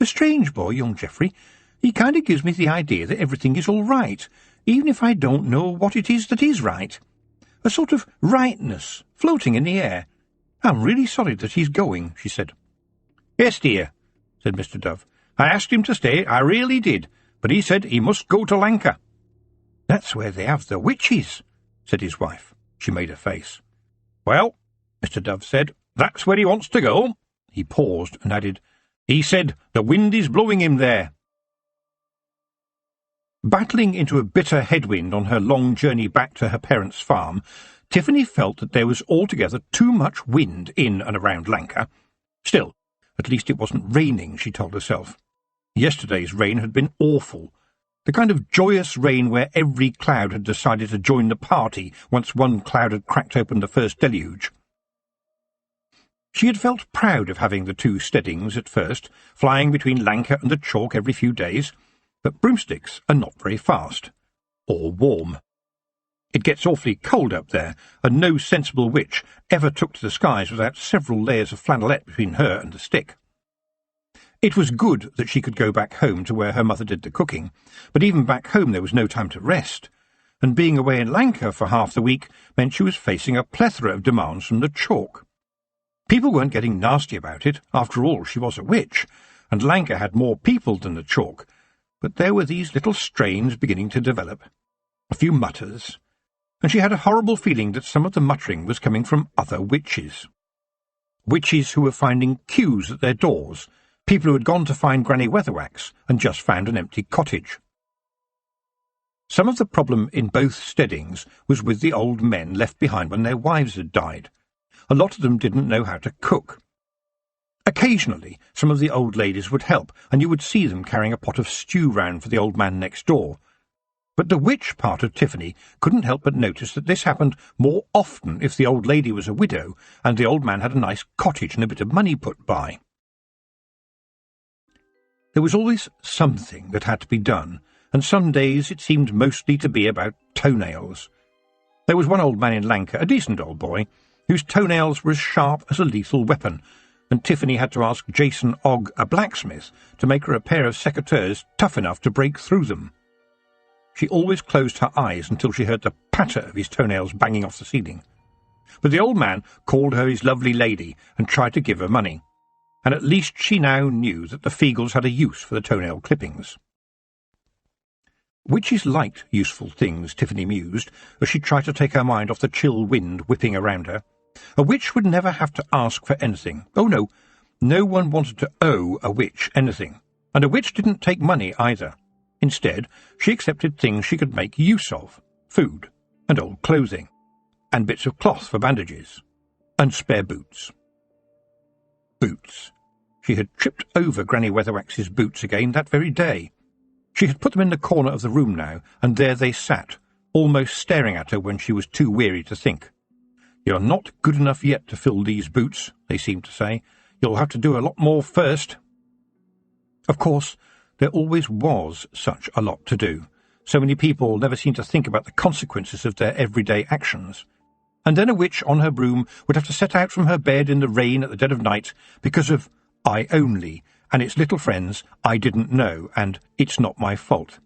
"A strange boy, young Geoffrey. He kind of gives me the idea that everything is all right, even if I don't know what it is that is right. A sort of rightness, floating in the air. I'm really sorry that he's going," she said. "Yes, dear," said Mr. Dove. "I asked him to stay, I really did, but he said he must go to Lanka." "That's where they have the witches," said his wife. She made a face. "Well," Mr. Dove said, "that's where he wants to go." He paused and added, "He said the wind is blowing him there." Battling into a bitter headwind on her long journey back to her parents' farm, Tiffany felt that there was altogether too much wind in and around Lanka. Still, at least it wasn't raining, she told herself. Yesterday's rain had been awful. The kind of joyous rain where every cloud had decided to join the party once one cloud had cracked open the first deluge. She had felt proud of having the two steadings at first, flying between Lanka and the chalk every few days, but broomsticks are not very fast. Or warm. It gets awfully cold up there, and no sensible witch ever took to the skies without several layers of flannelette between her and the stick. It was good that she could go back home to where her mother did the cooking, but even back home there was no time to rest, and being away in Lanka for half the week meant she was facing a plethora of demands from the chalk. People weren't getting nasty about it. After all, she was a witch, and Lanka had more people than the chalk, but there were these little strains beginning to develop, a few mutters, and she had a horrible feeling that some of the muttering was coming from other witches. Witches who were finding queues at their doors, people who had gone to find Granny Weatherwax and just found an empty cottage. Some of the problem in both steadings was with the old men left behind when their wives had died. A lot of them didn't know how to cook. Occasionally, some of the old ladies would help, and you would see them carrying a pot of stew round for the old man next door. But the witch part of Tiffany couldn't help but notice that this happened more often if the old lady was a widow and the old man had a nice cottage and a bit of money put by. There was always something that had to be done, and some days it seemed mostly to be about toenails. There was one old man in Lanka, a decent old boy, whose toenails were as sharp as a lethal weapon, and Tiffany had to ask Jason Ogg, a blacksmith, to make her a pair of secateurs tough enough to break through them. She always closed her eyes until she heard the patter of his toenails banging off the ceiling. But the old man called her his lovely lady and tried to give her money, and at least she now knew that the Feagles had a use for the toenail clippings. Witches liked useful things, Tiffany mused, as she tried to take her mind off the chill wind whipping around her. A witch would never have to ask for anything. Oh, no, no one wanted to owe a witch anything, and a witch didn't take money either. Instead, she accepted things she could make use of, food, and old clothing, and bits of cloth for bandages, and spare boots. Boots. She had tripped over Granny Weatherwax's boots again that very day. She had put them in the corner of the room now, and there they sat, almost staring at her when she was too weary to think. "You're not good enough yet to fill these boots," they seemed to say. "You'll have to do a lot more first." Of course, there always was such a lot to do. So many people never seemed to think about the consequences of their everyday actions. And then a witch on her broom would have to set out from her bed in the rain at the dead of night because of I Only, and its little friends I Didn't Know, and It's Not My Fault.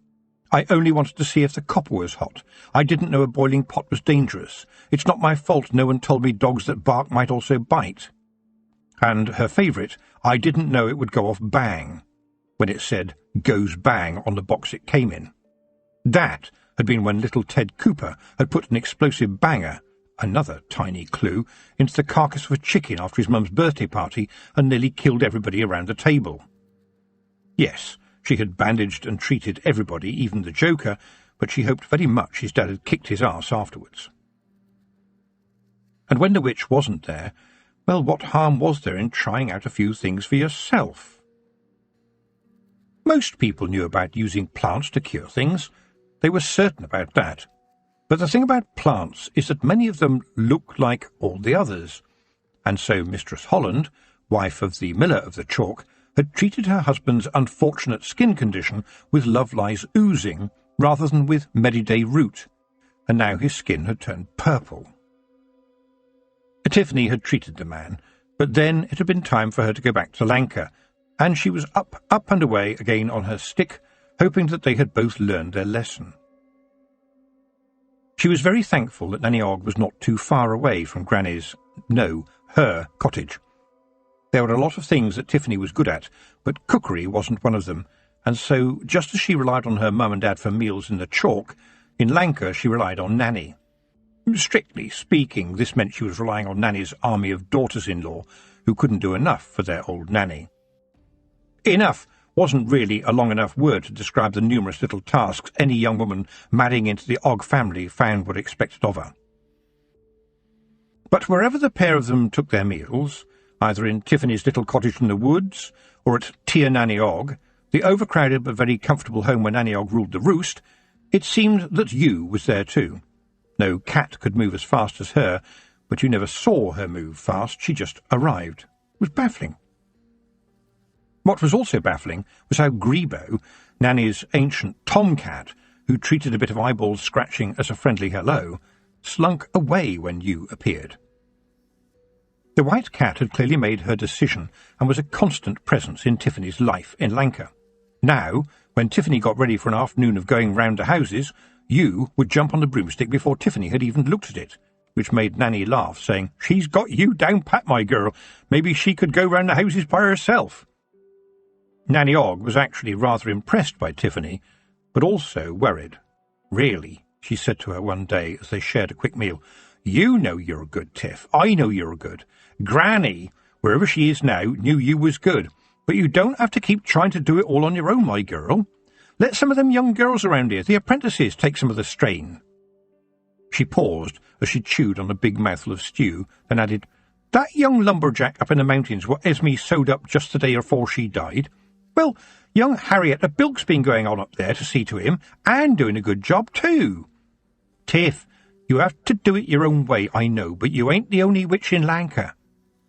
I only wanted to see if the copper was hot. I didn't know a boiling pot was dangerous. It's not my fault no one told me dogs that bark might also bite. And her favourite, I didn't know it would go off bang, when it said "Goes Bang" on the box it came in. That had been when little Ted Cooper had put an explosive banger, another tiny clue, into the carcass of a chicken after his mum's birthday party and nearly killed everybody around the table. Yes, she had bandaged and treated everybody, even the Joker, but she hoped very much his dad had kicked his arse afterwards. And when the witch wasn't there, well, what harm was there in trying out a few things for yourself? Most people knew about using plants to cure things. They were certain about that. But the thing about plants is that many of them look like all the others. And so Mistress Holland, wife of the miller of the chalk, had treated her husband's unfortunate skin condition with Love Lies Oozing rather than with Mediday Root, and now his skin had turned purple. Tiffany had treated the man, but then it had been time for her to go back to Lanka, and she was up and away again on her stick, hoping that they had both learned their lesson. She was very thankful that Nanny Ogg was not too far away from her cottage. There were a lot of things that Tiffany was good at, but cookery wasn't one of them, and so, just as she relied on her mum and dad for meals in the chalk, in Lanka she relied on Nanny. Strictly speaking, this meant she was relying on Nanny's army of daughters-in-law, who couldn't do enough for their old Nanny. Enough wasn't really a long enough word to describe the numerous little tasks any young woman marrying into the Ogg family found were expected of her. But wherever the pair of them took their meals, either in Tiffany's little cottage in the woods or at Tia Nanny Og, the overcrowded but very comfortable home where Nanny Og ruled the roost, it seemed that you was there too. No cat could move as fast as her, but you never saw her move fast, she just arrived. It was baffling. What was also baffling was how Grebo, Nanny's ancient tomcat, who treated a bit of eyeball scratching as a friendly hello, slunk away when you appeared. The white cat had clearly made her decision and was a constant presence in Tiffany's life in Lanka. Now, when Tiffany got ready for an afternoon of going round to houses, you would jump on the broomstick before Tiffany had even looked at it, which made Nanny laugh, saying, "She's got you down pat, my girl. Maybe she could go round the houses by herself." Nanny Og was actually rather impressed by Tiffany, but also worried. "Really," she said to her one day as they shared a quick meal, "you know you're good, Tiff. I know you're good. Granny, wherever she is now, knew you was good. But you don't have to keep trying to do it all on your own, my girl. Let some of them young girls around here, the apprentices, take some of the strain." She paused as she chewed on a big mouthful of stew, then added, "That young lumberjack up in the mountains what Esme sewed up just the day afore she died, well, young Harriet the bilk's been going on up there to see to him, and doing a good job too. Tiff, you have to do it your own way, I know, but you ain't the only witch in Lanka.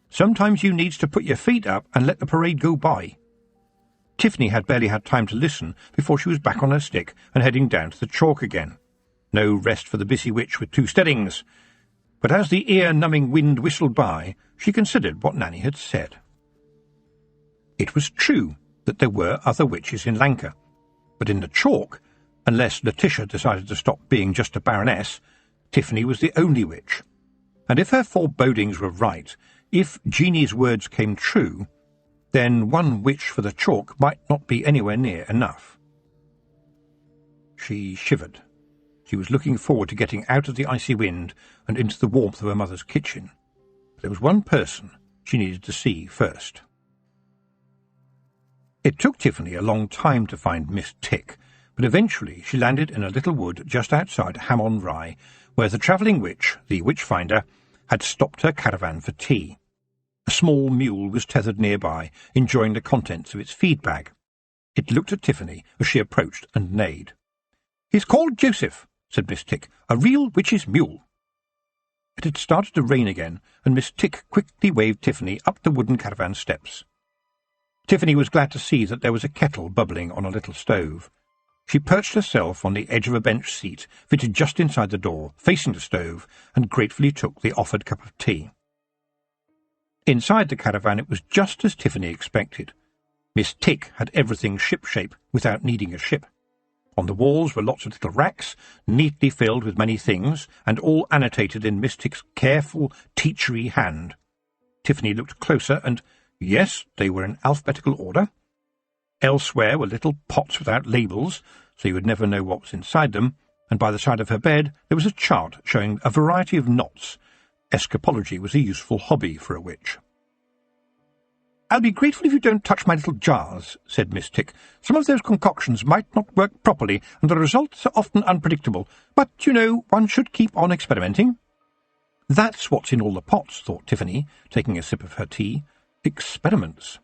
Sometimes you needs to put your feet up and let the parade go by." Tiffany had barely had time to listen before she was back on her stick and heading down to the chalk again. No rest for the busy witch with 2 steadings. But as the ear-numbing wind whistled by, she considered what Nanny had said. It was true that there were other witches in Lanka, but in the chalk, unless Letitia decided to stop being just a baroness, Tiffany was the only witch. And if her forebodings were right, if Jeannie's words came true, then one witch for the chalk might not be anywhere near enough. She shivered. She was looking forward to getting out of the icy wind and into the warmth of her mother's kitchen. But there was one person she needed to see first. It took Tiffany a long time to find Miss Tick, but eventually she landed in a little wood just outside Ham-on Rye, where the travelling witch, the witchfinder, had stopped her caravan for tea. A small mule was tethered nearby, enjoying the contents of its feed bag. It looked at Tiffany as she approached and neighed. "He's called Joseph," said Miss Tick, "a real witch's mule." It had started to rain again, and Miss Tick quickly waved Tiffany up the wooden caravan steps. Tiffany was glad to see that there was a kettle bubbling on a little stove. She perched herself on the edge of a bench seat, fitted just inside the door, facing the stove, and gratefully took the offered cup of tea. Inside the caravan it was just as Tiffany expected. Miss Tick had everything ship-shape without needing a ship. On the walls were lots of little racks, neatly filled with many things, and all annotated in Miss Tick's careful, teachery hand. Tiffany looked closer, and yes, they were in alphabetical order. Elsewhere were little pots without labels, so you would never know what was inside them, and by the side of her bed there was a chart showing a variety of knots. Escapology was a useful hobby for a witch. "I'll be grateful if you don't touch my little jars," said Miss Tick. "Some of those concoctions might not work properly, and the results are often unpredictable. But, you know, one should keep on experimenting." "That's what's in all the pots," thought Tiffany, taking a sip of her tea. "Experiments."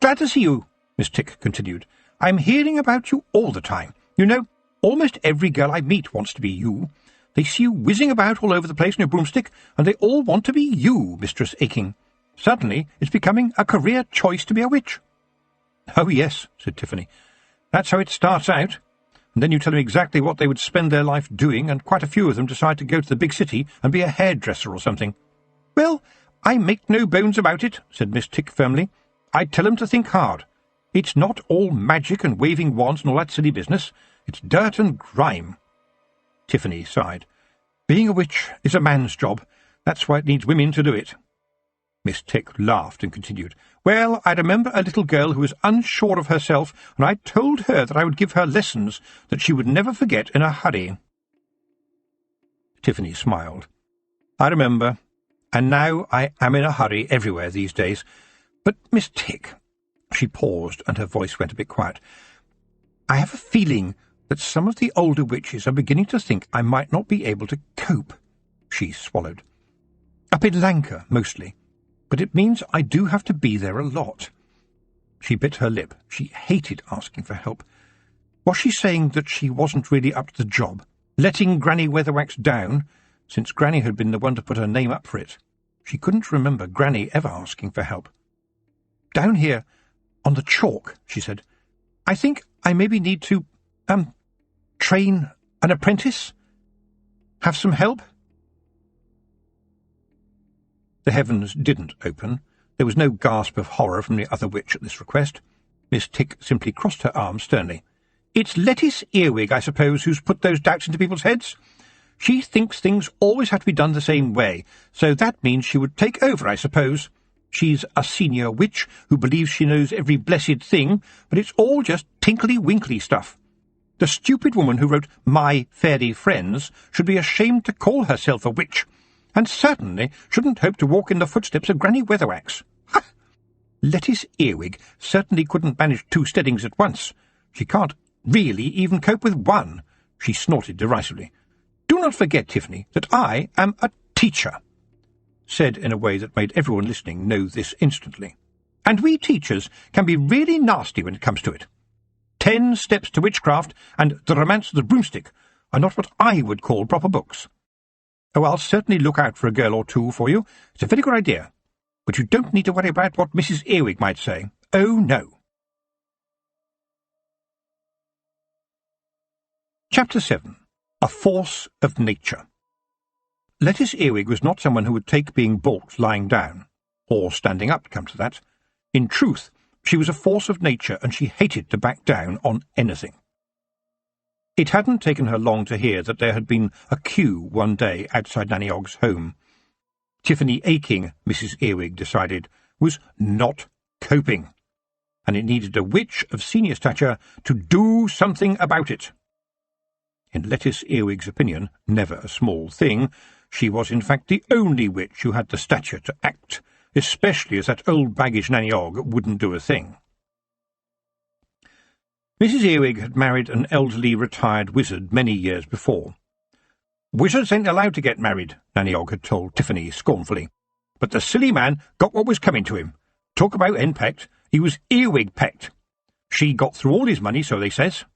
"Glad to see you," Miss Tick continued. "I'm hearing about you all the time. You know, almost every girl I meet wants to be you. They see you whizzing about all over the place on your broomstick, and they all want to be you, Mistress Aching. Suddenly it's becoming a career choice to be a witch." "Oh, yes," said Tiffany. "That's how it starts out. And then you tell them exactly what they would spend their life doing, and quite a few of them decide to go to the big city and be a hairdresser or something." "Well, I make no bones about it," said Miss Tick firmly. "I tell them to think hard. It's not all magic and waving wands and all that silly business. It's dirt and grime." Tiffany sighed. "Being a witch is a man's job. That's why it needs women to do it." Miss Tick laughed and continued, "Well, I remember a little girl who was unsure of herself, and I told her that I would give her lessons that she would never forget in a hurry." Tiffany smiled. "I remember, and now I am in a hurry everywhere these days. But, Miss Tick," she paused, and her voice went a bit quiet, "I have a feeling that some of the older witches are beginning to think I might not be able to cope." She swallowed. Up in Lanka, mostly. But it means I do have to be there a lot. She bit her lip. She hated asking for help. Was she saying that she wasn't really up to the job? Letting Granny Weatherwax down, since Granny had been the one to put her name up for it? She couldn't remember Granny ever asking for help. "Down here, on the chalk," she said. "I think I maybe need to, train an apprentice? Have some help?" The heavens didn't open. There was no gasp of horror from the other witch at this request. Miss Tick simply crossed her arms sternly. "It's Lettice Earwig, I suppose, who's put those doubts into people's heads? She thinks things always have to be done the same way, so that means she would take over, I suppose. She's a senior witch who believes she knows every blessed thing, but it's all just tinkly-winkly stuff. The stupid woman who wrote My Fairy Friends should be ashamed to call herself a witch, and certainly shouldn't hope to walk in the footsteps of Granny Weatherwax. Ha! Lettice Earwig certainly couldn't manage 2 steadings at once. She can't really even cope with one," she snorted derisively. "Do not forget, Tiffany, that I am a teacher," said in a way that made everyone listening know this instantly. "And we teachers can be really nasty when it comes to it. 10 Steps to Witchcraft and The Romance of the Broomstick are not what I would call proper books. Oh, I'll certainly look out for a girl or two for you. It's a very good idea. But you don't need to worry about what Mrs. Earwig might say. Oh, no." Chapter 7. A Force of Nature. Lettice Earwig was not someone who would take being balked lying down, or standing up, come to that. In truth, she was a force of nature, and she hated to back down on anything. It hadn't taken her long to hear that there had been a queue one day outside Nanny Ogg's home. Tiffany Aching, Mrs. Earwig decided, was not coping, and it needed a witch of senior stature to do something about it. In Lettice Earwig's opinion, never a small thing, she was in fact the only witch who had the stature to act, especially as that old baggage Nanny Ogg wouldn't do a thing. Mrs. Earwig had married an elderly retired wizard many years before. "Wizards ain't allowed to get married," Nanny Ogg had told Tiffany scornfully. "But the silly man got what was coming to him. Talk about henpecked, he was Earwig-pecked. She got through all his money, so they says."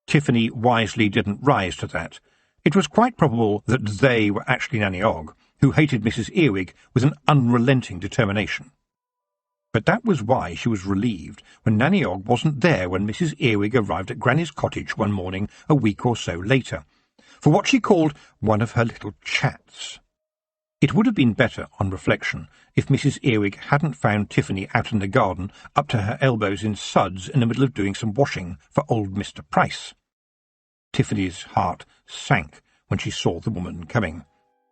Tiffany wisely didn't rise to that. It was quite probable that they were actually Nanny Ogg, who hated Mrs. Earwig with an unrelenting determination. But that was why she was relieved when Nanny Ogg wasn't there when Mrs. Earwig arrived at Granny's cottage one morning a week or so later, for what she called one of her little chats. It would have been better, on reflection, if Mrs. Earwig hadn't found Tiffany out in the garden, up to her elbows in suds, in the middle of doing some washing for old Mr. Price. Tiffany's heart sank when she saw the woman coming,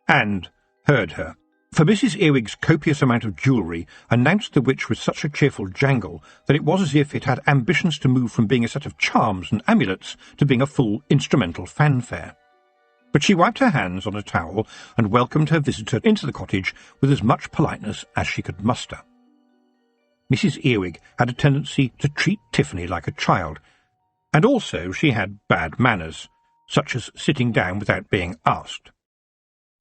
and heard her, for Mrs. Earwig's copious amount of jewellery announced the witch with such a cheerful jangle that it was as if it had ambitions to move from being a set of charms and amulets to being a full instrumental fanfare. But she wiped her hands on a towel and welcomed her visitor into the cottage with as much politeness as she could muster. Mrs. Earwig had a tendency to treat Tiffany like a child, and also she had bad manners, such as sitting down without being asked.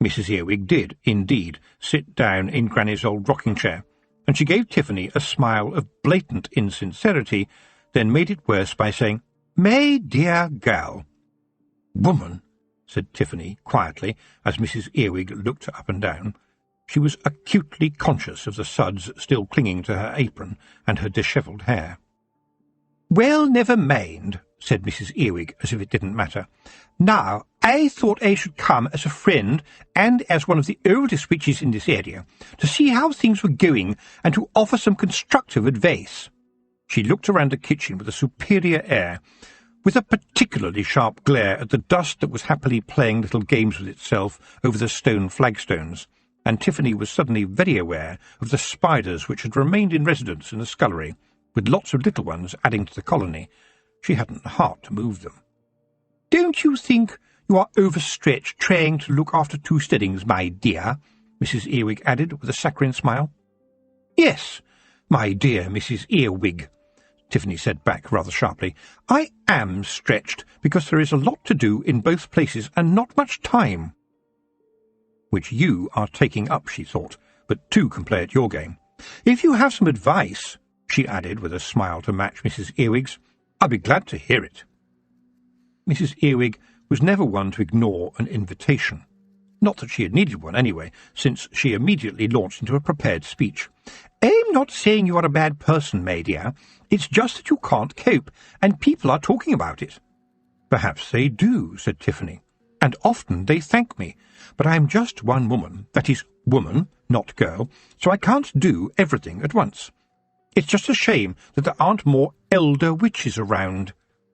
Mrs. Earwig did, indeed, sit down in Granny's old rocking-chair, and she gave Tiffany a smile of blatant insincerity, then made it worse by saying, "My dear gal." "Woman," said Tiffany quietly, as Mrs. Earwig looked up and down. She was acutely conscious of the suds still clinging to her apron and her dishevelled hair. "Well, never mind," said Mrs. Earwig, as if it didn't matter. "Now, I thought I should come as a friend, and as one of the oldest witches in this area, to see how things were going, and to offer some constructive advice." She looked around the kitchen with a superior air, with a particularly sharp glare at the dust that was happily playing little games with itself over the stone flagstones, and Tiffany was suddenly very aware of the spiders which had remained in residence in the scullery, with lots of little ones adding to the colony. She hadn't the heart to move them. "Don't you think you are overstretched trying to look after 2 steadings, my dear?" Mrs. Earwig added with a saccharine smile. "Yes, my dear Mrs. Earwig," Tiffany said back rather sharply. "I am stretched, because there is a lot to do in both places and not much time." which you are taking up, she thought, but two can play at your game. If you have some advice, she added with a smile to match Mrs. Earwig's, I'll be glad to hear it. Mrs. Earwig was never one to ignore an invitation. Not that she had needed one anyway, since she immediately launched into a prepared speech. I'm not saying you are a bad person, my dear. It's just that you can't cope, and people are talking about it. Perhaps they do, said Tiffany, and often they thank me, but I am just one woman, that is, woman, not girl, so I can't do everything at once. It's just a shame that there aren't more elder witches around.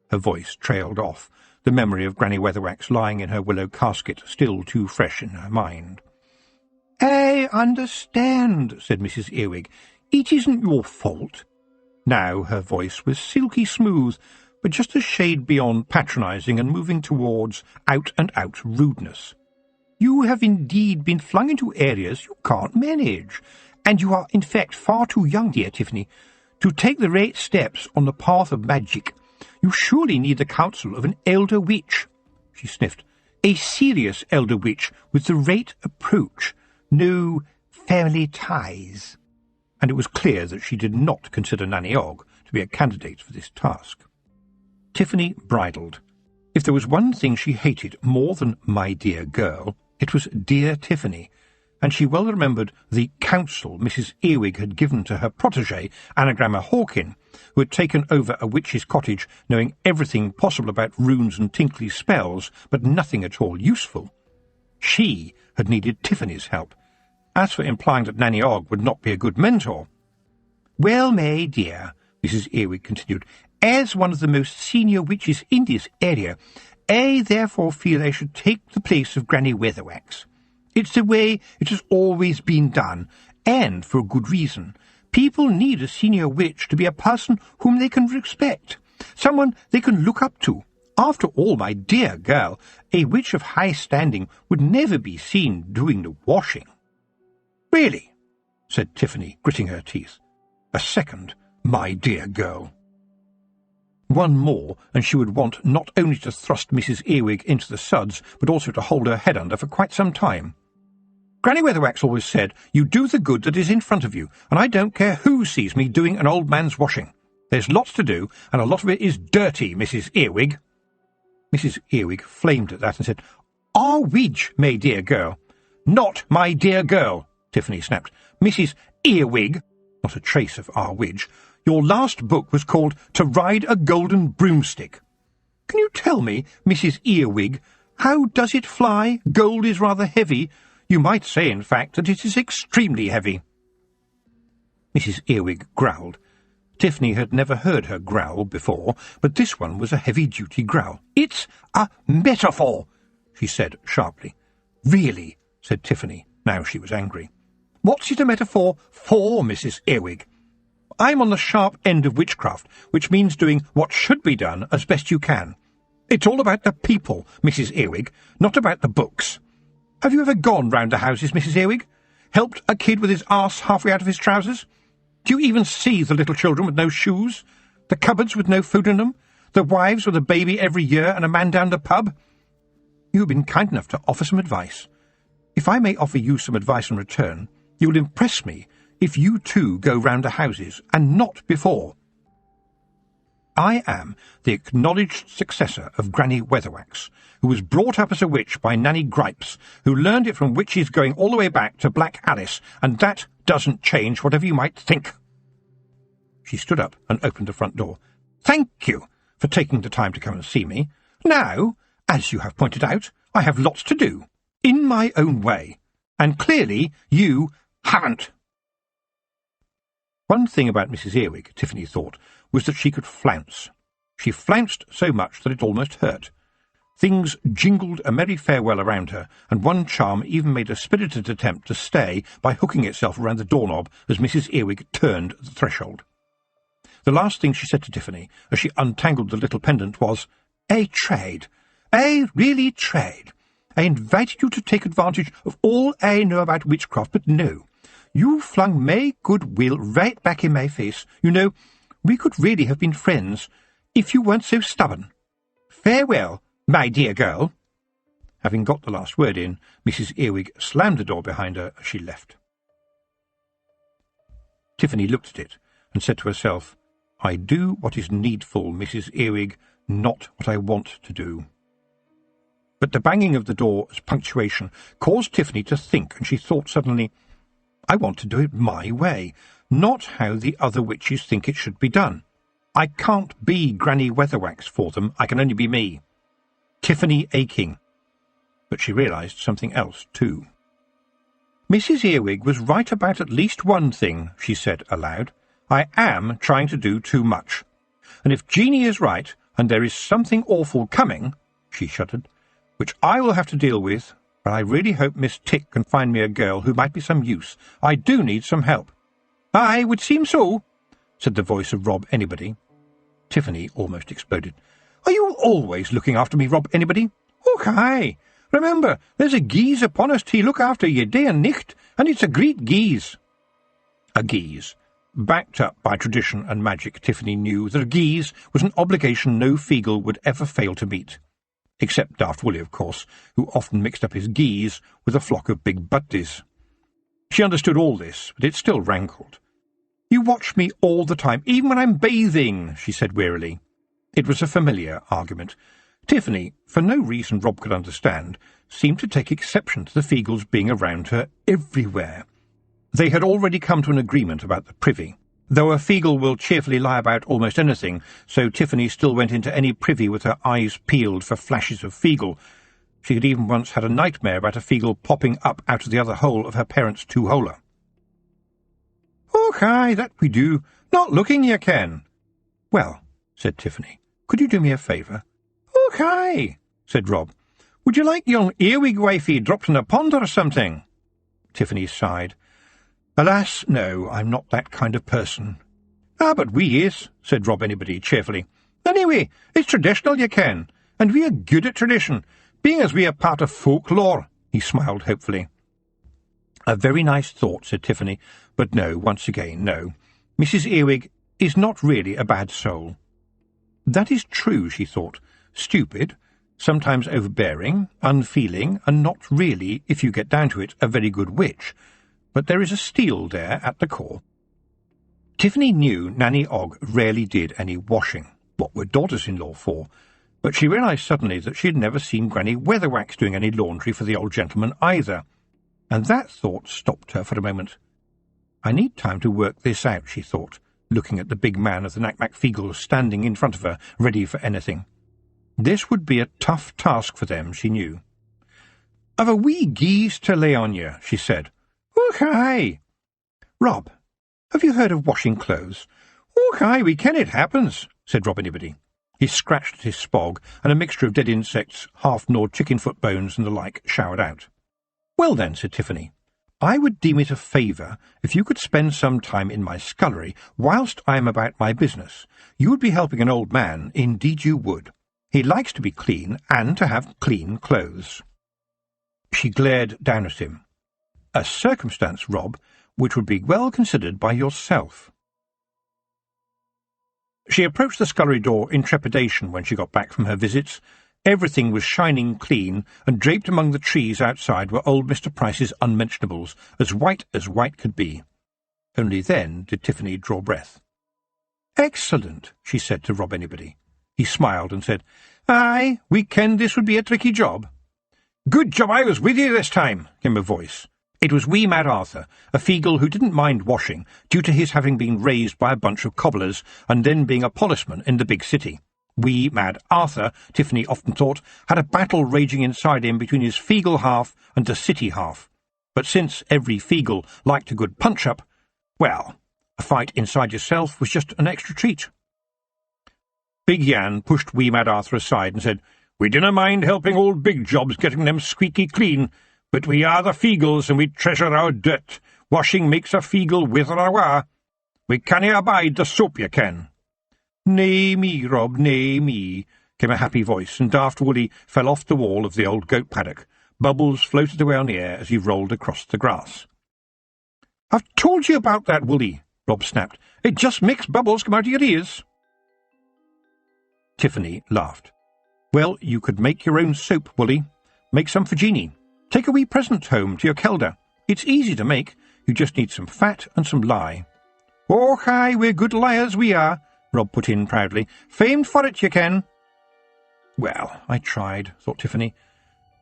Her voice trailed off, the memory of Granny Weatherwax lying in her willow casket still too fresh in her mind. I understand, said Mrs. Earwig. It isn't your fault. Now her voice was silky smooth, but just a shade beyond patronising and moving towards out-and-out rudeness. You have indeed been flung into areas you can't manage, and you are in fact far too young, dear Tiffany, to take the right steps on the path of magic. You surely need the counsel of an elder witch. She sniffed. A serious elder witch with the right approach. No family ties. And it was clear that she did not consider Nanny Ogg to be a candidate for this task. Tiffany bridled. If there was one thing she hated more than my dear girl, it was dear Tiffany, and she well remembered the counsel Mrs. Earwig had given to her protégé, Anagramma Hawkin, who had taken over a witch's cottage knowing everything possible about runes and tinkly spells, but nothing at all useful. She had needed Tiffany's help. As for implying that Nanny Ogg would not be a good mentor, well, my dear, Mrs. Earwig continued, as one of the most senior witches in this area, I therefore feel I should take the place of Granny Weatherwax. It's the way it has always been done, and for a good reason. People need a senior witch to be a person whom they can respect, someone they can look up to. After all, my dear girl, a witch of high standing would never be seen doing the washing. Really, said Tiffany, gritting her teeth. A second, my dear girl. One more, and she would want not only to thrust Mrs. Earwig into the suds, but also to hold her head under for quite some time. Granny Weatherwax always said, you do the good that is in front of you, and I don't care who sees me doing an old man's washing. There's lots to do, and a lot of it is dirty, Mrs. Earwig. Mrs. Earwig flamed at that and said, Our widge, my dear girl. Not my dear girl, Tiffany snapped. Mrs. Earwig, not a trace of our widge. Your last book was called To Ride a Golden Broomstick. Can you tell me, Mrs. Earwig, how does it fly? Gold is rather heavy. You might say, in fact, that it is extremely heavy. Mrs. Earwig growled. Tiffany had never heard her growl before, but this one was a heavy-duty growl. It's a metaphor, she said sharply. Really, said Tiffany. Now she was angry. What's it a metaphor for, Mrs. Earwig? I'm on the sharp end of witchcraft, which means doing what should be done as best you can. It's all about the people, Mrs. Earwig, not about the books. Have you ever gone round the houses, Mrs. Earwig? Helped a kid with his arse halfway out of his trousers? Do you even see the little children with no shoes? The cupboards with no food in them? The wives with a baby every year and a man down the pub? You have been kind enough to offer some advice. If I may offer you some advice in return, you will impress me if you too go round the houses, and not before. I am the acknowledged successor of Granny Weatherwax, who was brought up as a witch by Nanny Gripes, who learned it from witches going all the way back to Black Alice, and that doesn't change whatever you might think. She stood up and opened the front door. Thank you for taking the time to come and see me. Now, as you have pointed out, I have lots to do, in my own way, and clearly you haven't. One thing about Mrs. Earwig, Tiffany thought, was that she could flounce. She flounced so much that it almost hurt. Things jingled a merry farewell around her, and one charm even made a spirited attempt to stay by hooking itself around the doorknob as Mrs. Earwig turned the threshold. The last thing she said to Tiffany, as she untangled the little pendant, was, I tried. I really tried. I invited you to take advantage of all I know about witchcraft, but no. You flung my goodwill right back in my face. You know, we could really have been friends if you weren't so stubborn. Farewell, my dear girl. Having got the last word in, Mrs. Earwig slammed the door behind her as she left. Tiffany looked at it and said to herself, "I do what is needful, Mrs. Earwig, not what I want to do." But the banging of the door as punctuation caused Tiffany to think, and she thought suddenly, "I want to do it my way, not how the other witches think it should be done. I can't be Granny Weatherwax for them, I can only be me. Tiffany Aching." But she realised something else, too. "Mrs. Earwig was right about at least one thing," she said aloud. "I am trying to do too much. And if Jeanie is right, and there is something awful coming," she shuddered, "which I will have to deal with, but I really hope Miss Tick can find me a girl who might be some use. I do need some help." "Aye, would seem so," said the voice of Rob Anybody. Tiffany almost exploded. "Are you always looking after me, Rob Anybody? Och, aye. Remember, there's a geese upon us to look after ye day and nicht, and it's a great geese." A geese. Backed up by tradition and magic, Tiffany knew that a geese was an obligation no Feegle would ever fail to meet. Except Daft Woolly, of course, who often mixed up his geese with a flock of big butties. She understood all this, but it still rankled. "You watch me all the time, even when I'm bathing," she said wearily. It was a familiar argument. Tiffany, for no reason Rob could understand, seemed to take exception to the Feegles being around her everywhere. They had already come to an agreement about the privy, though a Feegle will cheerfully lie about almost anything, so Tiffany still went into any privy with her eyes peeled for flashes of Feegle. She had even once had a nightmare about a Feegle popping up out of the other hole of her parents' two-holer. "Oh, aye, that we do. Not looking, ye can." "Well," said Tiffany, "could you do me a favour?" "Oh, aye," said Rob. "Would you like young Earwig wifey dropped in a pond or something?" Tiffany sighed. "Alas, no, I'm not that kind of person." "Ah, but we is," said Rob Anybody cheerfully. "Anyway, it's traditional, ye can, and we are good at tradition, being as we are part of folklore." He smiled hopefully. "A very nice thought," said Tiffany, "but no, once again, no. Mrs. Earwig is not really a bad soul." That is true, she thought. Stupid, sometimes overbearing, unfeeling, and not really, if you get down to it, a very good witch. But there is a steel there at the core. Tiffany knew Nanny Ogg rarely did any washing. What were daughters-in-law for? But she realised suddenly that she had never seen Granny Weatherwax doing any laundry for the old gentleman either, and that thought stopped her for a moment. "I need time to work this out," she thought, looking at the big man of the Knack-Mack Feegles standing in front of her, ready for anything. This would be a tough task for them, she knew. "I've a wee geese to lay on you," she said. "Oh, aye." "Rob, have you heard of washing clothes?" "Oh, aye, we ken it happens," said Rob Anybody. He scratched at his spog, and a mixture of dead insects, half-gnawed chicken-foot bones and the like showered out. "Well then," said Tiffany, "I would deem it a favour if you could spend some time in my scullery whilst I am about my business. You would be helping an old man, indeed you would. He likes to be clean and to have clean clothes." She glared down at him. "A circumstance, Rob, which would be well considered by yourself." She approached the scullery door in trepidation when she got back from her visits. Everything was shining clean, and draped among the trees outside were old Mr. Price's unmentionables, as white could be. Only then did Tiffany draw breath. "Excellent," she said to Rob Anybody. He smiled and said, "Aye, we kenned this would be a tricky job." "Good job I was with you this time," came a voice. It was wee Mad Arthur, a Feegle who didn't mind washing, due to his having been raised by a bunch of cobblers and then being a policeman in the big city. Wee Mad Arthur, Tiffany often thought, had a battle raging inside him between his Feegle half and the city half. But since every Feegle liked a good punch-up, well, a fight inside yourself was just an extra treat. Big Yan pushed wee Mad Arthur aside and said, "We dinna mind helping old Big Jobs getting them squeaky clean, but we are the Feegles and we treasure our dirt. Washing makes a Feegle wither awa. We canna abide the soap, ye ken." "Nay me, Rob, nay me," came a happy voice, and Daft Woolly fell off the wall of the old goat paddock. Bubbles floated away on the air as he rolled across the grass. "I've told you about that, Woolly," Rob snapped. "It just makes bubbles come out of your ears." Tiffany laughed. "Well, you could make your own soap, Woolly, Make some for Jeanie. Take a wee present home to your kelder. It's easy to make. You just need some fat and some lye." "Oh, hi, we're good liars, we are," Rob put in proudly. "Famed for it, you ken." "Well, I tried," thought Tiffany.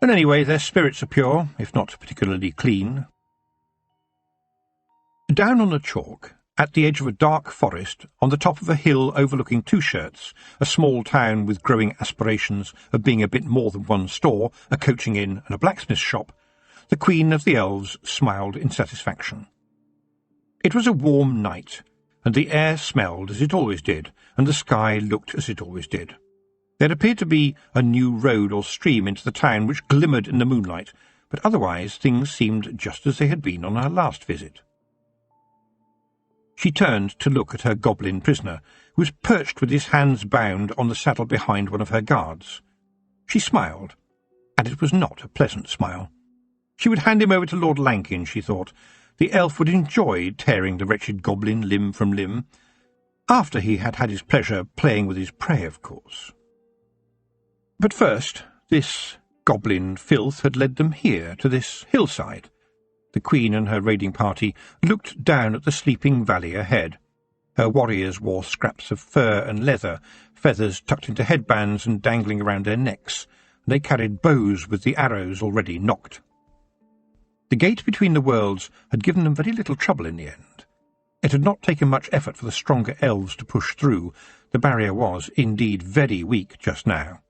"And anyway, their spirits are pure, if not particularly clean." Down on the chalk, at the edge of a dark forest, on the top of a hill overlooking Two Shirts, a small town with growing aspirations of being a bit more than one store, a coaching inn and a blacksmith's shop, the Queen of the Elves smiled in satisfaction. It was a warm night, and the air smelled as it always did, and the sky looked as it always did. There appeared to be a new road or stream into the town which glimmered in the moonlight, but otherwise things seemed just as they had been on her last visit. She turned to look at her goblin prisoner, who was perched with his hands bound on the saddle behind one of her guards. She smiled, and it was not a pleasant smile. She would hand him over to Lord Lankin, she thought. The elf would enjoy tearing the wretched goblin limb from limb, after he had had his pleasure playing with his prey, of course. But first, this goblin filth had led them here, to this hillside. The Queen and her raiding party looked down at the sleeping valley ahead. Her warriors wore scraps of fur and leather, feathers tucked into headbands and dangling around their necks, and they carried bows with the arrows already nocked. The gate between the worlds had given them very little trouble in the end. It had not taken much effort for the stronger elves to push through. The barrier was, indeed, very weak just now.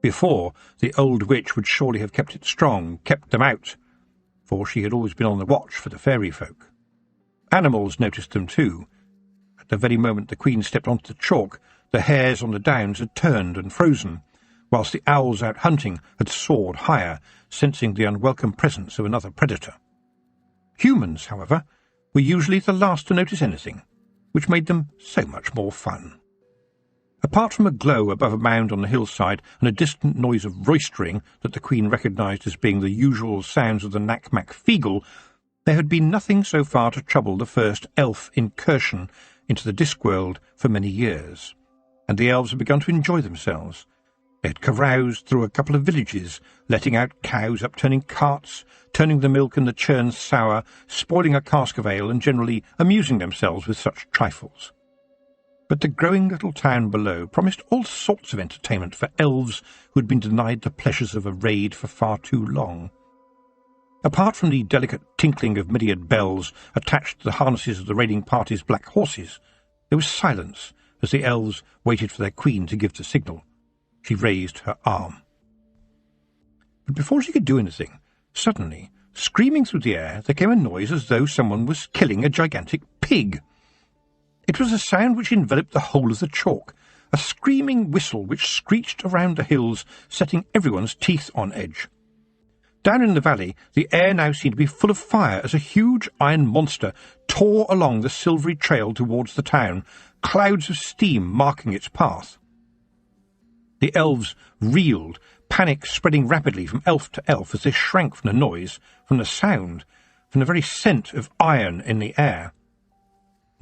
Before, the old witch would surely have kept it strong, kept them out, for she had always been on the watch for the fairy folk. Animals noticed them too. At the very moment the Queen stepped onto the chalk, the hares on the downs had turned and frozen, whilst the owls out hunting had soared higher, sensing the unwelcome presence of another predator. Humans, however, were usually the last to notice anything, which made them so much more fun. Apart from a glow above a mound on the hillside and a distant noise of roistering that the Queen recognised as being the usual sounds of the Knack-Mack Feegle, there had been nothing so far to trouble the first elf incursion into the Discworld for many years, and the elves had begun to enjoy themselves. They had caroused through a couple of villages, letting out cows, upturning carts, turning the milk and the churn sour, spoiling a cask of ale, and generally amusing themselves with such trifles. But the growing little town below promised all sorts of entertainment for elves who had been denied the pleasures of a raid for far too long. Apart from the delicate tinkling of myriad bells attached to the harnesses of the raiding party's black horses, there was silence as the elves waited for their Queen to give the signal. She raised her arm. But before she could do anything, suddenly, screaming through the air, there came a noise as though someone was killing a gigantic pig. It was a sound which enveloped the whole of the chalk, a screaming whistle which screeched around the hills, setting everyone's teeth on edge. Down in the valley, the air now seemed to be full of fire as a huge iron monster tore along the silvery trail towards the town, clouds of steam marking its path. The elves reeled, panic spreading rapidly from elf to elf as they shrank from the noise, from the sound, from the very scent of iron in the air.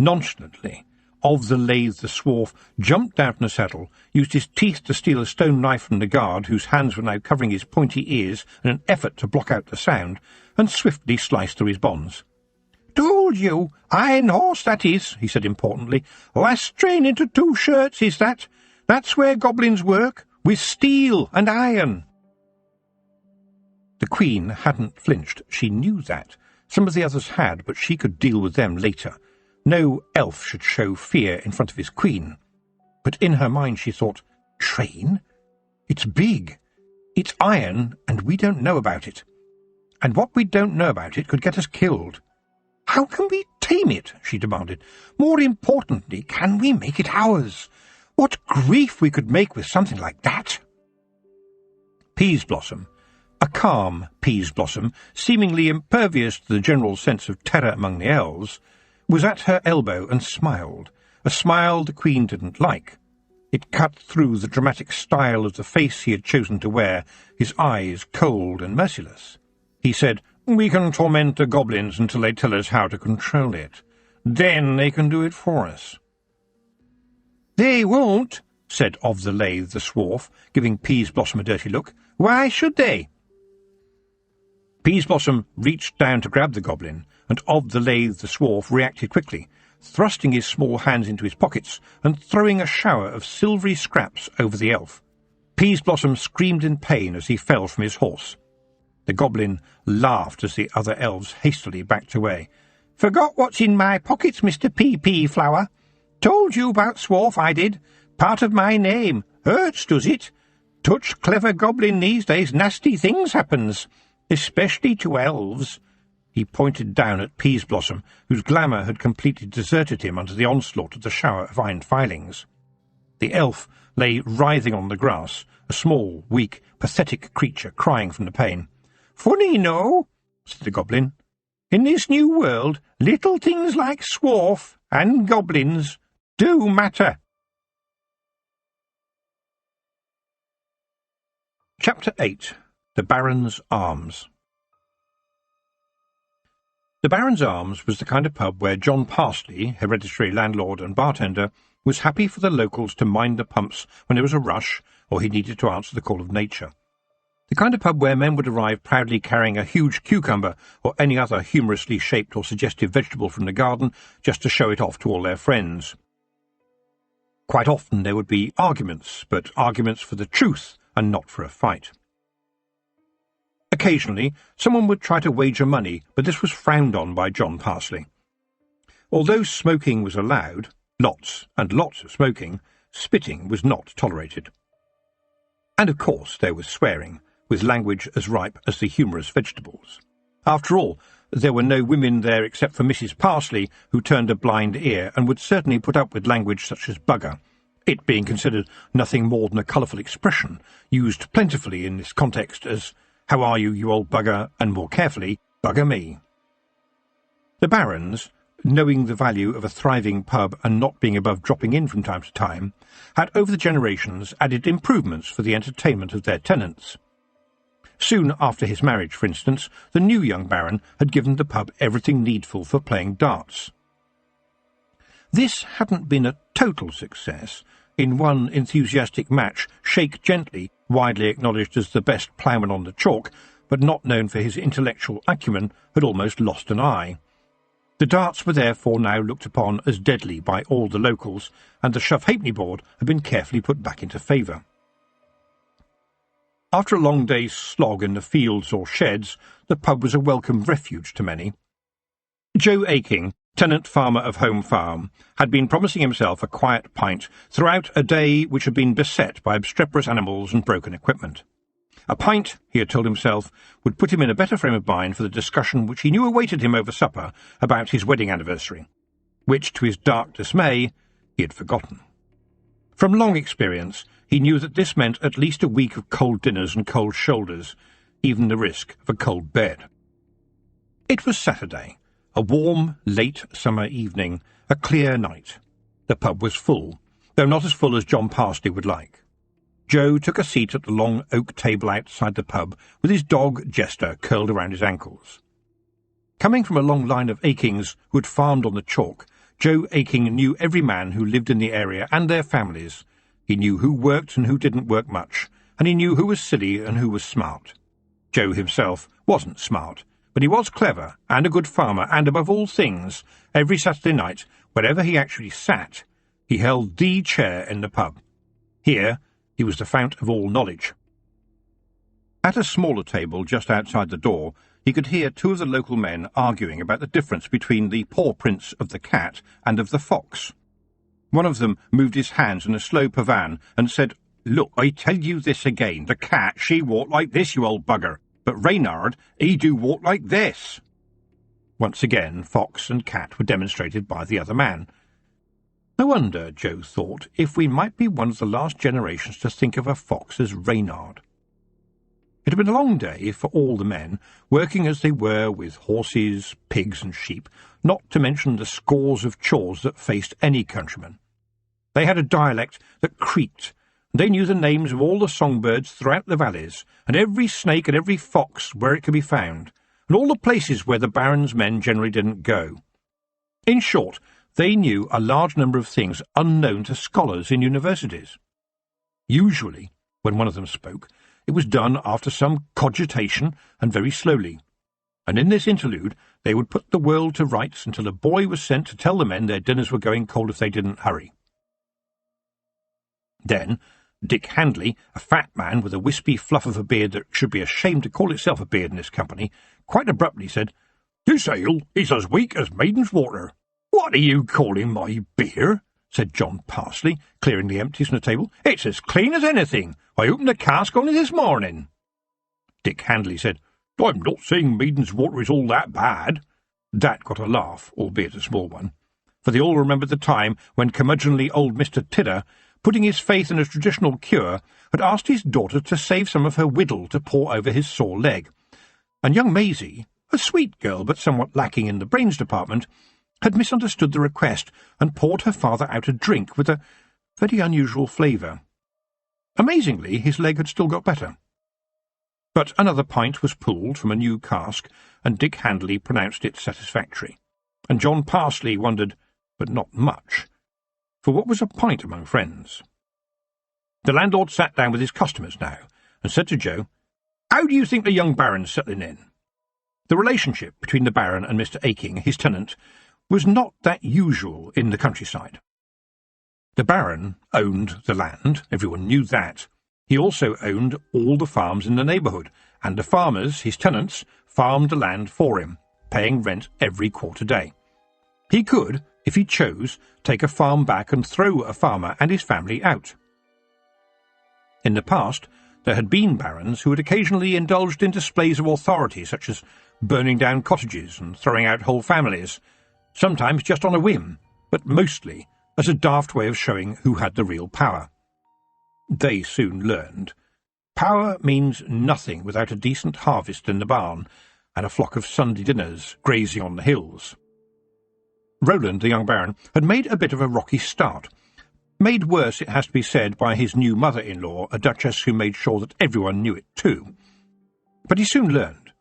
Nonchalantly, Of the Lathe the Swarf jumped down from the saddle, used his teeth to steal a stone knife from the guard, whose hands were now covering his pointy ears in an effort to block out the sound, and swiftly sliced through his bonds. "Told you! Iron horse, that is," he said importantly. "Last train into Two Shirts, is that? That's where goblins work, with steel and iron." The Queen hadn't flinched. She knew that. Some of the others had, but she could deal with them later. No elf should show fear in front of his Queen. But in her mind she thought, train? It's big. It's iron, and we don't know about it. And what we don't know about it could get us killed. How can we tame it? She demanded. More importantly, can we make it ours? What grief we could make with something like that! Peaseblossom, a calm Peaseblossom, seemingly impervious to the general sense of terror among the elves, was at her elbow and smiled, a smile the Queen didn't like. It cut through the dramatic style of the face he had chosen to wear, his eyes cold and merciless. He said, "We can torment the goblins until they tell us how to control it. Then they can do it for us." "They won't," said Of the Lathe the Swarf, giving Peaseblossom a dirty look. Why should they?" Peaseblossom reached down to grab the goblin, and of the lathe the dwarf reacted quickly, thrusting his small hands into his pockets and throwing a shower of silvery scraps over the elf. Peaseblossom screamed in pain as he fell from his horse. The goblin laughed as the other elves hastily backed away. "Forgot what's in my pockets, Mr. P.P. Flower. Told you about Swarf, I did. Part of my name. Hurts, does it? Touch clever goblin these days, nasty things happens. Especially to elves." He pointed down at Peaseblossom, whose glamour had completely deserted him under the onslaught of the shower of iron filings. The elf lay writhing on the grass, a small, weak, pathetic creature crying from the pain. "Funny, no?" said the goblin. "In this new world, little things like Swarf and goblins do matter." Chapter 8. The Baron's Arms. The Baron's Arms was the kind of pub where John Parsley, hereditary landlord and bartender, was happy for the locals to mind the pumps when there was a rush or he needed to answer the call of nature. The kind of pub where men would arrive proudly carrying a huge cucumber or any other humorously shaped or suggestive vegetable from the garden just to show it off to all their friends. Quite often there would be arguments, but arguments for the truth and not for a fight. Occasionally, someone would try to wager money, but this was frowned on by John Parsley. Although smoking was allowed, lots and lots of smoking, spitting was not tolerated. And of course there was swearing, with language as ripe as the humorous vegetables. After all, there were no women there except for Mrs. Parsley, who turned a blind ear and would certainly put up with language such as bugger, it being considered nothing more than a colourful expression, used plentifully in this context as "How are you, you old bugger?" and more carefully, "Bugger me." The barons, knowing the value of a thriving pub and not being above dropping in from time to time, had over the generations added improvements for the entertainment of their tenants. Soon after his marriage, for instance, the new young baron had given the pub everything needful for playing darts. This hadn't been a total success. In one enthusiastic match, Shake Gently, widely acknowledged as the best ploughman on the chalk, but not known for his intellectual acumen, had almost lost an eye. The darts were therefore now looked upon as deadly by all the locals, and the shove-halfpenny board had been carefully put back into favour. After a long day's slog in the fields or sheds, the pub was a welcome refuge to many. Joe Aching, tenant farmer of Home Farm, had been promising himself a quiet pint throughout a day which had been beset by obstreperous animals and broken equipment. A pint, he had told himself, would put him in a better frame of mind for the discussion which he knew awaited him over supper about his wedding anniversary, which, to his dark dismay, he had forgotten. From long experience, he knew that this meant at least a week of cold dinners and cold shoulders, even the risk of a cold bed. It was Saturday, a warm, late summer evening, a clear night. The pub was full, though not as full as John Parsley would like. Joe took a seat at the long oak table outside the pub, with his dog, Jester, curled around his ankles. Coming from a long line of Achings who had farmed on the chalk, Joe Aching knew every man who lived in the area and their families. He knew who worked and who didn't work much, and he knew who was silly and who was smart. Joe himself wasn't smart, but he was clever and a good farmer, and above all things, every Saturday night, wherever he actually sat, he held the chair in the pub. Here he was the fount of all knowledge. At a smaller table just outside the door, he could hear two of the local men arguing about the difference between the paw prints of the cat and of the fox. One of them moved his hands in a slow pavan and said, "Look, I tell you this again, the cat, she walked like this, you old bugger, but Reynard, he do walk like this." Once again, fox and cat were demonstrated by the other man. No wonder, Joe thought, if we might be one of the last generations to think of a fox as Reynard. It had been a long day for all the men, working as they were with horses, pigs and sheep, not to mention the scores of chores that faced any countryman. They had a dialect that creaked, and they knew the names of all the songbirds throughout the valleys, and every snake and every fox where it could be found, and all the places where the baron's men generally didn't go. In short, they knew a large number of things unknown to scholars in universities. Usually, when one of them spoke, it was done after some cogitation and very slowly, and in this interlude they would put the world to rights until a boy was sent to tell the men their dinners were going cold if they didn't hurry. Then Dick Handley, a fat man with a wispy fluff of a beard that should be ashamed to call itself a beard in this company, quite abruptly said, "This ale is as weak as maiden's water." "What are you calling my beer?" said John Parsley, clearing the empties from the table. "It's as clean as anything. I opened the cask only this morning." Dick Handley said, "I'm not saying maiden's water is all that bad." That got a laugh, albeit a small one, for they all remembered the time when curmudgeonly old Mr. Tidder, putting his faith in a traditional cure, had asked his daughter to save some of her whittle to pour over his sore leg, and young Maisie, a sweet girl but somewhat lacking in the brains department, had misunderstood the request and poured her father out a drink with a very unusual flavour. Amazingly, his leg had still got better. But another pint was pulled from a new cask, and Dick Handley pronounced it satisfactory, and John Parsley wondered, but not much, for what was a pint among friends? The landlord sat down with his customers now, and said to Joe, "How do you think the young Baron's settling in?" The relationship between the Baron and Mr. Aching, his tenant, was not that usual in the countryside. The Baron owned the land, everyone knew that. He also owned all the farms in the neighbourhood, and the farmers, his tenants, farmed the land for him, paying rent every quarter day. He could, if he chose, take a farm back and throw a farmer and his family out. In the past, there had been barons who had occasionally indulged in displays of authority, such as burning down cottages and throwing out whole families, sometimes just on a whim, but mostly as a daft way of showing who had the real power. They soon learned. Power means nothing without a decent harvest in the barn and a flock of Sunday dinners grazing on the hills. Roland, the young baron, had made a bit of a rocky start, made worse, it has to be said, by his new mother-in-law, a duchess who made sure that everyone knew it too. But he soon learned.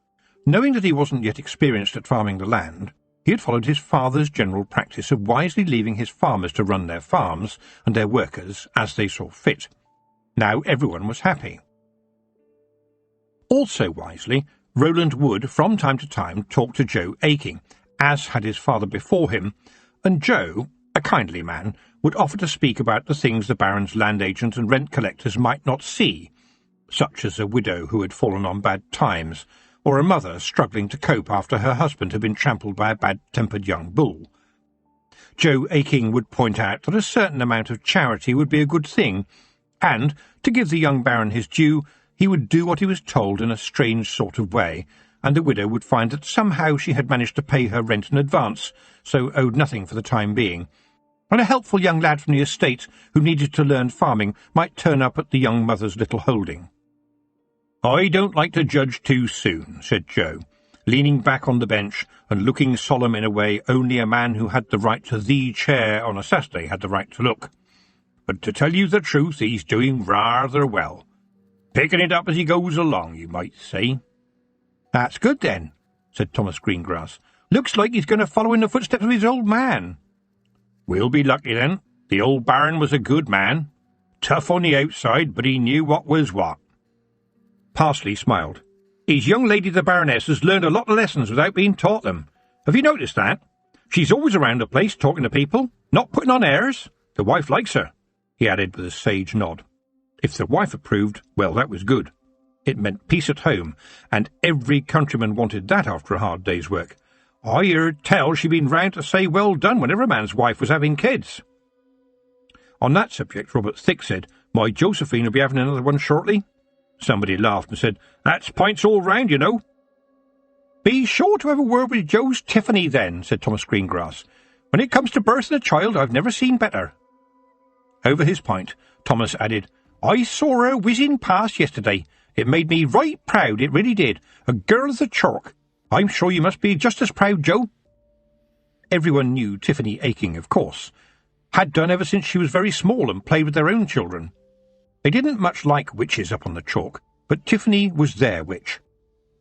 Knowing that he wasn't yet experienced at farming the land, he had followed his father's general practice of wisely leaving his farmers to run their farms and their workers as they saw fit. Now everyone was happy. Also wisely, Roland would, from time to time, talk to Joe Aching, as had his father before him, and Joe, a kindly man, would offer to speak about the things the Baron's land agent and rent collectors might not see, such as a widow who had fallen on bad times, or a mother struggling to cope after her husband had been trampled by a bad-tempered young bull. Joe Aching would point out that a certain amount of charity would be a good thing, and, to give the young Baron his due, he would do what he was told in a strange sort of way, and the widow would find that somehow she had managed to pay her rent in advance, so owed nothing for the time being, and a helpful young lad from the estate who needed to learn farming might turn up at the young mother's little holding. "I don't like to judge too soon," said Joe, leaning back on the bench and looking solemn in a way only a man who had the right to the chair on a Saturday had the right to look. "But to tell you the truth, he's doing rather well. Picking it up as he goes along, you might say." "That's good, then," said Thomas Greengrass. "Looks like he's going to follow in the footsteps of his old man." "We'll be lucky, then. The old Baron was a good man. Tough on the outside, but he knew what was what." Parsley smiled. "His young lady the Baroness has learned a lot of lessons without being taught them. Have you noticed that? She's always around the place talking to people, not putting on airs. The wife likes her," he added with a sage nod. If the wife approved, well, that was good. It meant peace at home, and every countryman wanted that after a hard day's work. "I heard tell she'd been round to say well done whenever a man's wife was having kids." On that subject, Robert Thicke said, "My Josephine will be having another one shortly." Somebody laughed and said, "That's pints all round, you know." "Be sure to have a word with Joe's Tiffany, then," said Thomas Greengrass. "When it comes to birthing a child, I've never seen better." Over his pint, Thomas added, "I saw her whizzing past yesterday. It made me right proud, it really did. A girl of the chalk. I'm sure you must be just as proud, Joe." Everyone knew Tiffany Aching, of course. Had done ever since she was very small and played with their own children. They didn't much like witches up on the chalk, but Tiffany was their witch.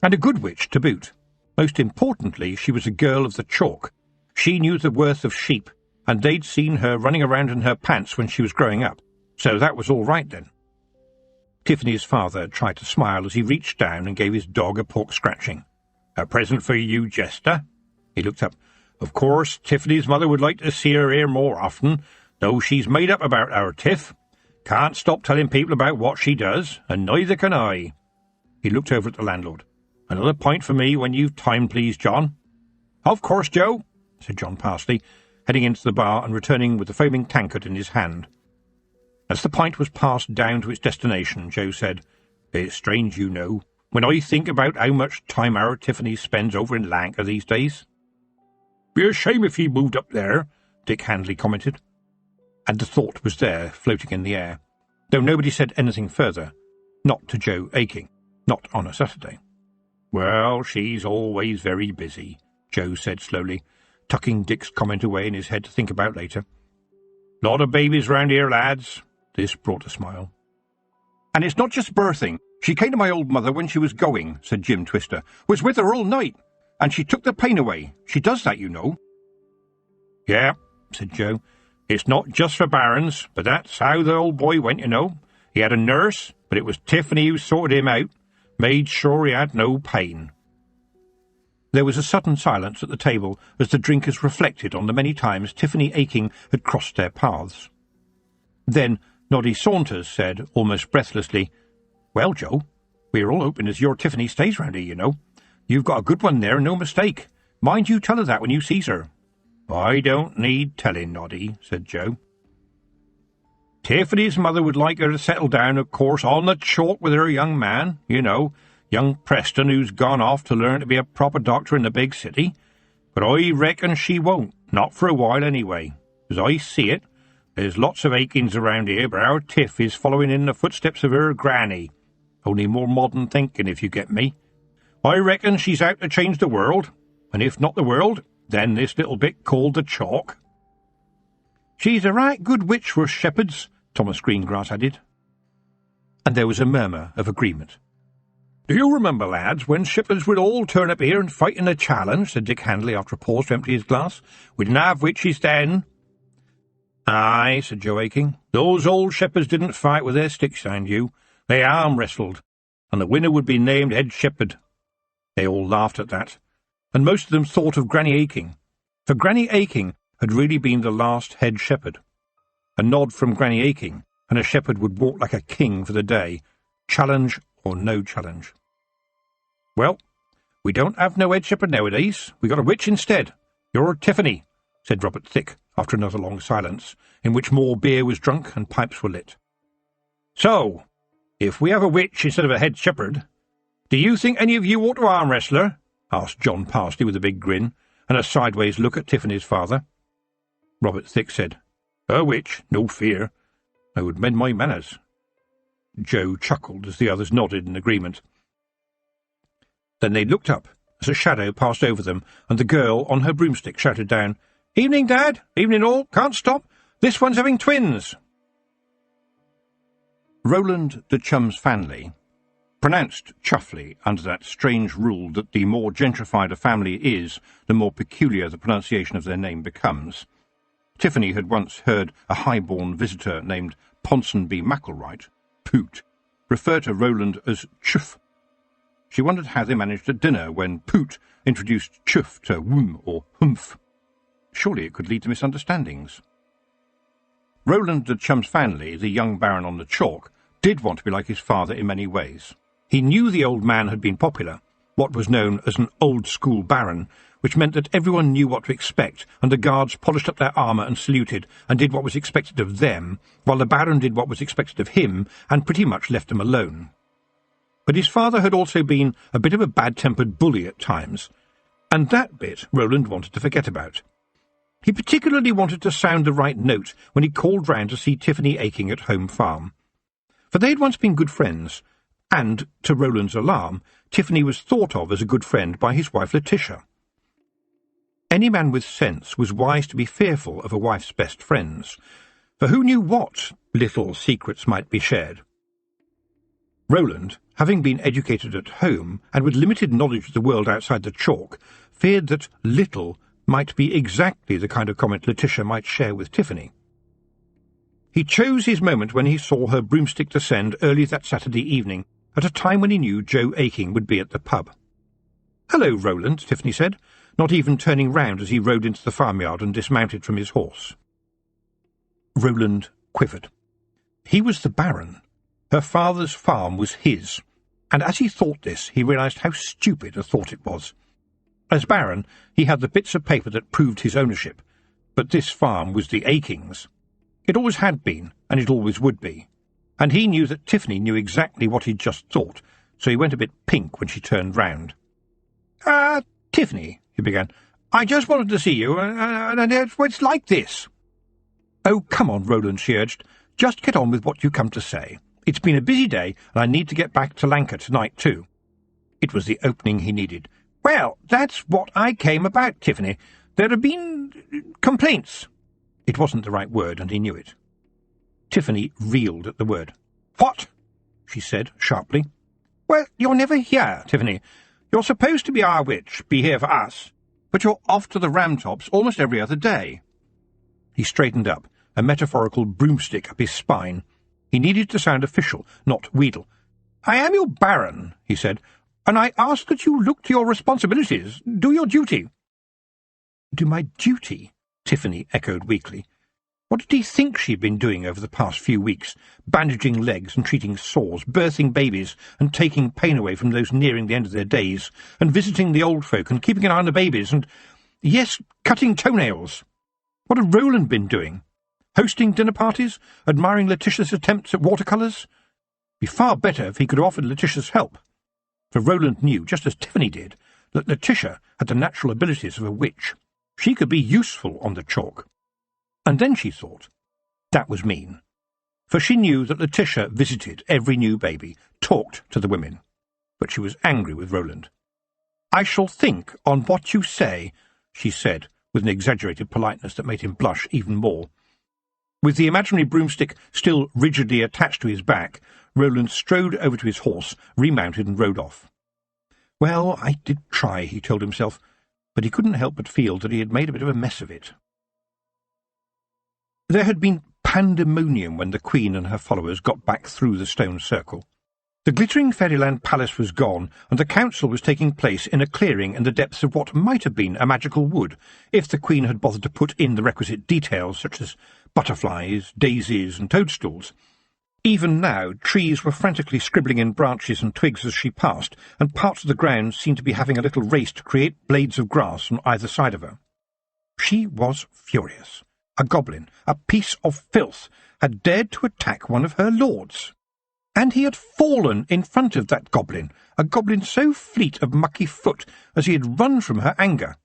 And a good witch to boot. Most importantly, she was a girl of the chalk. She knew the worth of sheep, and they'd seen her running around in her pants when she was growing up, so that was all right then. Tiffany's father tried to smile as he reached down and gave his dog a pork scratching. "A present for you, Jester." He looked up. "Of course, Tiffany's mother would like to see her here more often, though she's made up about our Tiff. Can't stop telling people about what she does, and neither can I." He looked over at the landlord. "Another pint for me when you've time, please, John." "Of course, Joe," said John Parsley, heading into the bar and returning with the foaming tankard in his hand. As the pint was passed down to its destination, Joe said, "It's strange, you know, when I think about how much time our Tiffany spends over in Lanka these days." "Be a shame if he moved up there," Dick Handley commented. And the thought was there, floating in the air, though nobody said anything further, not to Joe Aching, not on a Saturday. "Well, she's always very busy," Joe said slowly, tucking Dick's comment away in his head to think about later. "Lot of babies round here, lads." This brought a smile. "And it's not just birthing. She came to my old mother when she was going," said Jim Twister. "Was with her all night, and she took the pain away. She does that, you know." "Yeah," said Joe. "It's not just for barons, but that's how the old boy went, you know. He had a nurse, but it was Tiffany who sorted him out, made sure he had no pain." There was a sudden silence at the table as the drinkers reflected on the many times Tiffany Aching had crossed their paths. Then Noddy Saunders said, almost breathlessly, "Well, Joe, we're all hoping as your Tiffany stays round here, you know. You've got a good one there, no mistake. Mind you tell her that when you sees her." "I don't need telling, Noddy," said Joe. "Tiffany's mother would like her to settle down, of course, on the chalk with her young man, you know, young Preston, who's gone off to learn to be a proper doctor in the big city. But I reckon she won't, not for a while anyway. As I see it, there's lots of Achings around here, but our Tiff is following in the footsteps of her granny. Only more modern thinking, if you get me. I reckon she's out to change the world, and if not the world, then this little bit called the chalk." "She's a right good witch for us shepherds," Thomas Greengrass added. And there was a murmur of agreement. "Do you remember, lads, when shepherds would all turn up here and fight in a challenge?" said Dick Handley after a pause to empty his glass. "We didn't have witches then." "Aye," said Joe Aching. "Those old shepherds didn't fight with their sticks, mind you. They arm-wrestled, and the winner would be named head shepherd." They all laughed at that, and most of them thought of Granny Aching, for Granny Aching had really been the last head shepherd. A nod from Granny Aching, and a shepherd would walk like a king for the day, challenge or no challenge. "Well, we don't have no head shepherd nowadays. We got a witch instead. You're Tiffany," said Robert Thick, after another long silence, in which more beer was drunk and pipes were lit. "So, if we have a witch instead of a head shepherd, do you think any of you ought to arm-wrestle her?" asked John Parsley with a big grin, and a sideways look at Tiffany's father. Robert Thick said, "A witch, no fear. I would mend my manners." Joe chuckled as the others nodded in agreement. Then they looked up as a shadow passed over them, and the girl on her broomstick shouted down, "Evening, Dad! Evening all! Can't stop! This one's having twins!" Roland de Chum's family, pronounced Chuffley under that strange rule that the more gentrified a family is, the more peculiar the pronunciation of their name becomes. Tiffany had once heard a high-born visitor named Ponsonby McElwright, Poot, refer to Roland as Chuff. She wondered how they managed at dinner when Poot introduced Chuff to Wum or Humph. Surely it could lead to misunderstandings. Roland de Chum's family, the young baron on the chalk, did want to be like his father in many ways. He knew the old man had been popular, what was known as an old-school baron, which meant that everyone knew what to expect, and the guards polished up their armour and saluted, and did what was expected of them, while the baron did what was expected of him, and pretty much left them alone. But his father had also been a bit of a bad-tempered bully at times, and that bit Roland wanted to forget about. He particularly wanted to sound the right note when he called round to see Tiffany Aching at home farm. For they had once been good friends, and, to Roland's alarm, Tiffany was thought of as a good friend by his wife Letitia. Any man with sense was wise to be fearful of a wife's best friends, for who knew what little secrets might be shared? Roland, having been educated at home, and with limited knowledge of the world outside the chalk, feared that little might be exactly the kind of comment Letitia might share with Tiffany. He chose his moment when he saw her broomstick descend early that Saturday evening, at a time when he knew Joe Aching would be at the pub. "Hello, Roland," Tiffany said, not even turning round as he rode into the farmyard and dismounted from his horse. Roland quivered. He was the Baron. Her father's farm was his, and as he thought this, he realised how stupid a thought it was. As Baron, he had the bits of paper that proved his ownership, but this farm was the Achings'. It always had been, and it always would be. And he knew that Tiffany knew exactly what he'd just thought, so he went a bit pink when she turned round. Tiffany," he began, "I just wanted to see you, and it's like this." "Oh, come on, Roland," she urged. "Just get on with what you come to say. It's been a busy day, and I need to get back to Lanka tonight, too." It was the opening he needed. "Well, that's what I came about, Tiffany. There have been complaints." It wasn't the right word, and he knew it. Tiffany reeled at the word. "What?" she said sharply. "Well, you're never here, Tiffany. You're supposed to be our witch, be here for us, but you're off to the Ramtops almost every other day." He straightened up, a metaphorical broomstick up his spine. He needed to sound official, not wheedle. "I am your Baron," he said, "and I ask that you look to your responsibilities. Do your duty." "Do my duty?" Tiffany echoed weakly. What did he think she'd been doing over the past few weeks? Bandaging legs and treating sores, birthing babies and taking pain away from those nearing the end of their days, and visiting the old folk and keeping an eye on the babies, and, yes, cutting toenails. What had Roland been doing? Hosting dinner parties? Admiring Letitia's attempts at watercolours? Be far better if he could have offered Letitia's help. For Roland knew, just as Tiffany did, that Letitia had the natural abilities of a witch. She could be useful on the chalk. And then she thought, that was mean. For she knew that Letitia visited every new baby, talked to the women. But she was angry with Roland. "I shall think on what you say," she said, with an exaggerated politeness that made him blush even more. With the imaginary broomstick still rigidly attached to his back, Roland strode over to his horse, remounted and rode off. Well, I did try, he told himself, but he couldn't help but feel that he had made a bit of a mess of it. There had been pandemonium when the Queen and her followers got back through the stone circle. The glittering fairyland palace was gone, and the council was taking place in a clearing in the depths of what might have been a magical wood, if the Queen had bothered to put in the requisite details, such as butterflies, daisies, and toadstools. Even now, trees were frantically scribbling in branches and twigs as she passed, and parts of the ground seemed to be having a little race to create blades of grass on either side of her. She was furious. A goblin, a piece of filth, had dared to attack one of her lords. And he had fallen in front of that goblin, a goblin so fleet of mucky foot as he had run from her anger.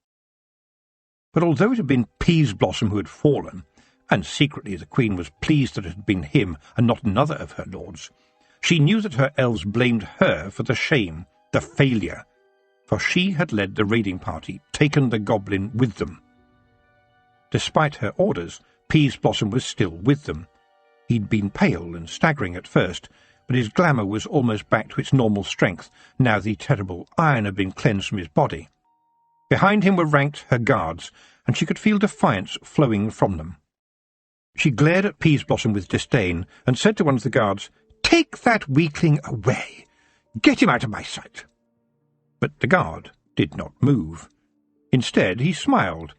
But although it had been Peaseblossom who had fallen, and secretly the Queen was pleased that it had been him and not another of her lords, she knew that her elves blamed her for the shame, the failure, for she had led the raiding party, taken the goblin with them. Despite her orders, Peaseblossom was still with them. He'd been pale and staggering at first, but his glamour was almost back to its normal strength, now the terrible iron had been cleansed from his body. Behind him were ranked her guards, and she could feel defiance flowing from them. She glared at Peaseblossom with disdain, and said to one of the guards, "Take that weakling away! Get him out of my sight!" But the guard did not move. Instead, he smiled,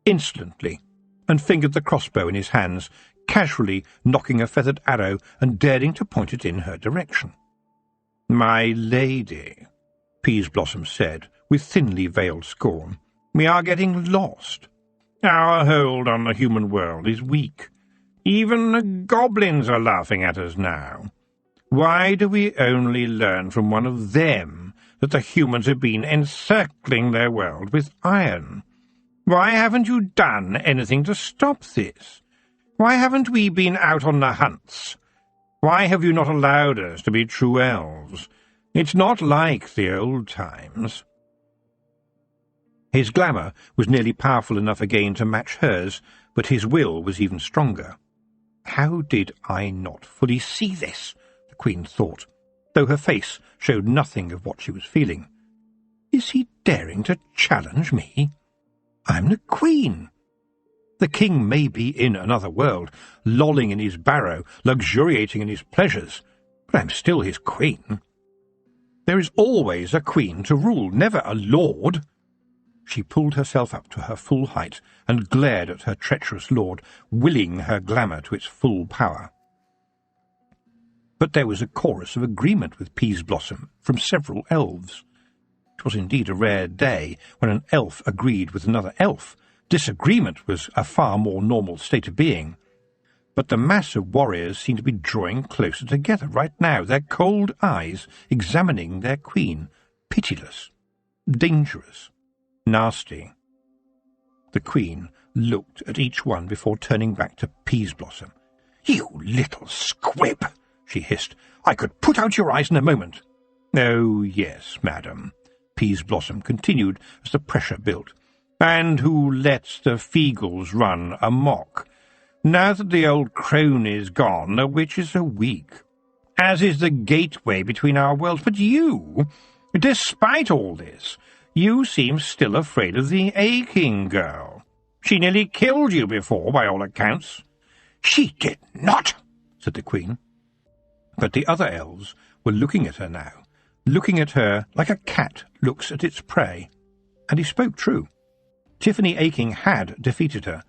insolently, and fingered the crossbow in his hands, casually knocking a feathered arrow and daring to point it in her direction. "My lady," Peaseblossom said, with thinly veiled scorn, "we are getting lost. Our hold on the human world is weak. Even the goblins are laughing at us now. Why do we only learn from one of them that the humans have been encircling their world with iron? Why haven't you done anything to stop this? Why haven't we been out on the hunts? Why have you not allowed us to be true elves? It's not like the old times." His glamour was nearly powerful enough again to match hers, but his will was even stronger. How did I not fully see this? The Queen thought, though her face showed nothing of what she was feeling. Is he daring to challenge me? I'm the Queen. The king may be in another world, lolling in his barrow, luxuriating in his pleasures, but I'm still his queen. There is always a queen to rule, never a lord. She pulled herself up to her full height and glared at her treacherous lord, willing her glamour to its full power. But there was a chorus of agreement with Peaseblossom from several elves. It was indeed a rare day when an elf agreed with another elf. Disagreement was a far more normal state of being. But the mass of warriors seemed to be drawing closer together right now, their cold eyes examining their queen, pitiless, dangerous, nasty. The queen looked at each one before turning back to Peaseblossom. "You little squib!" she hissed. "I could put out your eyes in a moment." "Oh, yes, madam," Peaseblossom continued as the pressure built. "And who lets the Feagles run amok? Now that the old crone is gone, the witches are weak, as is the gateway between our worlds. But you, despite all this, you seem still afraid of the Aching girl. She nearly killed you before, by all accounts." "She did not," said the queen. But the other elves were looking at her now, looking at her like a cat looks at its prey. And he spoke true. Tiffany Aching had defeated her.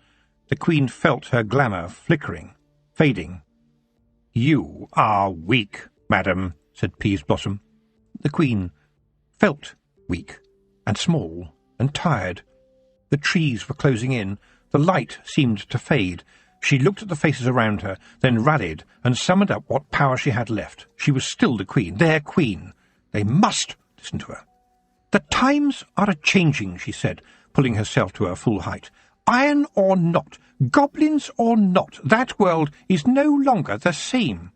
The queen felt her glamour flickering, fading. "You are weak, madam," said Peaseblossom. The queen felt weak and small and tired. The trees were closing in. The light seemed to fade. She looked at the faces around her, then rallied and summoned up what power she had left. She was still the queen, their queen. They must listen to her. "The times are a-changing," she said, pulling herself to her full height. "Iron or not, goblins or not, that world is no longer the same."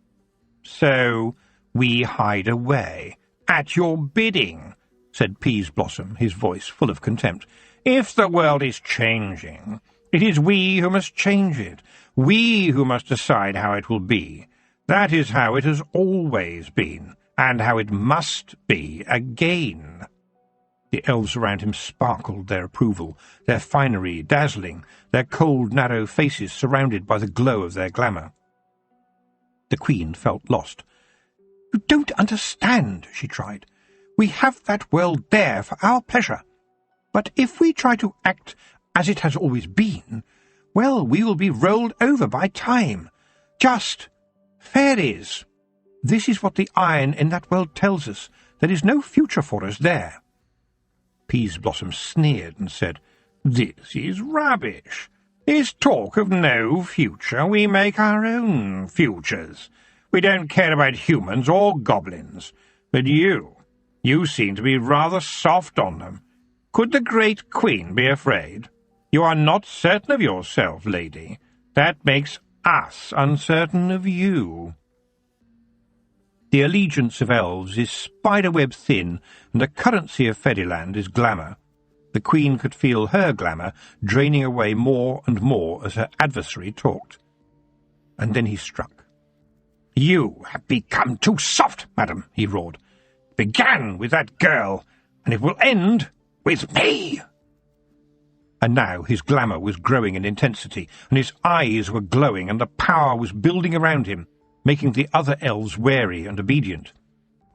"So we hide away, at your bidding," said Peaseblossom, his voice full of contempt. "If the world is changing, it is we who must change it. We who must decide how it will be. That is how it has always been, and how it must be again." The elves around him sparkled their approval, their finery dazzling, their cold, narrow faces surrounded by the glow of their glamour. The queen felt lost. "You don't understand," she tried. "We have that world there for our pleasure. But if we try to act as it has always been, well, we will be rolled over by time. Just fairies. This is what the iron in that world tells us. There is no future for us there." Peaseblossom sneered and said, "This is rubbish. This talk of no future. We make our own futures. We don't care about humans or goblins. But you seem to be rather soft on them. Could the great queen be afraid? You are not certain of yourself, lady. That makes us uncertain of you." The allegiance of elves is spiderweb thin, and the currency of Fairyland is glamour. The queen could feel her glamour draining away more and more as her adversary talked. And then he struck. "You have become too soft, madam," he roared. "It began with that girl, and it will end with me." And now his glamour was growing in intensity, and his eyes were glowing, and the power was building around him, making the other elves wary and obedient.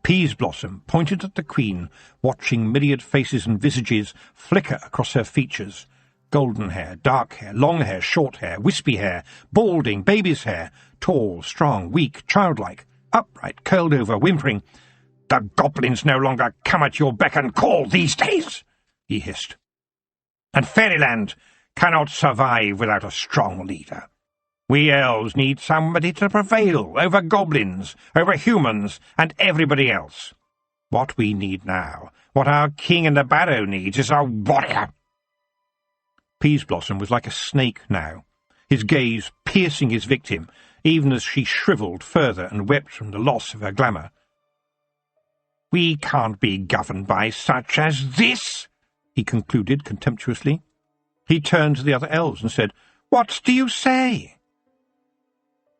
Peaseblossom pointed at the queen, watching myriad faces and visages flicker across her features. Golden hair, dark hair, long hair, short hair, wispy hair, balding, baby's hair, tall, strong, weak, childlike, upright, curled over, whimpering. "The goblins no longer come at your beck and call these days," he hissed. "And Fairyland cannot survive without a strong leader. We elves need somebody to prevail over goblins, over humans, and everybody else. What we need now, what our king in the barrow needs, is a warrior." Peaseblossom was like a snake now, his gaze piercing his victim, even as she shriveled further and wept from the loss of her glamour. "We can't be governed by such as this," he concluded contemptuously. He turned to the other elves and said, "What do you say?"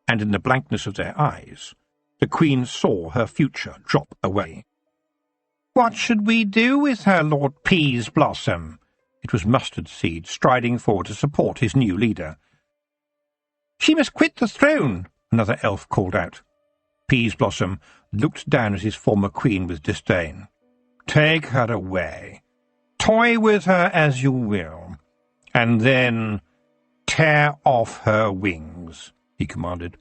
And in the blankness of their eyes, the queen saw her future drop away. "What should we do with her, Lord Peaseblossom?" It was Mustard Seed, striding forward to support his new leader. "She must quit the throne," another elf called out. Peaseblossom looked down at his former queen with disdain. "Take her away. Toy with her as you will. And then tear off her wings," he commanded.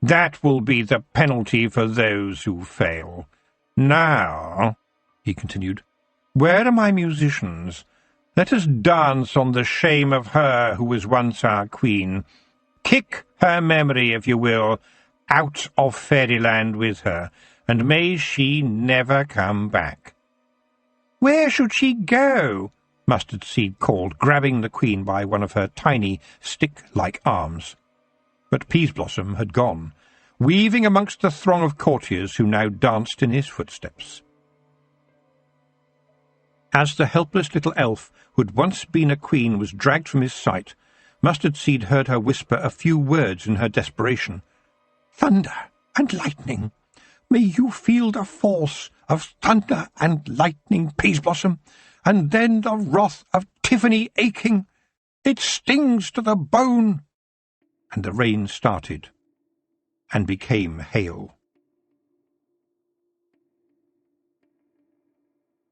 "That will be the penalty for those who fail. Now," he continued, "where are my musicians? Let us dance on the shame of her who was once our queen. Kick her memory, if you will, out of fairyland with her, and may she never come back." "Where should she go?" Mustard Seed called, grabbing the queen by one of her tiny, stick-like arms. But Peaseblossom had gone, weaving amongst the throng of courtiers who now danced in his footsteps. As the helpless little elf who had once been a queen was dragged from his sight, Mustard Seed heard her whisper a few words in her desperation. "Thunder and lightning. May you feel the force of thunder and lightning, Peaseblossom, and then the wrath of Tiffany Aching. It stings to the bone." And the rain started and became hail.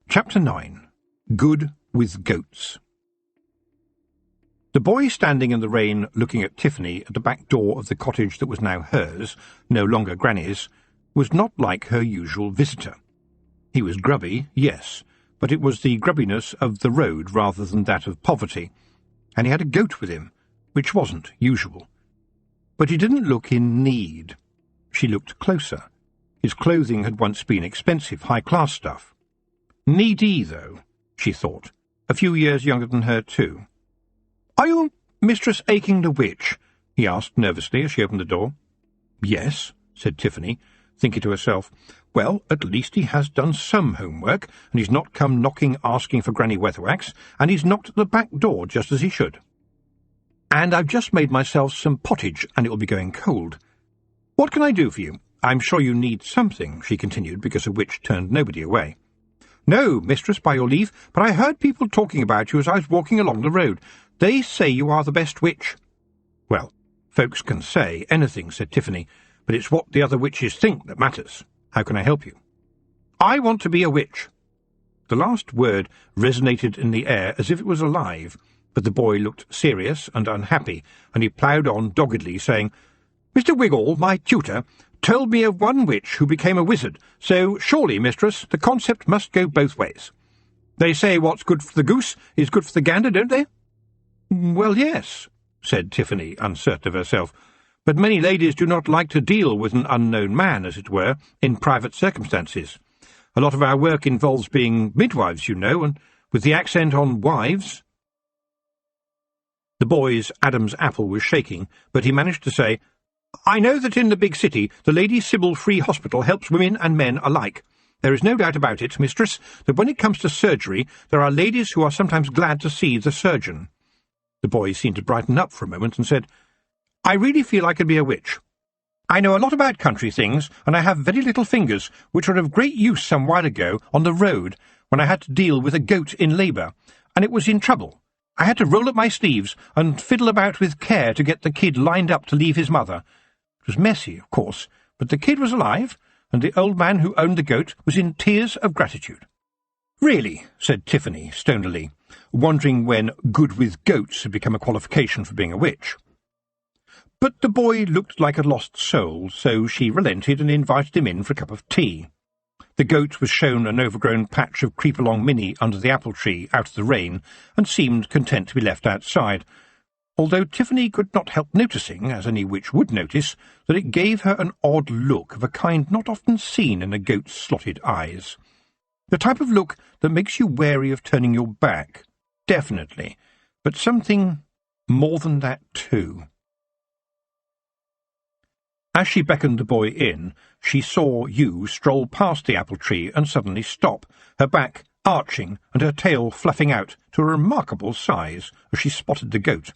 Chapter 9. Good with Goats. The boy standing in the rain looking at Tiffany at the back door of the cottage that was now hers, no longer Granny's, was not like her usual visitor. He was grubby, yes, but it was the grubbiness of the road rather than that of poverty, and he had a goat with him, which wasn't usual. But he didn't look in need. She looked closer. His clothing had once been expensive, high-class stuff. Needy, though, she thought, a few years younger than her, too. "Are you Mistress Aching the Witch?" he asked nervously as she opened the door. "Yes," said Tiffany, thinking to herself, "Well, at least he has done some homework, and he's not come knocking asking for Granny Weatherwax, and he's knocked at the back door just as he should. And I've just made myself some pottage, and it will be going cold. What can I do for you? I'm sure you need something," she continued, because a witch turned nobody away. "No, mistress, by your leave, but I heard people talking about you as I was walking along the road. They say you are the best witch." "Well, folks can say anything," said Tiffany, "but it's what the other witches think that matters. How can I help you?" "I want to be a witch." The last word resonated in the air as if it was alive, but the boy looked serious and unhappy, and he ploughed on doggedly, saying, "Mr. Wiggle, my tutor, told me of one witch who became a wizard, so surely, mistress, the concept must go both ways. They say what's good for the goose is good for the gander, don't they?" "Well, yes," said Tiffany, uncertain of herself, "but many ladies do not like to deal with an unknown man, as it were, in private circumstances. A lot of our work involves being midwives, you know, and with the accent on wives." The boy's Adam's apple was shaking, but he managed to say, "I know that in the big city the Lady Sybil Free Hospital helps women and men alike. There is no doubt about it, mistress, that when it comes to surgery there are ladies who are sometimes glad to see the surgeon." The boy seemed to brighten up for a moment and said, "I really feel I could be a witch. I know a lot about country things, and I have very little fingers, which were of great use some while ago on the road when I had to deal with a goat in labour, and it was in trouble. I had to roll up my sleeves and fiddle about with care to get the kid lined up to leave his mother. It was messy, of course, but the kid was alive, and the old man who owned the goat was in tears of gratitude." "Really," said Tiffany stonily, wondering when good with goats had become a qualification for being a witch. But the boy looked like a lost soul, so she relented and invited him in for a cup of tea. The goat was shown an overgrown patch of creep-along Minnie under the apple tree out of the rain, and seemed content to be left outside, although Tiffany could not help noticing, as any witch would notice, that it gave her an odd look of a kind not often seen in a goat's slotted eyes. The type of look that makes you wary of turning your back, definitely, but something more than that too. As she beckoned the boy in, she saw Hugh stroll past the apple tree and suddenly stop, her back arching and her tail fluffing out to a remarkable size as she spotted the goat.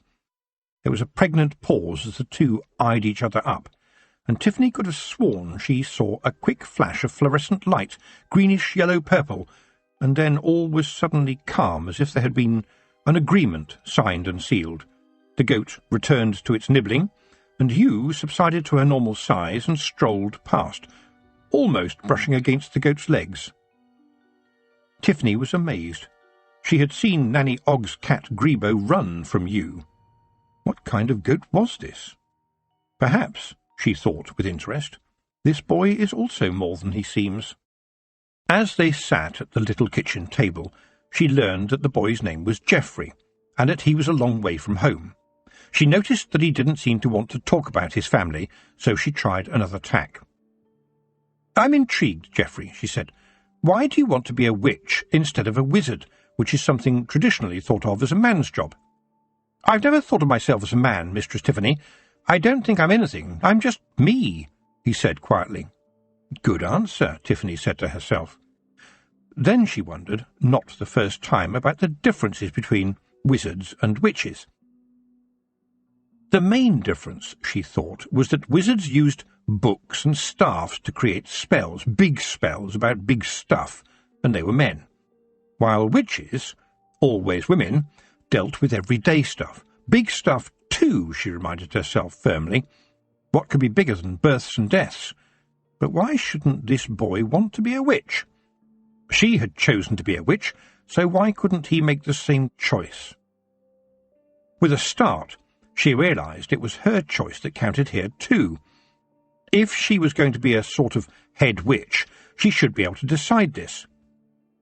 There was a pregnant pause as the two eyed each other up, and Tiffany could have sworn she saw a quick flash of fluorescent light, greenish-yellow-purple, and then all was suddenly calm, as if there had been an agreement signed and sealed. The goat returned to its nibbling, and Hugh subsided to her normal size and strolled past, almost brushing against the goat's legs. Tiffany was amazed. She had seen Nanny Ogg's cat Grebo run from Hugh. What kind of goat was this? Perhaps, she thought with interest, this boy is also more than he seems. As they sat at the little kitchen table, she learned that the boy's name was Geoffrey, and that he was a long way from home. She noticed that he didn't seem to want to talk about his family, so she tried another tack. "I'm intrigued, Geoffrey," she said. "Why do you want to be a witch instead of a wizard, which is something traditionally thought of as a man's job?" "I've never thought of myself as a man, Mistress Tiffany. I don't think I'm anything. I'm just me," he said quietly. "Good answer," Tiffany said to herself. Then she wondered, not the first time, about the differences between wizards and witches. The main difference, she thought, was that wizards used books and staffs to create spells, big spells about big stuff, and they were men, while witches, always women, dealt with everyday stuff. Big stuff, too, she reminded herself firmly. What could be bigger than births and deaths? But why shouldn't this boy want to be a witch? She had chosen to be a witch, so why couldn't he make the same choice? With a start, she realized it was her choice that counted here too. If she was going to be a sort of head witch, she should be able to decide this.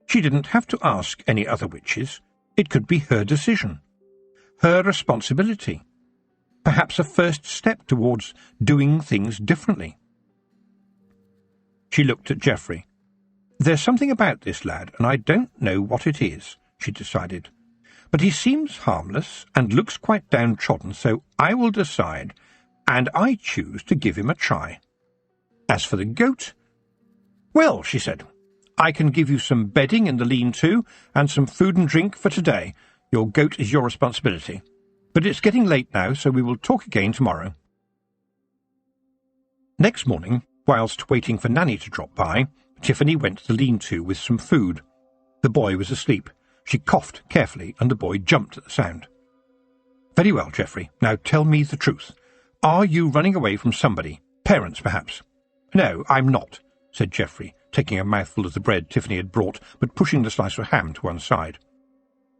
She didn't have to ask any other witches. It could be her decision, her responsibility, perhaps a first step towards doing things differently. She looked at Geoffrey. "There's something about this lad, and I don't know what it is," she decided. "But he seems harmless and looks quite downtrodden, so I will decide, and I choose to give him a try. As for the goat, well," she said, "I can give you some bedding in the lean-to and some food and drink for today. Your goat is your responsibility. But it's getting late now, so we will talk again tomorrow." Next morning, whilst waiting for Nanny to drop by, Tiffany went to the lean-to with some food. The boy was asleep. She coughed carefully, and the boy jumped at the sound. "Very well, Geoffrey. Now tell me the truth. Are you running away from somebody? Parents, perhaps?" "No, I'm not," said Geoffrey, taking a mouthful of the bread Tiffany had brought, but pushing the slice of ham to one side.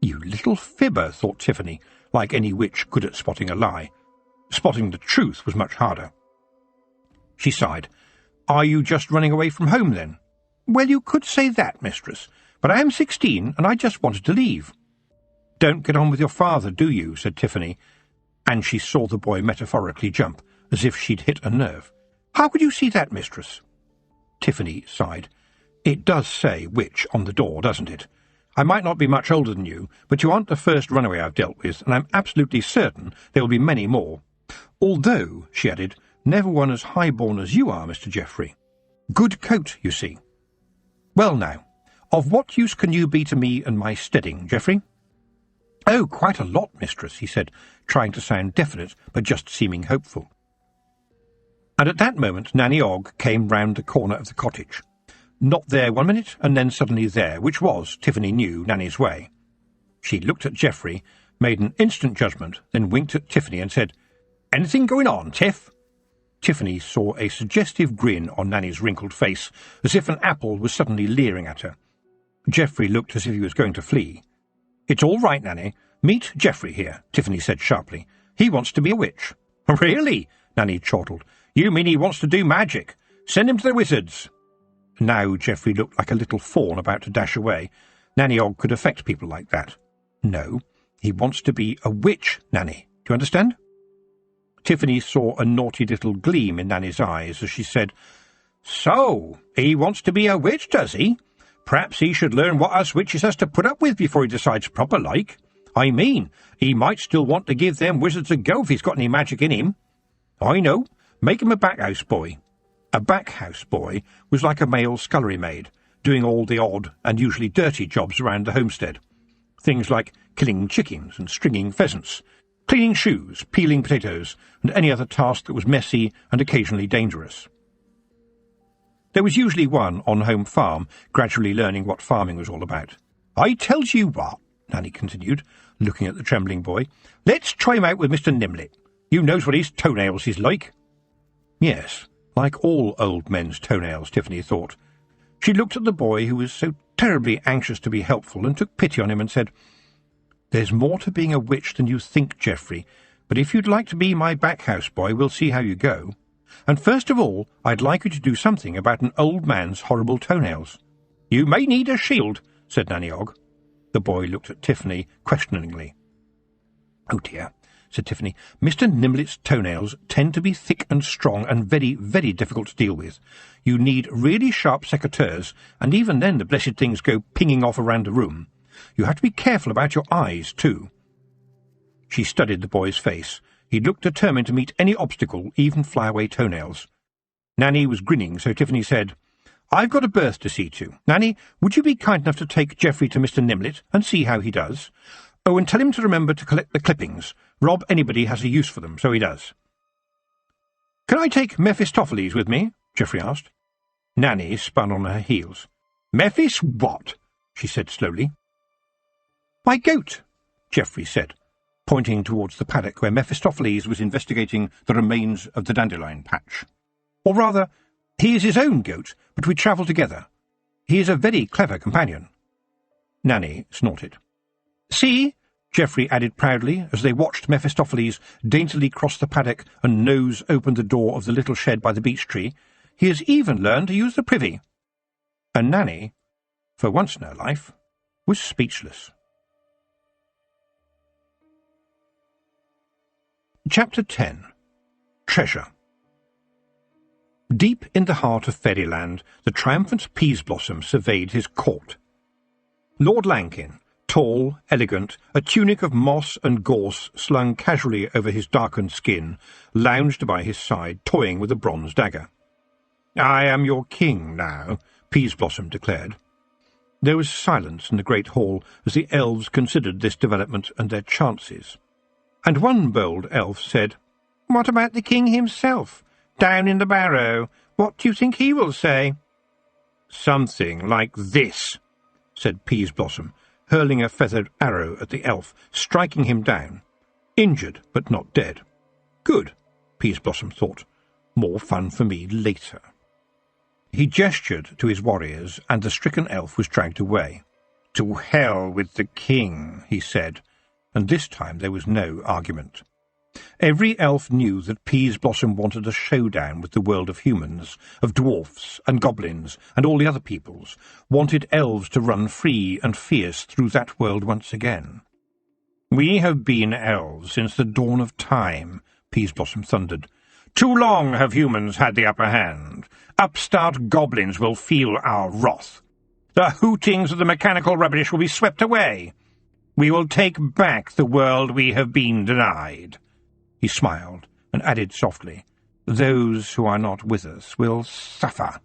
"You little fibber," thought Tiffany, like any witch good at spotting a lie. Spotting the truth was much harder. She sighed. "Are you just running away from home, then?" "Well, you could say that, mistress, but I am 16, and I just wanted to leave." "Don't get on with your father, do you?" said Tiffany, and she saw the boy metaphorically jump, as if she'd hit a nerve. "How could you see that, mistress?" Tiffany sighed. "It does say witch on the door, doesn't it? I might not be much older than you, but you aren't the first runaway I've dealt with, and I'm absolutely certain there will be many more. Although," she added, "never one as high-born as you are, Mr. Geoffrey. Good coat, you see. Well now, of what use can you be to me and my steading, Geoffrey?" "Oh, quite a lot, mistress," he said, trying to sound definite, but just seeming hopeful. And at that moment Nanny Ogg came round the corner of the cottage. Not there 1 minute, and then suddenly there, which was, Tiffany knew, Nanny's way. She looked at Geoffrey, made an instant judgment, then winked at Tiffany and said, "Anything going on, Tiff?" Tiffany saw a suggestive grin on Nanny's wrinkled face, as if an apple was suddenly leering at her. Geoffrey looked as if he was going to flee. "It's all right, Nanny. Meet Geoffrey here," Tiffany said sharply. "He wants to be a witch." "Really?" Nanny chortled. "You mean he wants to do magic? Send him to the wizards." Now Geoffrey looked like a little fawn about to dash away. Nanny Ogg could affect people like that. "No, he wants to be a witch, Nanny. Do you understand?" Tiffany saw a naughty little gleam in Nanny's eyes as she said, "So, he wants to be a witch, does he? Perhaps he should learn what us witches has to put up with before he decides proper like. I mean, he might still want to give them wizards a go if he's got any magic in him. I know, make him a back-house boy." A back-house boy was like a male scullery maid, doing all the odd and usually dirty jobs around the homestead. Things like killing chickens and stringing pheasants, cleaning shoes, peeling potatoes, and any other task that was messy and occasionally dangerous. There was usually one on home farm, gradually learning what farming was all about. "I tells you what," Nanny continued, looking at the trembling boy. "Let's try him out with Mr. Nimlet. You knows what his toenails is like." Yes, like all old men's toenails, Tiffany thought. She looked at the boy, who was so terribly anxious to be helpful, and took pity on him and said, "There's more to being a witch than you think, Geoffrey, but if you'd like to be my back-house boy, we'll see how you go. And first of all, I'd like you to do something about an old man's horrible toenails." "You may need a shield," said Nanny Ogg. The boy looked at Tiffany questioningly. "Oh dear," said Tiffany. "Mr. Nimlet's toenails tend to be thick and strong and very, very difficult to deal with. You need really sharp secateurs, and even then the blessed things go pinging off around the room. You have to be careful about your eyes, too." She studied the boy's face. He looked determined to meet any obstacle, even fly-away toenails. Nanny was grinning, so Tiffany said, "I've got a berth to see to. Nanny, would you be kind enough to take Geoffrey to Mr. Nimlet and see how he does? Oh, and tell him to remember to collect the clippings. Rob anybody has a use for them, so he does." "Can I take Mephistopheles with me?" Geoffrey asked. Nanny spun on her heels. "Mephis what?" she said slowly. "My goat," Geoffrey said, pointing towards the paddock where Mephistopheles was investigating the remains of the dandelion patch. "Or rather, he is his own goat, but we travel together. He is a very clever companion." Nanny snorted. "See," Geoffrey added proudly, as they watched Mephistopheles daintily cross the paddock and nose open the door of the little shed by the beech tree, "he has even learned to use the privy." And Nanny, for once in her life, was speechless. Chapter 10. Treasure. Deep in the heart of Fairyland, the triumphant Peaseblossom surveyed his court. Lord Lankin, tall, elegant, a tunic of moss and gorse slung casually over his darkened skin, lounged by his side, toying with a bronze dagger. "I am your king now," Peaseblossom declared. There was silence in the great hall as the elves considered this development and their chances. And one bold elf said, "What about the king himself, down in the barrow? What do you think he will say?" "Something like this," said Peaseblossom, hurling a feathered arrow at the elf, striking him down. Injured, but not dead. Good, Peaseblossom thought. More fun for me later. He gestured to his warriors, and the stricken elf was dragged away. "To hell with the king," he said, and this time there was no argument. Every elf knew that Peaseblossom wanted a showdown with the world of humans, of dwarfs and goblins and all the other peoples, wanted elves to run free and fierce through that world once again. "We have been elves since the dawn of time," Peaseblossom thundered. "Too long have humans had the upper hand. Upstart goblins will feel our wrath. The hootings of the mechanical rubbish will be swept away. We will take back the world we have been denied." He smiled and added softly, "Those who are not with us will suffer."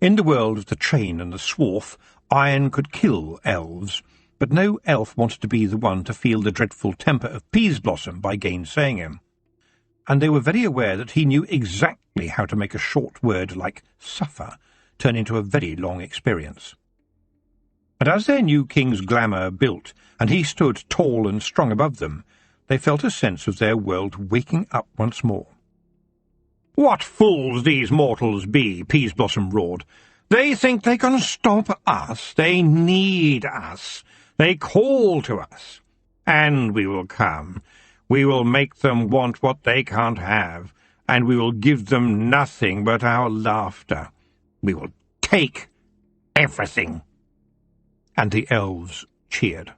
In the world of the train and the swarf, iron could kill elves, but no elf wanted to be the one to feel the dreadful temper of Peaseblossom by gainsaying him. And they were very aware that he knew exactly how to make a short word like suffer turn into a very long experience. And as their new king's glamour built, and he stood tall and strong above them, they felt a sense of their world waking up once more. "What fools these mortals be!" Peaseblossom roared. "They think they can stop us. They need us. They call to us. And we will come. We will make them want what they can't have, and we will give them nothing but our laughter. We will take everything." And the elves cheered.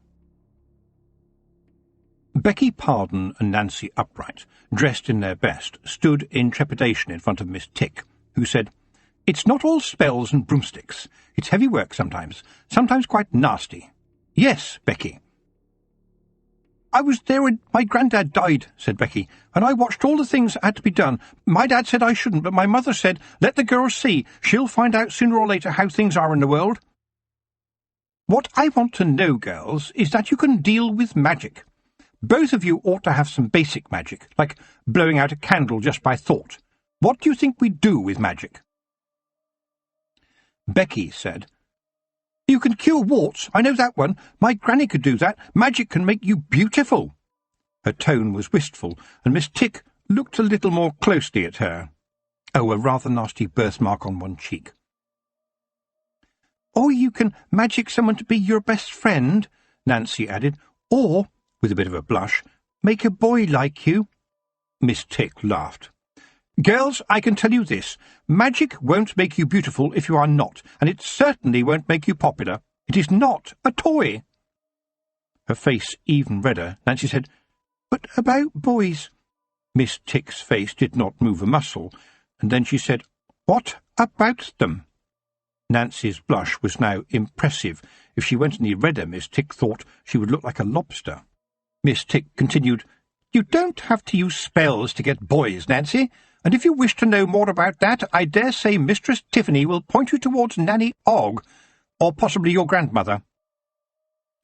Becky Pardon and Nancy Upright, dressed in their best, stood in trepidation in front of Miss Tick, who said, "It's not all spells and broomsticks. It's heavy work sometimes quite nasty." "Yes, Becky." "I was there when my granddad died," said Becky, "and I watched all the things that had to be done. My dad said I shouldn't, but my mother said, 'Let the girl see. She'll find out sooner or later how things are in the world.' What I want to know, girls, is that you can deal with magic. Both of you ought to have some basic magic, like blowing out a candle just by thought. What do you think we do with magic?" Becky said, You can cure warts, I know that one. My granny could do that. Magic can make you beautiful." Her tone was wistful, and Miss Tick looked a little more closely at her. Oh, a rather nasty birthmark on one cheek. "Or you can magic someone to be your best friend," Nancy added, "or," with a bit of a blush, "make a boy like you." Miss Tick laughed. "Girls, I can tell you this. Magic won't make you beautiful if you are not, and it certainly won't make you popular. It is not a toy." Her face even redder, Nancy said, "But about boys?" Miss Tick's face did not move a muscle, and then she said, "What about them?" Nancy's blush was now impressive. If she went any redder, Miss Tick thought she would look like a lobster. Miss Tick continued, "You don't have to use spells to get boys, Nancy, and if you wish to know more about that, I dare say Mistress Tiffany will point you towards Nanny Ogg, or possibly your grandmother."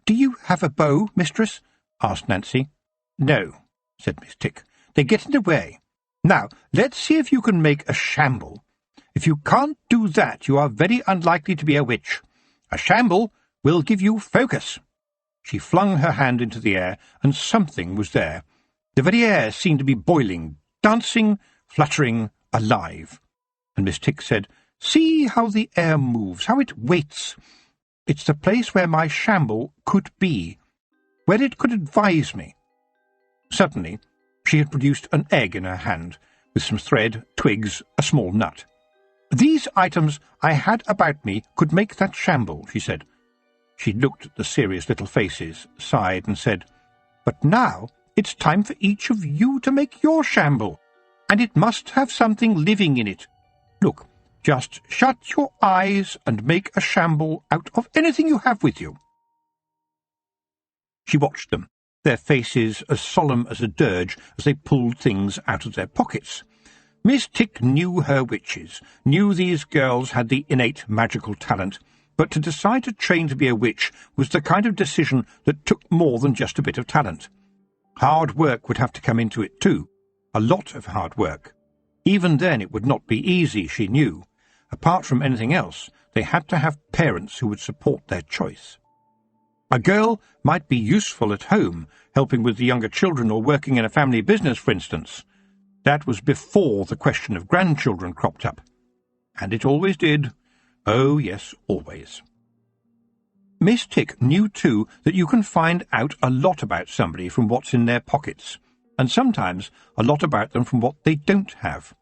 "Do you have a bow, mistress?" asked Nancy. "No," said Miss Tick. "They get in the way. Now, let's see if you can make a shamble. If you can't do that, you are very unlikely to be a witch. A shamble will give you focus." She flung her hand into the air, and something was there. The very air seemed to be boiling, dancing, fluttering, alive. And Miss Tick said, "See how the air moves, how it waits. It's the place where my shamble could be, where it could advise me." Suddenly, she had produced an egg in her hand, with some thread, twigs, a small nut. "These items I had about me could make that shamble," she said. She looked at the serious little faces, sighed, and said, "But now it's time for each of you to make your shamble, and it must have something living in it. Look, just shut your eyes and make a shamble out of anything you have with you." She watched them, their faces as solemn as a dirge as they pulled things out of their pockets. Miss Tick knew her witches, knew these girls had the innate magical talent, but to decide to train to be a witch was the kind of decision that took more than just a bit of talent. Hard work would have to come into it too, a lot of hard work. Even then it would not be easy, she knew. Apart from anything else, they had to have parents who would support their choice. A girl might be useful at home, helping with the younger children or working in a family business, for instance. That was before the question of grandchildren cropped up. And it always did. Oh, yes, always. Miss Tick knew, too, that you can find out a lot about somebody from what's in their pockets, and sometimes a lot about them from what they don't have.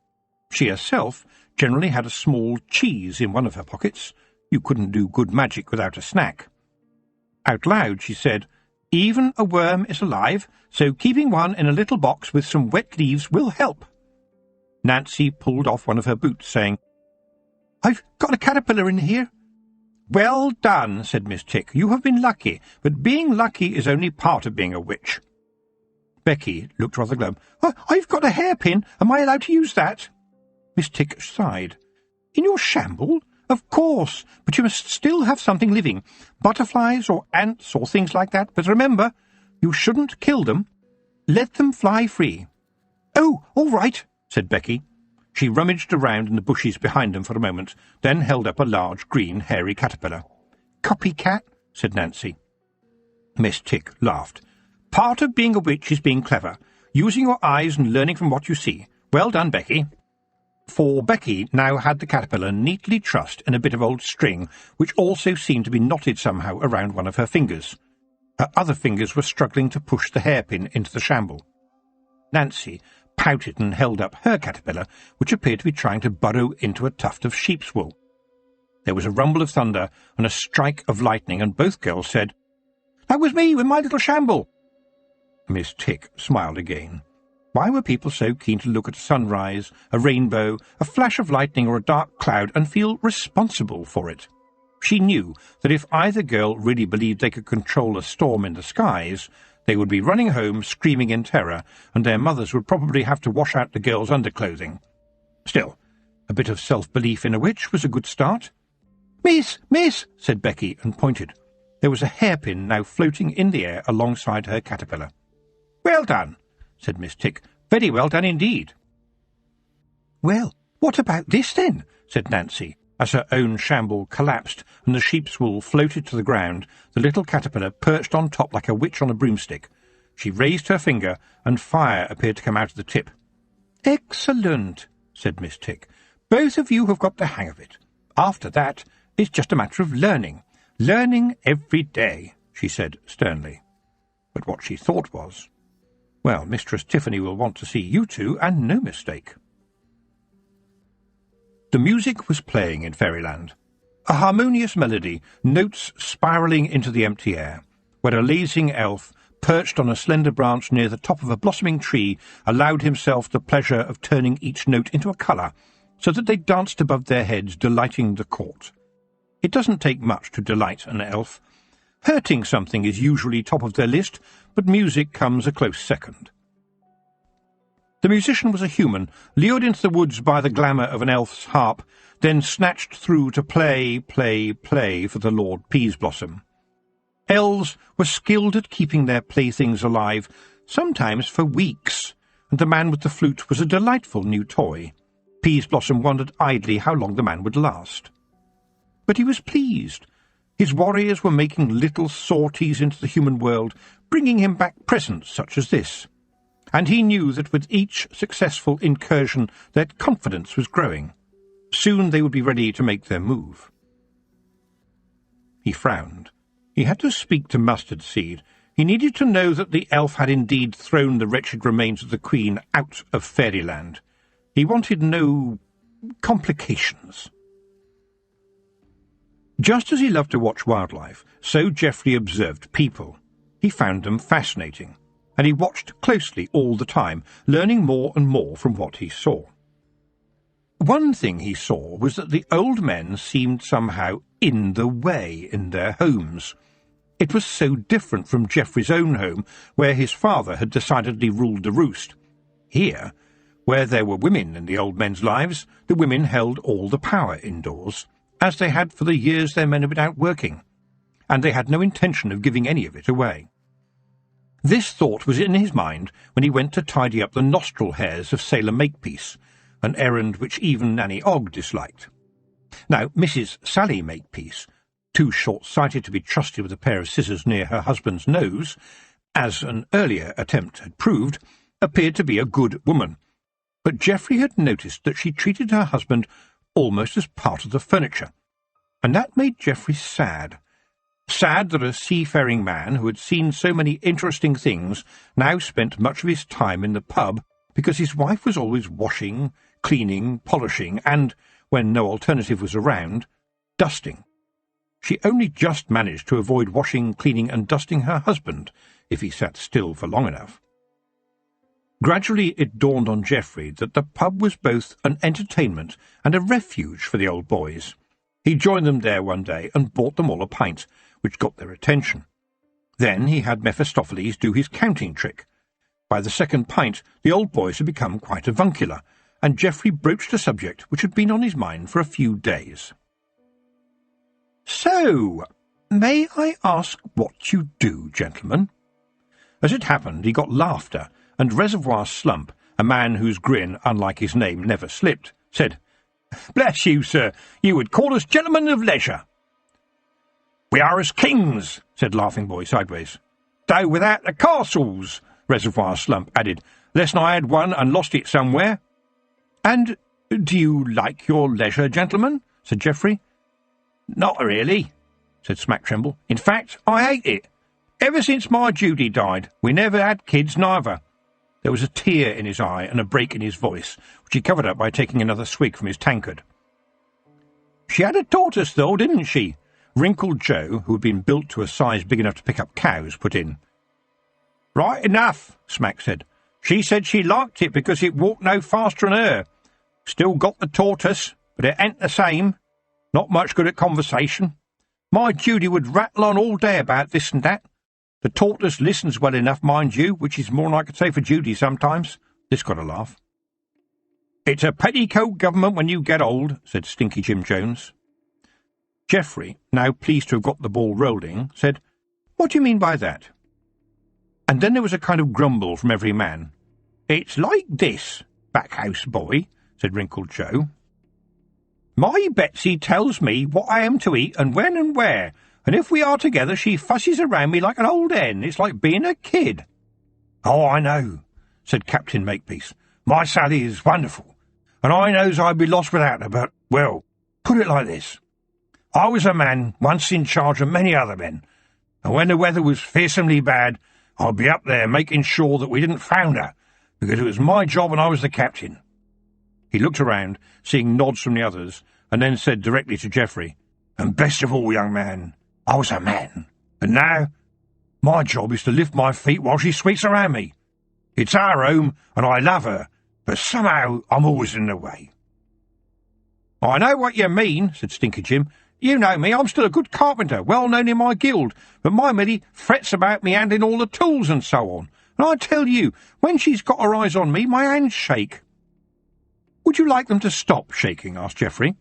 She herself generally had a small cheese in one of her pockets. You couldn't do good magic without a snack. Out loud she said, "Even a worm is alive, so keeping one in a little box with some wet leaves will help." Nancy pulled off one of her boots, saying, "I've got a caterpillar in here." "Well done," said Miss Tick. "You have been lucky, but being lucky is only part of being a witch." Becky looked rather glum. "I've got a hairpin. Am I allowed to use that?" Miss Tick sighed. "In your shamble? Of course, but you must still have something living. Butterflies or ants or things like that. But remember, you shouldn't kill them. Let them fly free." "Oh, all right," said Becky. She rummaged around in the bushes behind them for a moment, then held up a large, green, hairy caterpillar. "Copycat," said Nancy. Miss Tick laughed. "Part of being a witch is being clever, using your eyes and learning from what you see. Well done, Becky." For Becky now had the caterpillar neatly trussed in a bit of old string, which also seemed to be knotted somehow around one of her fingers. Her other fingers were struggling to push the hairpin into the shamble. Nancy pouted and held up her caterpillar, which appeared to be trying to burrow into a tuft of sheep's wool. There was a rumble of thunder and a strike of lightning, and both girls said, "That was me with my little shamble." Miss Tick smiled again. Why were people so keen to look at a sunrise, a rainbow, a flash of lightning, or a dark cloud and feel responsible for it? She knew that if either girl really believed they could control a storm in the skies, they would be running home screaming in terror, and their mothers would probably have to wash out the girls' underclothing. Still, a bit of self-belief in a witch was a good start. "Miss, miss," said Becky, and pointed. There was a hairpin now floating in the air alongside her caterpillar. "Well done," said Miss Tick. "Very well done indeed." "Well, what about this, then?" said Nancy, As her own shamble collapsed and the sheep's wool floated to the ground, the little caterpillar perched on top like a witch on a broomstick. She raised her finger, and fire appeared to come out of the tip. "Excellent," said Miss Tick. "Both of you have got the hang of it. After that, it's just a matter of learning. Learning every day," she said sternly. But what she thought was, "Well, Mistress Tiffany will want to see you two, and no mistake." The music was playing in Fairyland. A harmonious melody, notes spiralling into the empty air, where a lazing elf, perched on a slender branch near the top of a blossoming tree, allowed himself the pleasure of turning each note into a colour, so that they danced above their heads, delighting the court. It doesn't take much to delight an elf. Hurting something is usually top of their list, but music comes a close second. The musician was a human, lured into the woods by the glamour of an elf's harp, then snatched through to play for the Lord Peaseblossom. Elves were skilled at keeping their playthings alive, sometimes for weeks, and the man with the flute was a delightful new toy. Peaseblossom wondered idly how long the man would last. But he was pleased. His warriors were making little sorties into the human world, bringing him back presents such as this. And he knew that with each successful incursion their confidence was growing. Soon they would be ready to make their move. He frowned. He had to speak to Mustard Seed. He needed to know that the elf had indeed thrown the wretched remains of the Queen out of Fairyland. He wanted no complications. Just as he loved to watch wildlife, so Geoffrey observed people. He found them fascinating, and he watched closely all the time, learning more and more from what he saw. One thing he saw was that the old men seemed somehow in the way in their homes. It was so different from Geoffrey's own home, where his father had decidedly ruled the roost. Here, where there were women in the old men's lives, the women held all the power indoors, as they had for the years their men had been out working, and they had no intention of giving any of it away. This thought was in his mind when he went to tidy up the nostril hairs of Sailor Makepeace, an errand which even Nanny Ogg disliked. Now, Mrs. Sally Makepeace, too short-sighted to be trusted with a pair of scissors near her husband's nose, as an earlier attempt had proved, appeared to be a good woman. But Geoffrey had noticed that she treated her husband almost as part of the furniture, and that made Geoffrey sad. Sad that a seafaring man who had seen so many interesting things now spent much of his time in the pub because his wife was always washing, cleaning, polishing, and, when no alternative was around, dusting. She only just managed to avoid washing, cleaning, and dusting her husband, if he sat still for long enough. Gradually it dawned on Geoffrey that the pub was both an entertainment and a refuge for the old boys. He joined them there one day and bought them all a pint, which got their attention. Then he had Mephistopheles do his counting trick. By the second pint the old boys had become quite avuncular, and Geoffrey broached a subject which had been on his mind for a few days. "So, may I ask what you do, gentlemen?" As it happened, he got laughter, and Reservoir Slump, a man whose grin, unlike his name, never slipped, said, "Bless you, sir, you would call us gentlemen of leisure." "We are as kings," said Laughing Boy Sideways. "Though without the castles," Reservoir Slump added, "lest I had one and lost it somewhere." "And do you like your leisure, gentlemen?" said Geoffrey. "Not really," said Smack Tremble. "In fact, I hate it. Ever since my Judy died, we never had kids neither." There was a tear in his eye and a break in his voice, which he covered up by taking another swig from his tankard. "She had a tortoise, though, didn't she?" Wrinkled Joe, who had been built to a size big enough to pick up cows, put in. "Right enough," Smack said. "She said she liked it because it walked no faster than her. Still got the tortoise, but it ain't the same. Not much good at conversation. My Judy would rattle on all day about this and that. The tortoise listens well enough, mind you, which is more than I could say for Judy sometimes." This got a laugh. "It's a petticoat government when you get old," said Stinky Jim Jones. Geoffrey, now pleased to have got the ball rolling, said, "What do you mean by that?" And then there was a kind of grumble from every man. "It's like this, Backhouse Boy," said Wrinkled Joe. My Betsy tells me what I am to eat and when and where, and if we are together she fusses around me like an old hen. It's like being a kid." "Oh, I know," said Captain Makepeace. "My Sally is wonderful, and I knows I'd be lost without her, but, well, put it like this. I was a man once in charge of many other men, and when the weather was fearsomely bad, I'd be up there making sure that we didn't founder, because it was my job and I was the captain." He looked around, seeing nods from the others, and then said directly to Geoffrey, "And best of all, young man, I was a man, and now my job is to lift my feet while she sweeps around me. It's our home, and I love her, but somehow I'm always in the way." "I know what you mean," said Stinky Jim. "You know me, I'm still a good carpenter, well known in my guild, but my Milly frets about me handling all the tools and so on, and I tell you, when she's got her eyes on me, my hands shake." "Would you like them to stop shaking?" asked Geoffrey,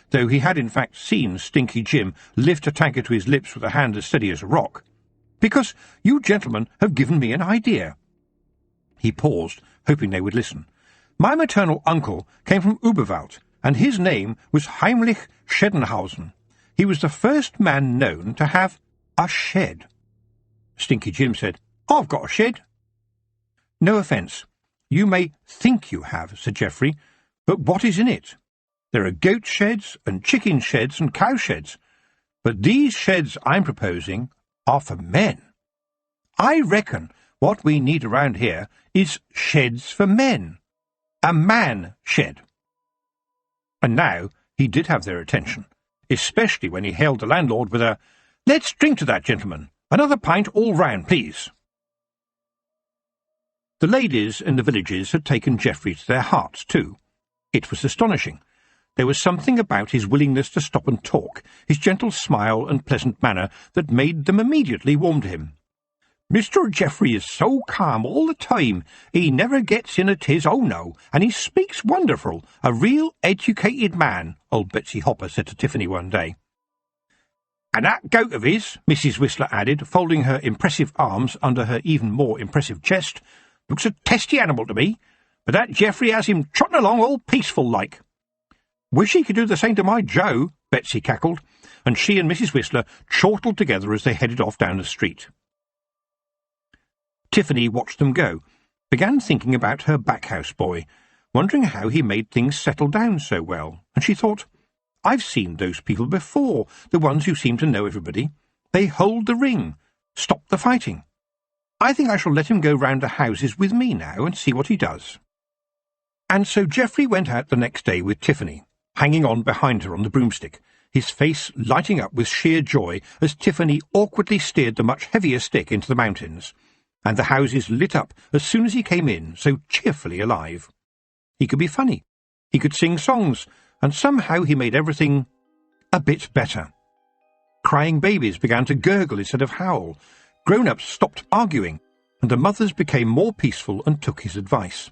though he had in fact seen Stinky Jim lift a tankard to his lips with a hand as steady as a rock. "Because you gentlemen have given me an idea." He paused, hoping they would listen. "My maternal uncle came from Uberwald, and his name was Heinrich Schedenhausen. He was the first man known to have a shed." Stinky Jim said, "I've got a shed." "No offence. You may think you have," said Geoffrey, "but what is in it? There are goat sheds and chicken sheds and cow sheds, but these sheds I'm proposing are for men. I reckon what we need around here is sheds for men. A man shed." And now he did have their attention, especially when he hailed the landlord with a, "Let's drink to that, gentlemen. Another pint all round, please." The ladies in the villages had taken Geoffrey to their hearts, too. It was astonishing. There was something about his willingness to stop and talk, his gentle smile and pleasant manner, that made them immediately warm to him. "Mr. Geoffrey is so calm all the time. He never gets in at his, oh no, and he speaks wonderful. A real educated man," old Betsy Hopper said to Tiffany one day. "And that goat of his," Mrs. Whistler added, folding her impressive arms under her even more impressive chest, "looks a testy animal to me, but that Geoffrey has him trotting along all peaceful-like." "Wish he could do the same to my Joe," Betsy cackled, and she and Mrs. Whistler chortled together as they headed off down the street. Tiffany watched them go, began thinking about her back-house boy, wondering how he made things settle down so well, and she thought, "I've seen those people before, the ones who seem to know everybody. They hold the ring, stop the fighting. I think I shall let him go round the houses with me now and see what he does." And so Geoffrey went out the next day with Tiffany, hanging on behind her on the broomstick, his face lighting up with sheer joy as Tiffany awkwardly steered the much heavier stick into the mountains, and the houses lit up as soon as he came in, so cheerfully alive. He could be funny, he could sing songs, and somehow he made everything a bit better. Crying babies began to gurgle instead of howl, grown-ups stopped arguing, and the mothers became more peaceful and took his advice.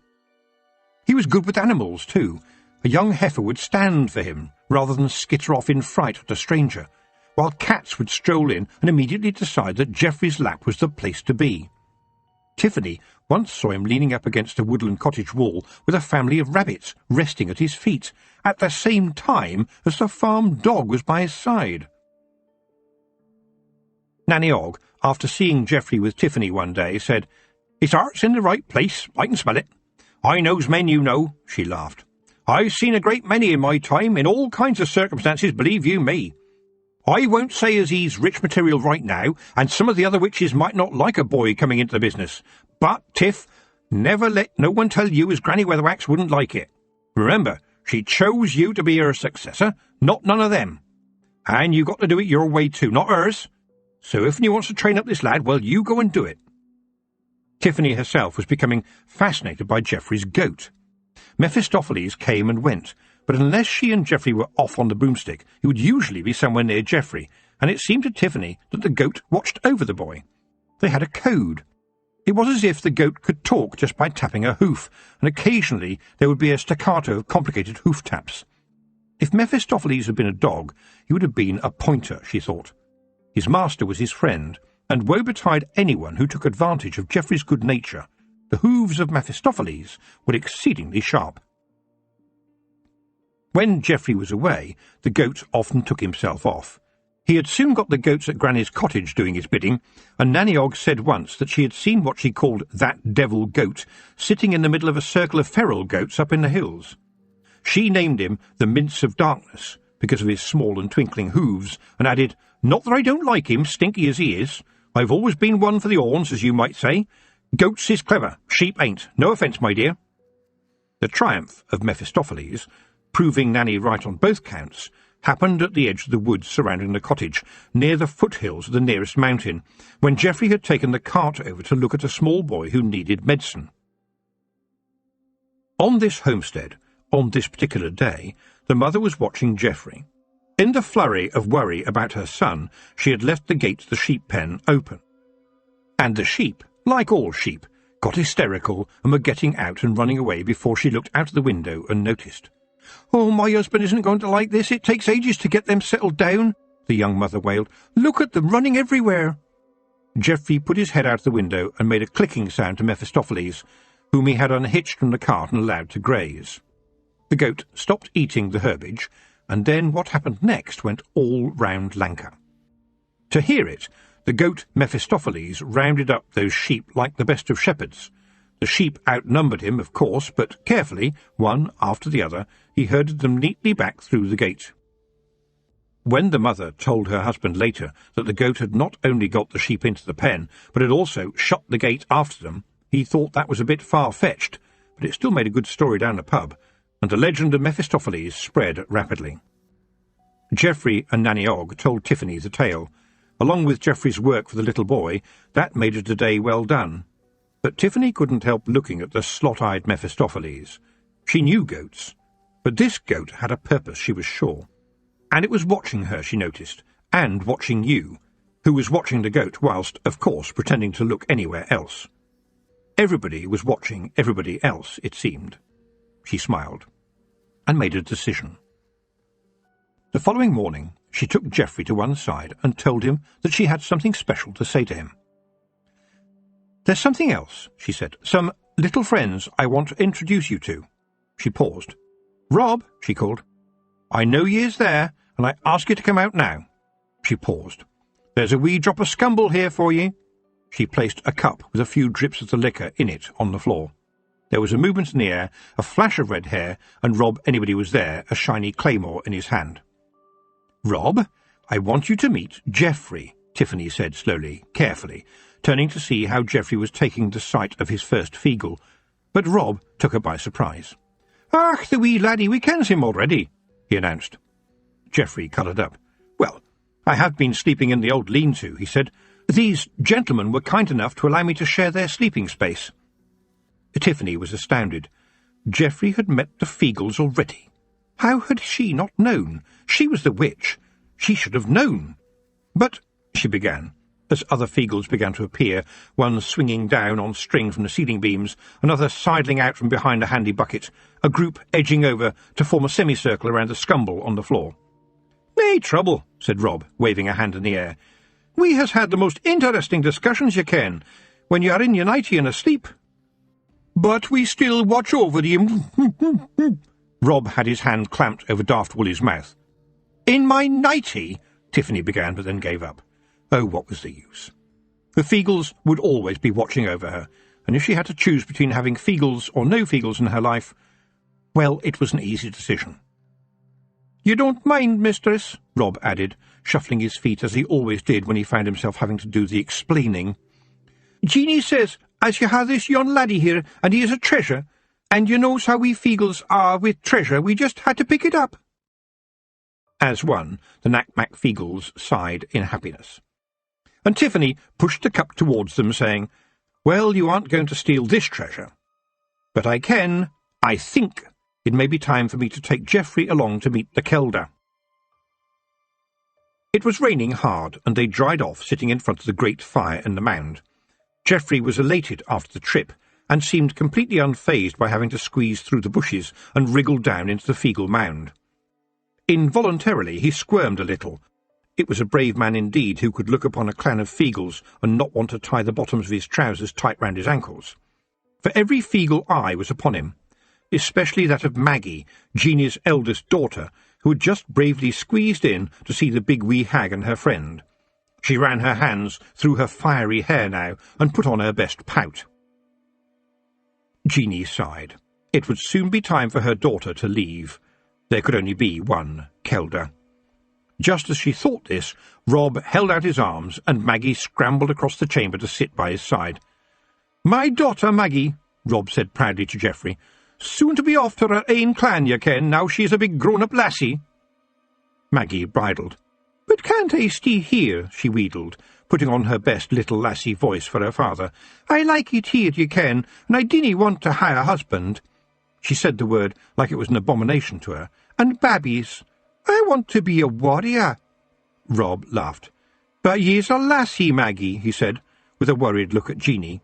He was good with animals, too. A young heifer would stand for him, rather than skitter off in fright at a stranger, while cats would stroll in and immediately decide that Geoffrey's lap was the place to be. Tiffany once saw him leaning up against a woodland cottage wall with a family of rabbits resting at his feet, at the same time as the farm dog was by his side. Nanny Ogg, after seeing Geoffrey with Tiffany one day, said, "His heart's in the right place, I can smell it. I knows men you know," she laughed. "I've seen a great many in my time, in all kinds of circumstances, believe you me. I won't say as he's rich material right now, and some of the other witches might not like a boy coming into the business, but, Tiff, never let no one tell you as Granny Weatherwax wouldn't like it. Remember, she chose you to be her successor, not none of them. And you got to do it your way too, not hers. So if you wants to train up this lad, well, you go and do it." Tiffany herself was becoming fascinated by Geoffrey's goat. Mephistopheles came and went, but unless she and Geoffrey were off on the broomstick, he would usually be somewhere near Geoffrey, and it seemed to Tiffany that the goat watched over the boy. They had a code. It was as if the goat could talk just by tapping a hoof, and occasionally there would be a staccato of complicated hoof taps. If Mephistopheles had been a dog, he would have been a pointer, she thought. His master was his friend, and woe betide anyone who took advantage of Geoffrey's good nature. The hooves of Mephistopheles were exceedingly sharp. When Geoffrey was away, the goat often took himself off. He had soon got the goats at Granny's cottage doing his bidding, and Nanny Og said once that she had seen what she called that devil goat sitting in the middle of a circle of feral goats up in the hills. She named him the Mince of Darkness because of his small and twinkling hooves, and added, "Not that I don't like him, stinky as he is. I've always been one for the horns, as you might say. Goats is clever, sheep ain't. No offence, my dear." The triumph of Mephistopheles, proving Nanny right on both counts, happened at the edge of the woods surrounding the cottage, near the foothills of the nearest mountain, when Geoffrey had taken the cart over to look at a small boy who needed medicine. On this homestead, on this particular day, the mother was watching Geoffrey. In the flurry of worry about her son, she had left the gate to the sheep pen open. And the sheep, like all sheep, got hysterical and were getting out and running away before she looked out of the window and noticed. "Oh, my husband isn't going to like this. It takes ages to get them settled down," the young mother wailed. "Look at them running everywhere." Geoffrey put his head out the window and made a clicking sound to Mephistopheles, whom he had unhitched from the cart and allowed to graze. The goat stopped eating the herbage, and then what happened next went all round Lanka. To hear it, the goat Mephistopheles rounded up those sheep like the best of shepherds. The sheep outnumbered him, of course, but carefully, one after the other, he herded them neatly back through the gate. When the mother told her husband later that the goat had not only got the sheep into the pen, but had also shut the gate after them, he thought that was a bit far-fetched, but it still made a good story down the pub, and the legend of Mephistopheles spread rapidly. Geoffrey and Nanny Og told Tiffany the tale. Along with Geoffrey's work for the little boy, that made it a day well done. But Tiffany couldn't help looking at the slot-eyed Mephistopheles. She knew goats, but this goat had a purpose, she was sure. And it was watching her, she noticed, and watching you, who was watching the goat whilst, of course, pretending to look anywhere else. Everybody was watching everybody else, it seemed. She smiled, and made a decision. The following morning, she took Geoffrey to one side and told him that she had something special to say to him. "There's something else," she said. "Some little friends I want to introduce you to." She paused. "Rob," she called. "I know ye is there, and I ask you to come out now." She paused. "There's a wee drop of scumble here for ye." She placed a cup with a few drips of the liquor in it on the floor. There was a movement in the air, a flash of red hair, and Rob Anybody was there, a shiny claymore in his hand. "Rob, I want you to meet Geoffrey," Tiffany said slowly, carefully, turning to see how Geoffrey was taking the sight of his first feagle, but Rob took her by surprise. "Ach, the wee laddie, we kens him already," he announced. Geoffrey coloured up. "Well, I have been sleeping in the old lean-to," he said. "These gentlemen were kind enough to allow me to share their sleeping space." Tiffany was astounded. Geoffrey had met the Feagles already. How had she not known? She was the witch. She should have known. "But," she began, as other Feagles began to appear, one swinging down on string from the ceiling beams, another sidling out from behind a handy bucket, a group edging over to form a semicircle around the scumble on the floor. "Nae trouble," said Rob, waving a hand in the air. "We has had the most interesting discussions, ye ken, when ye are in your nightie and asleep. But we still watch over him." Rob had his hand clamped over Daft Woolly's mouth. "In my nightie?" Tiffany began, but then gave up. Oh, what was the use? The Feagles would always be watching over her, and if she had to choose between having Feagles or no Feagles in her life, well, it was an easy decision. "You don't mind, mistress?" Rob added, shuffling his feet as he always did when he found himself having to do the explaining. "Jeanie says as you have this young laddie here, and he is a treasure, and you knows how we Feagles are with treasure, we just had to pick it up." As one, the Knack-Mack Feagles sighed in happiness. And Tiffany pushed the cup towards them, saying, "Well, you aren't going to steal this treasure. But I think it may be time for me to take Geoffrey along to meet the Kelda." It was raining hard, and they dried off sitting in front of the great fire in the mound. Geoffrey was elated after the trip, and seemed completely unfazed by having to squeeze through the bushes and wriggle down into the Feagle mound. Involuntarily he squirmed a little. It was a brave man indeed who could look upon a clan of Feagles and not want to tie the bottoms of his trousers tight round his ankles. For every Feagle eye was upon him. especially that of Maggie, Jeannie's eldest daughter, who had just bravely squeezed in to see the big wee hag and her friend. She ran her hands through her fiery hair now and put on her best pout. Jeannie sighed. It would soon be time for her daughter to leave. There could only be one Kelda. Just as she thought this, Rob held out his arms, and Maggie scrambled across the chamber to sit by his side. "My daughter, Maggie," Rob said proudly to Geoffrey. "Soon to be off to her ain clan, ye ken, now she's a big grown-up lassie." Maggie bridled. "But can't I stay here?" she wheedled, putting on her best little lassie voice for her father. "I like it here, ye ken, and I dinna want to hire a husband." She said the word like it was an abomination to her. "And babbies. I want to be a warrior." Rob laughed. "But ye's a lassie, Maggie," he said, with a worried look at Jeannie.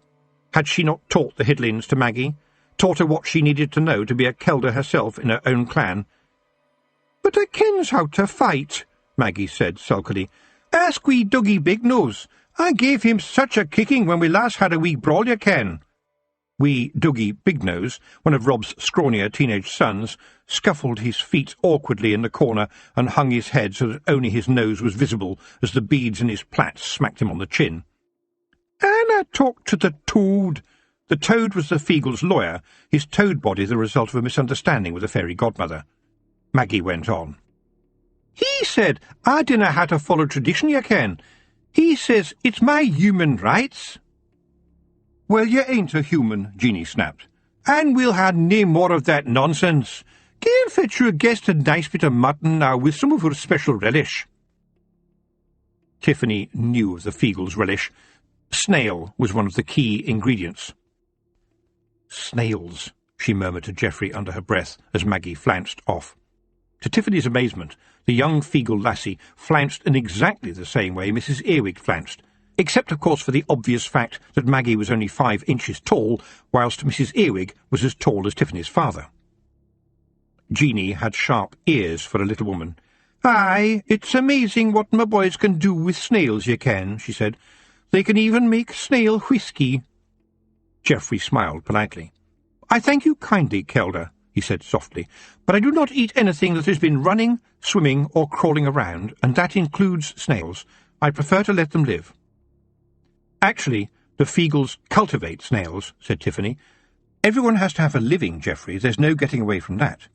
Had she not taught the Hiddlings to Maggie? Taught her what she needed to know to be a Kelda herself in her own clan? "But I kens how to fight," Maggie said sulkily. "Ask wee Dougie Bignose. I gave him such a kicking when we last had a wee brawl, ye ken." Wee Dougie Bignose, one of Rob's scrawnier teenage sons, scuffled his feet awkwardly in the corner and hung his head so that only his nose was visible as the beads in his plaits smacked him on the chin. "Anna talked to the toad." The toad was the Feagle's lawyer, his toad body the result of a misunderstanding with the fairy godmother. Maggie went on. "He said I dinna have to follow tradition, ye ken. He says it's my human rights." "Well, you ain't a human," Jeannie snapped. "And we'll have nae more of that nonsense. Gae and fetch your guest a nice bit of mutton now with some of her special relish." Tiffany knew of the Feagle's relish. Snail was one of the key ingredients. "Snails," she murmured to Geoffrey under her breath as Maggie flounced off. To Tiffany's amazement, the young Feagle lassie flounced in exactly the same way Mrs. Earwig flounced, except, of course, for the obvious fact that Maggie was only 5 inches tall, whilst Mrs. Earwig was as tall as Tiffany's father. Jeannie had sharp ears for a little woman. "Aye, it's amazing what my boys can do with snails, ye ken," she said. "They can even make snail whisky." Geoffrey smiled politely. "I thank you kindly, Kelda," he said softly, "but I do not eat anything that has been running, swimming, or crawling around, and that includes snails. I prefer to let them live." "Actually, the Feagles cultivate snails," said Tiffany. "Everyone has to have a living, Geoffrey. There's no getting away from that."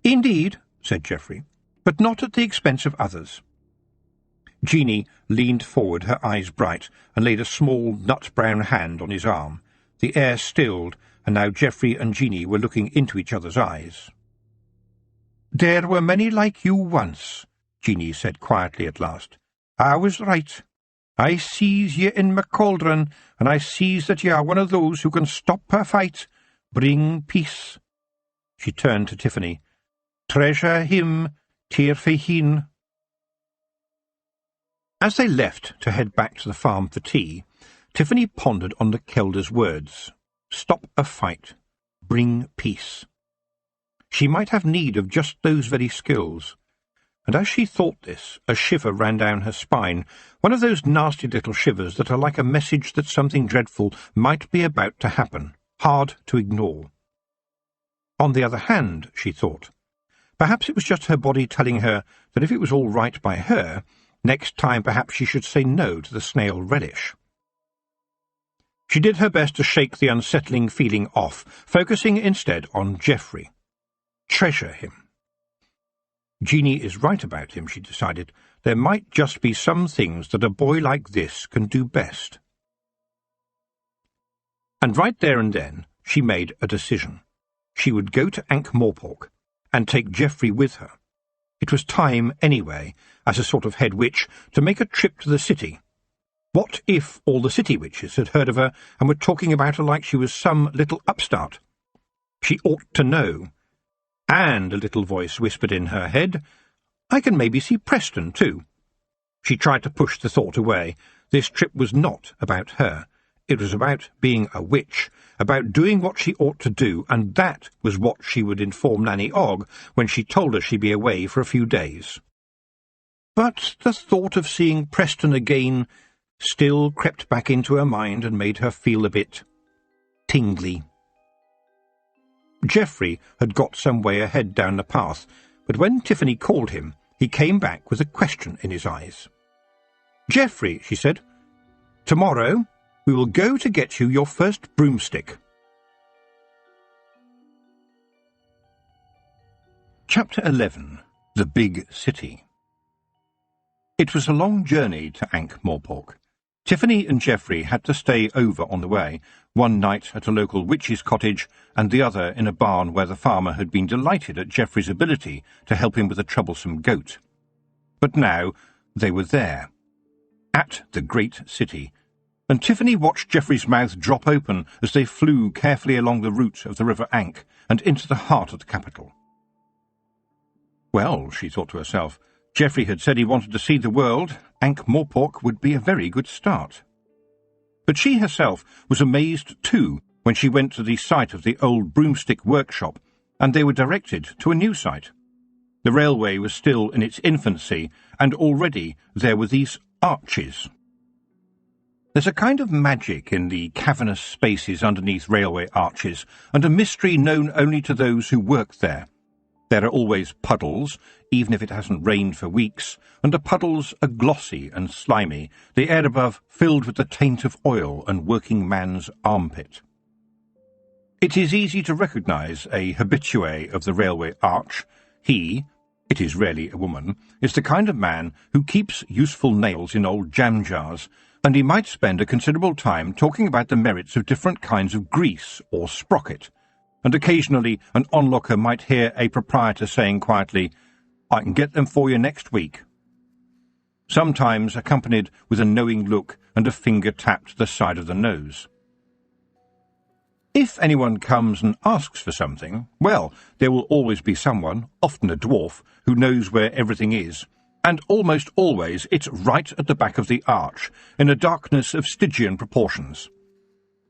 "Indeed," said Geoffrey, "but not at the expense of others." Jeannie leaned forward, her eyes bright, and laid a small nut-brown hand on his arm. The air stilled, and now Geoffrey and Jeannie were looking into each other's eyes. "There were many like you once," Jeannie said quietly at last. "I was right. I sees ye in my cauldron, and I sees that ye are one of those who can stop a fight, bring peace." She turned to Tiffany. "Treasure him, tear for hin." As they left to head back to the farm for tea, Tiffany pondered on the Kelda's words. Stop a fight. Bring peace. She might have need of just those very skills. And as she thought this, a shiver ran down her spine, one of those nasty little shivers that are like a message that something dreadful might be about to happen, hard to ignore. On the other hand, she thought, perhaps it was just her body telling her that if it was all right by her, next time perhaps she should say no to the snail relish. She did her best to shake the unsettling feeling off, focusing instead on Geoffrey. Treasure him. Jeannie is right about him, she decided. There might just be some things that a boy like this can do best. And right there and then she made a decision. She would go to Ankh-Morpork and take Geoffrey with her. It was time, anyway, as a sort of head witch, to make a trip to the city. What if all the city witches had heard of her and were talking about her like she was some little upstart? She ought to know. And a little voice whispered in her head, I can maybe see Preston, too. She tried to push the thought away. This trip was not about her. It was about being a witch, about doing what she ought to do, and that was what she would inform Nanny Ogg when she told her she'd be away for a few days. But the thought of seeing Preston again still crept back into her mind and made her feel a bit tingly. Geoffrey had got some way ahead down the path, but when Tiffany called him, he came back with a question in his eyes. "Geoffrey," she said, "tomorrow we will go to get you your first broomstick." Chapter 11. The Big City. It was a long journey to Ankh-Morpork. Tiffany and Geoffrey had to stay over on the way, one night at a local witch's cottage and the other in a barn where the farmer had been delighted at Geoffrey's ability to help him with a troublesome goat. But now they were there, at the great city, and Tiffany watched Geoffrey's mouth drop open as they flew carefully along the route of the River Ankh and into the heart of the capital. Well, she thought to herself, Geoffrey had said he wanted to see the world. Ankh-Morpork would be a very good start. But she herself was amazed too when she went to the site of the old broomstick workshop, and they were directed to a new site. The railway was still in its infancy, and already there were these arches. There's a kind of magic in the cavernous spaces underneath railway arches, and a mystery known only to those who work there. There are always puddles, even if it hasn't rained for weeks, and the puddles are glossy and slimy, the air above filled with the taint of oil and working man's armpit. It is easy to recognise a habitué of the railway arch. He, it is rarely a woman, is the kind of man who keeps useful nails in old jam jars, and he might spend a considerable time talking about the merits of different kinds of grease or sprocket, and occasionally an onlooker might hear a proprietor saying quietly, "I can get them for you next week," sometimes accompanied with a knowing look and a finger tap to the side of the nose. If anyone comes and asks for something, well, there will always be someone, often a dwarf, who knows where everything is, and almost always it's right at the back of the arch, in a darkness of Stygian proportions.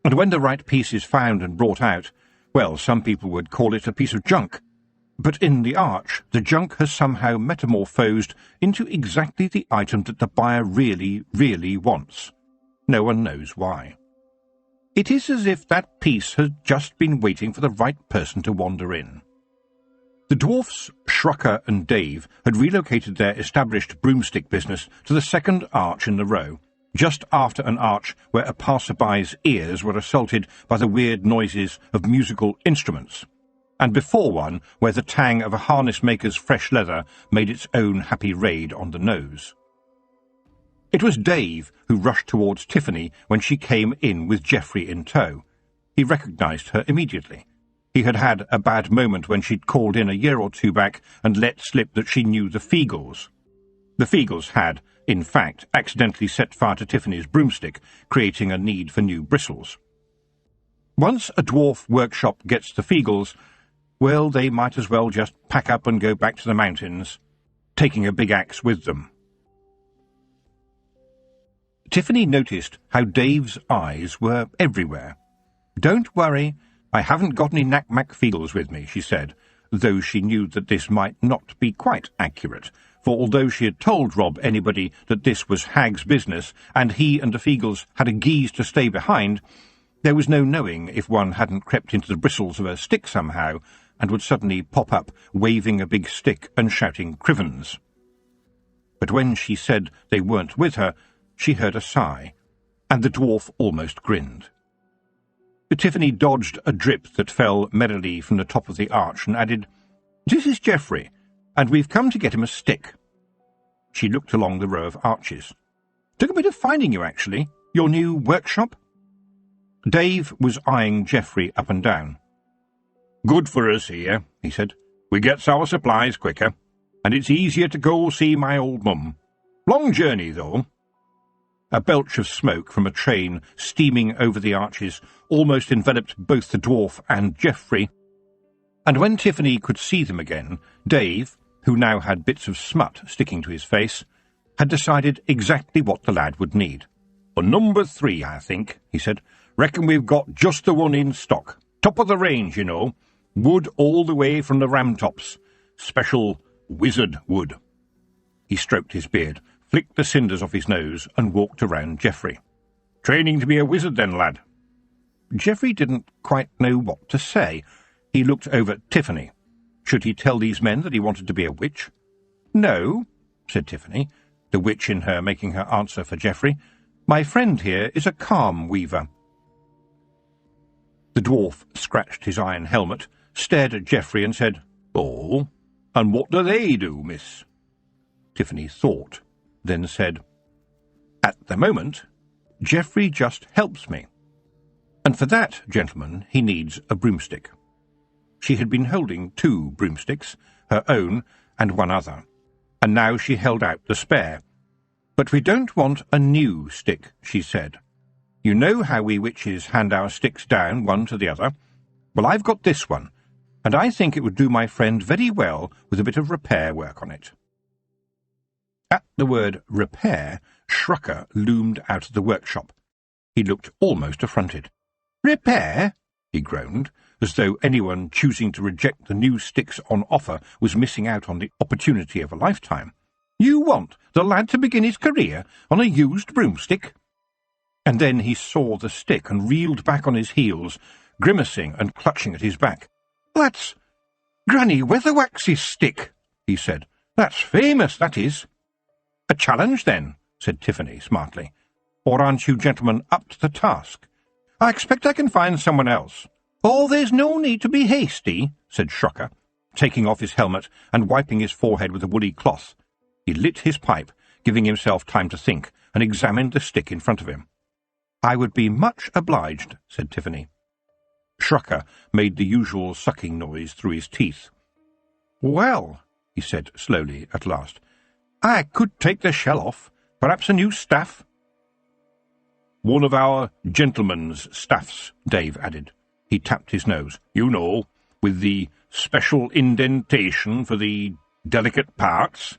And when the right piece is found and brought out, well, some people would call it a piece of junk, but in the arch the junk has somehow metamorphosed into exactly the item that the buyer really, really wants. No one knows why. It is as if that piece has just been waiting for the right person to wander in. The dwarfs, Shrucker and Dave, had relocated their established broomstick business to the second arch in the row, just after an arch where a passer-by's ears were assaulted by the weird noises of musical instruments, and before one where the tang of a harness-maker's fresh leather made its own happy raid on the nose. It was Dave who rushed towards Tiffany when she came in with Geoffrey in tow. He recognised her immediately. He had had a bad moment when she'd called in a year or two back and let slip that she knew the Feagles. The Feagles had, in fact, accidentally set fire to Tiffany's broomstick, creating a need for new bristles. Once a dwarf workshop gets the Feagles, well, they might as well just pack up and go back to the mountains, taking a big axe with them. Tiffany noticed how Dave's eyes were everywhere. "Don't worry, I haven't got any knack-mack Feagles with me," she said, though she knew that this might not be quite accurate, for although she had told Rob anybody that this was Hag's business, and he and the Feagles had agreed to stay behind, there was no knowing if one hadn't crept into the bristles of her stick somehow, and would suddenly pop up, waving a big stick and shouting Crivens. But when she said they weren't with her, she heard a sigh, and the dwarf almost grinned. Tiffany dodged a drip that fell merrily from the top of the arch and added, "This is Geoffrey, and we've come to get him a stick." She looked along the row of arches. "Took a bit of finding you, actually. Your new workshop?" Dave was eyeing Geoffrey up and down. "Good for us here," he said. "We gets our supplies quicker, and it's easier to go see my old mum. Long journey, though." A belch of smoke from a train steaming over the arches almost enveloped both the dwarf and Geoffrey, and when Tiffany could see them again, Dave, who now had bits of smut sticking to his face, had decided exactly what the lad would need. "A number 3, I think," he said. "Reckon we've got just the one in stock. Top of the range, you know. Wood all the way from the Ramtops. Special wizard wood." He stroked his beard, flicked the cinders off his nose, and walked around Geoffrey. "Training to be a wizard then, lad?" Geoffrey didn't quite know what to say. He looked over at Tiffany. Should he tell these men that he wanted to be a witch? "No," said Tiffany, the witch in her making her answer for Geoffrey. "My friend here is a calm weaver." The dwarf scratched his iron helmet, stared at Geoffrey and said, "Oh, and what do they do, miss?" Tiffany thought, then said, "At the moment, Geoffrey just helps me. And for that, gentlemen, he needs a broomstick." She had been holding 2 broomsticks, her own and one other, and now she held out the spare. "But we don't want a new stick," she said. "You know how we witches hand our sticks down one to the other? Well, I've got this one, and I think it would do my friend very well with a bit of repair work on it." At the word repair, Shrucker loomed out of the workshop. He looked almost affronted. "Repair?" he groaned, as though anyone choosing to reject the new sticks on offer was missing out on the opportunity of a lifetime. "You want the lad to begin his career on a used broomstick?" And then he saw the stick and reeled back on his heels, grimacing and clutching at his back. "That's Granny Weatherwax's stick," he said. "That's famous, that is." "A challenge, then," said Tiffany smartly. "Or aren't you gentlemen up to the task? I expect I can find someone else." "Oh, there's no need to be hasty," said Shrucker, taking off his helmet and wiping his forehead with a woolly cloth. He lit his pipe, giving himself time to think, and examined the stick in front of him. "I would be much obliged," said Tiffany. Shrucker made the usual sucking noise through his teeth. "Well," he said slowly at last, "I could take the shell off. Perhaps a new staff." "One of our gentlemen's staffs," Dave added. He tapped his nose. "You know, with the special indentation for the delicate parts.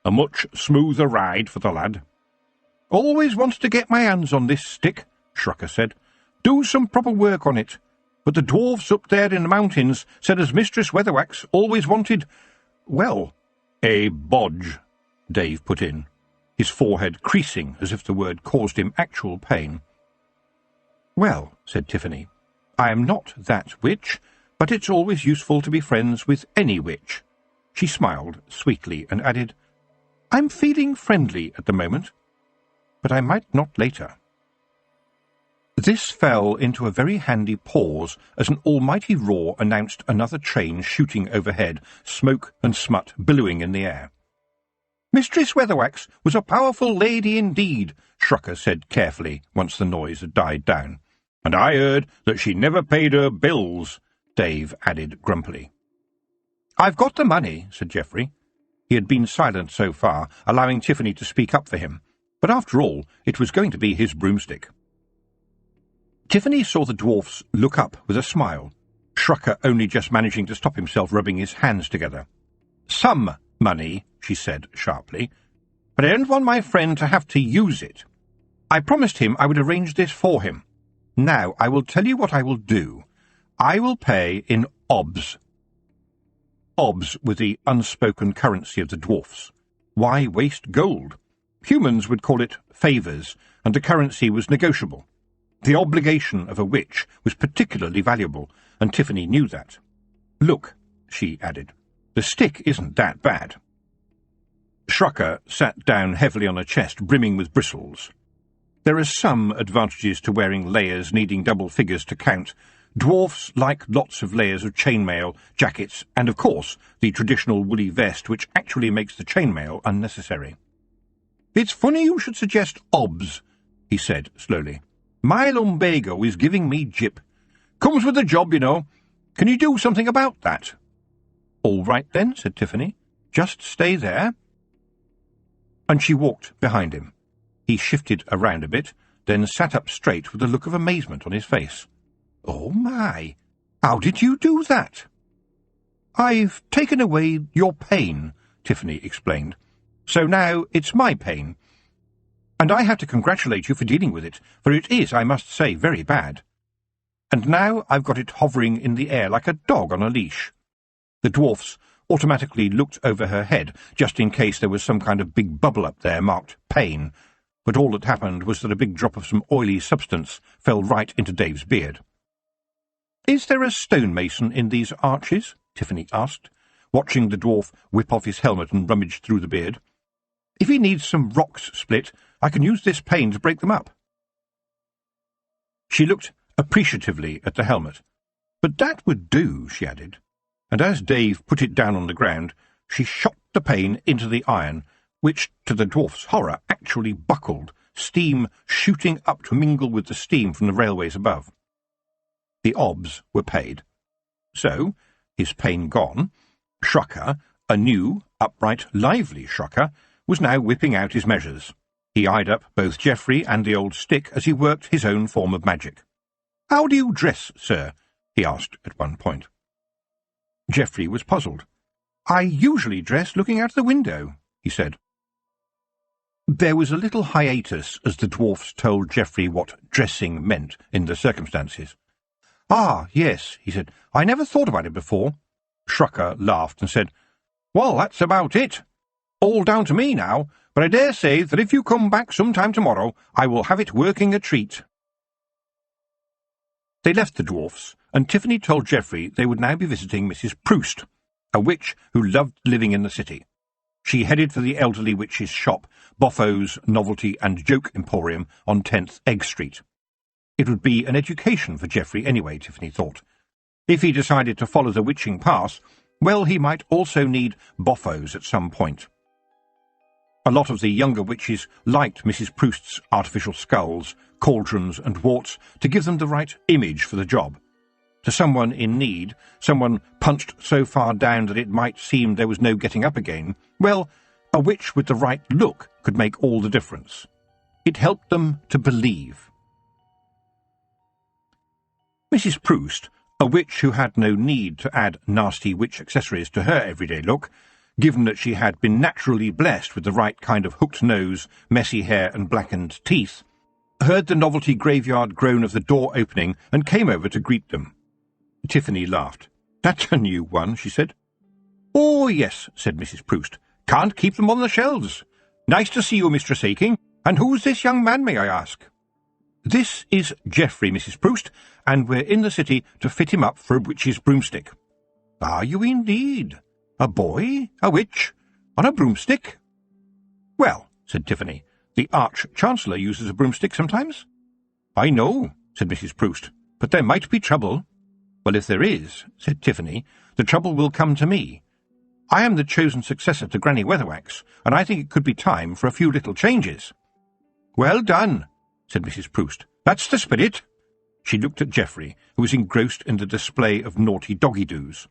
A much smoother ride for the lad." "Always wants to get my hands on this stick," Shrucker said. "Do some proper work on it. But the dwarfs up there in the mountains said as Mistress Weatherwax always wanted, well—" "A bodge," Dave put in, his forehead creasing as if the word caused him actual pain. "Well," said Tiffany, "I am not that witch, but it's always useful to be friends with any witch." She smiled sweetly and added, "I'm feeling friendly at the moment, but I might not later." This fell into a very handy pause as an almighty roar announced another train shooting overhead, smoke and smut billowing in the air. "Mistress Weatherwax was a powerful lady indeed," Shrucker said carefully once the noise had died down. "And I heard that she never paid her bills," Dave added grumpily. "I've got the money," said Geoffrey. He had been silent so far, allowing Tiffany to speak up for him, but after all, it was going to be his broomstick. Tiffany saw the dwarfs look up with a smile, Shrucker only just managing to stop himself rubbing his hands together. "Some money," she said sharply, "but I don't want my friend to have to use it. I promised him I would arrange this for him. Now, I will tell you what I will do. I will pay in obs." Obs were the unspoken currency of the dwarfs. Why waste gold? Humans would call it favours, and the currency was negotiable. The obligation of a witch was particularly valuable, and Tiffany knew that. "Look," she added, "the stick isn't that bad." Shrucker sat down heavily on a chest brimming with bristles. There are some advantages to wearing layers needing double figures to count. Dwarfs like lots of layers of chainmail, jackets, and, of course, the traditional woolly vest which actually makes the chainmail unnecessary. "It's funny you should suggest obs," he said slowly. "My lumbago is giving me jip. Comes with the job, you know. Can you do something about that?" "All right, then," said Tiffany. "Just stay there." And she walked behind him. He shifted around a bit, then sat up straight with a look of amazement on his face. "Oh, my! How did you do that?" "I've taken away your pain," Tiffany explained. "So now it's my pain. And I have to congratulate you for dealing with it, for it is, I must say, very bad. And now I've got it hovering in the air like a dog on a leash." The dwarfs automatically looked over her head, just in case there was some kind of big bubble up there marked pain, but all that happened was that a big drop of some oily substance fell right into Dave's beard. "Is there a stonemason in these arches?" Tiffany asked, watching the dwarf whip off his helmet and rummage through the beard. "If he needs some rocks split, I can use this pane to break them up." She looked appreciatively at the helmet. "But that would do," she added, and as Dave put it down on the ground, she shot the pane into the iron, which, to the dwarf's horror, actually buckled, steam shooting up to mingle with the steam from the railways above. The obs were paid. So, his pane gone, Shrucker, a new, upright, lively Shrucker, was now whipping out his measures. He eyed up both Geoffrey and the old stick as he worked his own form of magic. "How do you dress, sir?" he asked at one point. Geoffrey was puzzled. "I usually dress looking out the window," he said. There was a little hiatus as the dwarfs told Geoffrey what dressing meant in the circumstances. "Ah, yes," he said. "I never thought about it before." Shrucker laughed and said, "Well, that's about it. All down to me now, but I dare say that if you come back some time tomorrow, I will have it working a treat." They left the dwarfs, and Tiffany told Geoffrey they would now be visiting Mrs. Proust, a witch who loved living in the city. She headed for the elderly witch's shop, Boffo's Novelty and Joke Emporium on 10th Egg Street. It would be an education for Geoffrey anyway, Tiffany thought. If he decided to follow the witching path, well, he might also need Boffo's at some point. A lot of the younger witches liked Mrs. Proust's artificial skulls, cauldrons and warts to give them the right image for the job. To someone in need, someone punched so far down that it might seem there was no getting up again, well, a witch with the right look could make all the difference. It helped them to believe. Mrs. Proust, a witch who had no need to add nasty witch accessories to her everyday look, given that she had been naturally blessed with the right kind of hooked nose, messy hair and blackened teeth, heard the novelty graveyard groan of the door opening and came over to greet them. Tiffany laughed. "That's a new one," she said. "Oh, yes," said Mrs. Proust. "Can't keep them on the shelves. Nice to see you, Mistress Aching. And who's this young man, may I ask?" "This is Geoffrey, Mrs. Proust, and we're in the city to fit him up for a witch's broomstick." "Are you indeed? A boy? A witch? On a broomstick?" "Well," said Tiffany, "the Arch-Chancellor uses a broomstick sometimes." "I know," said Mrs. Proust, "but there might be trouble." "Well, if there is," said Tiffany, "the trouble will come to me. I am the chosen successor to Granny Weatherwax, and I think it could be time for a few little changes." "Well done," said Mrs. Proust. "That's the spirit." She looked at Geoffrey, who was engrossed in the display of naughty doggy-doos.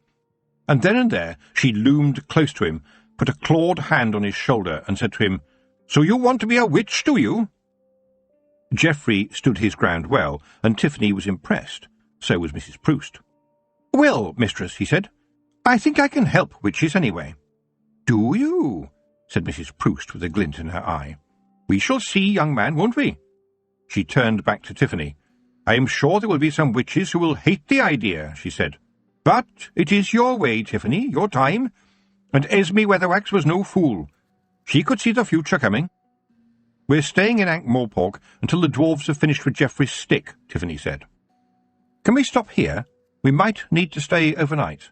And then and there she loomed close to him, put a clawed hand on his shoulder, and said to him, "So you want to be a witch, do you?" Geoffrey stood his ground well, and Tiffany was impressed. So was Mrs. Proust. "Well, mistress," he said, "I think I can help witches anyway." "Do you?" said Mrs. Proust with a glint in her eye. "We shall see, young man, won't we?" She turned back to Tiffany. "I am sure there will be some witches who will hate the idea," she said. "But it is your way, Tiffany, your time, and Esme Weatherwax was no fool. She could see the future coming." "We're staying in Ankh-Morpork until the dwarves have finished with Geoffrey's stick," Tiffany said. "Can we stop here? We might need to stay overnight."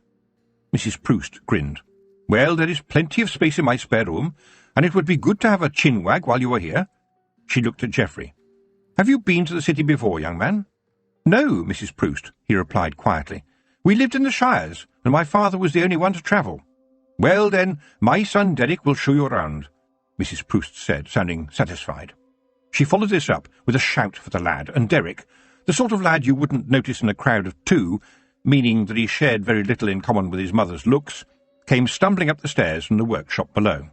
Mrs. Proust grinned. "Well, there is plenty of space in my spare room, and it would be good to have a chinwag while you are here." She looked at Geoffrey. "Have you been to the city before, young man?" "No, Mrs. Proust," he replied quietly. "We lived in the Shires, and my father was the only one to travel." "Well, then, my son Derek will show you around," Mrs. Proust said, sounding satisfied. She followed this up with a shout for the lad, and Derek, the sort of lad you wouldn't notice in a crowd of two, meaning that he shared very little in common with his mother's looks, came stumbling up the stairs from the workshop below.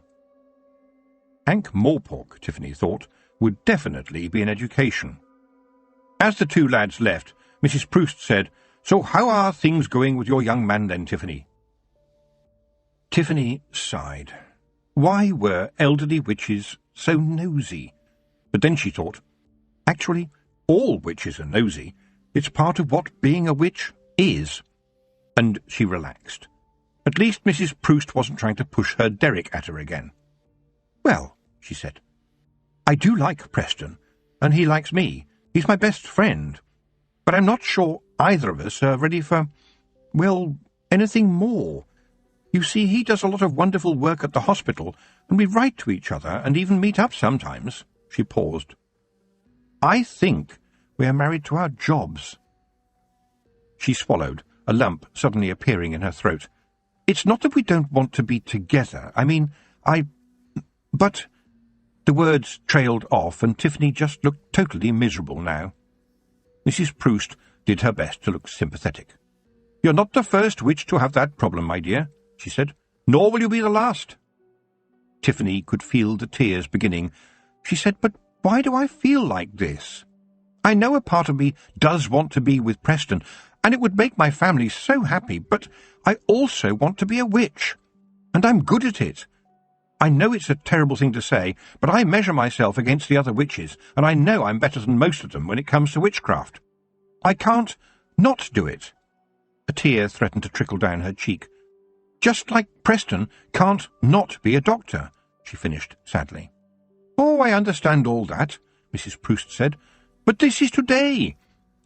Ankh-Morpork, Tiffany thought, would definitely be an education. As the two lads left, Mrs. Proust said, "So how are things going with your young man then, Tiffany?" Tiffany sighed. Why were elderly witches so nosy? But then she thought, actually, all witches are nosy. It's part of what being a witch is. And she relaxed. At least Mrs. Proust wasn't trying to push her Derek at her again. "Well," she said, "I do like Preston, and he likes me. He's my best friend. But I'm not sure either of us are ready for, well, anything more. You see, he does a lot of wonderful work at the hospital, and we write to each other and even meet up sometimes." She paused. "I think we are married to our jobs." She swallowed, a lump suddenly appearing in her throat. "It's not that we don't want to be together. I mean, but—" The words trailed off, and Tiffany just looked totally miserable now. Mrs. Proust did her best to look sympathetic. "You're not the first witch to have that problem, my dear," she said, "nor will you be the last." Tiffany could feel the tears beginning. She said, "But why do I feel like this? I know a part of me does want to be with Preston, and it would make my family so happy, but I also want to be a witch, and I'm good at it. I know it's a terrible thing to say, but I measure myself against the other witches, and I know I'm better than most of them when it comes to witchcraft. I can't not do it." A tear threatened to trickle down her cheek. "Just like Preston can't not be a doctor," she finished sadly. "Oh, I understand all that," Mrs. Proust said, "but this is today.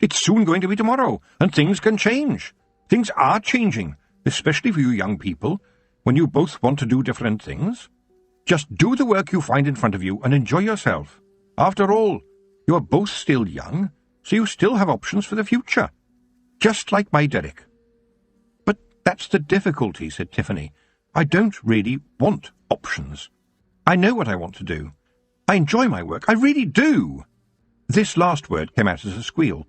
It's soon going to be tomorrow, and things can change. Things are changing, especially for you young people, when you both want to do different things. Just do the work you find in front of you and enjoy yourself. After all, you are both still young, so you still have options for the future. Just like my Derek." "But that's the difficulty," said Tiffany. "I don't really want options. I know what I want to do. I enjoy my work. I really do." This last word came out as a squeal.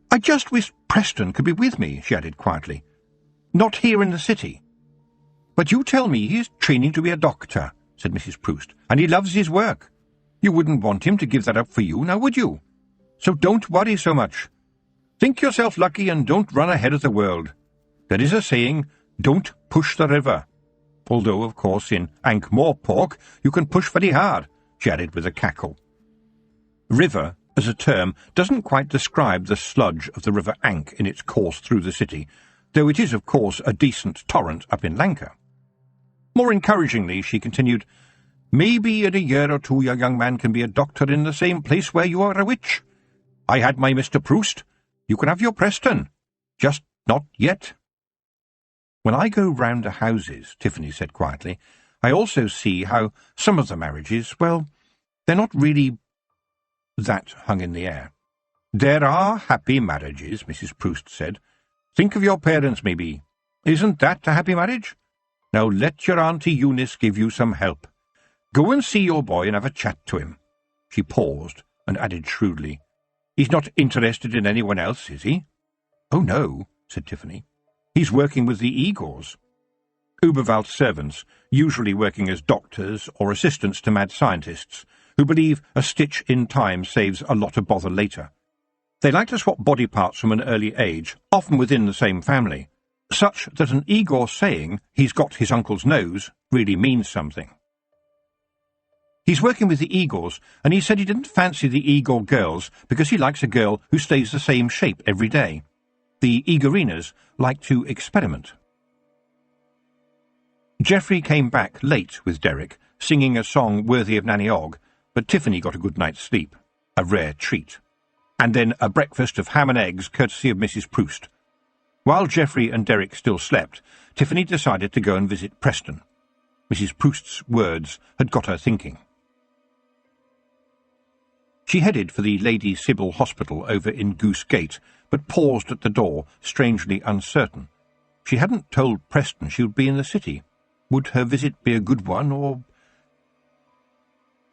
"I just wish Preston could be with me," she added quietly. "Not here in the city." "But you tell me he is training to be a doctor," said Mrs. Proust, "and he loves his work. You wouldn't want him to give that up for you, now would you? So don't worry so much. Think yourself lucky and don't run ahead of the world. There is a saying, don't push the river. Although, of course, in Ankh-Morpork you can push very hard," she added with a cackle. River, as a term, doesn't quite describe the sludge of the River Ankh in its course through the city, though it is, of course, a decent torrent up in Lanka. More encouragingly, she continued, "Maybe in a year or two your young man can be a doctor in the same place where you are a witch. I had my Mr. Proust. You can have your Preston. Just not yet." "When I go round the houses," Tiffany said quietly, "I also see how some of the marriages, well, they're not really—" That hung in the air. "There are happy marriages," Mrs. Proust said. "Think of your parents, maybe. Isn't that a happy marriage? Now let your Auntie Eunice give you some help. Go and see your boy and have a chat to him." She paused and added shrewdly, "He's not interested in anyone else, is he?" "Oh, no," said Tiffany. "He's working with the Igors." Uberwald servants, usually working as doctors or assistants to mad scientists, who believe a stitch in time saves a lot of bother later. They like to swap body parts from an early age, often within the same family, such that an Igor saying he's got his uncle's nose really means something. He's working with the Igors, and he said he didn't fancy the Igor girls because he likes a girl who stays the same shape every day. The Igorinas like to experiment. Geoffrey came back late with Derek, singing a song worthy of Nanny Ogg, but Tiffany got a good night's sleep, a rare treat, and then a breakfast of ham and eggs courtesy of Mrs. Proust. While Geoffrey and Derek still slept, Tiffany decided to go and visit Preston. Mrs. Proust's words had got her thinking. She headed for the Lady Sybil Hospital over in Goose Gate, but paused at the door, strangely uncertain. She hadn't told Preston she would be in the city. Would her visit be a good one, or...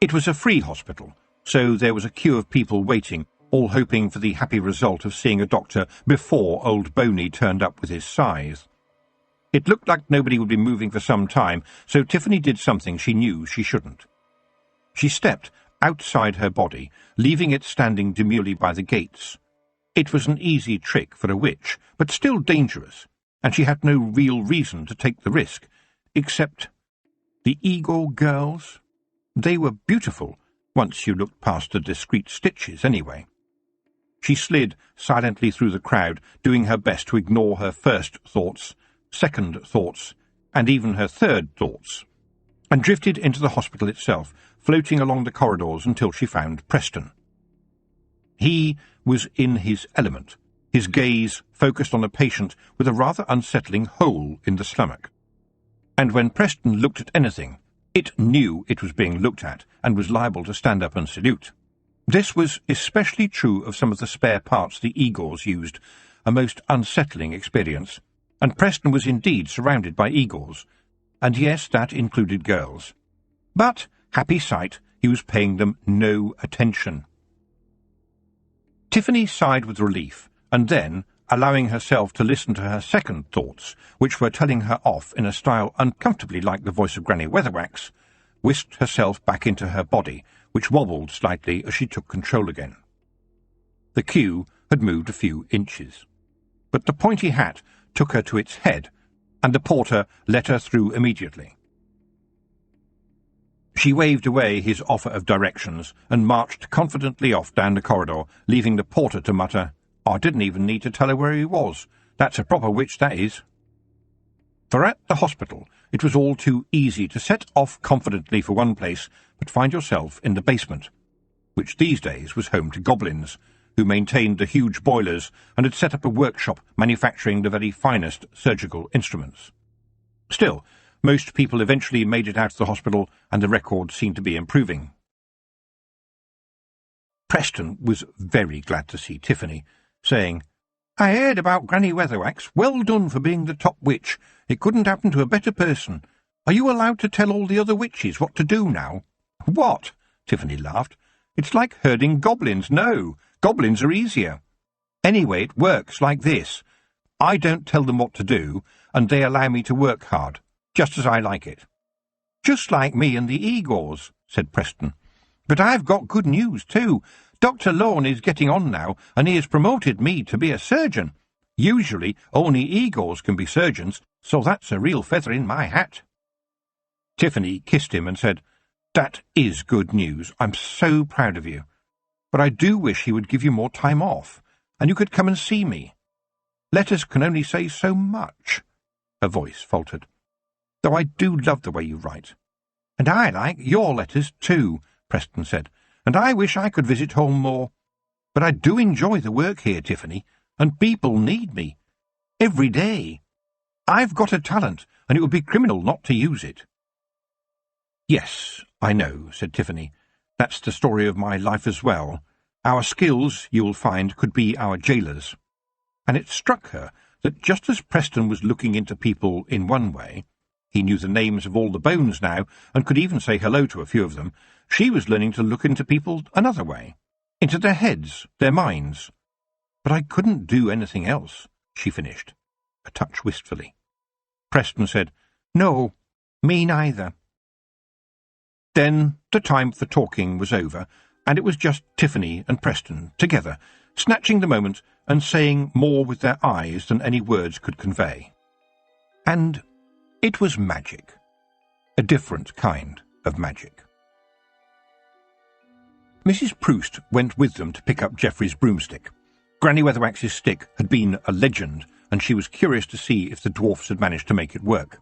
It was a free hospital, so there was a queue of people waiting, all hoping for the happy result of seeing a doctor before old Boney turned up with his scythe. It looked like nobody would be moving for some time, so Tiffany did something she knew she shouldn't. She stepped outside her body, leaving it standing demurely by the gates. It was an easy trick for a witch, but still dangerous, and she had no real reason to take the risk, except the Igor girls. They were beautiful, once you looked past the discreet stitches, anyway. She slid silently through the crowd, doing her best to ignore her first thoughts, second thoughts, and even her third thoughts, and drifted into the hospital itself, floating along the corridors until she found Preston. He was in his element, his gaze focused on a patient with a rather unsettling hole in the stomach. And when Preston looked at anything, it knew it was being looked at and was liable to stand up and salute. This was especially true of some of the spare parts the Igors used, a most unsettling experience, and Preston was indeed surrounded by Igors, and yes, that included girls. But, happy sight, he was paying them no attention. Tiffany sighed with relief, and then, allowing herself to listen to her second thoughts, which were telling her off in a style uncomfortably like the voice of Granny Weatherwax, whisked herself back into her body, which wobbled slightly as she took control again. The queue had moved a few inches, but the pointy hat took her to its head, and the porter let her through immediately. She waved away his offer of directions and marched confidently off down the corridor, leaving the porter to mutter, "I didn't even need to tell her where he was. That's a proper witch, that is." For at the hospital it was all too easy to set off confidently for one place, but find yourself in the basement, which these days was home to goblins, who maintained the huge boilers and had set up a workshop manufacturing the very finest surgical instruments. Still, most people eventually made it out of the hospital, and the record seemed to be improving. Preston was very glad to see Tiffany, saying, "I heard about Granny Weatherwax. Well done for being the top witch. It couldn't happen to a better person. Are you allowed to tell all the other witches what to do now?" "What?" Tiffany laughed. "It's like herding goblins. No, goblins are easier. Anyway, it works like this. I don't tell them what to do, and they allow me to work hard, just as I like it." "Just like me and the Igors," said Preston. "But I've got good news, too. Dr. Lorne is getting on now, and he has promoted me to be a surgeon. Usually only Igors can be surgeons, so that's a real feather in my hat." Tiffany kissed him and said, "That is good news. I'm so proud of you. But I do wish he would give you more time off, and you could come and see me. Letters can only say so much." Her voice faltered. "Though I do love the way you write." "And I like your letters, too," Preston said, "and I wish I could visit home more. But I do enjoy the work here, Tiffany, and people need me. Every day. I've got a talent, and it would be criminal not to use it." "Yes, I know," said Tiffany. "That's the story of my life as well. Our skills, you'll find, could be our jailers." And it struck her that just as Preston was looking into people in one way, he knew the names of all the bones now, and could even say hello to a few of them, she was learning to look into people another way, into their heads, their minds. "But I couldn't do anything else," she finished, a touch wistfully. Preston said, "No, me neither." Then the time for talking was over, and it was just Tiffany and Preston together, snatching the moment and saying more with their eyes than any words could convey. And it was magic. A different kind of magic. Mrs. Proust went with them to pick up Geoffrey's broomstick. Granny Weatherwax's stick had been a legend, and she was curious to see if the dwarfs had managed to make it work.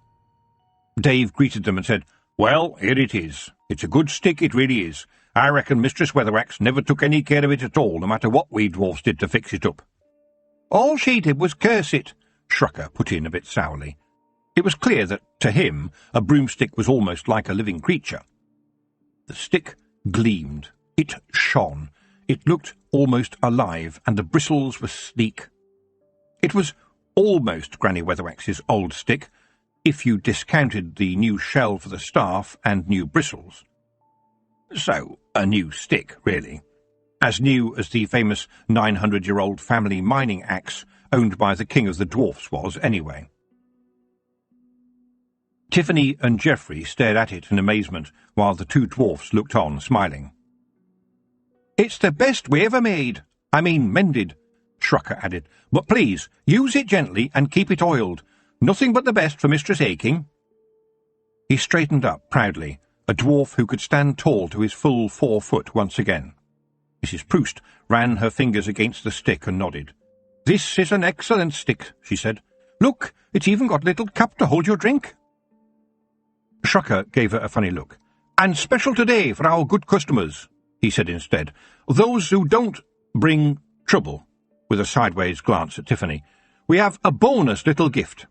Dave greeted them and said, "Well, here it is. It's a good stick, it really is. I reckon Mistress Weatherwax never took any care of it at all, no matter what we dwarfs did to fix it up." "All she did was curse it," Shrucker put in a bit sourly. It was clear that, to him, a broomstick was almost like a living creature. The stick gleamed. It shone. It looked almost alive, and the bristles were sleek. It was almost Granny Weatherwax's old stick, if you discounted the new shell for the staff and new bristles. So, a new stick, really. As new as the famous 900-year-old family mining axe owned by the king of the dwarfs was, anyway. Tiffany and Geoffrey stared at it in amazement, while the two dwarfs looked on, smiling. "It's the best we ever made. I mean mended," Shrucker added. "But please, use it gently and keep it oiled. Nothing but the best for Mistress Aching." He straightened up proudly, a dwarf who could stand tall to his full 4 foot once again. Mrs. Proust ran her fingers against the stick and nodded. "This is an excellent stick," she said. "Look, it's even got a little cup to hold your drink." Shrucker gave her a funny look. "And special today for our good customers," he said instead. "Those who don't bring trouble." with a sideways glance at Tiffany. "We have a bonus little gift."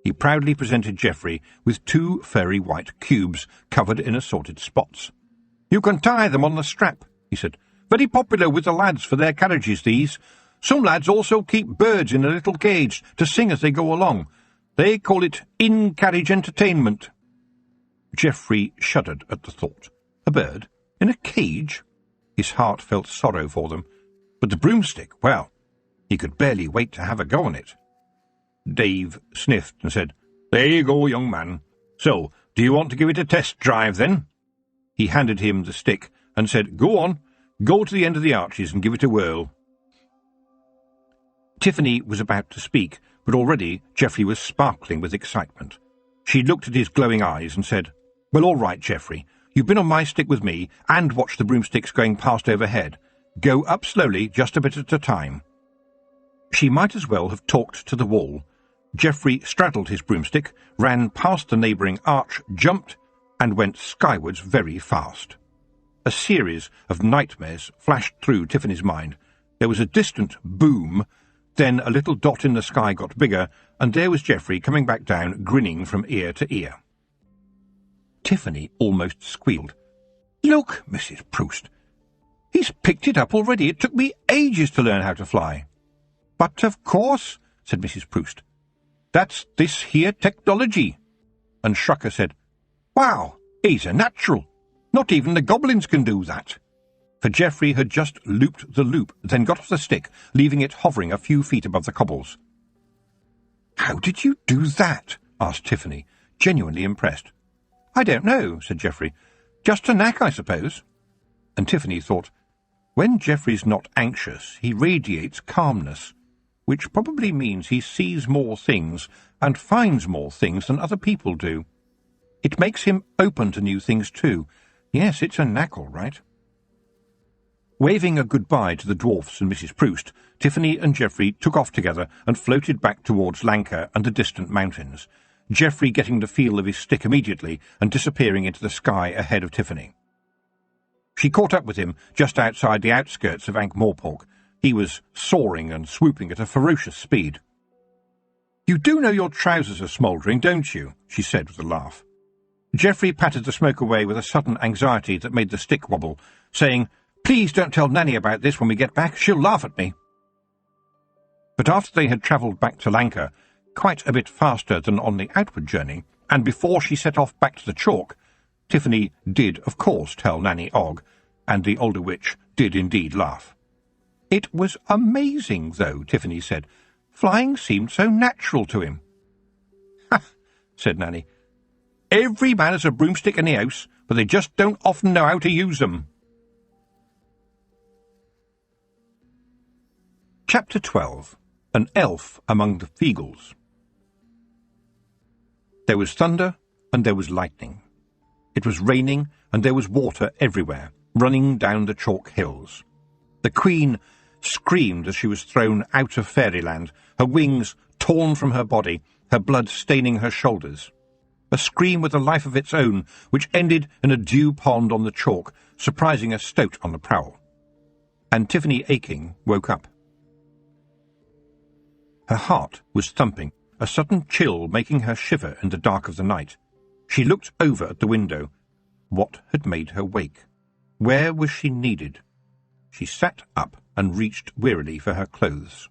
He proudly presented Geoffrey with 2 furry white cubes covered in assorted spots. "You can tie them on the strap," he said. "Very popular with the lads for their carriages, these. Some lads also keep birds in a little cage to sing as they go along. They call it in-carriage entertainment." Geoffrey shuddered at the thought. A bird? In a cage? His heart felt sorrow for them. But the broomstick, well, he could barely wait to have a go on it. Dave sniffed and said, "There you go, young man. So, do you want to give it a test drive, then?" He handed him the stick and said, "Go on, go to the end of the arches and give it a whirl." Tiffany was about to speak, but already Geoffrey was sparkling with excitement. She looked at his glowing eyes and said, "Well, all right, Geoffrey. You've been on my stick with me and watched the broomsticks going past overhead. Go up slowly, just a bit at a time." She might as well have talked to the wall. Geoffrey straddled his broomstick, ran past the neighbouring arch, jumped, and went skywards very fast. A series of nightmares flashed through Tiffany's mind. There was a distant boom, then a little dot in the sky got bigger, and there was Geoffrey coming back down, grinning from ear to ear. Tiffany almost squealed. "Look, Mrs. Proust. He's picked it up already. It took me ages to learn how to fly." "But of course," said Mrs. Proust. "That's this here technology." And Shrucker said, "Wow, he's a natural. Not even the goblins can do that." For Geoffrey had just looped the loop, then got off the stick, leaving it hovering a few feet above the cobbles. "How did you do that?" asked Tiffany, genuinely impressed. "I don't know," said Geoffrey. "Just a knack, I suppose." And Tiffany thought, when Geoffrey's not anxious, he radiates calmness, which probably means he sees more things and finds more things than other people do. It makes him open to new things too. Yes, it's a knack, all right. Waving a goodbye to the dwarfs and Mrs. Proust, Tiffany and Geoffrey took off together and floated back towards Lanka and the distant mountains, Geoffrey getting the feel of his stick immediately and disappearing into the sky ahead of Tiffany. She caught up with him just outside the outskirts of Ankh-Morpork. He was soaring and swooping at a ferocious speed. "You do know your trousers are smouldering, don't you?" she said with a laugh. Geoffrey patted the smoke away with a sudden anxiety that made the stick wobble, saying, "Please don't tell Nanny about this when we get back. She'll laugh at me." But after they had travelled back to Lanka, quite a bit faster than on the outward journey, and before she set off back to the chalk, Tiffany did, of course, tell Nanny Ogg, and the older witch did indeed laugh. "It was amazing, though," Tiffany said. "Flying seemed so natural to him." "Ha!" said Nanny. "Every man has a broomstick in the house, but they just don't often know how to use them." Chapter 12. An Elf Among the Feagles. There was thunder, and there was lightning. It was raining, and there was water everywhere, running down the chalk hills. The Queen screamed as she was thrown out of fairyland, her wings torn from her body, her blood staining her shoulders. A scream with a life of its own, which ended in a dew pond on the chalk, surprising a stoat on the prowl. And Tiffany Aching woke up. Her heart was thumping, a sudden chill making her shiver in the dark of the night. She looked over at the window. What had made her wake? Where was she needed? She sat up and reached wearily for her clothes.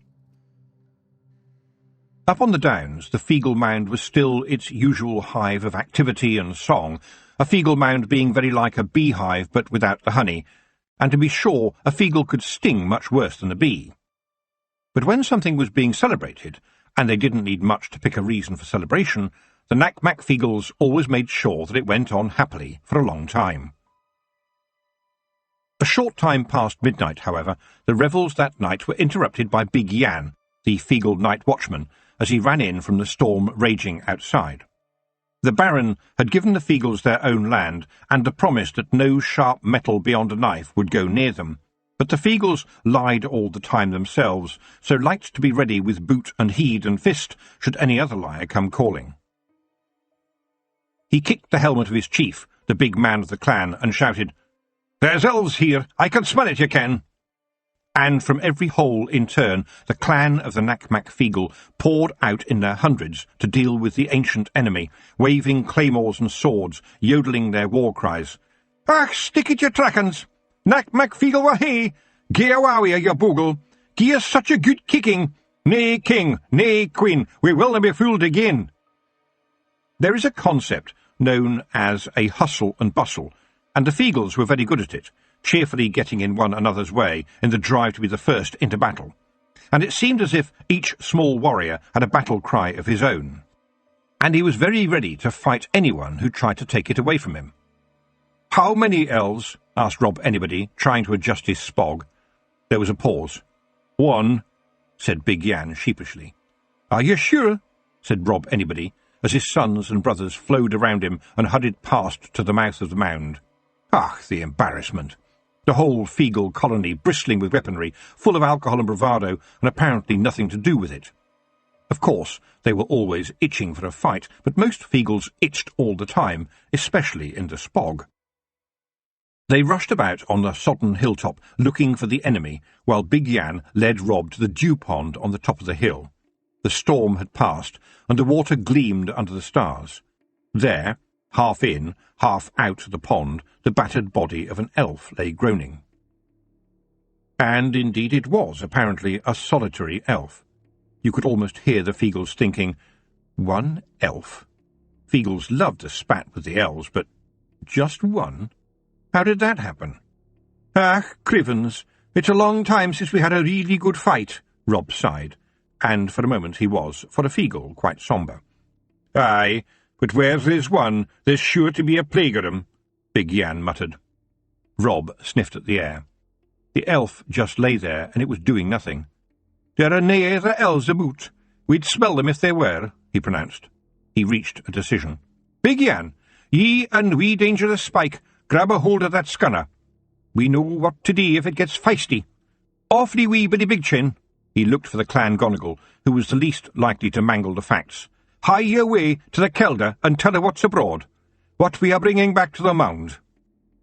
Up on the downs, the Feagle Mound was still its usual hive of activity and song, a Feagle Mound being very like a beehive but without the honey, and to be sure a Feagle could sting much worse than a bee. But when something was being celebrated, and they didn't need much to pick a reason for celebration, the Knack-Mack Feagles always made sure that it went on happily for a long time. A short time past midnight, however, the revels that night were interrupted by Big Yan, the Feagle night watchman, as he ran in from the storm raging outside. The Baron had given the Feagles their own land, and the promise that no sharp metal beyond a knife would go near them, but the Feagles lied all the time themselves, so liked to be ready with boot and heed and fist should any other liar come calling. He kicked the helmet of his chief, the big man of the clan, and shouted, "There's elves here! I can smell it, you can!" and from every hole in turn the clan of the Nac-Mac-Feegle poured out in their hundreds to deal with the ancient enemy, waving claymores and swords, yodeling their war cries. "Ach, stick it, your trackens! Nac-Mac-Feegle wahey! Gie a wowie, your boogle! Gie us such a good kicking! Nay king, nay queen, we will not be fooled again!" There is a concept known as a hustle and bustle, and the Feegles were very good at it, cheerfully getting in one another's way in the drive to be the first into battle, and it seemed as if each small warrior had a battle cry of his own, and he was very ready to fight anyone who tried to take it away from him. "How many elves?" asked Rob Anybody, trying to adjust his spog. There was a pause. "One," said Big Yan sheepishly. "Are you sure?" said Rob Anybody, as his sons and brothers flowed around him and hurried past to the mouth of the mound. Ah, the embarrassment! The whole Feegle colony bristling with weaponry, full of alcohol and bravado, and apparently nothing to do with it. Of course, they were always itching for a fight, but most Feegles itched all the time, especially in the spog. They rushed about on the sodden hilltop, looking for the enemy, while Big Yan led Rob to the dew pond on the top of the hill. The storm had passed, and the water gleamed under the stars. There, half in, half out the pond, the battered body of an elf lay groaning. And indeed it was, apparently, a solitary elf. You could almost hear the Feegles thinking, "One elf?" Feegles loved to spat with the elves, but just one? How did that happen? "Ach, Crivens, it's a long time since we had a really good fight," Rob sighed, and for a moment he was, for a Feegle, quite sombre. "Aye, but where there's one, there's sure to be a plague of 'em," Big Yan muttered. Rob sniffed at the air. The elf just lay there, and it was doing nothing. "There are nae other elves aboot. We'd smell them if there were," he pronounced. He reached a decision. "Big Yan, ye and wee Dangerous Spike, grab a hold of that scunner. We know what to do if it gets feisty. Awfully wee bitty Big Chin." He looked for the Clan Gonigal, who was the least likely to mangle the facts. "Hie ye away to the Kelder and tell her what's abroad. What we are bringing back to the mound."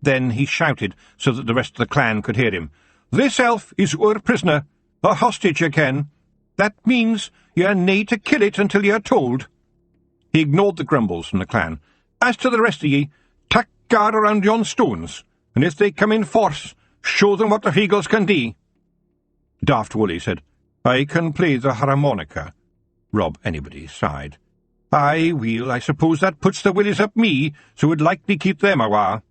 Then he shouted so that the rest of the clan could hear him. "This elf is our prisoner, a hostage, ye ken. That means ye're nae to kill it until ye're told." He ignored the grumbles from the clan. "As to the rest of ye, tak guard around yon stones, and if they come in force, show them what the Feegles can do." Daft Woolly said, "I can play the harmonica." Rob Anybody sighed. "Aye, weel, I suppose that puts the willies up me, so would likely keep them awa."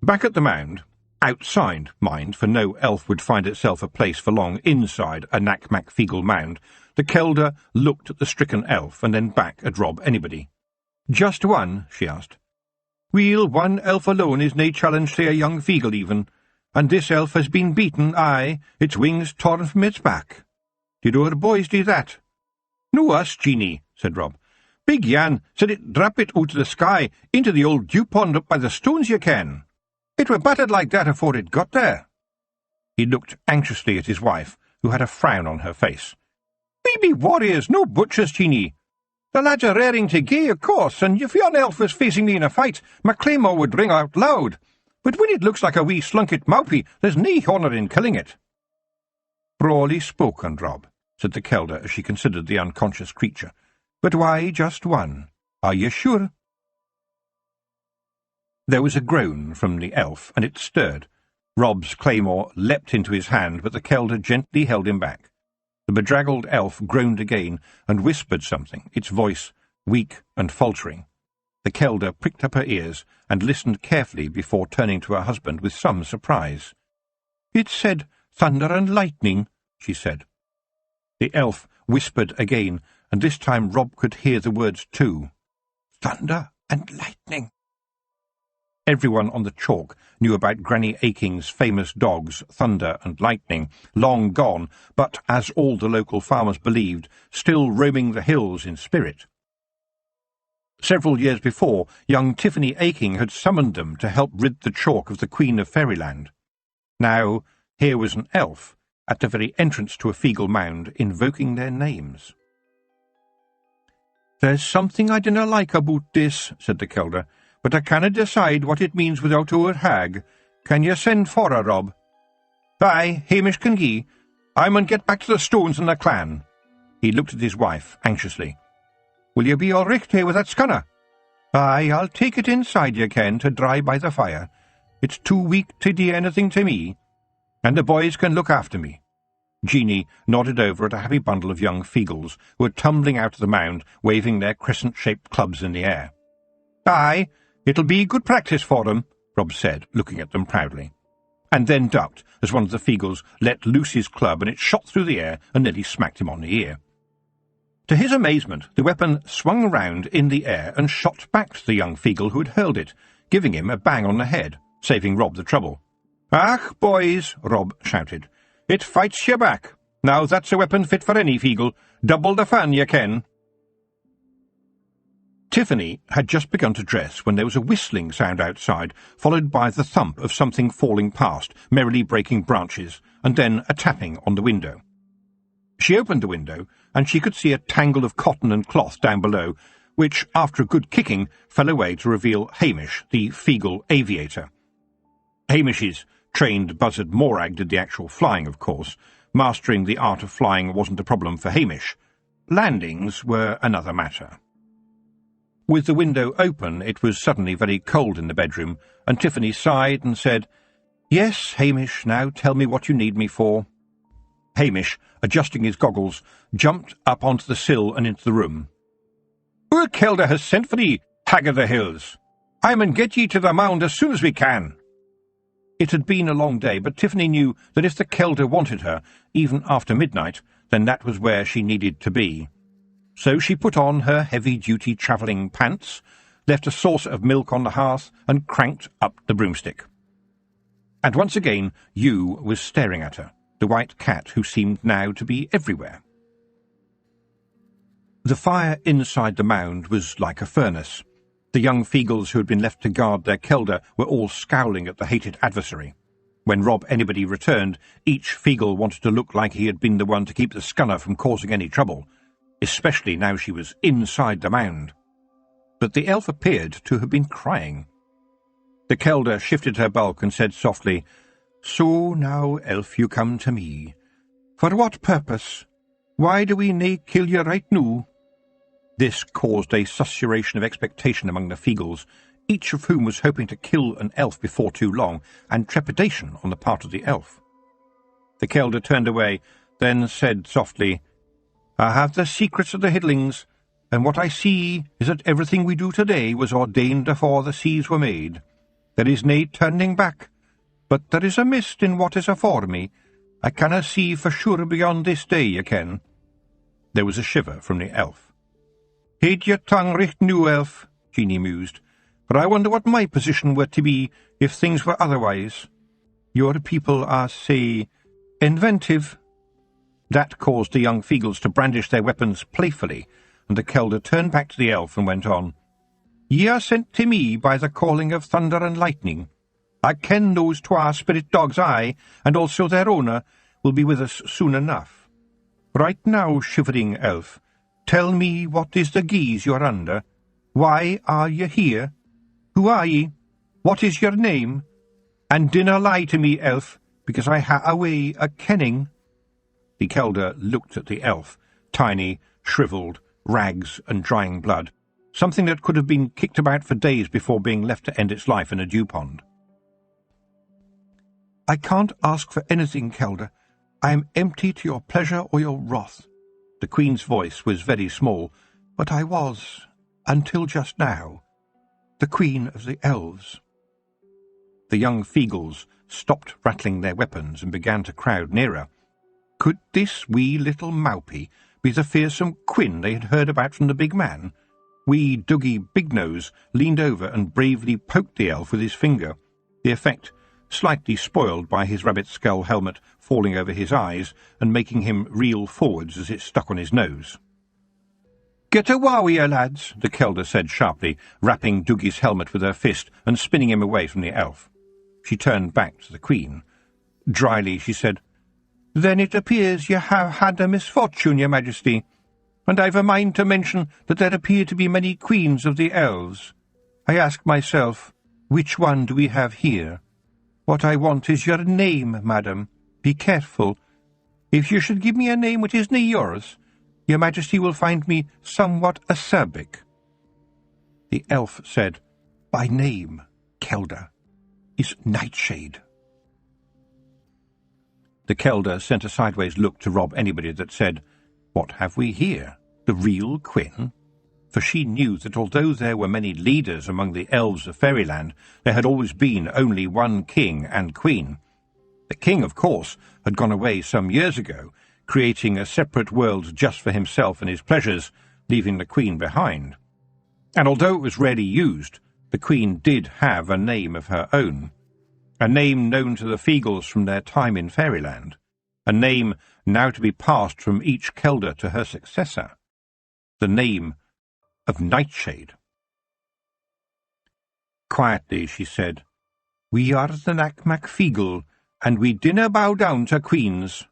Back at the mound, outside, mind, for no elf would find itself a place for long inside a Nac-Mac-Feegle mound, the Kelder looked at the stricken elf and then back at Rob Anybody. "Just one?" she asked. "Weel, one elf alone is nae challenge to a young Feegle even, and this elf has been beaten, aye, its wings torn from its back. Did our boys do that?" "No us, Jeanie," said Rob. "Big Yan said it drap it out of the sky into the old dew pond up by the stones, ye ken. It were battered like that afore it got there." He looked anxiously at his wife, who had a frown on her face. "We be warriors, no butchers, Jeanie. The lads are raring to gae, of course, and if yon elf was facing me in a fight, my claymore would ring out loud. But when it looks like a wee slunket mawpie, there's nae honour in killing it." "Brawly spoken, Rob," said the Kelder as she considered the unconscious creature. "But why just one? Are you sure?" There was a groan from the elf, and it stirred. Rob's claymore leapt into his hand, but the Kelder gently held him back. The bedraggled elf groaned again, and whispered something, its voice weak and faltering. The Kelder pricked up her ears, and listened carefully before turning to her husband with some surprise. "It said thunder and lightning," she said. The elf whispered again, and this time Rob could hear the words too. "Thunder and lightning." Everyone on the chalk knew about Granny Aching's famous dogs, Thunder and Lightning, long gone, but, as all the local farmers believed, still roaming the hills in spirit. Several years before, young Tiffany Aching had summoned them to help rid the chalk of the Queen of Fairyland. Now, here was an elf, at the very entrance to a Feegle mound, invoking their names. "There's something I dinna like aboot this," said the Kelder, "but I canna decide what it means without our hag. Can you send for her, Rob?" "Aye, Hamish can gie. I mun get back to the stones and the clan." He looked at his wife anxiously. "Will you be all richt here with that scunner?" "Aye, I'll take it inside, you ken, to dry by the fire. It's too weak to do anything to me. And the boys can look after me." Jeanie nodded over at a happy bundle of young Feagles who were tumbling out of the mound, waving their crescent-shaped clubs in the air. "Aye, it'll be good practice for them," Rob said, looking at them proudly, and then ducked as one of the Feagles let loose his club, and it shot through the air and nearly smacked him on the ear. To his amazement, the weapon swung round in the air and shot back to the young Feagle who had hurled it, giving him a bang on the head, saving Rob the trouble. "Ach, boys," Rob shouted, "it fights you back. Now that's a weapon fit for any Feagle. Double the fun, you ken." Tiffany had just begun to dress when there was a whistling sound outside, followed by the thump of something falling past, merrily breaking branches, and then a tapping on the window. She opened the window, and she could see a tangle of cotton and cloth down below, which, after a good kicking, fell away to reveal Hamish, the Feagle aviator. Hamish's trained buzzard Morag did the actual flying, of course. Mastering the art of flying wasn't a problem for Hamish. Landings were another matter. With the window open, it was suddenly very cold in the bedroom, and Tiffany sighed and said, "Yes, Hamish, now tell me what you need me for." Hamish, adjusting his goggles, jumped up onto the sill and into the room. "Our Kelda has sent for thee, hag of the hills. I mun get ye to the mound as soon as we can." It had been a long day, but Tiffany knew that if the Kelda wanted her, even after midnight, then that was where she needed to be. So she put on her heavy-duty travelling pants, left a saucer of milk on the hearth, and cranked up the broomstick. And once again Hugh was staring at her, the white cat who seemed now to be everywhere. The fire inside the mound was like a furnace. The young Feagles who had been left to guard their Kelda were all scowling at the hated adversary. When Rob anybody returned, each Feagle wanted to look like he had been the one to keep the scunner from causing any trouble, especially now she was inside the mound. But the elf appeared to have been crying. The Kelda shifted her bulk and said softly, "So now, elf, you come to me. For what purpose? Why do we nae kill you right noo?" This caused a susurration of expectation among the Feagles, each of whom was hoping to kill an elf before too long, and trepidation on the part of the elf. The Kelda turned away, then said softly, "I have the secrets of the Hiddlings, and what I see is that everything we do today was ordained afore the seas were made. There is nae turning back, but there is a mist in what is afore me. I canna see for sure beyond this day, ye ken." There was a shiver from the elf. "Heid your tongue richt noo, elf," Jeanie mused, "for I wonder what my position were to be if things were otherwise. Your people are, say, inventive." That caused the young Feagles to brandish their weapons playfully, and the Kelda turned back to the elf and went on, "Ye are sent to me by the calling of thunder and lightning. I ken those twa spirit dogs, I, and also their owner, will be with us soon enough. Right now, shivering elf, tell me what is the guise you're under. Why are ye here? Who are ye? What is your name? And dinna lie to me, elf, because I ha a way o' kenning." The Kelda looked at the elf, tiny, shriveled, rags and drying blood, something that could have been kicked about for days before being left to end its life in a dew pond. "I can't ask for anything, Kelda. I am empty to your pleasure or your wrath." The Queen's voice was very small, but I was, until just now, the Queen of the Elves. The young Feagles stopped rattling their weapons and began to crowd nearer. Could this wee little Maupie be the fearsome Quinn they had heard about from the big man? Wee Dougie Bignose leaned over and bravely poked the elf with his finger, the effect slightly spoiled by his rabbit skull helmet falling over his eyes and making him reel forwards as it stuck on his nose. "Get a wowie, lads," the Kelda said sharply, rapping Dougie's helmet with her fist and spinning him away from the elf. She turned back to the Queen. Dryly she said, "Then it appears you have had a misfortune, your Majesty, and I've a mind to mention that there appear to be many queens of the elves. I ask myself, which one do we have here? What I want is your name, madam. Be careful. If you should give me a name which isn't yours, your Majesty will find me somewhat acerbic." The elf said, "My name, Kelda, is Nightshade." The Kelda sent a sideways look to rob anybody that said, "What have we here? The real Quinn?" For she knew that although there were many leaders among the elves of Fairyland, there had always been only one king and queen. The king, of course, had gone away some years ago, creating a separate world just for himself and his pleasures, leaving the queen behind. And although it was rarely used, the queen did have a name of her own, a name known to the Feagles from their time in Fairyland, a name now to be passed from each Kelda to her successor, the name of Nightshade. Quietly she said, "We are the Knack-Mack Feagle, and we dinna bow down to queens."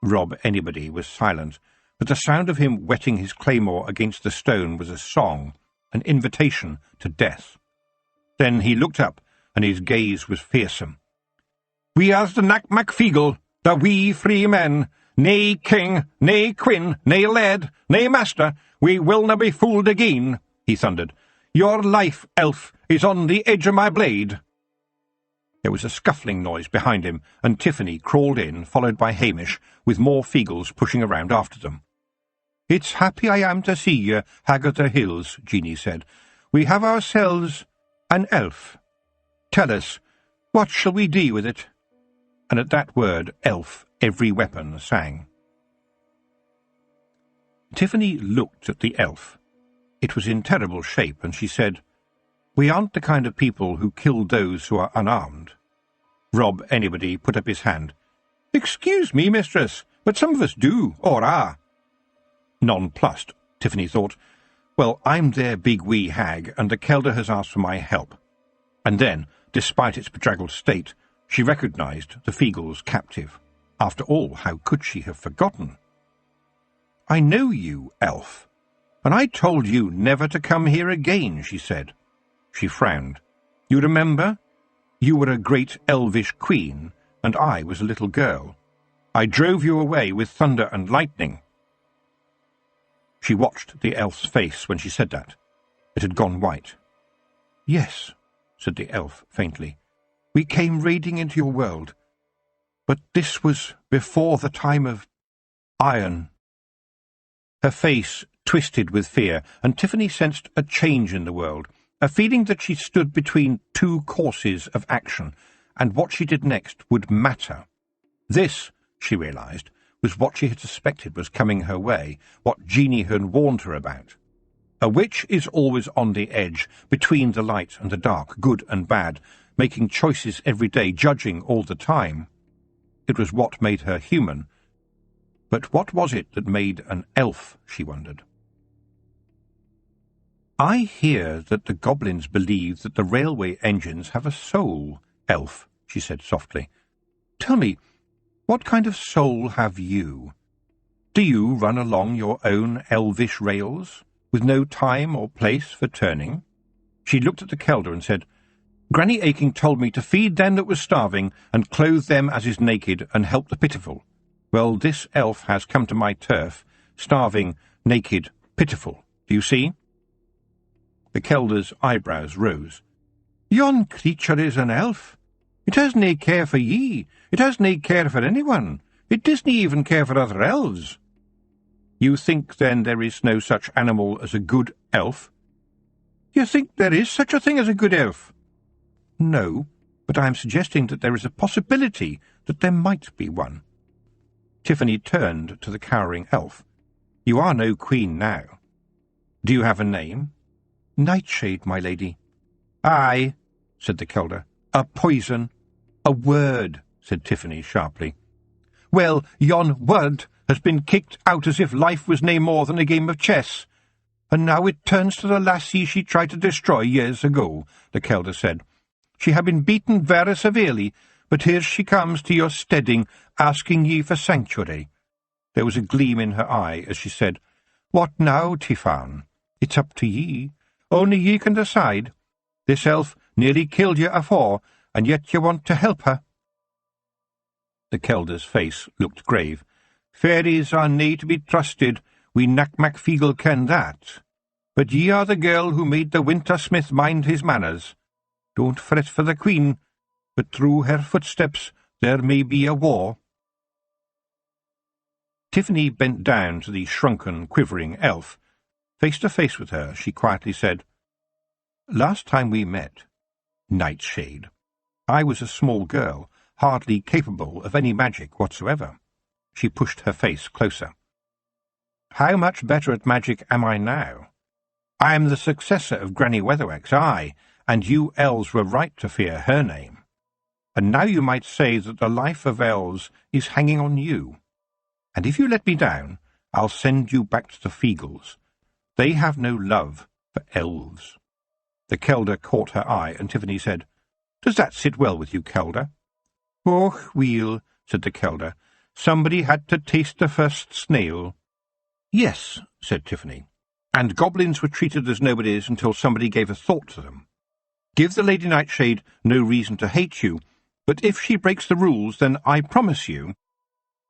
Rob Anybody was silent, but the sound of him whetting his claymore against the stone was a song, an invitation to death. Then he looked up, and his gaze was fearsome. "We are the Knack-Mack Feagle, the wee free men. Nae king, nae queen, nae laird, nae master, we willna be fooled again," he thundered. "Your life, elf, is on the edge of my blade." There was a scuffling noise behind him, and Tiffany crawled in, followed by Hamish, with more Feagles pushing around after them. "It's happy I am to see ye, Hag of the Hills," Jeanie said. "We have ourselves an elf. Tell us, what shall we do with it?" And at that word, elf, every weapon sang. Tiffany looked at the elf. It was in terrible shape, and she said, "We aren't the kind of people who kill those who are unarmed." Rob Anybody put up his hand. "Excuse me, mistress, but some of us do, or are." Nonplussed, Tiffany thought, "Well, I'm their big wee hag, and the Kelda has asked for my help." And then, despite its bedraggled state, she recognised the Feagle's captive. After all, how could she have forgotten? "I know you, elf, and I told you never to come here again," she said. She frowned. "You remember? You were a great elvish queen, and I was a little girl. I drove you away with thunder and lightning." She watched the elf's face when she said that. It had gone white. "Yes," said the elf faintly. "We came raiding into your world. But this was before the time of iron." Her face twisted with fear, and Tiffany sensed a change in the world, a feeling that she stood between two courses of action, and what she did next would matter. This, she realised, was what she had suspected was coming her way, what Jeanie had warned her about. A witch is always on the edge, between the light and the dark, good and bad, making choices every day, judging all the time. It was what made her human. But what was it that made an elf, she wondered. "I hear that the goblins believe that the railway engines have a soul, elf," she said softly. "Tell me, what kind of soul have you? Do you run along your own elvish rails, with no time or place for turning?" She looked at the Kelda and said, "Granny Aching told me to feed them that was starving, and clothe them as is naked, and help the pitiful. Well, this elf has come to my turf, starving, naked, pitiful. Do you see?" The Kelda's eyebrows rose. "Yon creature is an elf. It has nae care for ye. It has nae care for anyone. It doesn't even care for other elves." "You think, then, there is no such animal as a good elf?" "You think there is such a thing as a good elf?" "No, but I am suggesting that there is a possibility that there might be one." Tiffany turned to the cowering elf. "You are no queen now. Do you have a name?" "Nightshade, my lady." "Aye," said the Kelda. "A poison." "A word," said Tiffany sharply. "Well, yon word has been kicked out as if life was nae more than a game of chess. And now it turns to the lassie she tried to destroy years ago," the Kelda said. "She had been beaten very severely, but here she comes to your steading, asking ye for sanctuary." There was a gleam in her eye as she said, "What now, Tiffan? It's up to ye. Only ye can decide. This elf nearly killed ye afore, and yet ye want to help her." The Kelder's face looked grave. "Fairies are nae to be trusted. We Macfeagle ken that. But ye are the girl who made the wintersmith mind his manners. Don't fret for the Queen, but through her footsteps there may be a war." Tiffany bent down to the shrunken, quivering elf. Face to face with her, she quietly said, "Last time we met, Nightshade, I was a small girl, hardly capable of any magic whatsoever." She pushed her face closer. "How much better at magic am I now? I am the successor of Granny Weatherwax, aye, and you elves were right to fear her name. And now you might say that the life of elves is hanging on you. And if you let me down, I'll send you back to the Feagles. They have no love for elves." The Kelder caught her eye, and Tiffany said, "Does that sit well with you, Kelder?" "Och, weel," said the Kelder, "somebody had to taste the first snail." "Yes," said Tiffany, "and goblins were treated as nobodies until somebody gave a thought to them. Give the Lady Nightshade no reason to hate you, but if she breaks the rules, then I promise you,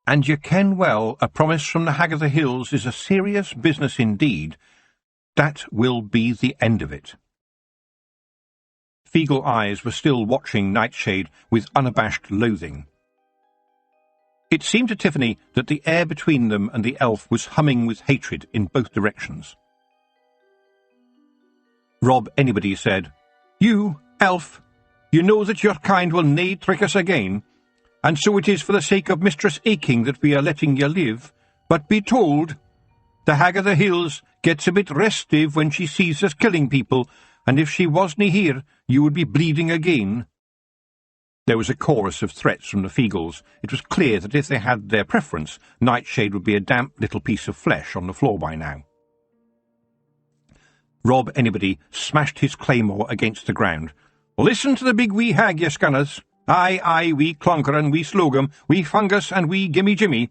and you ken well a promise from the Hag of the Hills is a serious business indeed, that will be the end of it." Feagle eyes were still watching Nightshade with unabashed loathing. It seemed to Tiffany that the air between them and the elf was humming with hatred in both directions. Rob Anybody said, "You, elf, you know that your kind will nae trick us again, and so it is for the sake of Mistress Aching that we are letting you live. But be told, the Hag of the Hills gets a bit restive when she sees us killing people, and if she wasn't here, you would be bleeding again." There was a chorus of threats from the Feagles. It was clear that if they had their preference, Nightshade would be a damp little piece of flesh on the floor by now. Rob Anybody smashed his claymore against the ground. "Listen to the big wee hag, ye scunners. Aye, aye, wee clonker and wee slogum, wee fungus and wee gimme jimmy.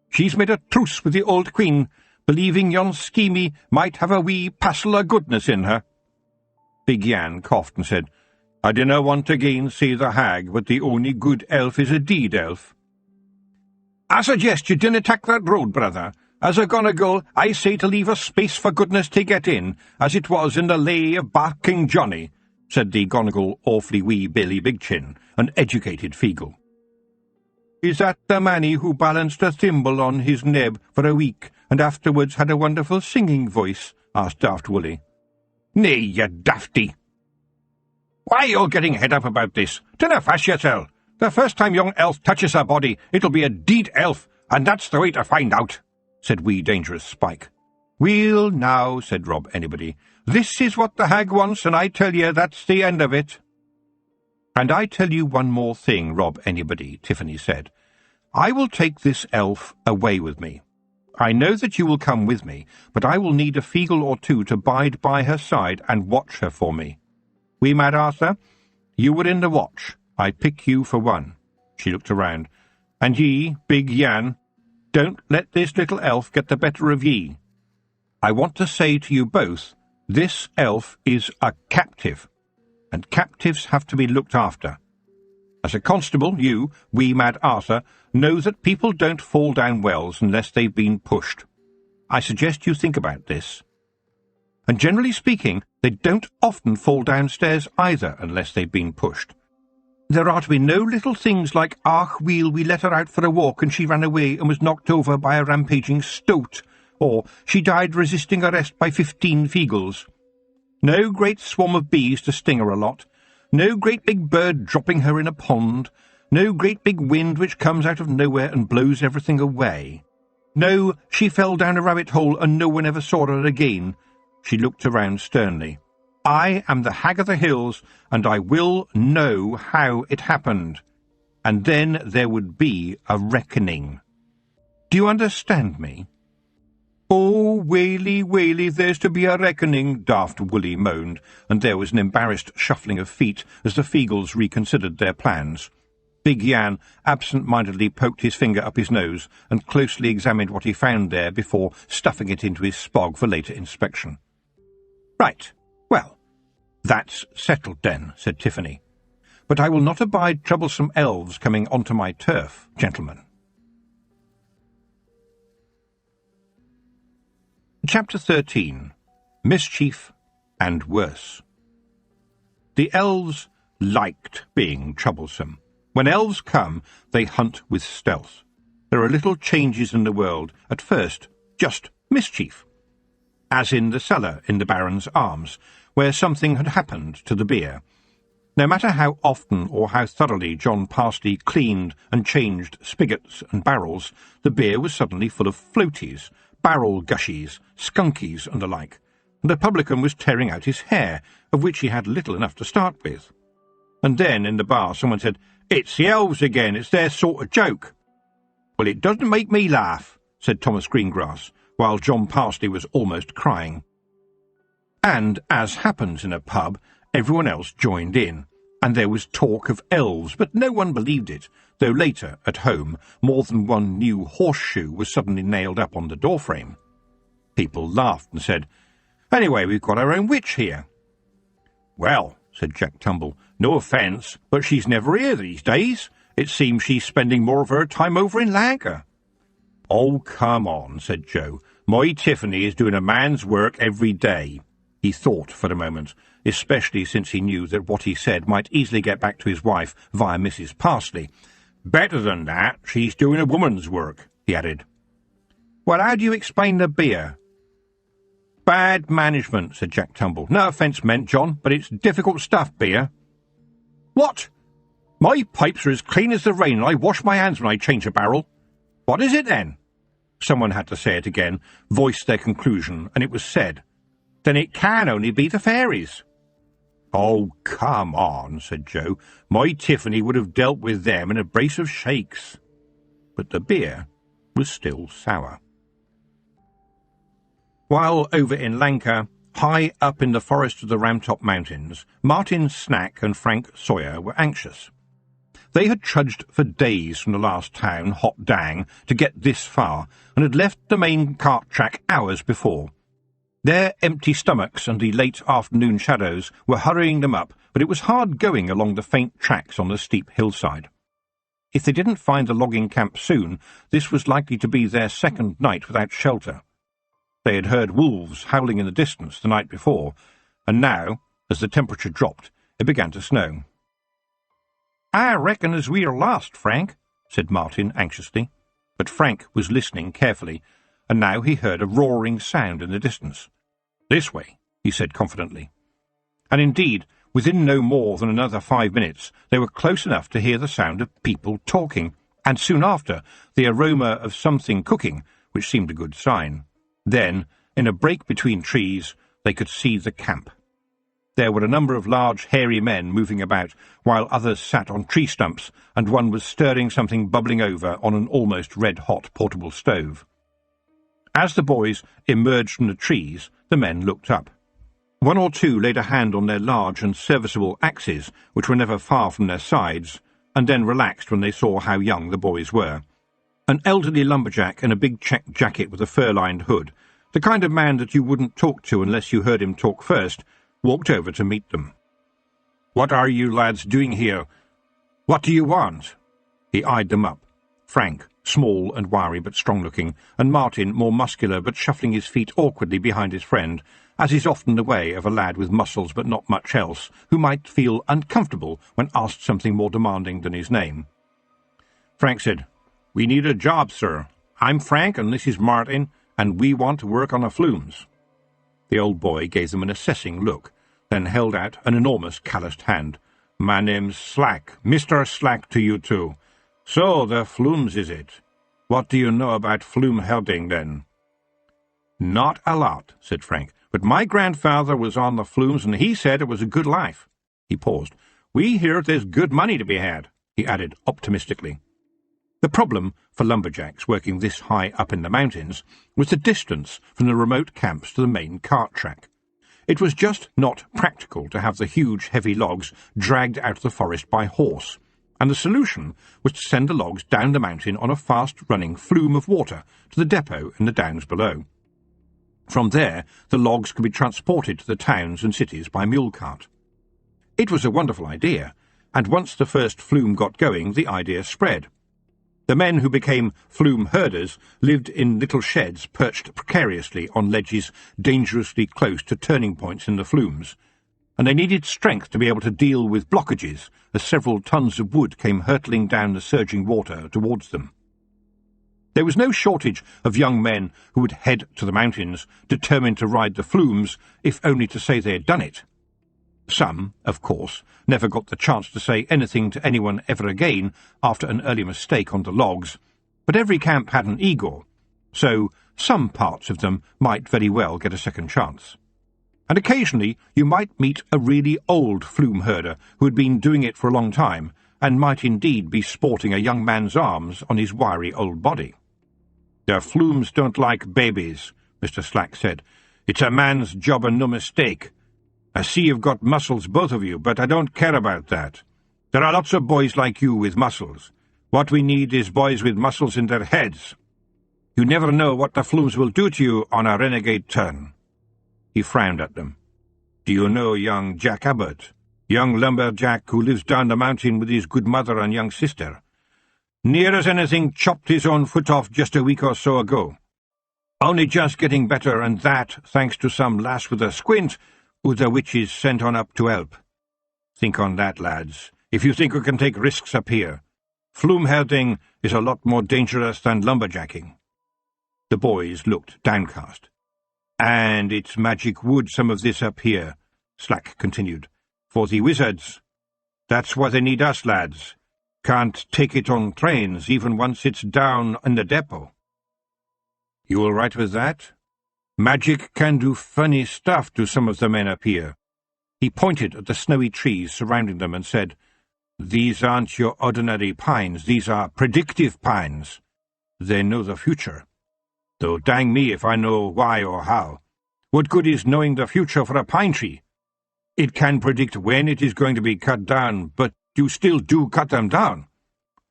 She's made a truce with the old Queen, believing yon schemy might have a wee passel o' goodness in her." Big Yan coughed and said, "I dinna want to gainsay the hag, but the only good elf is a deed elf." "I suggest you dinna tak that road, brother. As a Gonagle, I say to leave a space for goodness to get in, as it was in the lay of Barking Johnny," said the Gonagle awfully wee Billy Bigchin, an educated Feagle. "Is that the manny who balanced a thimble on his neb for a week, and afterwards had a wonderful singing voice?" asked Daft Woolly. "Nay, you dafty. Why are you all getting head up about this? Dinna fash yoursel. The first time young elf touches her body, it'll be a deed elf, and that's the way to find out," said wee Dangerous Spike. "Weel, now," said Rob Anybody, "this is what the hag wants, and I tell you that's the end of it." "And I tell you one more thing, Rob Anybody," Tiffany said. "I will take this elf away with me. I know that you will come with me, but I will need a Feagle or two to bide by her side and watch her for me. Wee Mad Arthur, you were in the watch. I pick you for one." She looked around. "And ye, Big Yan, don't let this little elf get the better of ye. I want to say to you both, this elf is a captive, and captives have to be looked after. As a constable, you, Wee Mad Arthur, know that people don't fall down wells unless they've been pushed. I suggest you think about this. And generally speaking, they don't often fall downstairs either unless they've been pushed. There are to be no little things like, 'Ach, weel, we let her out for a walk and she ran away and was knocked over by a rampaging stoat,' or 'She died resisting arrest by 15 Feagles.' No great swarm of bees to sting her a lot, no great big bird dropping her in a pond, no great big wind which comes out of nowhere and blows everything away. No, she fell down a rabbit hole and no one ever saw her again." She looked around sternly. "I am the Hag of the Hills, and I will know how it happened. And then there would be a reckoning. Do you understand me?" "Oh, whaley, whaley, there's to be a reckoning," Daft Woolly moaned, and there was an embarrassed shuffling of feet as the Feagles reconsidered their plans. Big Yan absent-mindedly poked his finger up his nose and closely examined what he found there before stuffing it into his spog for later inspection. "Right, well, that's settled then," said Tiffany. but I will not abide troublesome elves coming onto my turf, gentlemen. Chapter 13. Mischief and Worse. The elves liked being troublesome. When elves come, they hunt with stealth. There are little changes in the world, at first just mischief, as in the cellar in the Baron's Arms, where something had happened to the beer. No matter how often or how thoroughly John Parsley cleaned and changed spigots and barrels, the beer was suddenly full of floaties, barrel gushies, skunkies and the like, and the publican was tearing out his hair, of which he had little enough to start with. And then in the bar someone said, "It's the elves again, it's their sort of joke." "Well, it doesn't make me laugh," said Thomas Greengrass, while John Parsley was almost crying. And, as happens in a pub, everyone else joined in, and there was talk of elves, but no one believed it, though later, at home, more than one new horseshoe was suddenly nailed up on the doorframe. People laughed and said, "Anyway, we've got our own witch here." "Well," said Jack Tumble, "no offence, but she's never here these days. It seems she's spending more of her time over in Lanka." "Oh, come on," said Joe. "My Tiffany is doing a man's work every day." He thought for a moment, especially since he knew that what he said might easily get back to his wife via Mrs. Parsley. "Better than that, she's doing a woman's work," he added. "Well, how do you explain the beer?" "Bad management," said Jack Tumble. "No offence meant, John, but it's difficult stuff, beer." "What? My pipes are as clean as the rain, and I wash my hands when I change a barrel." "What is it, then?" Someone had to say it again, voice their conclusion, and it was said. "Then it can only be the fairies." "Oh, come on," said Joe. "My Tiffany would have dealt with them in a brace of shakes." But the beer was still sour. While over in Lanka, high up in the forest of the Ramtop Mountains, Martin Snack and Frank Sawyer were anxious. They had trudged for days from the last town, Hot Dang, to get this far, and had left the main cart track hours before. Their empty stomachs and the late afternoon shadows were hurrying them up, but it was hard going along the faint tracks on the steep hillside. If they didn't find the logging camp soon, this was likely to be their second night without shelter. They had heard wolves howling in the distance the night before, and now, as the temperature dropped, it began to snow. "I reckon as we're lost, Frank," said Martin anxiously. But Frank was listening carefully, and now he heard a roaring sound in the distance. "This way," he said confidently. And indeed, within no more than another 5 minutes, they were close enough to hear the sound of people talking, and soon after the aroma of something cooking, which seemed a good sign. Then, in a break between trees, they could see the camp. There were a number of large, hairy men moving about, while others sat on tree stumps, and one was stirring something bubbling over on an almost red-hot portable stove. As the boys emerged from the trees, the men looked up. One or two laid a hand on their large and serviceable axes, which were never far from their sides, and then relaxed when they saw how young the boys were. An elderly lumberjack in a big check jacket with a fur-lined hood, the kind of man that you wouldn't talk to unless you heard him talk first, walked over to meet them. "What are you lads doing here? What do you want?" He eyed them up. Frank, small and wiry but strong-looking, and Martin, more muscular but shuffling his feet awkwardly behind his friend, as is often the way of a lad with muscles but not much else, who might feel uncomfortable when asked something more demanding than his name. Frank said, "We need a job, sir. I'm Frank, and this is Martin, and we want to work on the flumes." The old boy gave them an assessing look, then held out an enormous calloused hand. "My name's Slack, Mr. Slack to you too. So, the flumes, is it? What do you know about flume herding, then?" "Not a lot," said Frank, "but my grandfather was on the flumes, and he said it was a good life." He paused. "We hear there's good money to be had," he added optimistically. The problem for lumberjacks working this high up in the mountains was the distance from the remote camps to the main cart track. It was just not practical to have the huge, heavy logs dragged out of the forest by horse, and the solution was to send the logs down the mountain on a fast-running flume of water to the depot in the downs below. From there, the logs could be transported to the towns and cities by mule cart. It was a wonderful idea, and once the first flume got going, the idea spread. The men who became flume herders lived in little sheds perched precariously on ledges dangerously close to turning points in the flumes, and they needed strength to be able to deal with blockages as several tons of wood came hurtling down the surging water towards them. There was no shortage of young men who would head to the mountains, determined to ride the flumes, if only to say they had done it. Some, of course, never got the chance to say anything to anyone ever again after an early mistake on the logs, but every camp had an Igor, so some parts of them might very well get a second chance. And occasionally you might meet a really old flume herder who had been doing it for a long time, and might indeed be sporting a young man's arms on his wiry old body. "The flumes don't like babies," Mr. Slack said. "It's a man's job and no mistake. I see you've got muscles, both of you, but I don't care about that. There are lots of boys like you with muscles. What we need is boys with muscles in their heads. You never know what the flumes will do to you on a renegade turn." He frowned at them. "Do you know young Jack Abbott? Young lumberjack who lives down the mountain with his good mother and young sister? Near as anything chopped his own foot off just a week or so ago. Only just getting better, and that thanks to some lass with a squint who the witches sent on up to help. Think on that, lads, if you think we can take risks up here. Flume herding is a lot more dangerous than lumberjacking." The boys looked downcast. "And it's magic wood, some of this up here," Slack continued, "for the wizards. That's why they need us, lads. Can't take it on trains, even once it's down in the depot." "You all right with that? Magic can do funny stuff to some of the men up here." He pointed at the snowy trees surrounding them and said, "These aren't your ordinary pines, these are predictive pines. They know the future. Though dang me if I know why or how. What good is knowing the future for a pine tree? It can predict when it is going to be cut down, but you still do cut them down.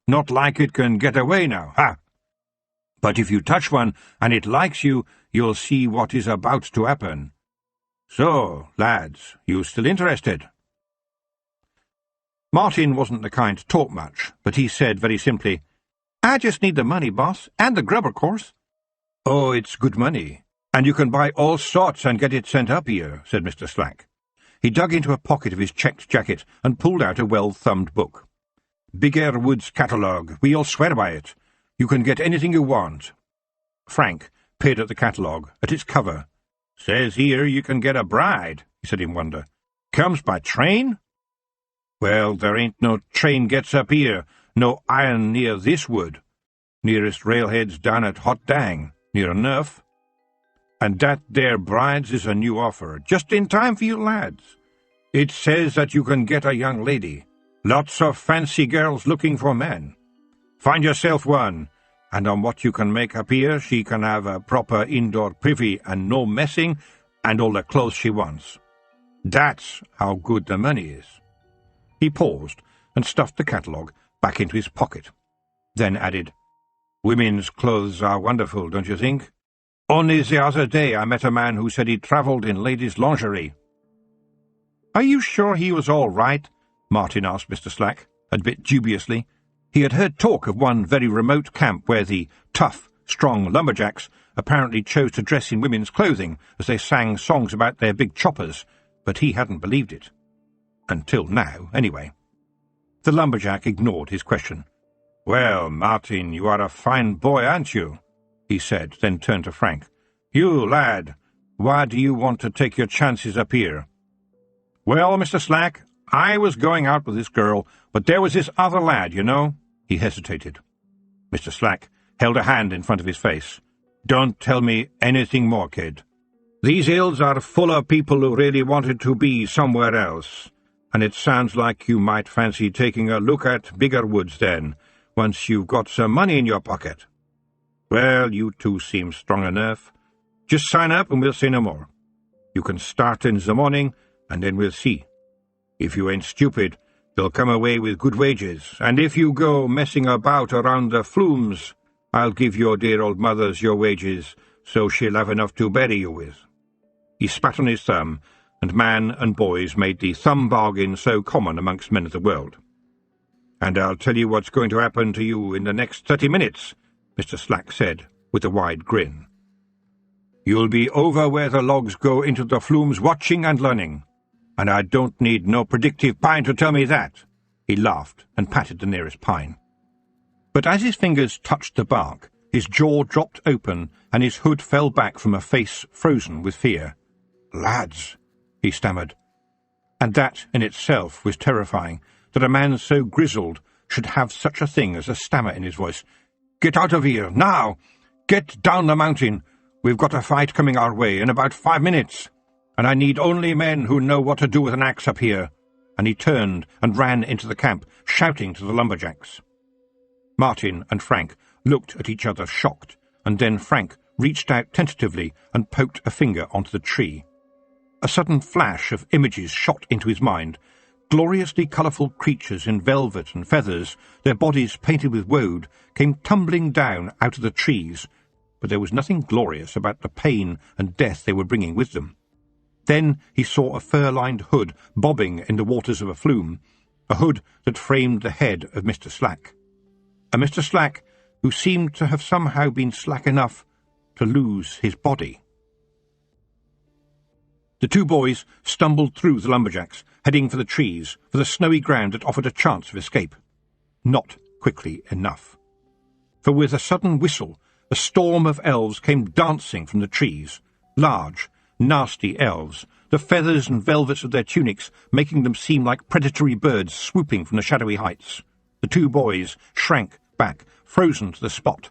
Not like it can get away now, ha! But if you touch one and it likes you, you'll see what is about to happen. So, lads, you still interested?" Martin wasn't the kind to talk much, but he said very simply, "I just need the money, boss, and the grub, of course." "Oh, it's good money, and you can buy all sorts and get it sent up here," said Mr. Slack. He dug into a pocket of his checked jacket and pulled out a well-thumbed book. "Bigger Woods Catalogue. We all swear by it. You can get anything you want." Frank peered at the catalogue, at its cover. "Says here you can get a bride," he said in wonder. "Comes by train?" "Well, there ain't no train gets up here, no iron near this wood. Nearest railhead's down at Hot Dang, near enough. And that there brides is a new offer, just in time for you lads. It says that you can get a young lady. Lots of fancy girls looking for men. Find yourself one, and on what you can make up here, she can have a proper indoor privy and no messing, and all the clothes she wants. That's how good the money is." He paused and stuffed the catalogue back into his pocket, then added, "Women's clothes are wonderful, don't you think? Only the other day I met a man who said he travelled in ladies' lingerie." "Are you sure he was all right?" Martin asked Mr. Slack, a bit dubiously. He had heard talk of one very remote camp where the tough, strong lumberjacks apparently chose to dress in women's clothing as they sang songs about their big choppers, but he hadn't believed it. Until now, anyway. The lumberjack ignored his question. "Well, Martin, you are a fine boy, aren't you?" he said, then turned to Frank. "You, lad, why do you want to take your chances up here?" "Well, Mr. Slack, I was going out with this girl, but there was this other lad, you know." He hesitated. Mr. Slack held a hand in front of his face. "Don't tell me anything more, kid. These hills are full of people who really wanted to be somewhere else, and it sounds like you might fancy taking a look at bigger woods then, once you've got some money in your pocket. Well, you two seem strong enough. Just sign up and we'll say no more. You can start in the morning, and then we'll see. If you ain't stupid, they'll come away with good wages, and if you go messing about around the flumes, I'll give your dear old mothers your wages, so she'll have enough to bury you with." He spat on his thumb, and man and boys made the thumb bargain so common amongst men of the world. "And I'll tell you what's going to happen to you in the next 30 minutes, Mr. Slack said, with a wide grin. "You'll be over where the logs go into the flumes watching and learning. And I don't need no predictive pine to tell me that." He laughed and patted the nearest pine. But as his fingers touched the bark, his jaw dropped open and his hood fell back from a face frozen with fear. "Lads," he stammered. And that in itself was terrifying, that a man so grizzled should have such a thing as a stammer in his voice. "Get out of here, now! Get down the mountain! We've got a fight coming our way in about 5 minutes, and I need only men who know what to do with an axe up here." And he turned and ran into the camp, shouting to the lumberjacks. Martin and Frank looked at each other shocked, and then Frank reached out tentatively and poked a finger onto the tree. A sudden flash of images shot into his mind. Gloriously colourful creatures in velvet and feathers, their bodies painted with woad, came tumbling down out of the trees, but there was nothing glorious about the pain and death they were bringing with them. Then he saw a fur-lined hood bobbing in the waters of a flume, a hood that framed the head of Mr. Slack. A Mr. Slack who seemed to have somehow been slack enough to lose his body. The two boys stumbled through the lumberjacks, heading for the trees, for the snowy ground that offered a chance of escape. Not quickly enough. For with a sudden whistle, a storm of elves came dancing from the trees, large, nasty elves, the feathers and velvets of their tunics making them seem like predatory birds swooping from the shadowy heights. The two boys shrank back, frozen to the spot.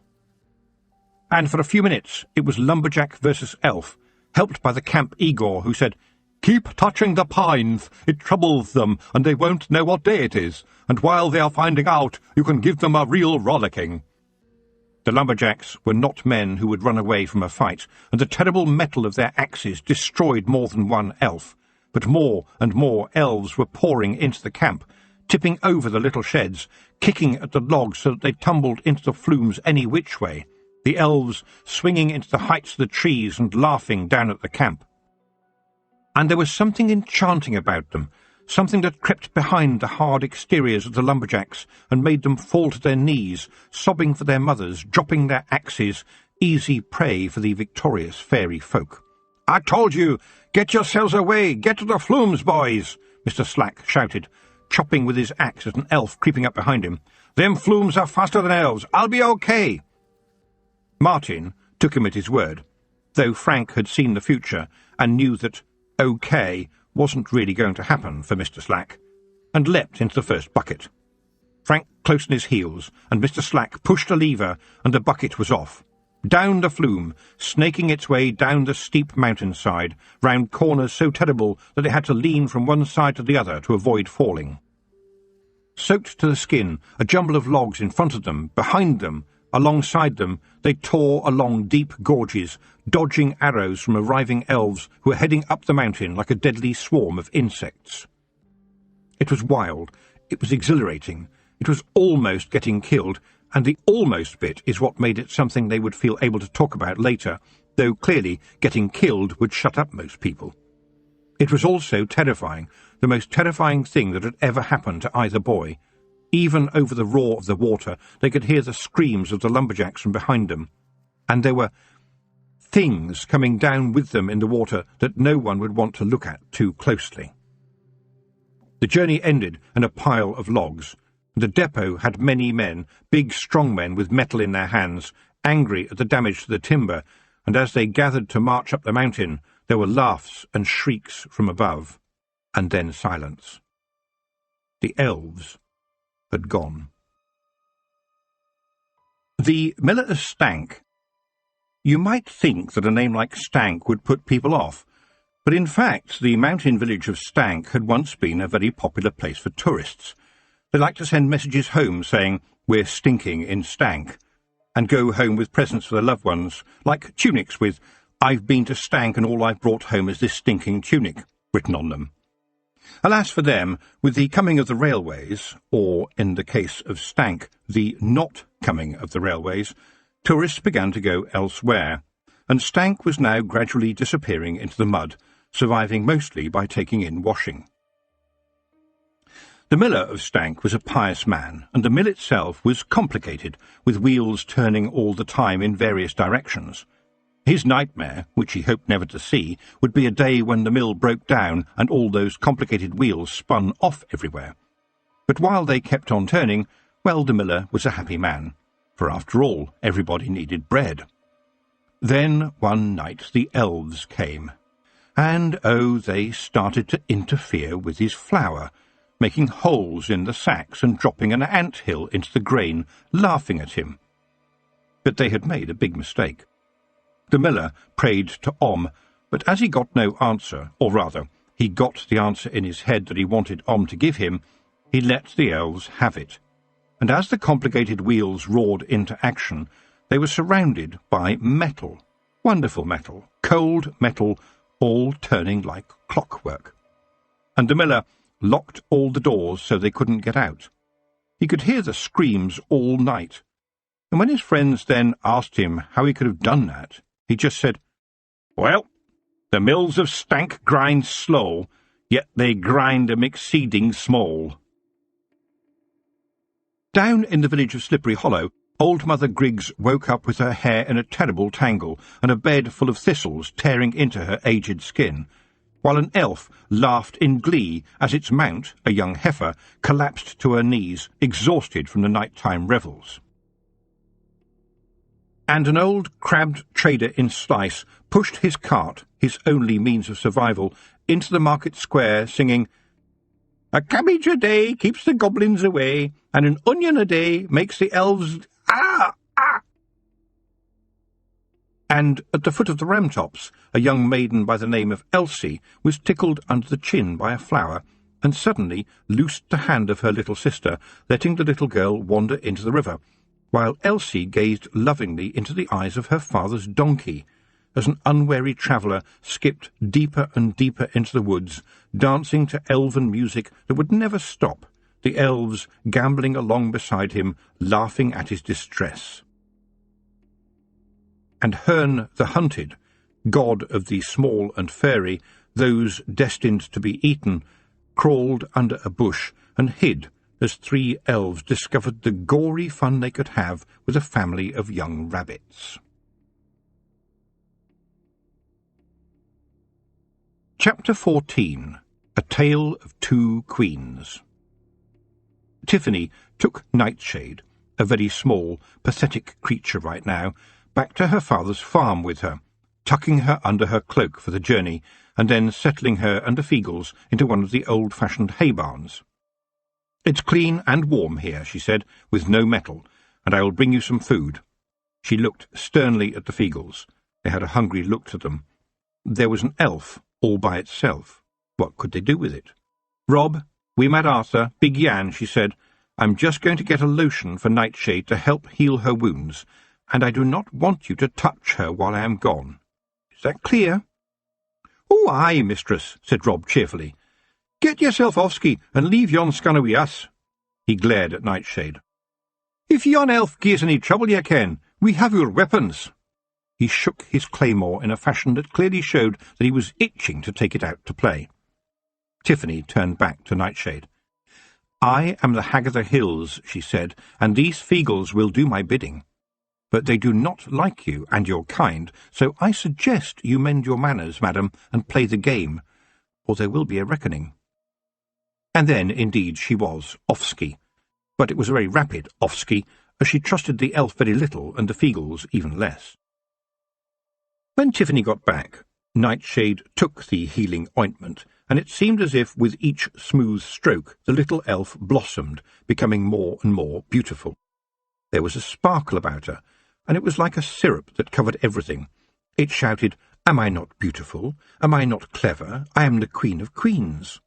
And for a few minutes it was lumberjack versus elf, helped by the camp Igor, who said, "Keep touching the pines, it troubles them, and they won't know what day it is, and while they are finding out, you can give them a real rollicking." The lumberjacks were not men who would run away from a fight, and the terrible metal of their axes destroyed more than one elf, but more and more elves were pouring into the camp, tipping over the little sheds, kicking at the logs so that they tumbled into the flumes any which way, the elves swinging into the heights of the trees and laughing down at the camp. And there was something enchanting about them, something that crept behind the hard exteriors of the lumberjacks and made them fall to their knees, sobbing for their mothers, dropping their axes, easy prey for the victorious fairy folk. "I told you! Get yourselves away! Get to the flumes, boys!" Mr. Slack shouted, chopping with his axe at an elf creeping up behind him. "Them flumes are faster than elves. I'll be okay." Martin took him at his word, though Frank had seen the future and knew that okay wasn't really going to happen for Mr. Slack, and leapt into the first bucket. Frank close on his heels, and Mr. Slack pushed a lever, and the bucket was off. Down the flume, snaking its way down the steep mountainside, round corners so terrible that it had to lean from one side to the other to avoid falling. Soaked to the skin, a jumble of logs in front of them, behind them, alongside them, they tore along deep gorges, dodging arrows from arriving elves who were heading up the mountain like a deadly swarm of insects. It was wild, it was exhilarating, it was almost getting killed, and the almost bit is what made it something they would feel able to talk about later, though clearly getting killed would shut up most people. It was also terrifying, the most terrifying thing that had ever happened to either boy. Even over the roar of the water, they could hear the screams of the lumberjacks from behind them, and there were things coming down with them in the water that no one would want to look at too closely. The journey ended in a pile of logs. The depot had many men, big strong men with metal in their hands, angry at the damage to the timber, and as they gathered to march up the mountain, there were laughs and shrieks from above, and then silence. The elves had gone. The miller of Stank. You might think that a name like Stank would put people off, but in fact the mountain village of Stank had once been a very popular place for tourists. They liked to send messages home saying, "We're stinking in Stank," and go home with presents for their loved ones, like tunics with, "I've been to Stank and all I've brought home is this stinking tunic," written on them. Alas for them, with the coming of the railways, or, in the case of Stank, the not coming of the railways, tourists began to go elsewhere, and Stank was now gradually disappearing into the mud, surviving mostly by taking in washing. The miller of Stank was a pious man, and the mill itself was complicated, with wheels turning all the time in various directions. His nightmare, which he hoped never to see, would be a day when the mill broke down and all those complicated wheels spun off everywhere. But while they kept on turning, well, the miller was a happy man, for after all, everybody needed bread. Then, one night, the elves came, and, oh, they started to interfere with his flour, making holes in the sacks and dropping an ant-hill into the grain, laughing at him. But they had made a big mistake. The miller prayed to Om, but as he got no answer, or rather, he got the answer in his head that he wanted Om to give him, he let the elves have it. And as the complicated wheels roared into action, they were surrounded by metal, wonderful metal, cold metal, all turning like clockwork. And the miller locked all the doors so they couldn't get out. He could hear the screams all night, and when his friends then asked him how he could have done that, he just said, "Well, the mills of Stank grind slow, yet they grind 'em exceeding small." Down in the village of Slippery Hollow, old Mother Griggs woke up with her hair in a terrible tangle and a bed full of thistles tearing into her aged skin, while an elf laughed in glee as its mount, a young heifer, collapsed to her knees, exhausted from the night-time revels. And an old crabbed trader in Slice pushed his cart, his only means of survival, into the market square, singing, "A cabbage a day keeps the goblins away, and an onion a day makes the elves ah! And at the foot of the ramtops, a young maiden by the name of Elsie was tickled under the chin by a flower, and suddenly loosed the hand of her little sister, letting the little girl wander into the river, while Elsie gazed lovingly into the eyes of her father's donkey, as an unwary traveller skipped deeper and deeper into the woods, dancing to elven music that would never stop, the elves gambling along beside him, laughing at his distress. And Herne the Hunted, god of the small and fairy, those destined to be eaten, crawled under a bush and hid as 3 elves discovered the gory fun they could have with a family of young rabbits. Chapter 14. A Tale of 2 Queens. Tiffany took Nightshade, a very small, pathetic creature right now, back to her father's farm with her, tucking her under her cloak for the journey, and then settling her and the Feagles into one of the old-fashioned hay barns. "It's clean and warm here," she said, "with no metal, and I will bring you some food." She looked sternly at the Feagles. They had a hungry look to them. There was an elf all by itself. What could they do with it? "Rob, we met Arthur, Big Yan," she said. "I'm just going to get a lotion for Nightshade to help heal her wounds, and I do not want you to touch her while I am gone. Is that clear?" "Oh, aye, mistress," said Rob cheerfully. "Get yourself offski and leave yon scunner wi' us." He glared at Nightshade. "If yon elf gies any trouble, ye ken, we have your weapons." He shook his claymore in a fashion that clearly showed that he was itching to take it out to play. Tiffany turned back to Nightshade. "I am the Hag of the Hills," she said, "and these Feagles will do my bidding. But they do not like you and your kind, so I suggest you mend your manners, madam, and play the game, or there will be a reckoning." And then, indeed, she was offski, but it was a very rapid offski, as she trusted the elf very little and the Feagles even less. When Tiffany got back, Nightshade took the healing ointment, and it seemed as if with each smooth stroke the little elf blossomed, becoming more and more beautiful. There was a sparkle about her, and it was like a syrup that covered everything. It shouted, "Am I not beautiful? Am I not clever? I am the Queen of Queens."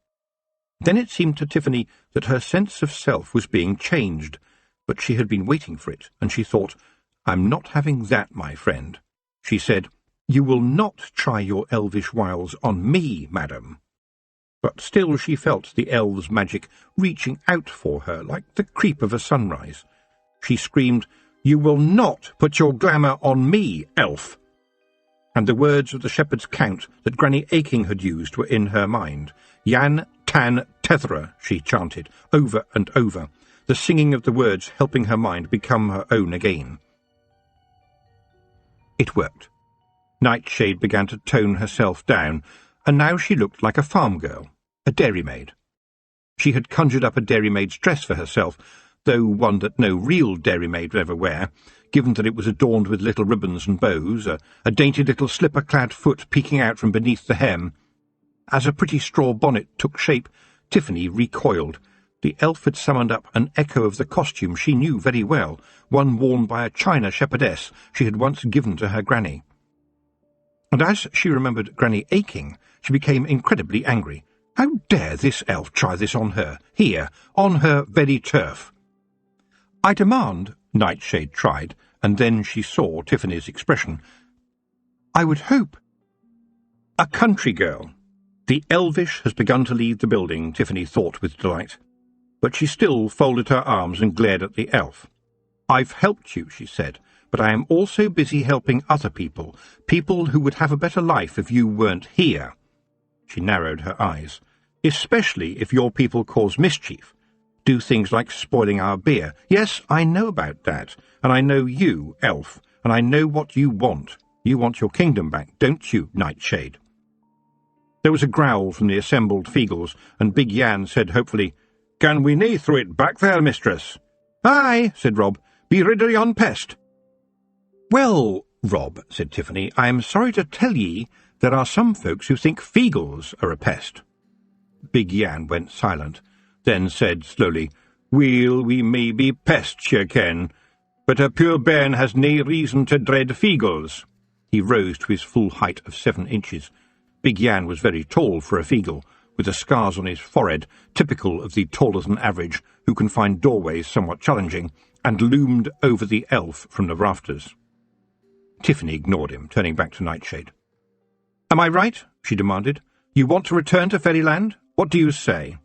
Then it seemed to Tiffany that her sense of self was being changed, but she had been waiting for it, and she thought, "I'm not having that, my friend." She said, "You will not try your elvish wiles on me, madam." But still she felt the elves' magic reaching out for her like the creep of a sunrise. She screamed, "You will not put your glamour on me, elf!" And the words of the shepherd's count that Granny Aching had used were in her mind. "Yan Tan Tetherer, she chanted, over and over, the singing of the words helping her mind become her own again. It worked. Nightshade began to tone herself down, and now she looked like a farm girl, a dairymaid. She had conjured up a dairymaid's dress for herself, though one that no real dairymaid would ever wear, given that it was adorned with little ribbons and bows, a dainty little slipper-clad foot peeking out from beneath the hem. As a pretty straw bonnet took shape, Tiffany recoiled. The elf had summoned up an echo of the costume she knew very well, one worn by a China shepherdess she had once given to her granny. And as she remembered Granny Aching, she became incredibly angry. How dare this elf try this on her, here, on her very turf? I demand, Nightshade tried, and then she saw Tiffany's expression. I would hope. A country girl. The elvish has begun to leave the building, Tiffany thought with delight. But she still folded her arms and glared at the elf. I've helped you, she said, but I am also busy helping other people, people who would have a better life if you weren't here. She narrowed her eyes. Especially if your people cause mischief. Do things like spoiling our beer. Yes, I know about that, and I know you, elf, and I know what you want. You want your kingdom back, don't you, Nightshade? There was a growl from the assembled Feagles, and Big Yan said hopefully, Can we nae throw it back there, mistress? Aye, said Rob. Be rid of yon pest. Well, Rob, said Tiffany, I am sorry to tell ye there are some folks who think Feagles are a pest. Big Yan went silent, then said slowly, Weel, we may be pests, ye ken, but a pure bairn has nae reason to dread Feagles. He rose to his full height of 7 inches. Big Yan was very tall for a Feagle, with the scars on his forehead, typical of the taller-than-average, who can find doorways somewhat challenging, and loomed over the elf from the rafters. Tiffany ignored him, turning back to Nightshade. Am I right? She demanded. You want to return to Fairyland? What do you say?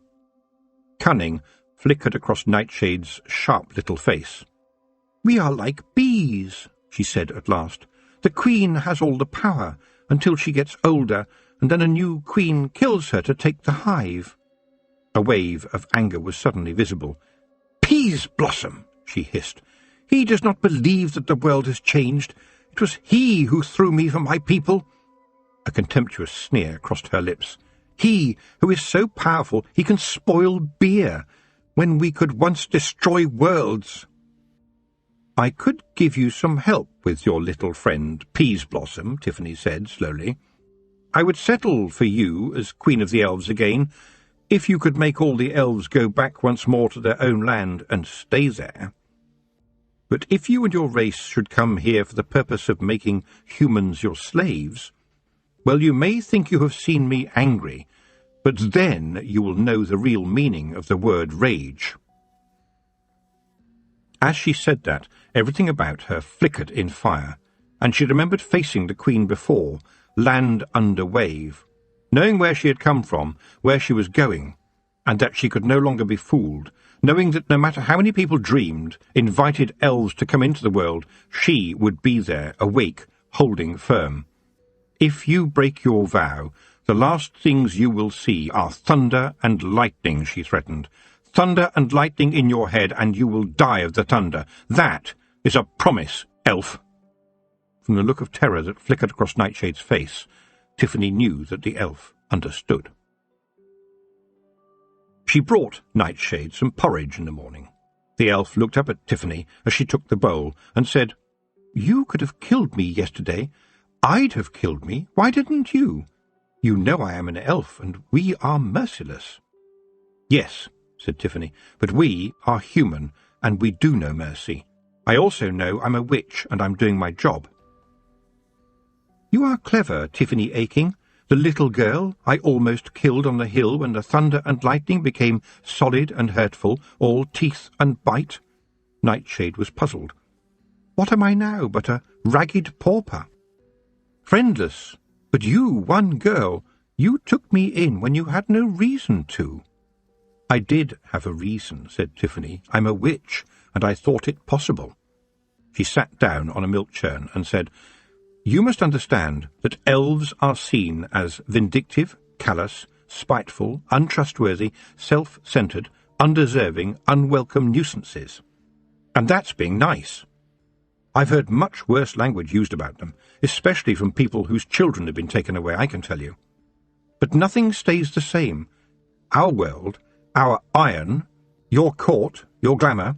Cunning flickered across Nightshade's sharp little face. We are like bees, she said at last. The queen has all the power until she gets older, and then a new queen kills her to take the hive. A wave of anger was suddenly visible. Peas Blossom, she hissed. He does not believe that the world has changed. It was he who threw me from my people. A contemptuous sneer crossed her lips. He, who is so powerful he can spoil beer, when we could once destroy worlds. I could give you some help with your little friend, Peas Blossom, Tiffany said slowly. I would settle for you as Queen of the Elves again, if you could make all the elves go back once more to their own land and stay there. But if you and your race should come here for the purpose of making humans your slaves, well, you may think you have seen me angry, but then you will know the real meaning of the word rage. As she said that, everything about her flickered in fire, and she remembered facing the Queen before, land under wave, knowing where she had come from, where she was going, and that she could no longer be fooled, knowing that no matter how many people dreamed, invited elves to come into the world, she would be there, awake, holding firm. If you break your vow, the last things you will see are thunder and lightning, she threatened. Thunder and lightning in your head, and you will die of the thunder. That is a promise, elf. From the look of terror that flickered across Nightshade's face, Tiffany knew that the elf understood. She brought Nightshade some porridge in the morning. The elf looked up at Tiffany as she took the bowl and said, You could have killed me yesterday. I'd have killed me. Why didn't you? You know I am an elf, and we are merciless. Yes, said Tiffany, but we are human, and we do know mercy. I also know I'm a witch, and I'm doing my job. You are clever, Tiffany Aching, the little girl I almost killed on the hill when the thunder and lightning became solid and hurtful, all teeth and bite. Nightshade was puzzled. What am I now but a ragged pauper? Friendless, but you, one girl, you took me in when you had no reason to. I did have a reason, said Tiffany. I'm a witch, and I thought it possible. She sat down on a milk churn and said, You must understand that elves are seen as vindictive, callous, spiteful, untrustworthy, self-centred, undeserving, unwelcome nuisances. And that's being nice. I've heard much worse language used about them, especially from people whose children have been taken away, I can tell you. But nothing stays the same. Our world, our iron, your court, your glamour.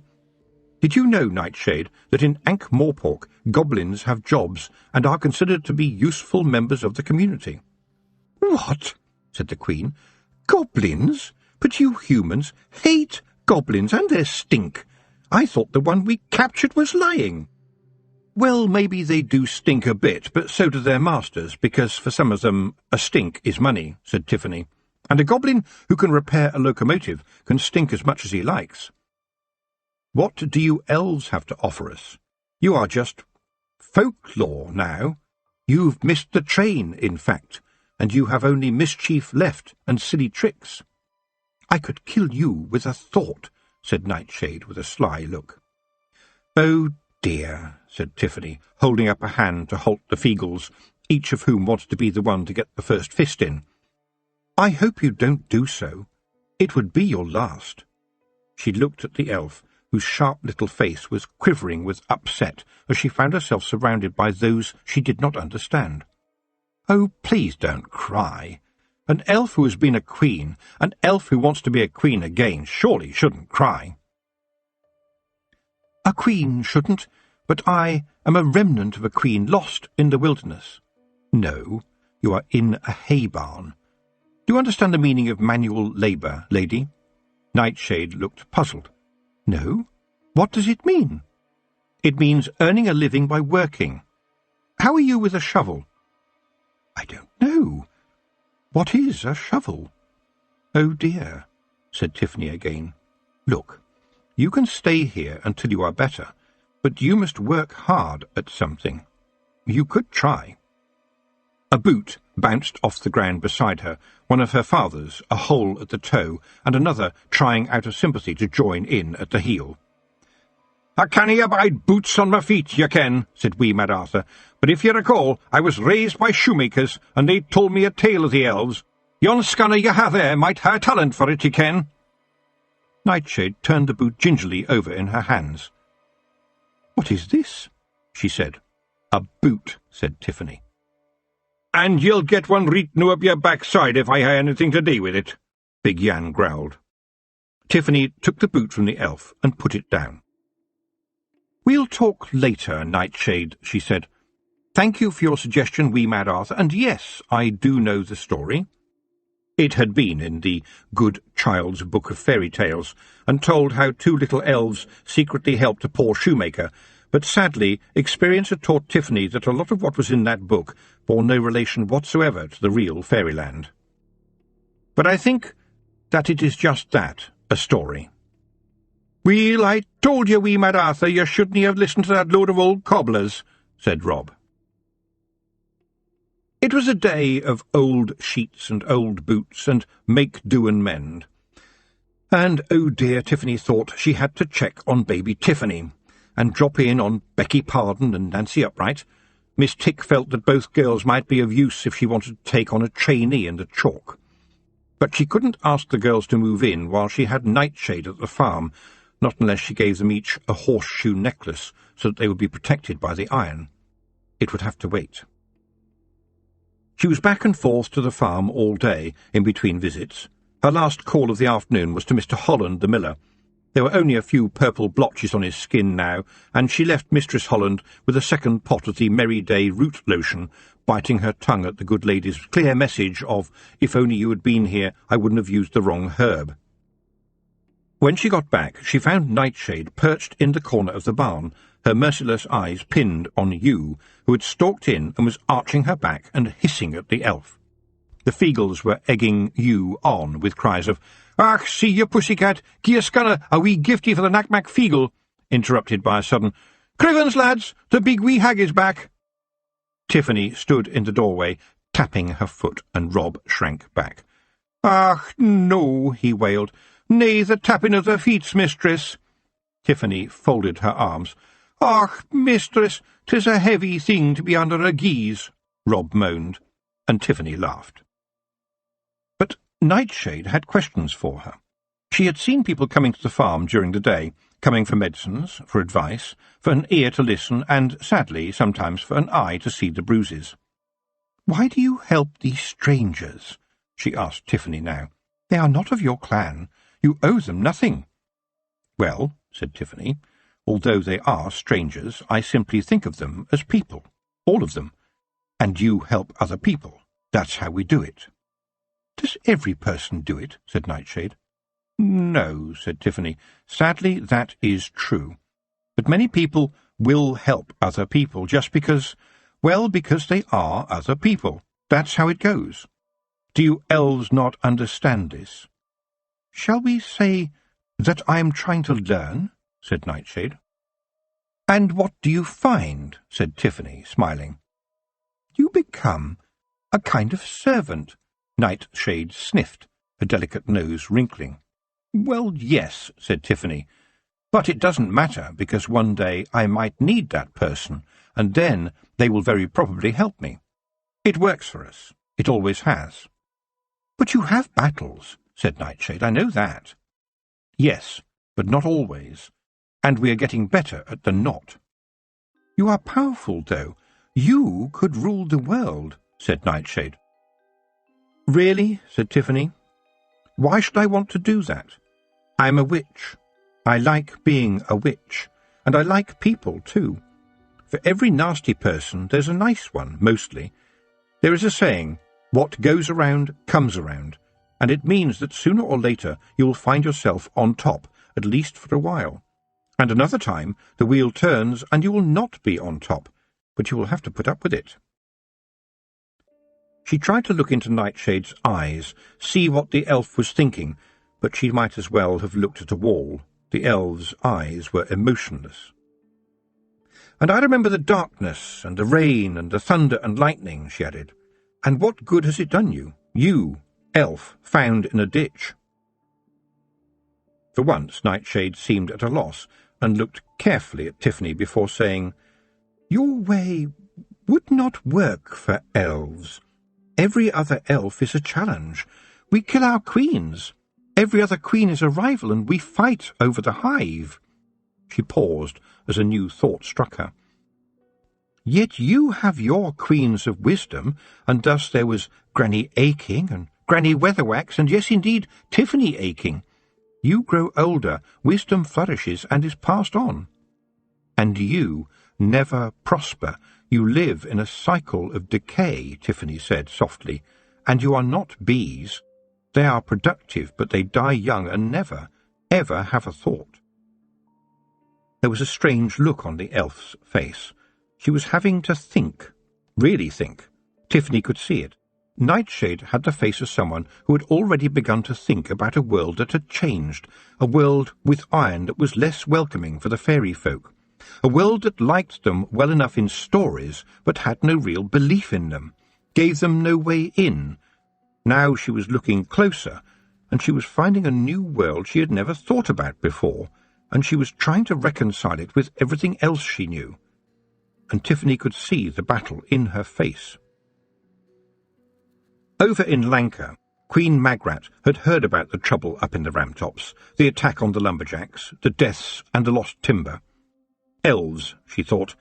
Did you know, Nightshade, that in Ankh-Morpork goblins have jobs and are considered to be useful members of the community? What? Said the Queen. Goblins? But you humans hate goblins and their stink. I thought the one we captured was lying. Well, maybe they do stink a bit, but so do their masters, because for some of them a stink is money, said Tiffany. And a goblin who can repair a locomotive can stink as much as he likes. What do you elves have to offer us? You are just folklore now. You've missed the train, in fact, and you have only mischief left and silly tricks. I could kill you with a thought, said Nightshade with a sly look. Oh dear, said Tiffany, holding up a hand to halt the Feagles, each of whom wanted to be the one to get the first fist in. I hope you don't do so. It would be your last. She looked at the elf, whose sharp little face was quivering with upset as she found herself surrounded by those she did not understand. Oh, please don't cry. An elf who has been a queen, an elf who wants to be a queen again, surely shouldn't cry. A queen shouldn't, but I am a remnant of a queen lost in the wilderness. No, you are in a hay barn. Do you understand the meaning of manual labour, lady? Nightshade looked puzzled. No? What does it mean? It means earning a living by working. How are you with a shovel? I don't know. What is a shovel? Oh dear, said Tiffany again. Look, you can stay here until you are better, but you must work hard at something. You could try. A boot bounced off the ground beside her, one of her father's, a hole at the toe, and another trying out of sympathy to join in at the heel. "I cannae abide boots on my feet, ye ken," said wee Mad Arthur, "but if ye recall, I was raised by shoemakers, and they told me a tale of the elves. Yon scunner ye ha there might ha' talent for it, ye ken." Nightshade turned the boot gingerly over in her hands. "What is this?" she said. "A boot," said Tiffany. "And you'll get one reet noo up your backside if I ha' anything to do with it," Big Yan growled. Tiffany took the boot from the elf and put it down. "We'll talk later, Nightshade," she said. "Thank you for your suggestion, wee Mad Arthur, and yes, I do know the story." It had been in the Good Child's Book of Fairy Tales, and told how two little elves secretly helped a poor shoemaker, but sadly experience had taught Tiffany that a lot of what was in that book bore no relation whatsoever to the real fairyland. But I think that it is just that, a story. "Well, I told you, wee Mad Arthur, you shouldn't have listened to that load of old cobblers," said Rob. It was a day of old sheets and old boots and make do and mend. And, oh dear, Tiffany thought she had to check on baby Tiffany, and drop in on Becky Pardon and Nancy Upright. Miss Tick felt that both girls might be of use if she wanted to take on a trainee in the chalk. But she couldn't ask the girls to move in while she had Nightshade at the farm, not unless she gave them each a horseshoe necklace so that they would be protected by the iron. It would have to wait. She was back and forth to the farm all day, in between visits. Her last call of the afternoon was to Mr. Holland, the miller. There were only a few purple blotches on his skin now, and she left Mistress Holland with a second pot of the Merry Day root lotion, biting her tongue at the good lady's clear message of, "If only you had been here, I wouldn't have used the wrong herb." When she got back, she found Nightshade perched in the corner of the barn, her merciless eyes pinned on Hugh, who had stalked in and was arching her back and hissing at the elf. The Feagles were egging Hugh on with cries of, "Ach, see you, pussycat, gie a scunner a wee gifty for the knack-mack Feagle," interrupted by a sudden, "Crivens, lads, the big wee hag is back." Tiffany stood in the doorway, tapping her foot, and Rob shrank back. "Ach, no," he wailed. "Nay, the tapping of the feet, mistress." Tiffany folded her arms. "Och, mistress, 'tis a heavy thing to be under a geese," Rob moaned, and Tiffany laughed. "But Nightshade had questions for her. She had seen people coming to the farm during the day, coming for medicines, for advice, for an ear to listen, and, sadly, sometimes for an eye to see the bruises. "Why do you help these strangers?" she asked Tiffany now. "They are not of your clan. You owe them nothing." "Well," said Tiffany, "although they are strangers, I simply think of them as people, all of them. And you help other people. That's how we do it." "Does every person do it?" said Nightshade. "No," said Tiffany. "Sadly, that is true. But many people will help other people just because they are other people. That's how it goes. Do you elves not understand this?" "Shall we say that I am trying to learn?" said Nightshade. "And what do you find?" said Tiffany, smiling. "You become a kind of servant." Nightshade sniffed, her delicate nose wrinkling. "Well, yes," said Tiffany, "but it doesn't matter, because one day I might need that person, and then they will very probably help me. It works for us. It always has." "But you have battles," said Nightshade. "I know that." "Yes, but not always, and we are getting better at the not." "You are powerful, though. You could rule the world," said Nightshade. "Really?" said Tiffany. "Why should I want to do that? I'm a witch. I like being a witch, and I like people, too. For every nasty person there's a nice one, mostly. There is a saying, 'What goes around comes around,' and it means that sooner or later you will find yourself on top, at least for a while. And another time the wheel turns and you will not be on top, but you will have to put up with it." She tried to look into Nightshade's eyes, see what the elf was thinking, but she might as well have looked at a wall. The elf's eyes were emotionless. "And I remember the darkness, and the rain, and the thunder and lightning," she added. "And what good has it done you? You, elf, found in a ditch?" For once Nightshade seemed at a loss, and looked carefully at Tiffany before saying, "Your way would not work for elves. Every other elf is a challenge. We kill our queens. Every other queen is a rival, and we fight over the hive." She paused as a new thought struck her. "Yet you have your queens of wisdom, and thus there was Granny Aching, and Granny Weatherwax, and yes, indeed, Tiffany Aching. You grow older, wisdom flourishes and is passed on. And you never prosper. You live in a cycle of decay," Tiffany said softly, "and you are not bees. They are productive, but they die young and never, ever have a thought." There was a strange look on the elf's face. She was having to think, really think. Tiffany could see it. Nightshade had the face of someone who had already begun to think about a world that had changed, a world with iron that was less welcoming for the fairy folk, a world that liked them well enough in stories but had no real belief in them, gave them no way in. Now she was looking closer, and she was finding a new world she had never thought about before, and she was trying to reconcile it with everything else she knew. And Tiffany could see the battle in her face. Over in Lanka, Queen Magrat had heard about the trouble up in the Ramtops, the attack on the lumberjacks, the deaths and the lost timber. Elves, she thought.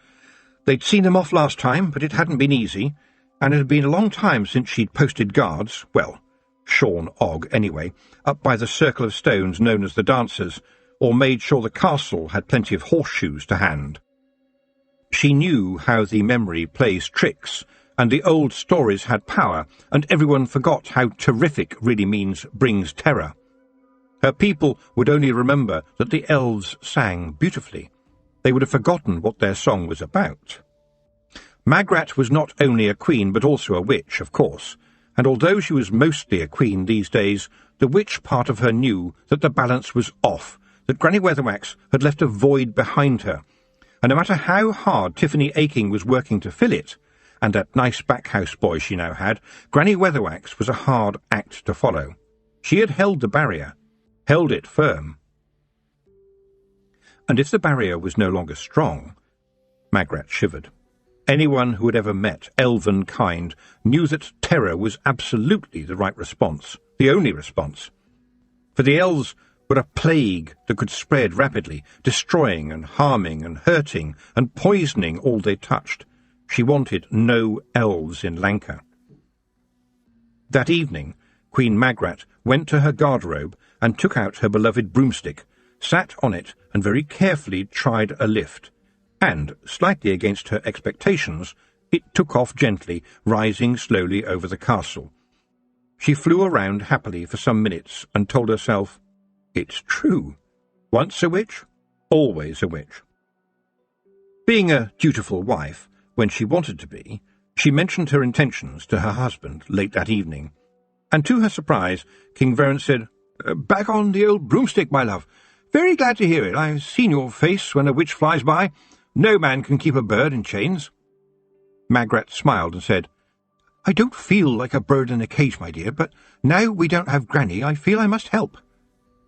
They'd seen them off last time, but it hadn't been easy, and it had been a long time since she'd posted guards, well, Sean Og anyway, up by the circle of stones known as the Dancers, or made sure the castle had plenty of horseshoes to hand. She knew how the memory plays tricks, and the old stories had power, and everyone forgot how terrific really means brings terror. Her people would only remember that the elves sang beautifully. They would have forgotten what their song was about. Magrat was not only a queen but also a witch, of course, and although she was mostly a queen these days, the witch part of her knew that the balance was off, that Granny Weatherwax had left a void behind her, and no matter how hard Tiffany Aching was working to fill it, and that nice back-house boy she now had, Granny Weatherwax was a hard act to follow. She had held the barrier, held it firm. And if the barrier was no longer strong, Magrat shivered. Anyone who had ever met elven kind knew that terror was absolutely the right response, the only response. For the elves were a plague that could spread rapidly, destroying and harming and hurting and poisoning all they touched. She wanted no elves in Lanka. That evening, Queen Magrat went to her garderobe and took out her beloved broomstick, sat on it and very carefully tried a lift, and, slightly against her expectations, it took off gently, rising slowly over the castle. She flew around happily for some minutes and told herself, "It's true. Once a witch, always a witch." Being a dutiful wife, when she wanted to be, she mentioned her intentions to her husband late that evening, and to her surprise, King Verence said, "Back on the old broomstick, my love. Very glad to hear it. I've seen your face when a witch flies by. No man can keep a bird in chains." Magrat smiled and said, "I don't feel like a bird in a cage, my dear, but now we don't have Granny, I feel I must help."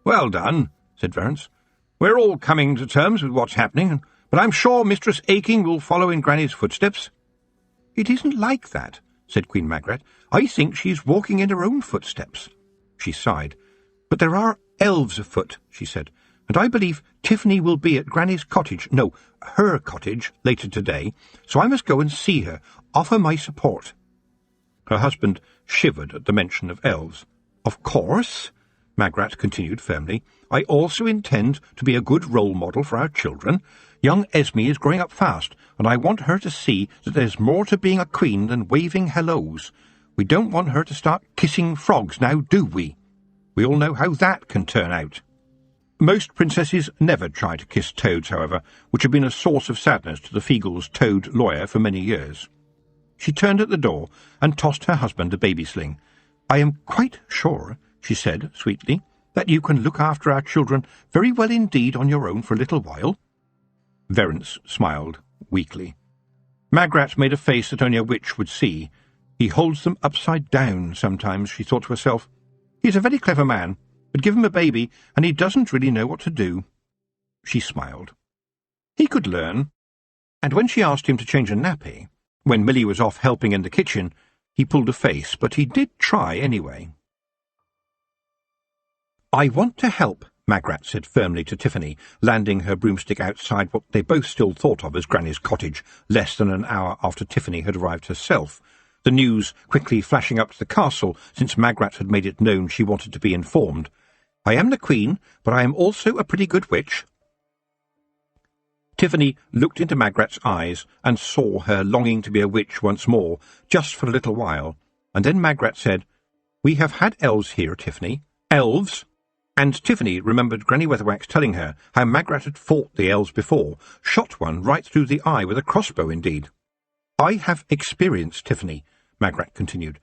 "Well done," said Verence. "We're all coming to terms with what's happening, but I'm sure Mistress Aching will follow in Granny's footsteps." "It isn't like that," said Queen Magrat. "I think she's walking in her own footsteps." She sighed. "But there are elves afoot," she said, "and I believe Tiffany will be at Granny's cottage, no, her cottage, later today, so I must go and see her, offer my support." Her husband shivered at the mention of elves. "Of course," Magrat continued firmly, "I also intend to be a good role model for our children. Young Esme is growing up fast, and I want her to see that there's more to being a queen than waving hellos. We don't want her to start kissing frogs now, do we? We all know how that can turn out." Most princesses never try to kiss toads, however, which had been a source of sadness to the Feagles' toad lawyer for many years. She turned at the door and tossed her husband a baby sling. "I am quite sure," she said sweetly, "that you can look after our children very well indeed on your own for a little while." Verence smiled weakly. Magrat made a face that only a witch would see. "He holds them upside down sometimes," she thought to herself. "He's a very clever man, but give him a baby and he doesn't really know what to do." She smiled. He could learn. And when she asked him to change a nappy, when Millie was off helping in the kitchen, he pulled a face, but he did try anyway. "I want to help," Magrat said firmly to Tiffany, landing her broomstick outside what they both still thought of as Granny's cottage, less than an hour after Tiffany had arrived herself, the news quickly flashing up to the castle since Magrat had made it known she wanted to be informed. "I am the Queen, but I am also a pretty good witch." Tiffany looked into Magrat's eyes and saw her longing to be a witch once more, just for a little while, and then Magrat said, "We have had elves here, Tiffany. Elves!" And Tiffany remembered Granny Weatherwax telling her how Magrat had fought the elves before, shot one right through the eye with a crossbow indeed. "I have experience, Tiffany," Magrat continued,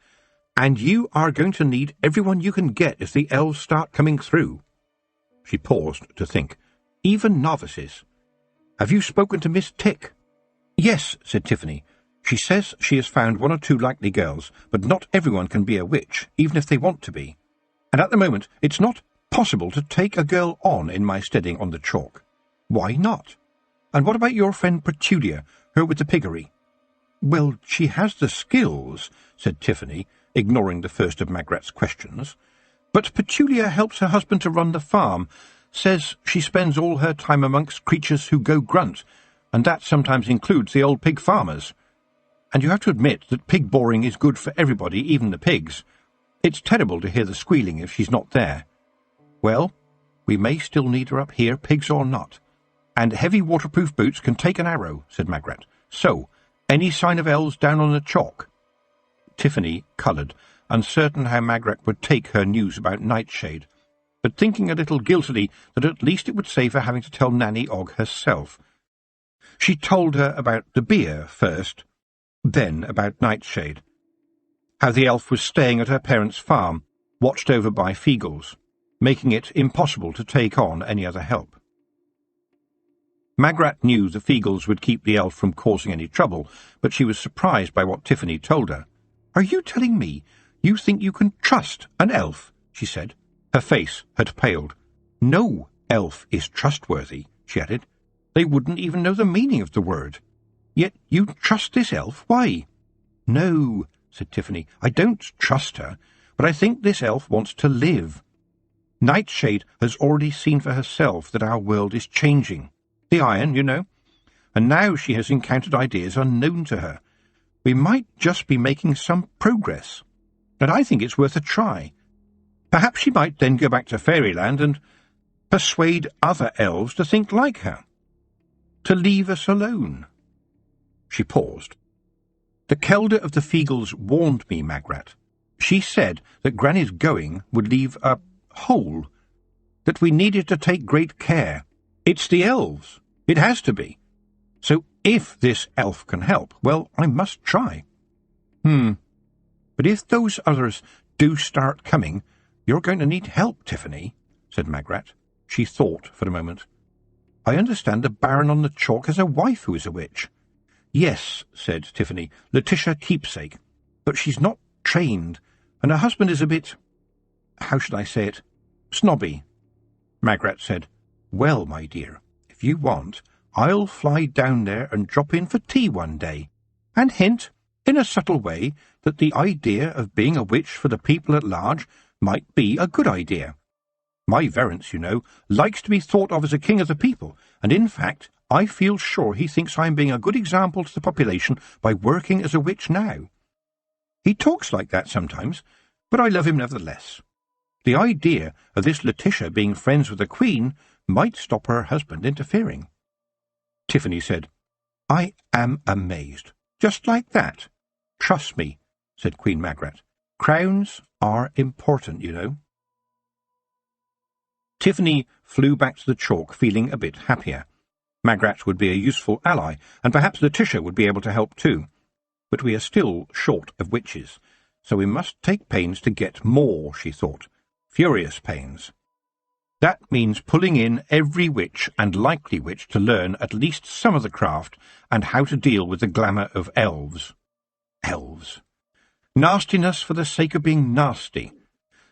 "and you are going to need everyone you can get if the elves start coming through." She paused to think. "Even novices. Have you spoken to Miss Tick?" "Yes," said Tiffany. "She says she has found one or two likely girls, but not everyone can be a witch, even if they want to be. And at the moment it's not possible to take a girl on in my steading on the chalk." "Why not? And what about your friend Petulia, her with the piggery?" "Well, she has the skills," said Tiffany, ignoring the first of Magrat's questions. "But Petulia helps her husband to run the farm, says she spends all her time amongst creatures who go grunt, and that sometimes includes the old pig farmers. And you have to admit that pig boring is good for everybody, even the pigs. It's terrible to hear the squealing if she's not there. Well, we may still need her up here, pigs or not. And heavy waterproof boots can take an arrow," said Magrat. "So, any sign of elves down on the chalk?" Tiffany coloured, uncertain how Magrat would take her news about Nightshade, but thinking a little guiltily that at least it would save her having to tell Nanny Og herself. She told her about the beer first, then about Nightshade. How the elf was staying at her parents' farm, watched over by Feagles, making it impossible to take on any other help. Magrat knew the Feagles would keep the elf from causing any trouble, but she was surprised by what Tiffany told her. "Are you telling me you think you can trust an elf?" she said. Her face had paled. "No elf is trustworthy," she added. "They wouldn't even know the meaning of the word. Yet you trust this elf? Why?" "No," said Tiffany, "I don't trust her. but I think this elf wants to live. Nightshade has already seen for herself that our world is changing. The iron, you know. And now she has encountered ideas unknown to her. We might just be making some progress, and I think it's worth a try. Perhaps she might then go back to Fairyland and persuade other elves to think like her, to leave us alone." She paused. "The Kelder of the Feagles warned me, Magrat. She said that Granny's going would leave a hole, that we needed to take great care. It's the elves. It has to be. So if this elf can help, well, I must try." But if those others do start coming, you're going to need help, Tiffany," said Magrat. She thought for a moment. "I understand the Baron on the Chalk has a wife who is a witch." "Yes," said Tiffany, "Letitia Keepsake. But she's not trained, and her husband is a bit, how should I say it, snobby." Magrat said, "Well, my dear, if you want, I'll fly down there and drop in for tea one day, and hint, in a subtle way, that the idea of being a witch for the people at large might be a good idea. My Verence, you know, likes to be thought of as a king of the people, and in fact, I feel sure he thinks I'm being a good example to the population by working as a witch now. He talks like that sometimes, but I love him nevertheless. The idea of this Letitia being friends with the Queen might stop her husband interfering." Tiffany said, "I am amazed. Just like that." "Trust me," said Queen Magrat. "Crowns are important, you know." Tiffany flew back to the Chalk feeling a bit happier. Magrat would be a useful ally, and perhaps Letitia would be able to help too. But we are still short of witches, so we must take pains to get more, she thought. Furious pains. That means pulling in every witch and likely witch to learn at least some of the craft and how to deal with the glamour of elves. Elves. Nastiness for the sake of being nasty.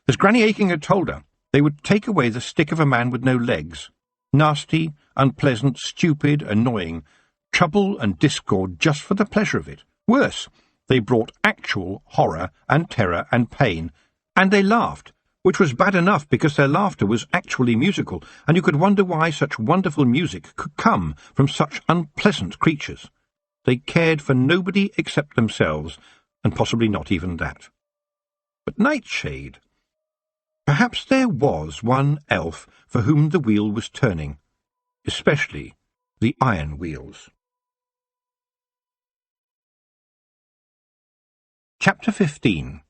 As Granny Aching had told her, they would take away the stick of a man with no legs. Nasty, unpleasant, stupid, annoying. Trouble and discord just for the pleasure of it. Worse, they brought actual horror and terror and pain. And they laughed, which was bad enough because their laughter was actually musical, and you could wonder why such wonderful music could come from such unpleasant creatures. They cared for nobody except themselves, and possibly not even that. But Nightshade. Perhaps there was one elf for whom the wheel was turning, especially the iron wheels. Chapter 15.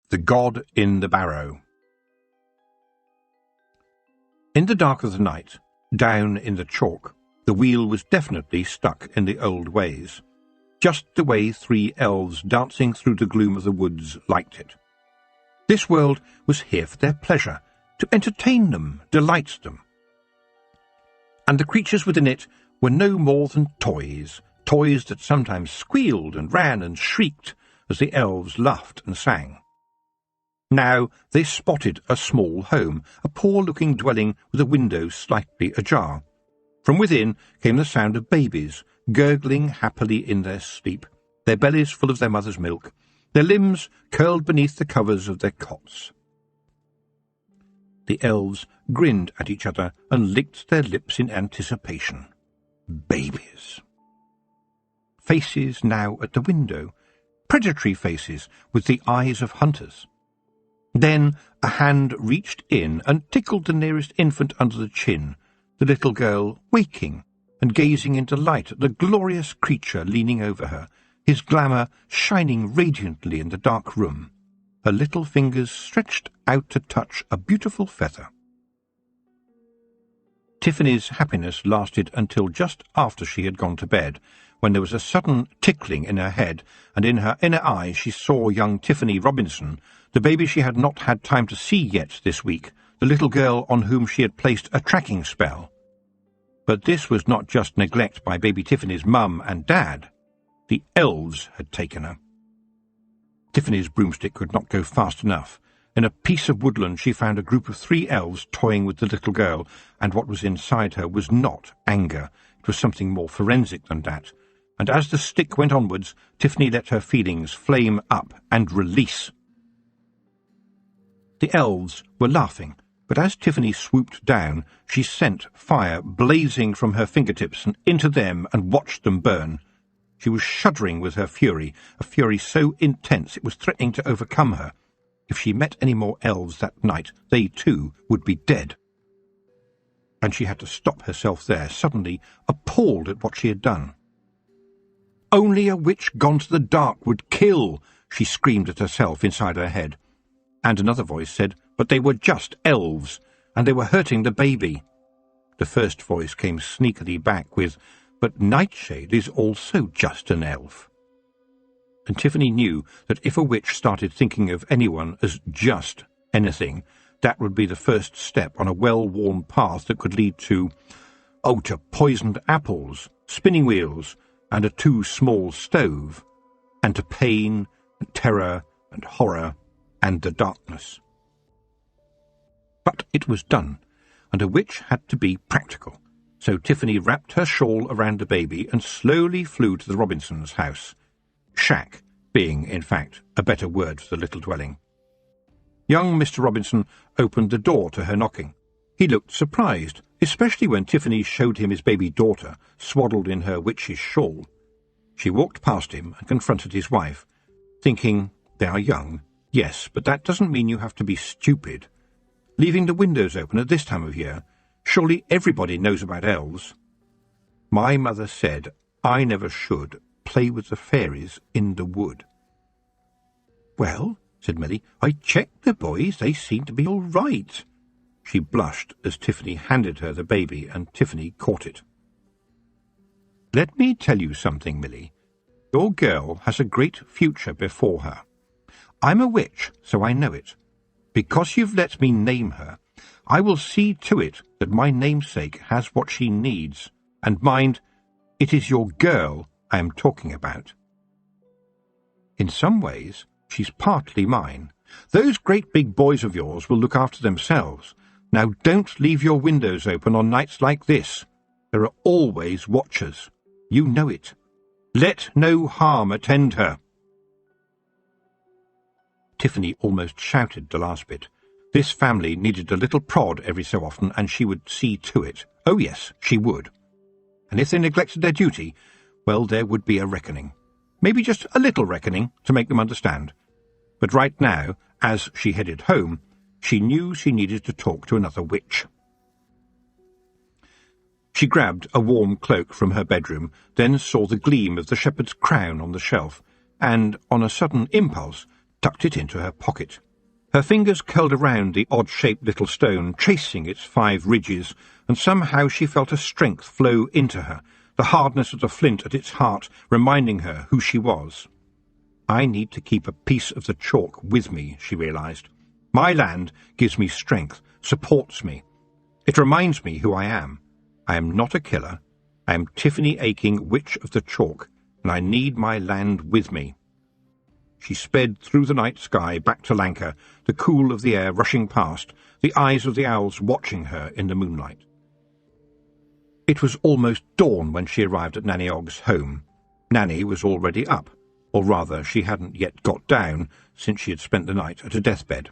The God in the Barrow. In the dark of the night, down in the Chalk, the wheel was definitely stuck in the old ways, just the way 3 elves dancing through the gloom of the woods liked it. This world was here for their pleasure, to entertain them, delight them. And the creatures within it were no more than toys, toys that sometimes squealed and ran and shrieked as the elves laughed and sang. Now they spotted a small home, a poor-looking dwelling with a window slightly ajar. From within came the sound of babies, gurgling happily in their sleep, their bellies full of their mother's milk, their limbs curled beneath the covers of their cots. The elves grinned at each other and licked their lips in anticipation. Babies. Faces now at the window, predatory faces with the eyes of hunters. Then a hand reached in and tickled the nearest infant under the chin, the little girl waking and gazing in delight at the glorious creature leaning over her, his glamour shining radiantly in the dark room, her little fingers stretched out to touch a beautiful feather. Tiffany's happiness lasted until just after she had gone to bed, when there was a sudden tickling in her head, and in her inner eye she saw young Tiffany Robinson, the baby she had not had time to see yet this week, the little girl on whom she had placed a tracking spell. But this was not just neglect by baby Tiffany's mum and dad. The elves had taken her. Tiffany's broomstick could not go fast enough. In a piece of woodland she found a group of 3 elves toying with the little girl, and what was inside her was not anger. It was something more forensic than that. And as the stick went onwards, Tiffany let her feelings flame up and release. The elves were laughing, but as Tiffany swooped down, she sent fire blazing from her fingertips and into them and watched them burn. She was shuddering with her fury, a fury so intense it was threatening to overcome her. If she met any more elves that night, they too would be dead. And she had to stop herself there, suddenly appalled at what she had done. Only a witch gone to the dark would kill, she screamed at herself inside her head. And another voice said, but they were just elves, and they were hurting the baby. The first voice came sneakily back with, but Nightshade is also just an elf. And Tiffany knew that if a witch started thinking of anyone as just anything, that would be the first step on a well-worn path that could lead to poisoned apples, spinning wheels, and a too small stove, and to pain and terror and horror and the darkness. But it was done, and a witch had to be practical, so Tiffany wrapped her shawl around the baby and slowly flew to the Robinsons' house, shack being, in fact, a better word for the little dwelling. Young Mr. Robinson opened the door to her knocking. He looked surprised, especially when Tiffany showed him his baby daughter, swaddled in her witch's shawl. She walked past him and confronted his wife, thinking, they are young, yes, but that doesn't mean you have to be stupid. Leaving the windows open at this time of year, surely everybody knows about elves. My mother said I never should play with the fairies in the wood. Well, said Milly, I checked the boys, they seem to be all right. She blushed as Tiffany handed her the baby, and Tiffany caught it. Let me tell you something, Milly. Your girl has a great future before her. I'm a witch, so I know it. Because you've let me name her, I will see to it that my namesake has what she needs. And mind, it is your girl I am talking about. In some ways, she's partly mine. Those great big boys of yours will look after themselves. Now don't leave your windows open on nights like this. There are always watchers. You know it. Let no harm attend her. Tiffany almost shouted the last bit. This family needed a little prod every so often, and she would see to it. Oh yes, she would. And if they neglected their duty, well, there would be a reckoning. Maybe just a little reckoning to make them understand. But right now, as she headed home, she knew she needed to talk to another witch. She grabbed a warm cloak from her bedroom, then saw the gleam of the shepherd's crown on the shelf, and, on a sudden impulse, tucked it into her pocket. Her fingers curled around the odd-shaped little stone, tracing its 5 ridges, and somehow she felt a strength flow into her, the hardness of the flint at its heart reminding her who she was. I need to keep a piece of the chalk with me, she realized. My land gives me strength, supports me. It reminds me who I am. I am not a killer. I am Tiffany Aching, Witch of the Chalk, and I need my land with me. She sped through the night sky back to Lanka, the cool of the air rushing past, the eyes of the owls watching her in the moonlight. It was almost dawn when she arrived at Nanny Ogg's home. Nanny was already up, or rather she hadn't yet got down, since she had spent the night at a deathbed.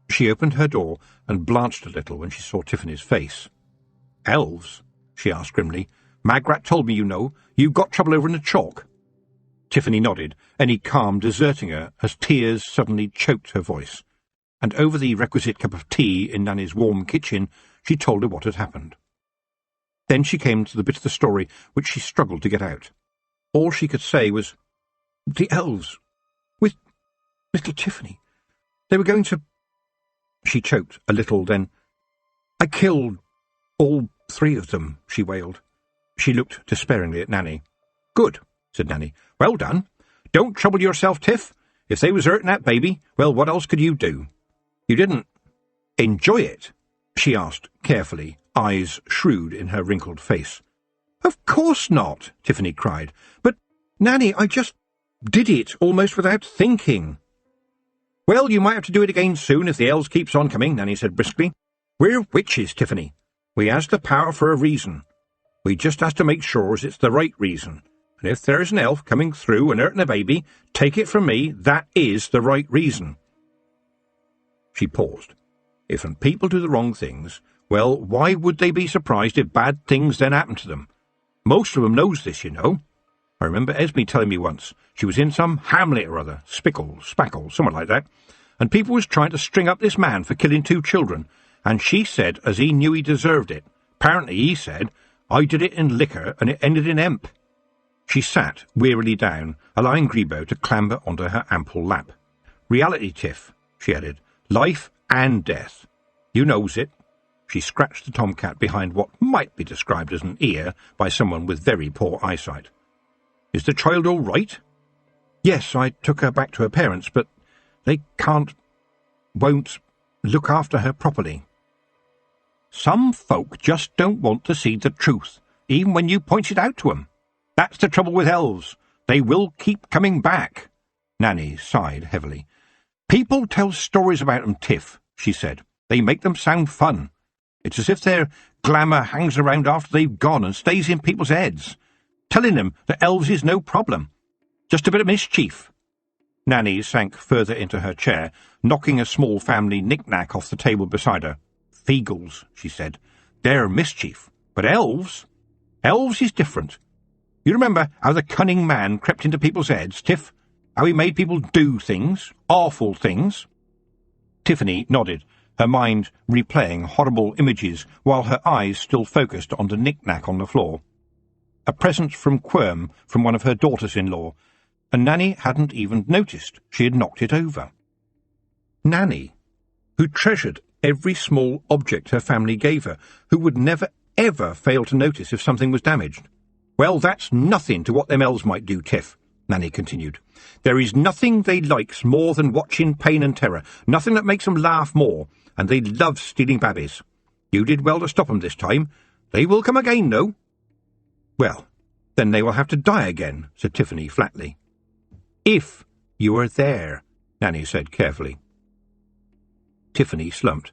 She opened her door and blanched a little when she saw Tiffany's face. "Elves?" she asked grimly. "Magrat told me, you know. You got trouble over in the chalk." Tiffany nodded, any calm deserting her as tears suddenly choked her voice, and over the requisite cup of tea in Nanny's warm kitchen she told her what had happened. Then she came to the bit of the story which she struggled to get out. All she could say was, "The elves, with little Tiffany, they were going to—" She choked a little, then, "I killed all 3 of them," she wailed. She looked despairingly at Nanny. "Good," said Nanny. "Well done. Don't trouble yourself, Tiff. If they was hurting that baby, well, what else could you do? You didn't enjoy it?" she asked carefully, eyes shrewd in her wrinkled face. "Of course not," Tiffany cried. "But, Nanny, I just did it almost without thinking." "Well, you might have to do it again soon if the elves keeps on coming," Nanny said briskly. "We're witches, Tiffany. We has the power for a reason. We just has to make sure as it's the right reason. And if there's an elf coming through and hurting a baby, take it from me, that is the right reason." She paused. If people do the wrong things, well, why would they be surprised if bad things then happen to them? Most of them knows this, you know. I remember Esme telling me once she was in some hamlet or other, Spackle, something like that, and people was trying to string up this man for killing 2 children, and she said as he knew he deserved it. Apparently he said, I did it in liquor and it ended in hemp. She sat wearily down, allowing Grebo to clamber onto her ample lap. Reality, Tiff, she added. Life and death. You knows it. She scratched the tomcat behind what might be described as an ear by someone with very poor eyesight. Is the child all right? Yes, I took her back to her parents, but they won't look after her properly. Some folk just don't want to see the truth, even when you point it out to 'em. That's the trouble with elves. They will keep coming back. Nanny sighed heavily. People tell stories about 'em, Tiff, she said. They make them sound fun. It's as if their glamour hangs around after they've gone and stays in people's heads, telling them that elves is no problem. Just a bit of mischief. Nanny sank further into her chair, knocking a small family knick-knack off the table beside her. Feagles, she said. They're mischief. But elves? Elves is different. You remember how the cunning man crept into people's heads, Tiff? How he made people do things, awful things? Tiffany nodded, her mind replaying horrible images while her eyes still focused on the knick-knack on the floor. A present from Quirm from one of her daughters-in-law, and Nanny hadn't even noticed she had knocked it over. Nanny, who treasured every small object her family gave her, who would never, ever fail to notice if something was damaged. Well, that's nothing to what them elves might do, Tiff, Nanny continued. There is nothing they likes more than watching pain and terror, nothing that makes 'em laugh more, and they love stealing babbies. You did well to stop 'em this time. They will come again, though. Well, then they will have to die again, said Tiffany flatly. If you are there, Nanny said carefully. Tiffany slumped.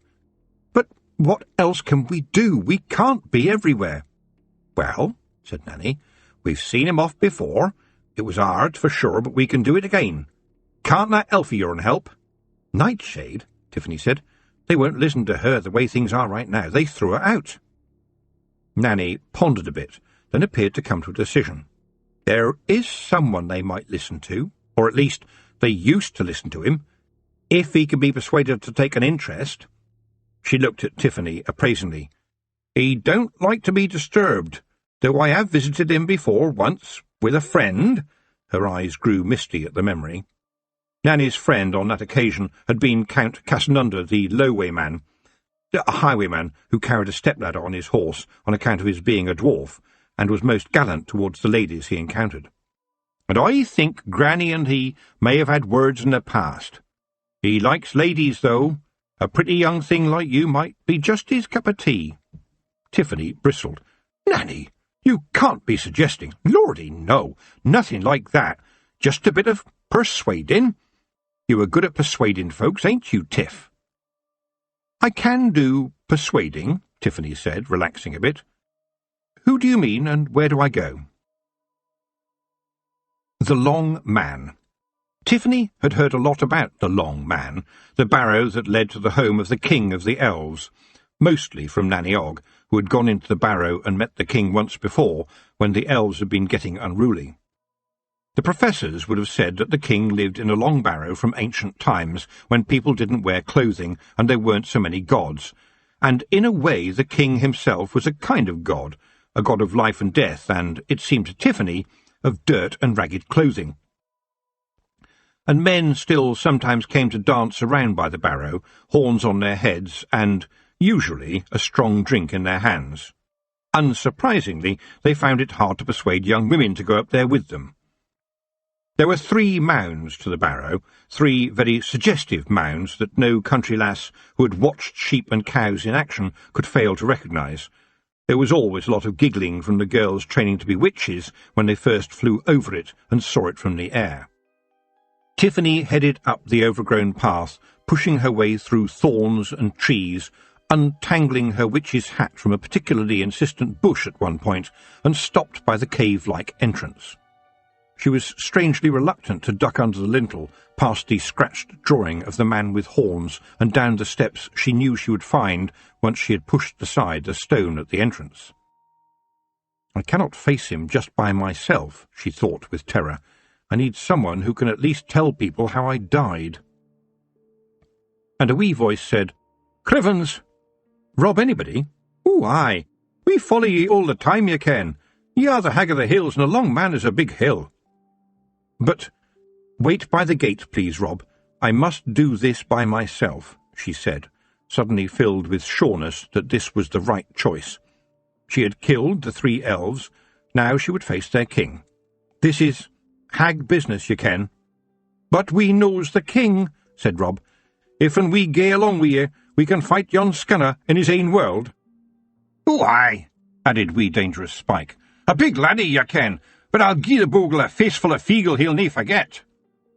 But what else can we do? We can't be everywhere. Well, said Nanny, we've seen him off before. It was hard, for sure, but we can do it again. Can't that elf of yourn help? Nightshade, Tiffany said. They won't listen to her the way things are right now. They threw her out. Nanny pondered a bit, then appeared to come to a decision. There is someone they might listen to, or at least they used to listen to him, if he can be persuaded to take an interest. She looked at Tiffany appraisingly. He don't like to be disturbed, though I have visited him before once, with a friend. Her eyes grew misty at the memory. Nanny's friend on that occasion had been Count Casanunda the Lowwayman, a highwayman who carried a stepladder on his horse on account of his being a dwarf, and was most gallant towards the ladies he encountered. And I think Granny and he may have had words in the past. He likes ladies, though. A pretty young thing like you might be just his cup of tea. Tiffany bristled. Nanny, you can't be suggesting— Lordy, no, nothing like that. Just a bit of persuading. You were good at persuading folks, ain't you, Tiff? I can do persuading, Tiffany said, relaxing a bit. Who do you mean, and where do I go? The Long Man. Tiffany had heard a lot about the Long Man, the barrow that led to the home of the King of the Elves, mostly from Nanny Ogg, who had gone into the barrow and met the king once before, when the elves had been getting unruly. The professors would have said that the king lived in a long barrow from ancient times, when people didn't wear clothing and there weren't so many gods, and in a way the king himself was a kind of god, a god of life and death, and, it seemed to Tiffany, of dirt and ragged clothing. And men still sometimes came to dance around by the barrow, horns on their heads, and, usually, a strong drink in their hands. Unsurprisingly, they found it hard to persuade young women to go up there with them. There were 3 mounds to the barrow, 3 very suggestive mounds that no country lass who had watched sheep and cows in action could fail to recognise. There was always a lot of giggling from the girls training to be witches when they first flew over it and saw it from the air. Tiffany headed up the overgrown path, pushing her way through thorns and trees, untangling her witch's hat from a particularly insistent bush at one point, and stopped by the cave-like entrance. She was strangely reluctant to duck under the lintel, past the scratched drawing of the man with horns, and down the steps she knew she would find once she had pushed aside the stone at the entrance. I cannot face him just by myself, she thought with terror. I need someone who can at least tell people how I died. And a wee voice said, "Crivens! Rob anybody? Oh, aye. We follow ye all the time, ye ken. Ye are the hag of the hills, and a long man is a big hill. But wait by the gate, please, Rob. I must do this by myself," she said, suddenly filled with sureness that this was the right choice. She had killed the 3 elves. Now she would face their king. "This is hag business, ye ken." "But we knows the king," said Rob. "If and we gae along wi' ye, we can fight yon scunner in his ain world." "Oh, aye," added wee Dangerous Spike. "A big laddie, ye ken, but I'll gie the bogle a faceful of feagle he'll nae forget."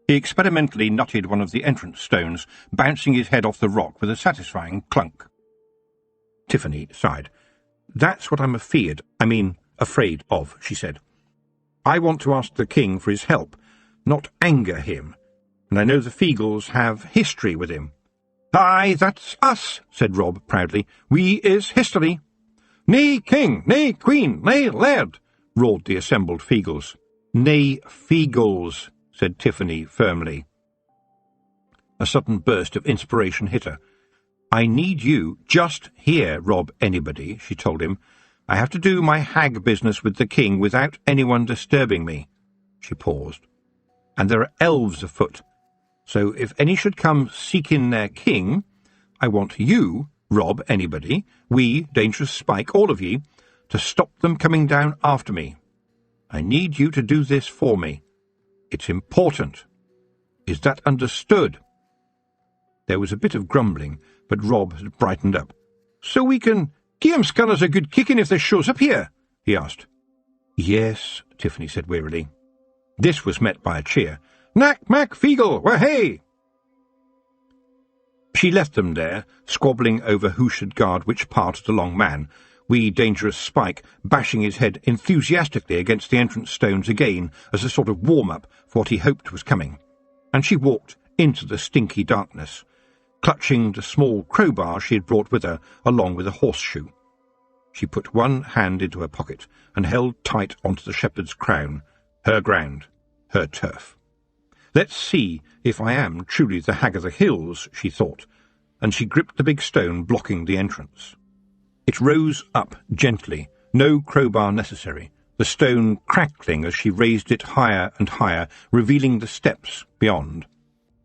He experimentally nutted one of the entrance stones, bouncing his head off the rock with a satisfying clunk. Tiffany sighed. "That's what I'm afraid of," she said. "I want to ask the king for his help, not anger him, and I know the Feagles have history with him." "Aye, that's us," said Rob proudly. "We is history." "Nae king, nae queen, nae laird," roared the assembled Feagles. "Nae Feagles," said Tiffany firmly. A sudden burst of inspiration hit her. "I need you just here, Rob anybody," she told him. "I have to do my hag business with the king without anyone disturbing me." She paused. "And there are elves afoot. So if any should come seeking their king, I want you, Rob anybody, we, Dangerous Spike, all of ye, to stop them coming down after me. I need you to do this for me. It's important. Is that understood?" There was a bit of grumbling, but Rob had brightened up. "So we can gie 'em scunners a good kicking if they shows up here?" he asked. "Yes," Tiffany said wearily. This was met by a cheer. "Knack, mac, feagle, wah-hey!" She left them there, squabbling over who should guard which part of the long man, wee Dangerous Spike bashing his head enthusiastically against the entrance stones again as a sort of warm-up for what he hoped was coming. And she walked into the stinky darkness, clutching the small crowbar she had brought with her along with a horseshoe. She put one hand into her pocket and held tight onto the shepherd's crown, her ground, her turf. "Let's see if I am truly the hag of the hills," she thought, and she gripped the big stone blocking the entrance. It rose up gently, no crowbar necessary, the stone crackling as she raised it higher and higher, revealing the steps beyond.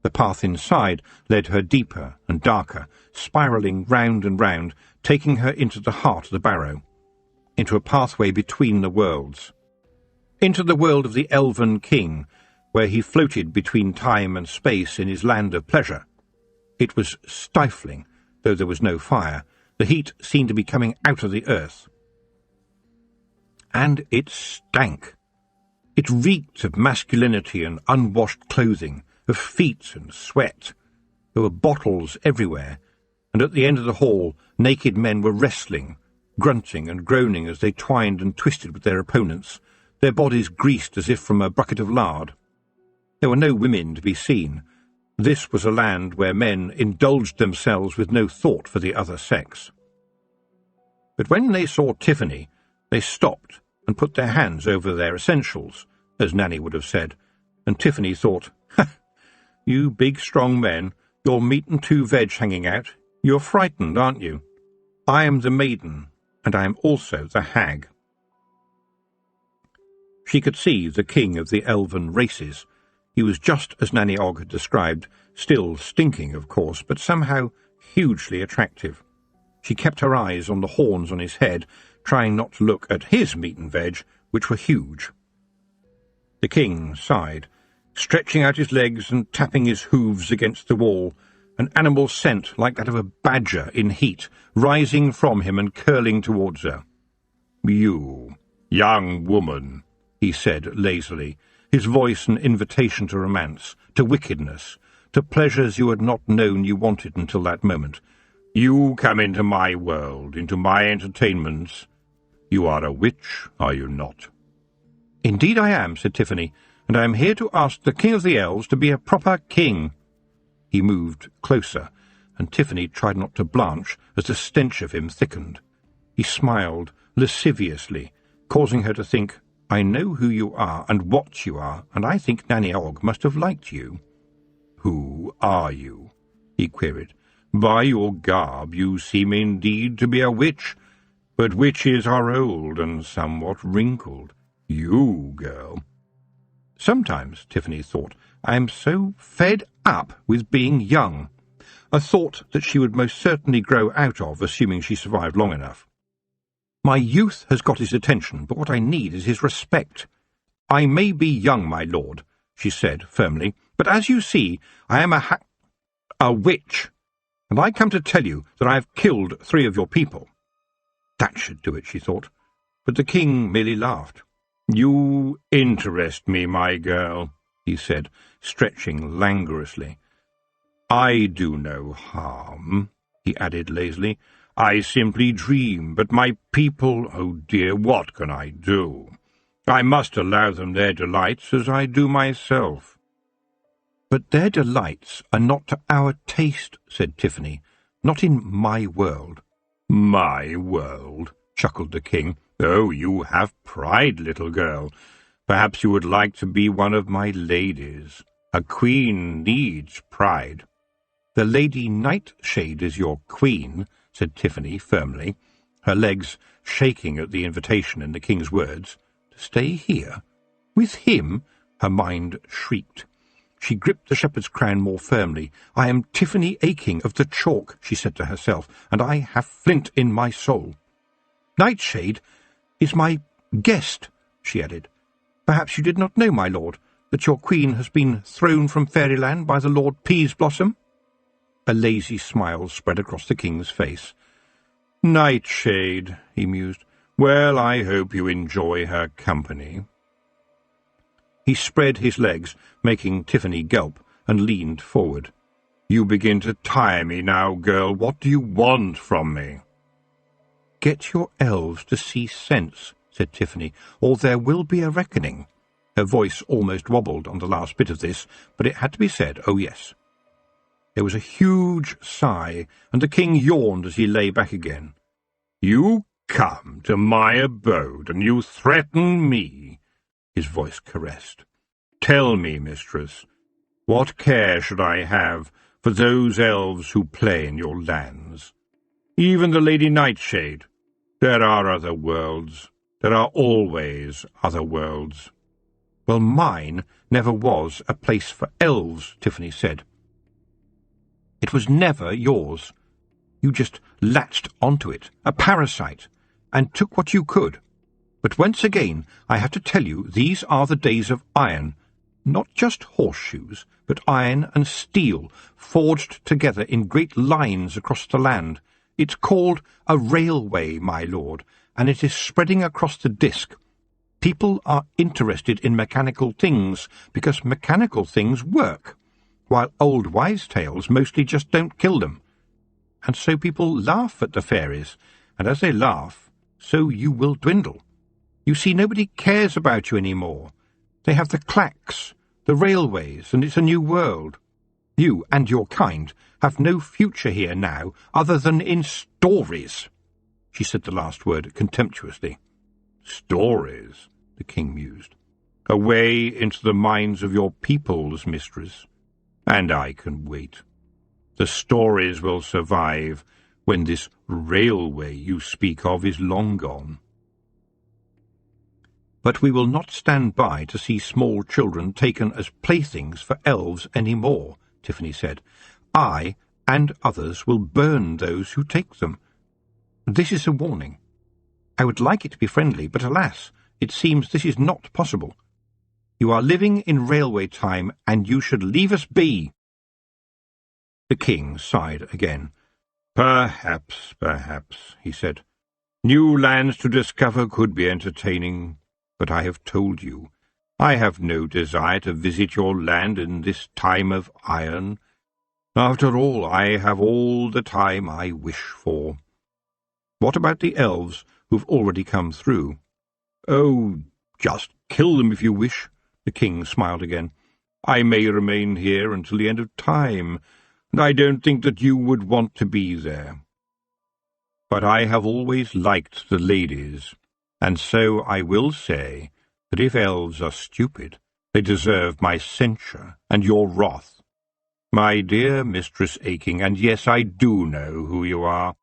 The path inside led her deeper and darker, spiralling round and round, taking her into the heart of the barrow, into a pathway between the worlds, into the world of the elven king, where he floated between time and space in his land of pleasure. It was stifling, though there was no fire. The heat seemed to be coming out of the earth. And it stank. It reeked of masculinity and unwashed clothing, of feet and sweat. There were bottles everywhere, and at the end of the hall naked men were wrestling, grunting and groaning as they twined and twisted with their opponents, their bodies greased as if from a bucket of lard. There were no women to be seen. This was a land where men indulged themselves with no thought for the other sex. But when they saw Tiffany, they stopped and put their hands over their essentials, as Nanny would have said, and Tiffany thought, "Ha! You big strong men, your meat and 2 veg hanging out, you're frightened, aren't you? I am the maiden, and I am also the hag." She could see the king of the elven races. He was just as Nanny Og had described, still stinking, of course, but somehow hugely attractive. She kept her eyes on the horns on his head, trying not to look at his meat and veg, which were huge. The king sighed, stretching out his legs and tapping his hooves against the wall, an animal scent like that of a badger in heat, rising from him and curling towards her. "You, young woman," he said lazily, his voice an invitation to romance, to wickedness, to pleasures you had not known you wanted until that moment. "You come into my world, into my entertainments. You are a witch, are you not?" "Indeed I am," said Tiffany, and I am here to ask the King of the Elves to be a proper king." He moved closer, and Tiffany tried not to blanch as the stench of him thickened. He smiled lasciviously, causing her to think, "I know who you are and what you are, and I think Nanny Og must have liked you." "Who are you?" he queried. "By your garb you seem indeed to be a witch, but witches are old and somewhat wrinkled. You, girl—" "Sometimes," Tiffany thought, "I am so fed up with being young," a thought that she would most certainly grow out of, assuming she survived long enough. "My youth has got his attention, but what I need is his respect." "I may be young, my lord," she said firmly, "but as you see, I am a witch, and I come to tell you that I have killed 3 of your people." That should do it, she thought, but the king merely laughed. "You interest me, my girl," he said, stretching languorously. "I do no harm," he added lazily. "I simply dream, but my people, oh dear, what can I do? I must allow them their delights as I do myself." "But their delights are not to our taste," said Tiffany. "Not in my world." "My world," chuckled the king. "Oh, you have pride, little girl. Perhaps you would like to be one of my ladies. A queen needs pride." "The Lady Nightshade is your queen," said Tiffany firmly, her legs shaking at the invitation in the king's words. To stay here? With him? Her mind shrieked. She gripped the shepherd's crown more firmly. "I am Tiffany Aching of the Chalk," she said to herself, "and I have flint in my soul." "Nightshade is my guest," she added. "Perhaps you did not know, my lord, that your queen has been thrown from fairyland by the Lord Peaseblossom?" A lazy smile spread across the king's face. "Nightshade," he mused. "Well, I hope you enjoy her company." He spread his legs, making Tiffany gulp, and leaned forward. "You begin to tire me now, girl. What do you want from me?" "Get your elves to see sense," said Tiffany, "or there will be a reckoning." Her voice almost wobbled on the last bit of this, but it had to be said, oh yes. There was a huge sigh, and the king yawned as he lay back again. "You come to my abode, and you threaten me," his voice caressed. "Tell me, mistress, what care should I have for those elves who play in your lands? Even the Lady Nightshade. There are other worlds. There are always other worlds." "Well, mine never was a place for elves," Tiffany said. "It was never yours. You just latched onto it, a parasite, and took what you could. But once again, I have to tell you, these are the days of iron. Not just horseshoes, but iron and steel, forged together in great lines across the land. It's called a railway, my lord, and it is spreading across the disk. People are interested in mechanical things because mechanical things work, while old wives' tales mostly just don't kill them. And so people laugh at the fairies, and as they laugh, so you will dwindle. You see, nobody cares about you any more. They have the clacks, the railways, and it's a new world. You and your kind have no future here now other than in stories." She said the last word contemptuously. "Stories," the king mused. "A way into the minds of your peoples, mistress. And I can wait. The stories will survive when this railway you speak of is long gone." "But we will not stand by to see small children taken as playthings for elves any more," Tiffany said. "I and others will burn those who take them. This is a warning. I would like it to be friendly, but alas, it seems this is not possible. You are living in railway time, and you should leave us be." The king sighed again. Perhaps, he said. "New lands to discover could be entertaining, but I have told you, I have no desire to visit your land in this time of iron. After all, I have all the time I wish for. What about the elves who've already come through?" "Oh, just kill them if you wish," The king smiled again. "I may remain here until the end of time, and I don't think that you would want to be there. But I have always liked the ladies, and so I will say that if elves are stupid, they deserve my censure and your wrath. My dear Mistress Aching, and yes, I do know who you are.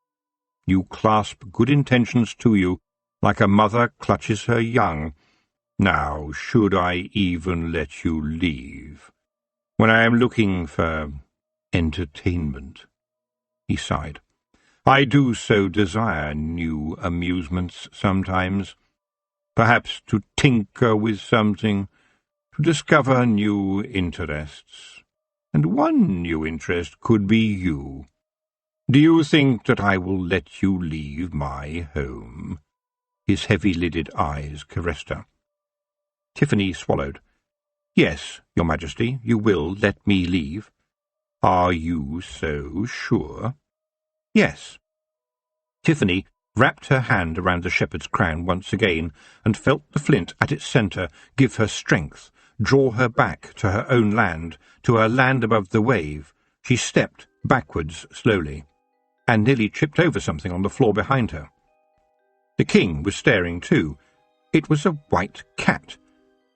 You clasp good intentions to you, like a mother clutches her young. Now, should I even let you leave, when I am looking for entertainment?" He sighed. "I do so desire new amusements sometimes. Perhaps to tinker with something, to discover new interests. And one new interest could be you. Do you think that I will let you leave my home?" His heavy-lidded eyes caressed her. Tiffany swallowed. "Yes, Your Majesty, you will let me leave." "Are you so sure?" "Yes." Tiffany wrapped her hand around the shepherd's crown once again and felt the flint at its centre give her strength, draw her back to her own land, to her land above the wave. She stepped backwards slowly, and nearly tripped over something on the floor behind her. The king was staring too. It was a white cat,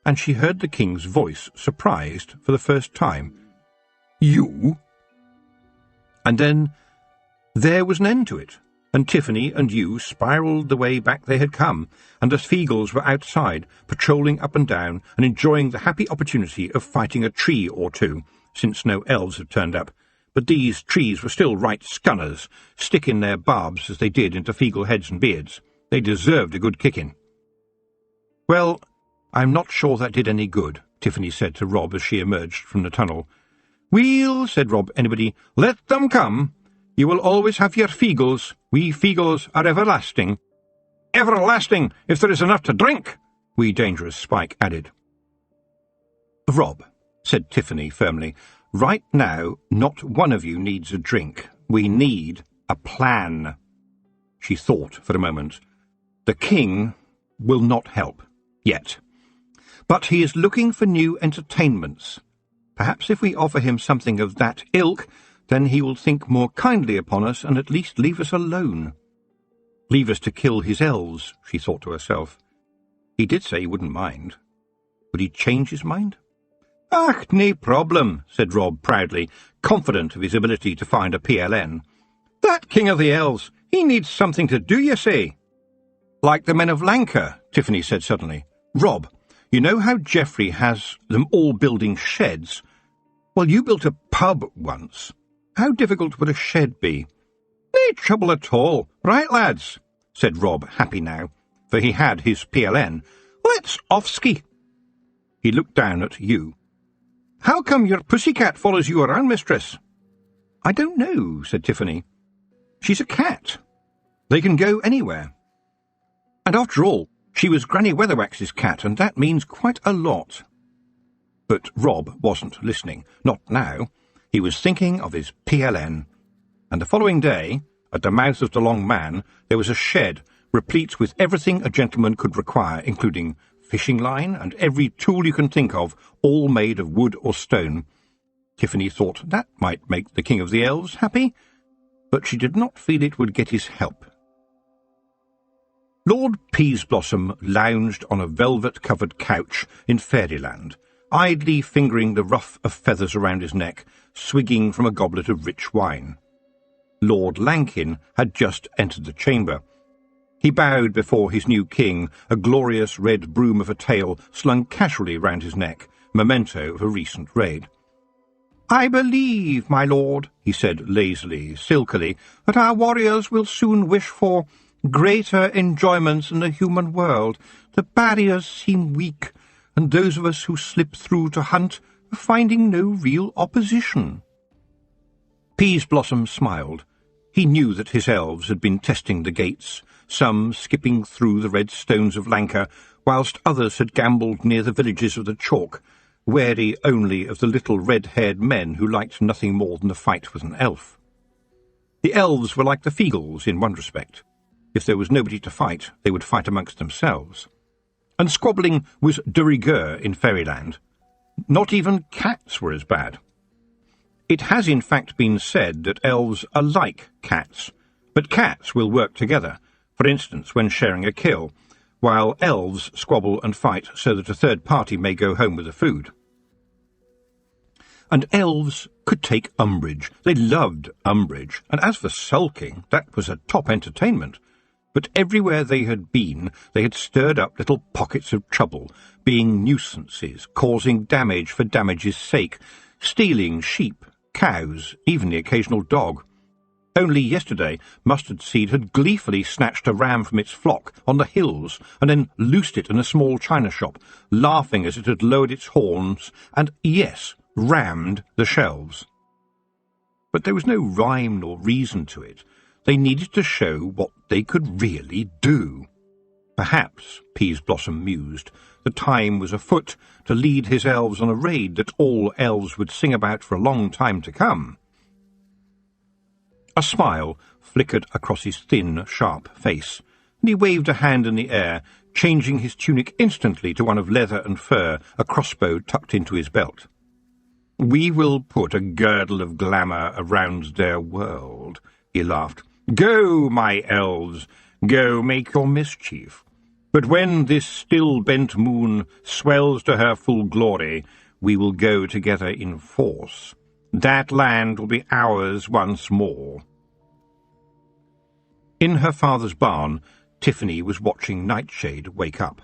and she heard the king's voice, surprised for the first time. "You?" And then there was an end to it, and Tiffany and you spiralled the way back they had come, and the Feagles were outside, patrolling up and down, and enjoying the happy opportunity of fighting a tree or two, since no elves had turned up. But these trees were still right scunners, sticking their barbs as they did into Feagle heads and beards. They deserved a good kicking. "Well, I'm not sure that did any good," Tiffany said to Rob as she emerged from the tunnel. "Well," said Rob, "anybody, let them come. You will always have your Feagles. We Feagles are everlasting." "Everlasting, if there is enough to drink," wee dangerous Spike added. "Rob," said Tiffany firmly, "right now not one of you needs a drink. We need a plan." She thought for a moment. "The king will not help, yet. But he is looking for new entertainments. Perhaps if we offer him something of that ilk, then he will think more kindly upon us and at least leave us alone." Leave us to kill his elves, she thought to herself. He did say he wouldn't mind. Would he change his mind? "Ach, nae problem," said Rob proudly, confident of his ability to find a PLN. "That king of the elves, he needs something to do, you say." "Like the men of Lanka," Tiffany said suddenly. "Rob, you know how Geoffrey has them all building sheds? Well, you built a pub once. How difficult would a shed be?" "Nae trouble at all. Right, lads," said Rob, happy now, for he had his PLN. "Let's off-ski." He looked down at you. "How come your pussycat follows you around, mistress?" "I don't know," said Tiffany. "She's a cat. They can go anywhere. And after all, she was Granny Weatherwax's cat, and that means quite a lot." But Rob wasn't listening. Not now. He was thinking of his PLN. And the following day, at the mouth of the Long Man, there was a shed replete with everything a gentleman could require, including fishing line and every tool you can think of, all made of wood or stone. Tiffany thought that might make the King of the Elves happy, but she did not feel it would get his help. Lord Peaseblossom lounged on a velvet-covered couch in Fairyland, idly fingering the ruff of feathers around his neck, swigging from a goblet of rich wine. Lord Lankin had just entered the chamber. He bowed before his new king, a glorious red broom of a tail slung casually round his neck, memento of a recent raid. "I believe, my lord," he said lazily, silkily, "that our warriors will soon wish for greater enjoyments in the human world. The barriers seem weak, and those of us who slip through to hunt are finding no real opposition." Peaseblossom smiled. He knew that his elves had been testing the gates, some skipping through the red stones of Lanka, whilst others had gambled near the villages of the chalk, wary only of the little red-haired men who liked nothing more than the fight with an elf. The elves were like the Feagles in one respect. If there was nobody to fight, they would fight amongst themselves. and squabbling was de rigueur in fairyland. Not even cats were as bad. It has in fact been said that elves are like cats, but cats will work together, for instance when sharing a kill, while elves squabble and fight so that a third party may go home with the food. And elves could take umbrage. They loved umbrage, and as for sulking, that was a top entertainment. But everywhere they had been, they had stirred up little pockets of trouble, being nuisances, causing damage for damage's sake, stealing sheep, cows, even the occasional dog. Only yesterday Mustard Seed had gleefully snatched a ram from its flock on the hills and then loosed it in a small china shop, laughing as it had lowered its horns and, yes, rammed the shelves. But there was no rhyme nor reason to it. They needed to show what they could really do. Perhaps, Peaseblossom mused, the time was afoot to lead his elves on a raid that all elves would sing about for a long time to come. A smile flickered across his thin, sharp face, and he waved a hand in the air, changing his tunic instantly to one of leather and fur, a crossbow tucked into his belt. "We will put a girdle of glamour around their world," he laughed. "Go, my elves, go make your mischief. But when this still-bent moon swells to her full glory, we will go together in force. That land will be ours once more." In her father's barn, Tiffany was watching Nightshade wake up.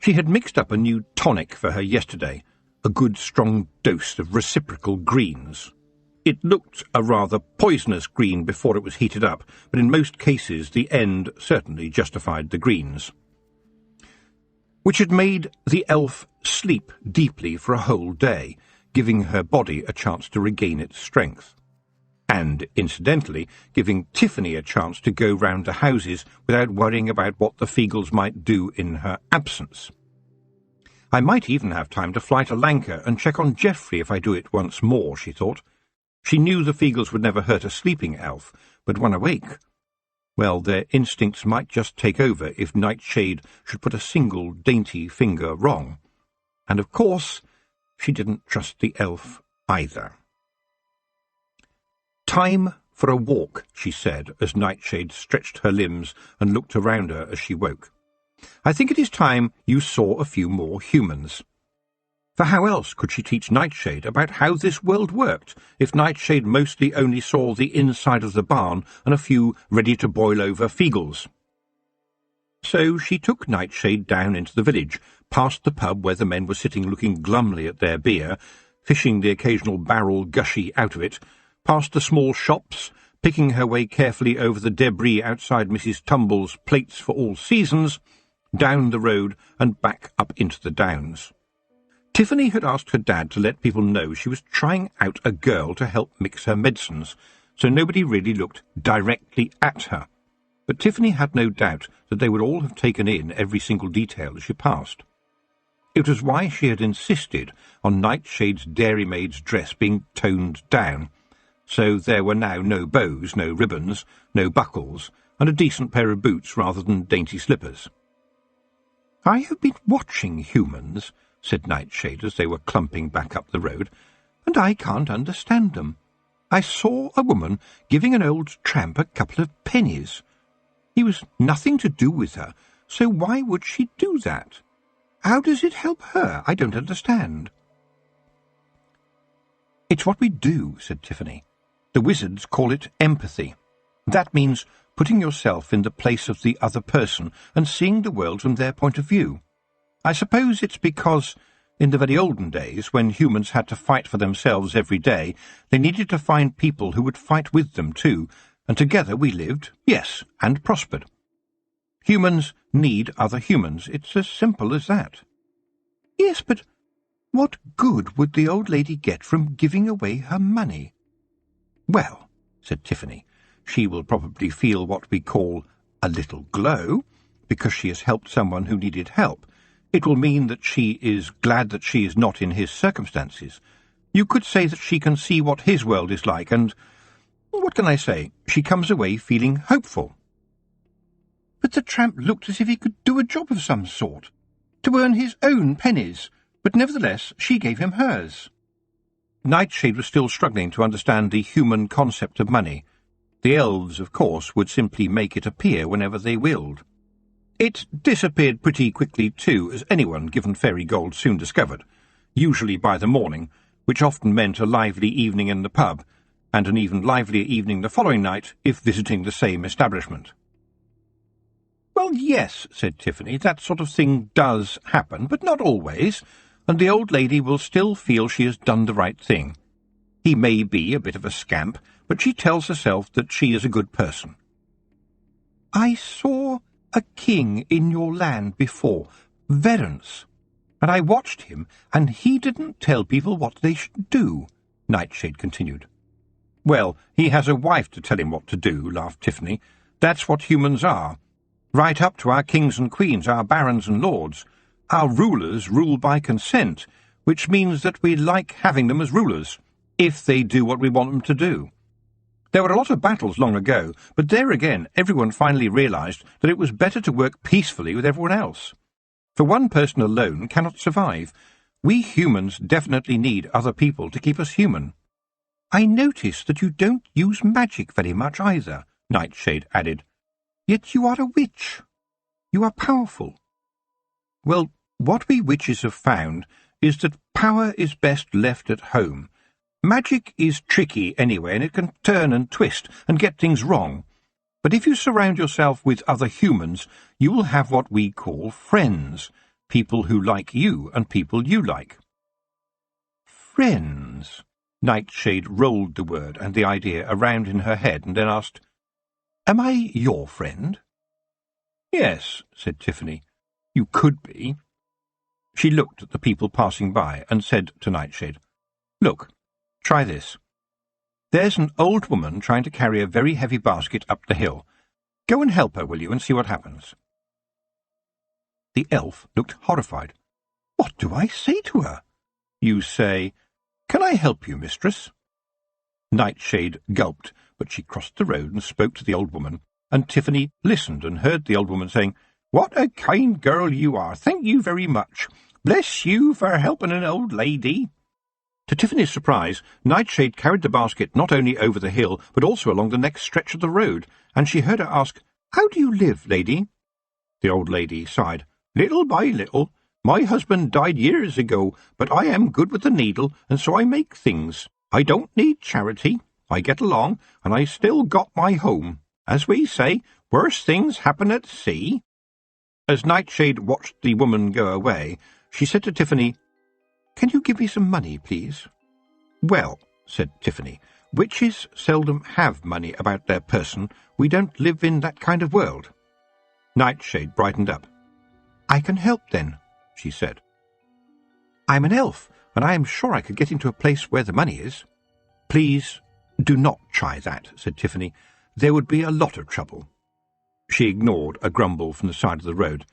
She had mixed up a new tonic for her yesterday, a good strong dose of reciprocal greens. It looked a rather poisonous green before it was heated up, but in most cases the end certainly justified the greens, which had made the elf sleep deeply for a whole day, giving her body a chance to regain its strength, and, incidentally, giving Tiffany a chance to go round to houses without worrying about what the Feagles might do in her absence. "I might even have time to fly to Lanka and check on Geoffrey if I do it once more," she thought. She knew the Feagles would never hurt a sleeping elf, but when awake, well, their instincts might just take over if Nightshade should put a single dainty finger wrong. And, of course, she didn't trust the elf either. "Time for a walk," she said, as Nightshade stretched her limbs and looked around her as she woke. "I think it is time you saw a few more humans." For how else could she teach Nightshade about how this world worked, if Nightshade mostly only saw the inside of the barn and a few ready-to-boil-over Feagles? So she took Nightshade down into the village, past the pub where the men were sitting looking glumly at their beer, fishing the occasional barrel gushy out of it, past the small shops, picking her way carefully over the debris outside Mrs. Tumble's plates for all seasons, down the road and back up into the downs. Tiffany had asked her dad to let people know she was trying out a girl to help mix her medicines, so nobody really looked directly at her. But Tiffany had no doubt that they would all have taken in every single detail as she passed. It was why she had insisted on Nightshade's dairymaid's dress being toned down, so there were now no bows, no ribbons, no buckles, and a decent pair of boots rather than dainty slippers. "I have been watching humans," said Nightshade as they were clumping back up the road, "and I can't understand them. I saw a woman giving an old tramp a couple of pennies. He was nothing to do with her, so why would she do that? How does it help her? I don't understand." "It's what we do," said Tiffany. "The wizards call it empathy. That means putting yourself in the place of the other person and seeing the world from their point of view. I suppose it's because, in the very olden days, when humans had to fight for themselves every day, they needed to find people who would fight with them too, and together we lived, yes, and prospered. Humans need other humans. It's as simple as that." "Yes, but what good would the old lady get from giving away her money?" "Well," said Tiffany, "she will probably feel what we call a little glow, because she has helped someone who needed help. It will mean that she is glad that she is not in his circumstances. You could say that she can see what his world is like, and, what can I say, she comes away feeling hopeful." "But the tramp looked as if he could do a job of some sort. to earn his own pennies, but nevertheless she gave him hers. Nightshade was still struggling to understand the human concept of money. The elves, of course, would simply make it appear whenever they willed. It disappeared pretty quickly, too, as anyone given fairy gold soon discovered, usually by the morning, which often meant a lively evening in the pub, and an even livelier evening the following night if visiting the same establishment. "Well, yes," said Tiffany, "that sort of thing does happen, but not always, and the old lady will still feel she has done the right thing. He may be a bit of a scamp, but she tells herself that she is a good person." "I saw a king in your land before, Verence, and I watched him, and he didn't tell people what they should do," Nightshade continued. "Well, he has a wife to tell him what to do," laughed Tiffany. "That's what humans are. Right up to our kings and queens, our barons and lords. Our rulers rule by consent, which means that we like having them as rulers, if they do what we want them to do. There were a lot of battles long ago, but there again everyone finally realized that it was better to work peacefully with everyone else. For one person alone cannot survive. We humans definitely need other people to keep us human." "I notice that you don't use magic very much either," Nightshade added. "Yet you are a witch. You are powerful." "Well, what we witches have found is that power is best left at home. Magic is tricky anyway, and it can turn and twist and get things wrong. But if you surround yourself with other humans, you will have what we call friends, people who like you and people you like." "Friends?" Nightshade rolled the word and the idea around in her head and then asked, "Am I your friend?" "Yes," said Tiffany. "You could be." She looked at the people passing by and said to Nightshade, "Look, try this. There's an old woman trying to carry a very heavy basket up the hill. Go and help her, will you, and see what happens." The elf looked horrified. "What do I say to her?" "You say, 'Can I help you, mistress?'" Nightshade gulped, but she crossed the road and spoke to the old woman, and Tiffany listened and heard the old woman saying, "What a kind girl you are! Thank you very much. Bless you for helping an old lady." To Tiffany's surprise, Nightshade carried the basket not only over the hill, but also along the next stretch of the road, and she heard her ask, "How do you live, lady?" The old lady sighed. "Little by little. My husband died years ago, but I am good with the needle, and so I make things. I don't need charity. I get along, and I still got my home. As we say, worse things happen at sea." As Nightshade watched the woman go away, she said to Tiffany, "Can you give me some money, please?" "Well," said Tiffany, "witches seldom have money about their person. We don't live in that kind of world." Nightshade brightened up. "I can help, then," she said. "I'm an elf, and I am sure I could get into a place where the money is." "Please do not try that," said Tiffany. "There would be a lot of trouble." She ignored a grumble from the side of the road.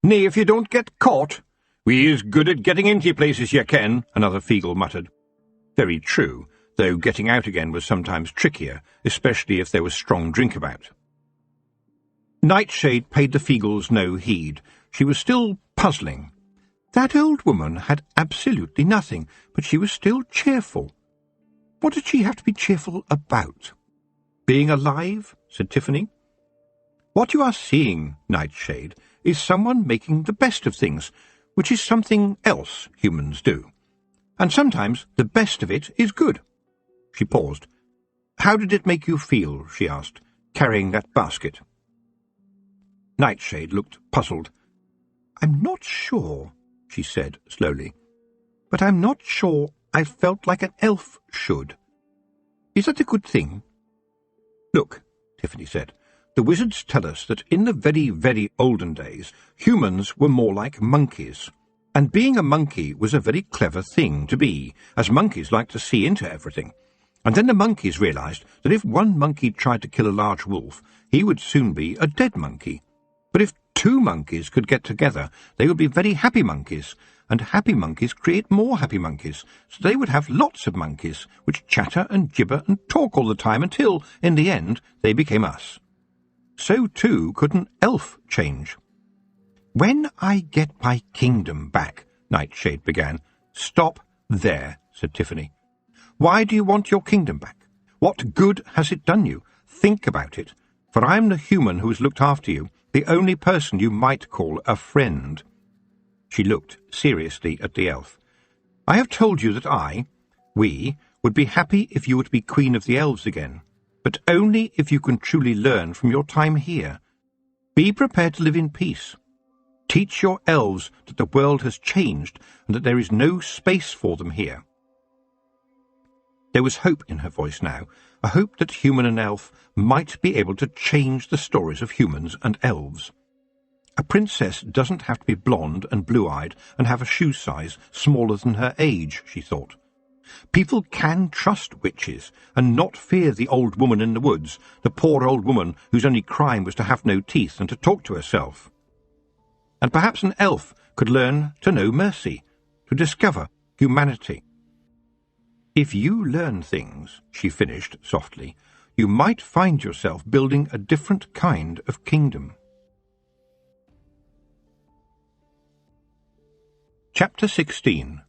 "Nay, if you don't get caught. We is good at getting into places, ye ken," another Feegle muttered. Very true, though getting out again was sometimes trickier, especially if there was strong drink about. Nightshade paid the Feegles no heed. She was still puzzling. That old woman had absolutely nothing, but she was still cheerful. What did she have to be cheerful about? "Being alive?" said Tiffany. "What you are seeing, Nightshade, is someone making the best of things, which is something else humans do. And sometimes the best of it is good." She paused. "How did it make you feel," she asked, "carrying that basket?" Nightshade looked puzzled. "I'm not sure," she said slowly, "but I'm not sure I felt like an elf should. Is that a good thing?" "Look," Tiffany said, "the wizards tell us that in the very, very olden days, humans were more like monkeys, and being a monkey was a very clever thing to be, as monkeys like to see into everything. And then the monkeys realized that if one monkey tried to kill a large wolf, he would soon be a dead monkey. But if two monkeys could get together, they would be very happy monkeys, and happy monkeys create more happy monkeys, so they would have lots of monkeys, which chatter and gibber and talk all the time until, in the end, they became us. So, too, could an elf change." "When I get my kingdom back," Nightshade began. "Stop there," said Tiffany. "Why do you want your kingdom back? What good has it done you? Think about it, for I am the human who has looked after you, the only person you might call a friend." She looked seriously at the elf. "I have told you that we, would be happy if you were to be Queen of the Elves again, but only if you can truly learn from your time here. Be prepared to live in peace. Teach your elves that the world has changed and that there is no space for them here." There was hope in her voice now, a hope that human and elf might be able to change the stories of humans and elves. A princess doesn't have to be blonde and blue-eyed and have a shoe size smaller than her age, she thought. People can trust witches and not fear the old woman in the woods, the poor old woman whose only crime was to have no teeth and to talk to herself. And perhaps an elf could learn to know mercy, to discover humanity. "If you learn things," she finished softly, "you might find yourself building a different kind of kingdom." Chapter 16.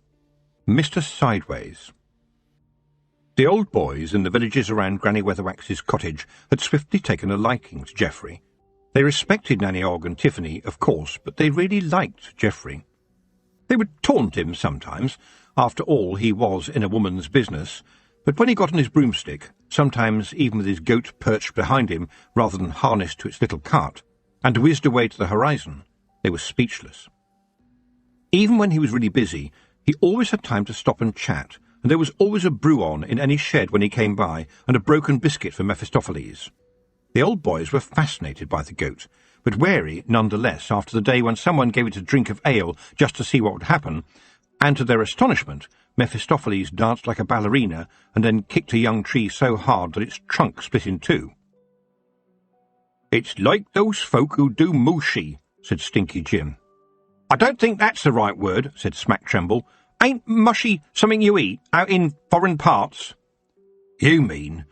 Mr. Sideways. The old boys in the villages around Granny Weatherwax's cottage had swiftly taken a liking to Geoffrey. They respected Nanny Og and Tiffany, of course, but they really liked Geoffrey. They would taunt him sometimes. After all, he was in a woman's business, but when he got on his broomstick, sometimes even with his goat perched behind him rather than harnessed to its little cart, and whizzed away to the horizon, they were speechless. Even when he was really busy, he always had time to stop and chat, and there was always a brew on in any shed when he came by, and a broken biscuit for Mephistopheles. The old boys were fascinated by the goat, but wary nonetheless after the day when someone gave it a drink of ale just to see what would happen, and to their astonishment, Mephistopheles danced like a ballerina and then kicked a young tree so hard that its trunk split in two. "It's like those folk who do mooshie," said Stinky Jim. "I don't think that's the right word," said Smack Tremble. "Ain't mushy something you eat out in foreign parts?" "You mean,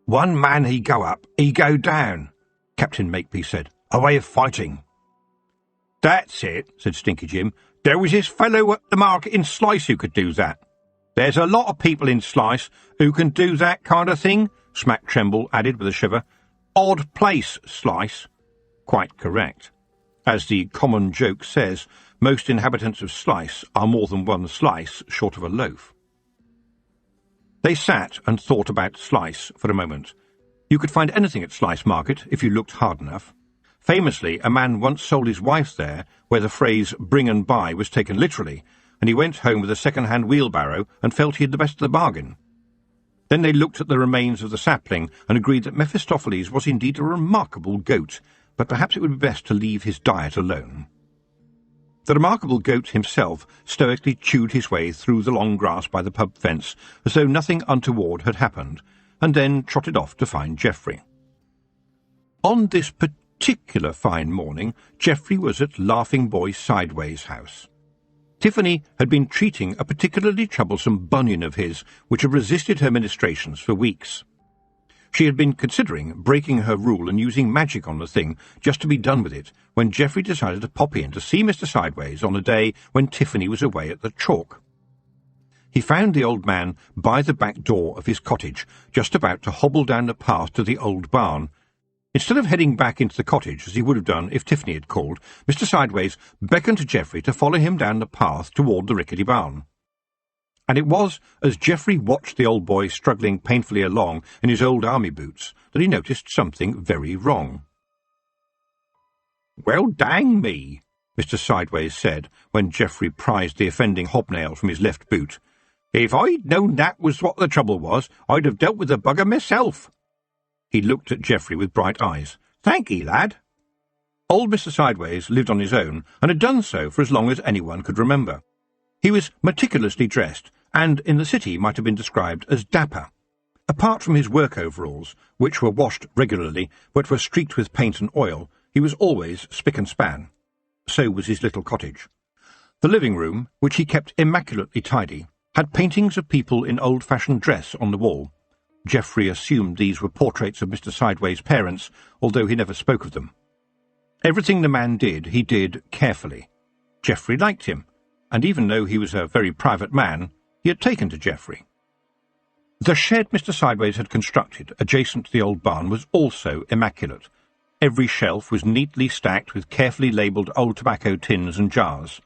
one man he go up, he go down," Captain Makepeace said. "A way of fighting." "That's it," said Stinky Jim. "There was this fellow at the market in Slice who could do that." "There's a lot of people in Slice who can do that kind of thing," Smack Tremble added with a shiver. "Odd place, Slice." Quite correct. As the common joke says, most inhabitants of Slice are more than one slice short of a loaf. They sat and thought about Slice for a moment. You could find anything at Slice Market if you looked hard enough. Famously, a man once sold his wife there, where the phrase "bring and buy" was taken literally, and he went home with a second-hand wheelbarrow and felt he had the best of the bargain. Then they looked at the remains of the sapling and agreed that Mephistopheles was indeed a remarkable goat, but perhaps it would be best to leave his diet alone. The remarkable goat himself stoically chewed his way through the long grass by the pub fence as though nothing untoward had happened, and then trotted off to find Geoffrey. On this particular fine morning, Geoffrey was at Laughing Boy Sideways' house. Tiffany had been treating a particularly troublesome bunion of his, which had resisted her ministrations for weeks. She had been considering breaking her rule and using magic on the thing just to be done with it, when Geoffrey decided to pop in to see Mr. Sideways on a day when Tiffany was away at the chalk. He found the old man by the back door of his cottage, just about to hobble down the path to the old barn. Instead of heading back into the cottage, as he would have done if Tiffany had called, Mr. Sideways beckoned to Geoffrey to follow him down the path toward the rickety barn. And it was as Geoffrey watched the old boy struggling painfully along in his old army boots that he noticed something very wrong. "Well, dang me," Mr. Sideways said, when Geoffrey prized the offending hobnail from his left boot. "If I'd known that was what the trouble was, I'd have dealt with the bugger myself." He looked at Geoffrey with bright eyes. "Thank'ee, lad." Old Mr. Sideways lived on his own, and had done so for as long as anyone could remember. He was meticulously dressed, and in the city might have been described as dapper. Apart from his work overalls, which were washed regularly, but were streaked with paint and oil, he was always spick and span. So was his little cottage. The living room, which he kept immaculately tidy, had paintings of people in old-fashioned dress on the wall. Geoffrey assumed these were portraits of Mr. Sideways' parents, although he never spoke of them. Everything the man did, he did carefully. Geoffrey liked him, and even though he was a very private man, he had taken to Geoffrey. The shed Mr. Sideways had constructed, adjacent to the old barn, was also immaculate. Every shelf was neatly stacked with carefully labelled old tobacco tins and jars.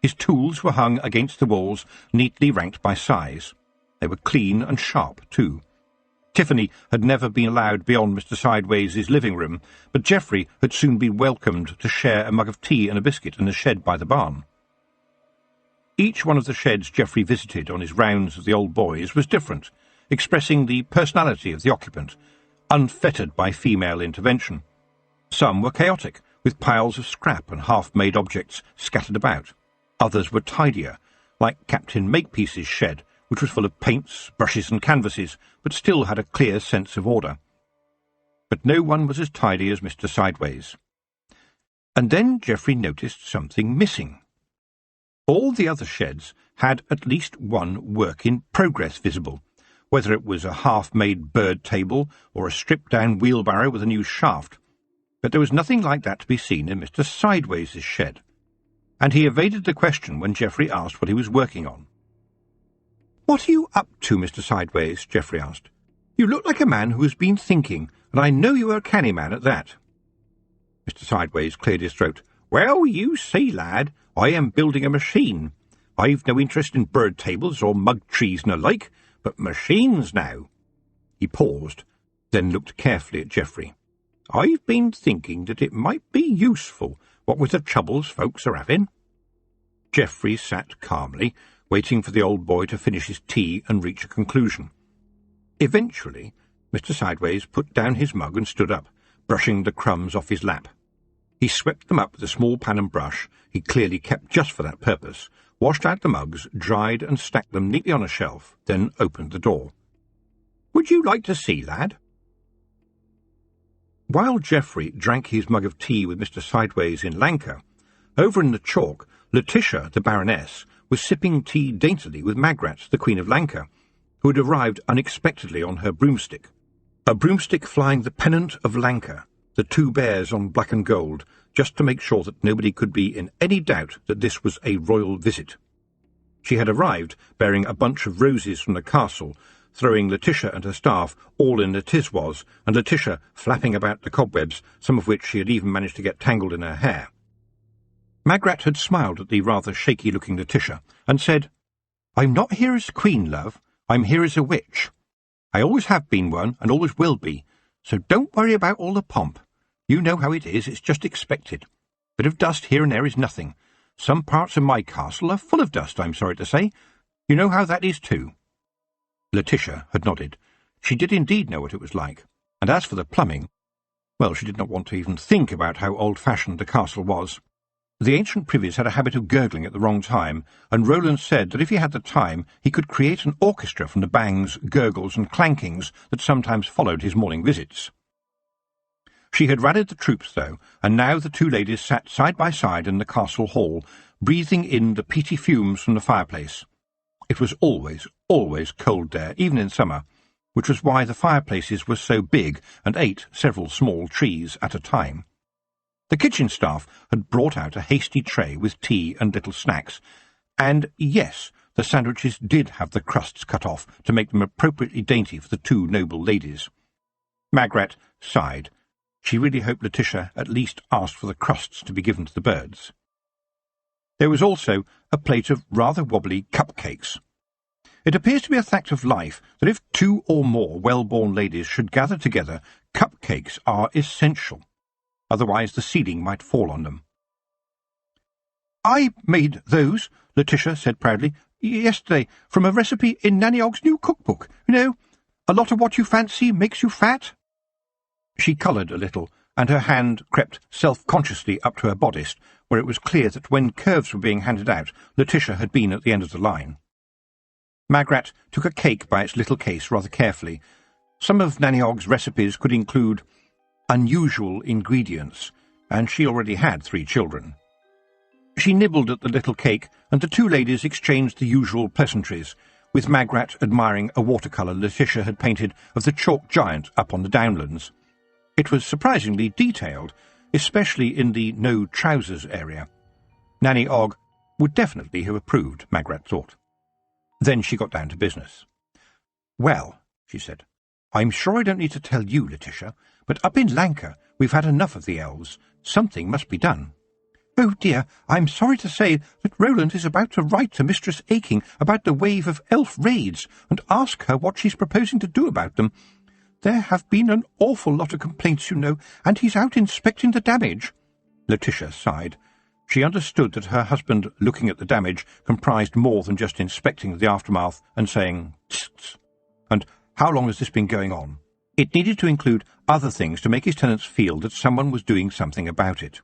His tools were hung against the walls, neatly ranked by size. They were clean and sharp, too. Tiffany had never been allowed beyond Mr. Sideways' living room, but Geoffrey had soon been welcomed to share a mug of tea and a biscuit in the shed by the barn. Each one of the sheds Geoffrey visited on his rounds of the old boys was different, expressing the personality of the occupant, unfettered by female intervention. Some were chaotic, with piles of scrap and half-made objects scattered about. Others were tidier, like Captain Makepeace's shed, which was full of paints, brushes and canvases, but still had a clear sense of order. But no one was as tidy as Mr. Sideways. And then Geoffrey noticed something missing. All the other sheds had at least one work in progress visible, whether it was a half-made bird table or a stripped-down wheelbarrow with a new shaft. But there was nothing like that to be seen in Mr. Sideways' shed, and he evaded the question when Geoffrey asked what he was working on. "What are you up to, Mr. Sideways?" Geoffrey asked. "You look like a man who has been thinking, and I know you are a canny man at that." Mr. Sideways cleared his throat. "Well, you see, lad, I am building a machine. I've no interest in bird tables or mug trees and the like, but machines now." He paused, then looked carefully at Geoffrey. "I've been thinking that it might be useful, what with the troubles folks are having." Geoffrey sat calmly, waiting for the old boy to finish his tea and reach a conclusion. Eventually, Mr. Sideways put down his mug and stood up, brushing the crumbs off his lap. He swept them up with a small pan and brush he clearly kept just for that purpose, washed out the mugs, dried and stacked them neatly on a shelf, then opened the door. "Would you like to see, lad?" While Geoffrey drank his mug of tea with Mr. Sideways in Lanka, over in the chalk, Letitia, the Baroness, was sipping tea daintily with Magrat, the Queen of Lanka, who had arrived unexpectedly on her broomstick. A broomstick flying the pennant of Lanka, the two bears on black and gold, just to make sure that nobody could be in any doubt that this was a royal visit. She had arrived bearing a bunch of roses from the castle, throwing Letitia and her staff all in the tiswas, and Letitia flapping about the cobwebs, some of which she had even managed to get tangled in her hair. Magrat had smiled at the rather shaky-looking Letitia, and said, "I'm not here as Queen, love. I'm here as a witch. I always have been one, and always will be, so don't worry about all the pomp. You know how it is, it's just expected. Bit of dust here and there is nothing. Some parts of my castle are full of dust, I'm sorry to say. You know how that is too." Letitia had nodded. She did indeed know what it was like, and as for the plumbing, well, she did not want to even think about how old-fashioned the castle was. The ancient privies had a habit of gurgling at the wrong time, and Roland said that if he had the time he could create an orchestra from the bangs, gurgles, and clankings that sometimes followed his morning visits. She had rallied the troops, though, and now the two ladies sat side by side in the castle hall, breathing in the peaty fumes from the fireplace. It was always cold there, even in summer, which was why the fireplaces were so big and ate several small trees at a time. The kitchen staff had brought out a hasty tray with tea and little snacks, and yes, the sandwiches did have the crusts cut off to make them appropriately dainty for the two noble ladies. Magrat sighed. She really hoped Letitia at least asked for the crusts to be given to the birds. There was also a plate of rather wobbly cupcakes. It appears to be a fact of life that if two or more well-born ladies should gather together, cupcakes are essential. Otherwise the ceiling might fall on them. "I made those," Letitia said proudly, "yesterday, from a recipe in Nanny Ogg's new cookbook. You know, a lot of what you fancy makes you fat." She coloured a little, and her hand crept self-consciously up to her bodice, where it was clear that when curves were being handed out, Letitia had been at the end of the line. Magrat took a cake by its little case rather carefully. Some of Nanny Ogg's recipes could include unusual ingredients, and she already had 3 children. She nibbled at the little cake, and the two ladies exchanged the usual pleasantries, with Magrat admiring a watercolour Letitia had painted of the chalk giant up on the downlands. It was surprisingly detailed, especially in the no-trousers area. Nanny Ogg would definitely have approved, Magrat thought. Then she got down to business. "Well," she said, "I'm sure I don't need to tell you, Letitia, but up in Lanka we've had enough of the elves. Something must be done." "Oh dear, I'm sorry to say that Roland is about to write to Mistress Aching about the wave of elf raids and ask her what she's proposing to do about them. There have been an awful lot of complaints, you know, and he's out inspecting the damage." Letitia sighed. She understood that her husband looking at the damage comprised more than just inspecting the aftermath and saying, "Tsk." And how long has this been going on? It needed to include other things to make his tenants feel that someone was doing something about it.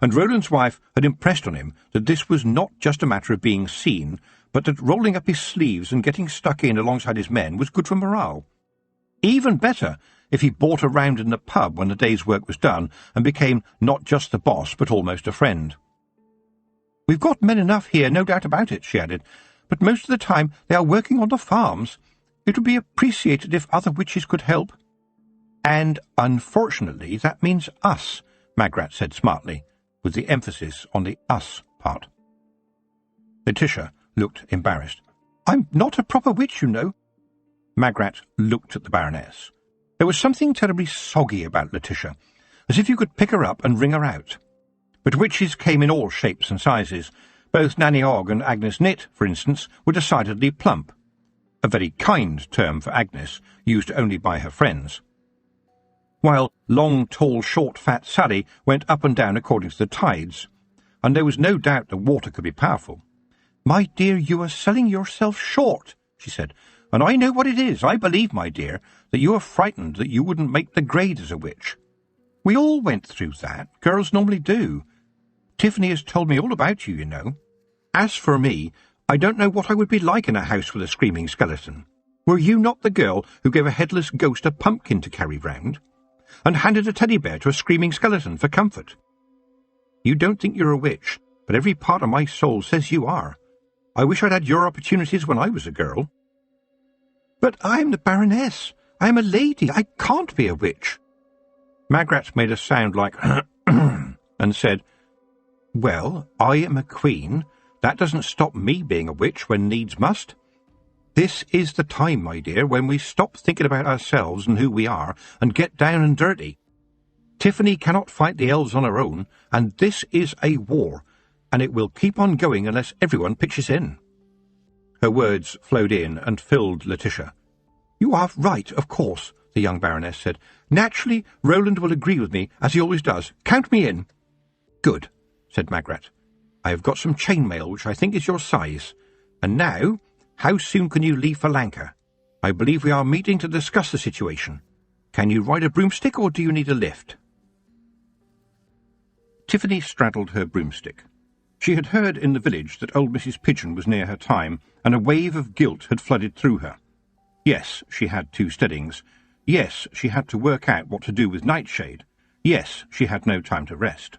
And Roland's wife had impressed on him that this was not just a matter of being seen, but that rolling up his sleeves and getting stuck in alongside his men was good for morale. Even better if he bought a round in the pub when the day's work was done and became not just the boss but almost a friend. "We've got men enough here, no doubt about it," she added, "but most of the time they are working on the farms. It would be appreciated if other witches could help." "And unfortunately that means us," Magrat said smartly, with the emphasis on the us part. Letitia looked embarrassed. "I'm not a proper witch, you know." Magrat looked at the Baroness. There was something terribly soggy about Letitia, as if you could pick her up and wring her out. But witches came in all shapes and sizes. Both Nanny Ogg and Agnes Nitt, for instance, were decidedly plump. A very kind term for Agnes, used only by her friends. While long, tall, short, fat Sally went up and down according to the tides, and there was no doubt the water could be powerful. "My dear, you are selling yourself short," she said, "and I know what it is. I believe, my dear, that you are frightened that you wouldn't make the grade as a witch. We all went through that. Girls normally do. Tiffany has told me all about you, you know. As for me, I don't know what I would be like in a house with a screaming skeleton. Were you not the girl who gave a headless ghost a pumpkin to carry round, and handed a teddy bear to a screaming skeleton for comfort? You don't think you're a witch, but every part of my soul says you are. I wish I'd had your opportunities when I was a girl." "But I'm the Baroness. I'm a lady. I can't be a witch." Magrat made a sound like and said, "Well, I am a queen. That doesn't stop me being a witch when needs must. This is the time, my dear, when we stop thinking about ourselves and who we are and get down and dirty. Tiffany cannot fight the elves on her own, and this is a war, and it will keep on going unless everyone pitches in." Her words flowed in and filled Letitia. "You are right, of course," the young Baroness said. "Naturally, Roland will agree with me, as he always does. Count me in." "Good," said Magrat. "I have got some chainmail which I think is your size. And now, how soon can you leave for Lanka? I believe we are meeting to discuss the situation. Can you ride a broomstick, or do you need a lift?" Tiffany straddled her broomstick. She had heard in the village that old Mrs. Pigeon was near her time, and a wave of guilt had flooded through her. Yes, she had 2 steadings. Yes, she had to work out what to do with Nightshade. Yes, she had no time to rest.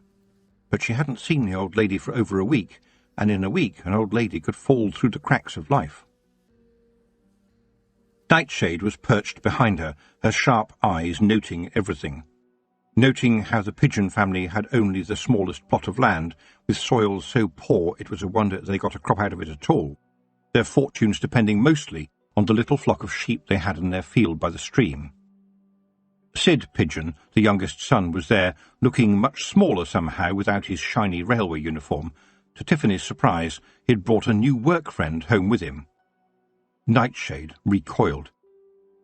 But she hadn't seen the old lady for over a week, and in a week an old lady could fall through the cracks of life. Nightshade was perched behind her, her sharp eyes noting everything. Noting how the Pigeon family had only the smallest plot of land, with soil so poor it was a wonder they got a crop out of it at all, their fortunes depending mostly on the little flock of sheep they had in their field by the stream. Sid Pigeon, the youngest son, was there, looking much smaller somehow without his shiny railway uniform. To Tiffany's surprise, he had brought a new work friend home with him. Nightshade recoiled.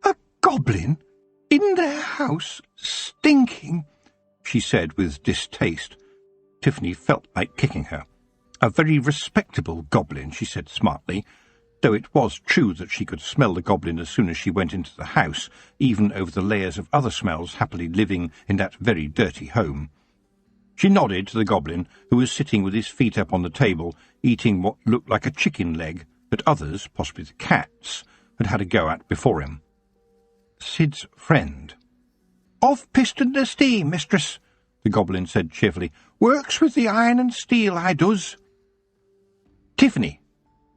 "A goblin? In their house? Stinking?" she said with distaste. Tiffany felt like kicking her. "A very respectable goblin," she said smartly, though it was true that she could smell the goblin as soon as she went into the house, even over the layers of other smells happily living in that very dirty home. She nodded to the goblin, who was sitting with his feet up on the table, eating what looked like a chicken leg that others, possibly the cats, had had a go at before him. Sid's friend. "Of piston to steam, mistress," the goblin said cheerfully. "Works with the iron and steel, I does." "Tiffany,"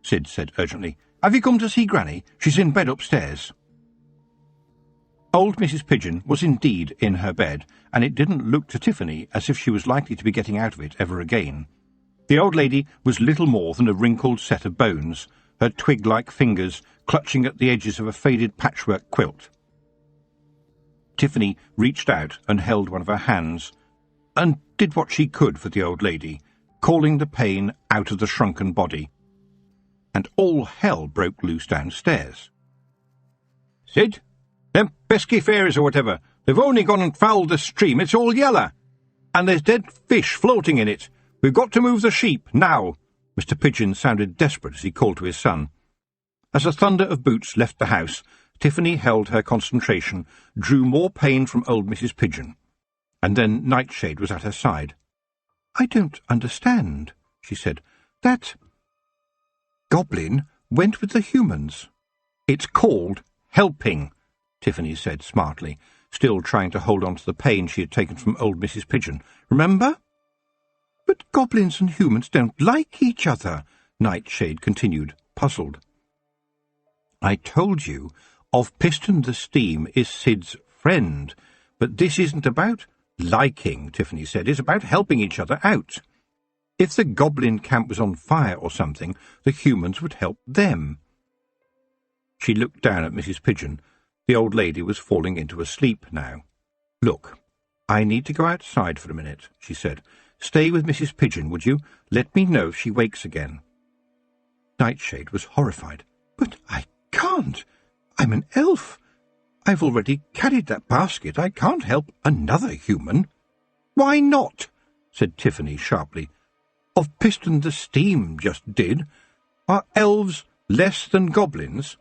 Sid said urgently, "have you come to see Granny? She's in bed upstairs." Old Mrs. Pigeon was indeed in her bed, and it didn't look to Tiffany as if she was likely to be getting out of it ever again. The old lady was little more than a wrinkled set of bones, her twig-like fingers clutching at the edges of a faded patchwork quilt. Tiffany reached out and held one of her hands, and did what she could for the old lady, calling the pain out of the shrunken body. And all hell broke loose downstairs. "Sid, them pesky fairies or whatever, they've only gone and fouled the stream. It's all yeller. And there's dead fish floating in it. We've got to move the sheep, now." Mr. Pigeon sounded desperate as he called to his son. As the thunder of boots left the house, Tiffany held her concentration, drew more pain from old Mrs. Pigeon, and then Nightshade was at her side. "I don't understand," she said. "That goblin went with the humans." "It's called helping," Tiffany said smartly, still trying to hold on to the pain she had taken from old Mrs. Pigeon. "Remember?" "But goblins and humans don't like each other," Nightshade continued, puzzled. "I told you, of Piston the Steam is Sid's friend, but this isn't about liking," Tiffany said. "It's about helping each other out. If the goblin camp was on fire or something, the humans would help them." She looked down at Mrs. Pigeon. The old lady was falling into a sleep now. "Look, I need to go outside for a minute," she said. "Stay with Mrs. Pigeon, would you? Let me know if she wakes again." Nightshade was horrified. "But I can't. I'm an elf. I've already carried that basket. I can't help another human." "Why not?" said Tiffany sharply. "Of Piston the Steam just did. Are elves less than goblins?"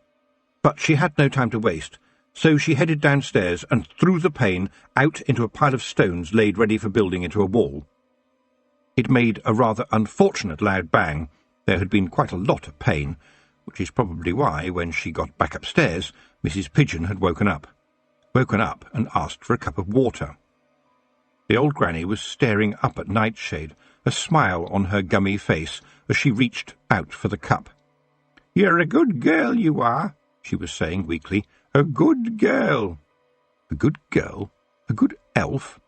But she had no time to waste, so she headed downstairs and threw the pane out into a pile of stones laid ready for building into a wall. It made a rather unfortunate loud bang. There had been quite a lot of pain, which is probably why, when she got back upstairs, Mrs. Pigeon had woken up and asked for a cup of water. The old granny was staring up at Nightshade, a smile on her gummy face as she reached out for the cup. "You're a good girl, you are," she was saying weakly. "A good girl." "A good girl? A good elf?"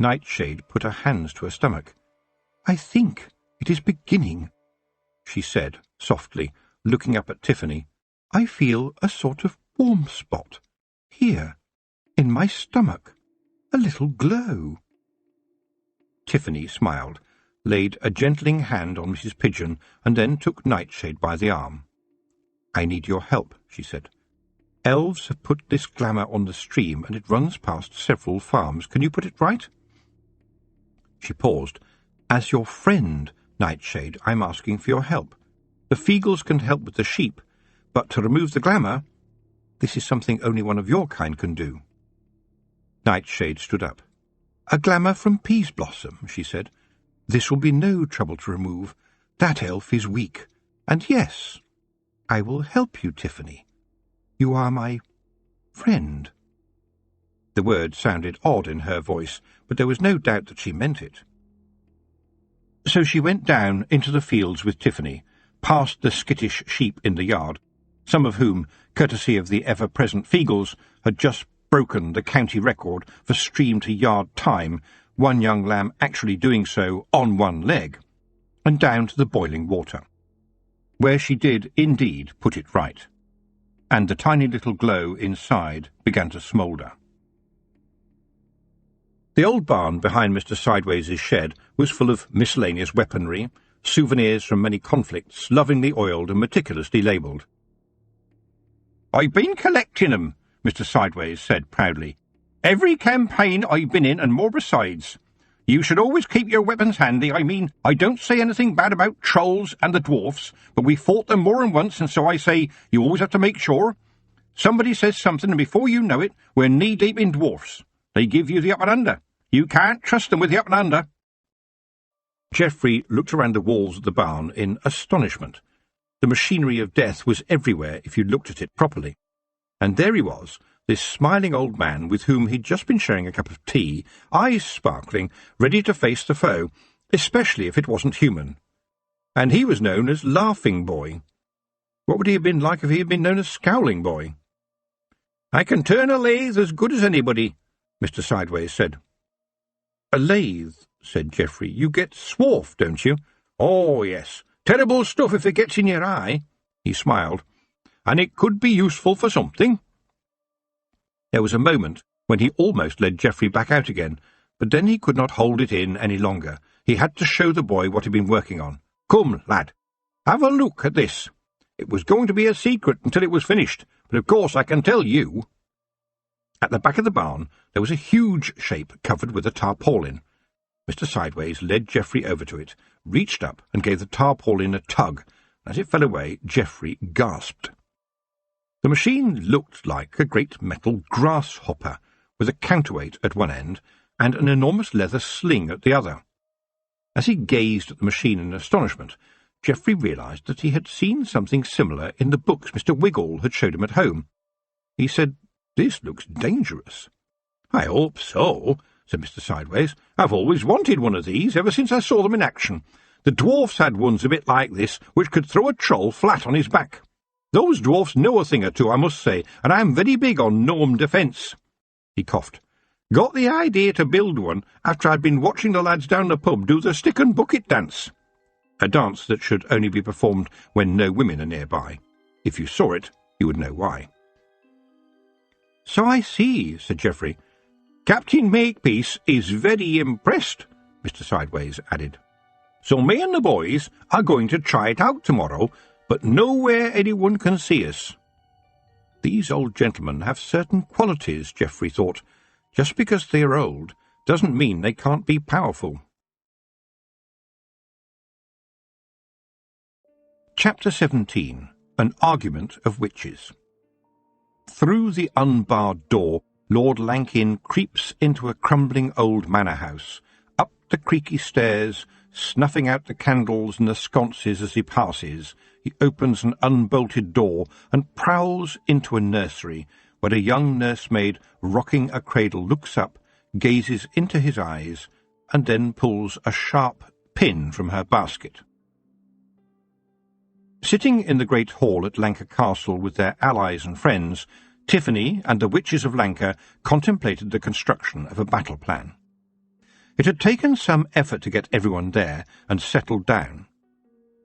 Nightshade put her hands to her stomach. "I think it is beginning," she said softly, looking up at Tiffany. "I feel a sort of warm spot here, in my stomach, a little glow." Tiffany smiled, laid a gentling hand on Mrs. Pigeon, and then took Nightshade by the arm. "I need your help," she said. "Elves have put this glamour on the stream, and it runs past several farms. Can you put it right?" She paused. "As your friend, Nightshade, I'm asking for your help. The Feagles can help with the sheep, but to remove the glamour, this is something only one of your kind can do." Nightshade stood up. "A glamour from Peas Blossom," she said. "This will be no trouble to remove. That elf is weak. And yes, I will help you, Tiffany. You are my friend." The word sounded odd in her voice, but there was no doubt that she meant it. So she went down into the fields with Tiffany, past the skittish sheep in the yard, some of whom, courtesy of the ever-present Feagles, had just broken the county record for stream-to-yard time, one young lamb actually doing so on one leg, and down to the boiling water, where she did indeed put it right, and the tiny little glow inside began to smoulder. The old barn behind Mr. Sideways' shed was full of miscellaneous weaponry, souvenirs from many conflicts, lovingly oiled and meticulously labelled. "I've been collecting 'em," Mr. Sideways said proudly. "Every campaign I've been in and more besides. You should always keep your weapons handy. I mean, I don't say anything bad about trolls and the dwarfs, but we fought them more than once, and so I say you always have to make sure. Somebody says something, and before you know it, we're knee-deep in dwarfs. They give you the up and under. You can't trust them with the up and under." Geoffrey looked around the walls of the barn in astonishment. The machinery of death was everywhere if you looked at it properly. And there he was, this smiling old man with whom he'd just been sharing a cup of tea, eyes sparkling, ready to face the foe, especially if it wasn't human. And he was known as Laughing Boy. What would he have been like if he had been known as Scowling Boy? "I can turn a lathe as good as anybody," Mr. Sideways said. "A lathe," said Geoffrey. "You get swarf, don't you?" "Oh, yes. Terrible stuff if it gets in your eye." He smiled. "And it could be useful for something." There was a moment when he almost led Geoffrey back out again, but then he could not hold it in any longer. He had to show the boy what he'd been working on. "Come, lad, have a look at this. It was going to be a secret until it was finished, but of course I can tell you." At the back of the barn there was a huge shape covered with a tarpaulin. Mr. Sideways led Geoffrey over to it, reached up and gave the tarpaulin a tug. As it fell away, Geoffrey gasped. The machine looked like a great metal grasshopper, with a counterweight at one end and an enormous leather sling at the other. As he gazed at the machine in astonishment, Geoffrey realised that he had seen something similar in the books Mr. Wiggle had showed him at home. He said, "This looks dangerous." "I hope so," said Mr. Sideways. "I've always wanted one of these, ever since I saw them in action. The dwarfs had ones a bit like this, which could throw a troll flat on his back. Those dwarfs know a thing or two, I must say, and I'm very big on gnome defence." He coughed. "Got the idea to build one after I'd been watching the lads down the pub do the stick and bucket dance. A dance that should only be performed when no women are nearby. If you saw it, you would know why. "So I see," said Geoffrey. "Captain Makepeace is very impressed," Mr. Sideways added. "So me and the boys are going to try it out tomorrow, but nowhere anyone can see us." These old gentlemen have certain qualities, Geoffrey thought. Just because they are old doesn't mean they can't be powerful. Chapter 17. An Argument of Witches. Through the unbarred door, Lord Lankin creeps into a crumbling old manor house, up the creaky stairs, snuffing out the candles and the sconces as he passes. He opens an unbolted door and prowls into a nursery, where a young nursemaid rocking a cradle looks up, gazes into his eyes, and then pulls a sharp pin from her basket. Sitting in the great hall at Lanka Castle with their allies and friends, Tiffany and the witches of Lanka contemplated the construction of a battle plan. It had taken some effort to get everyone there and settled down.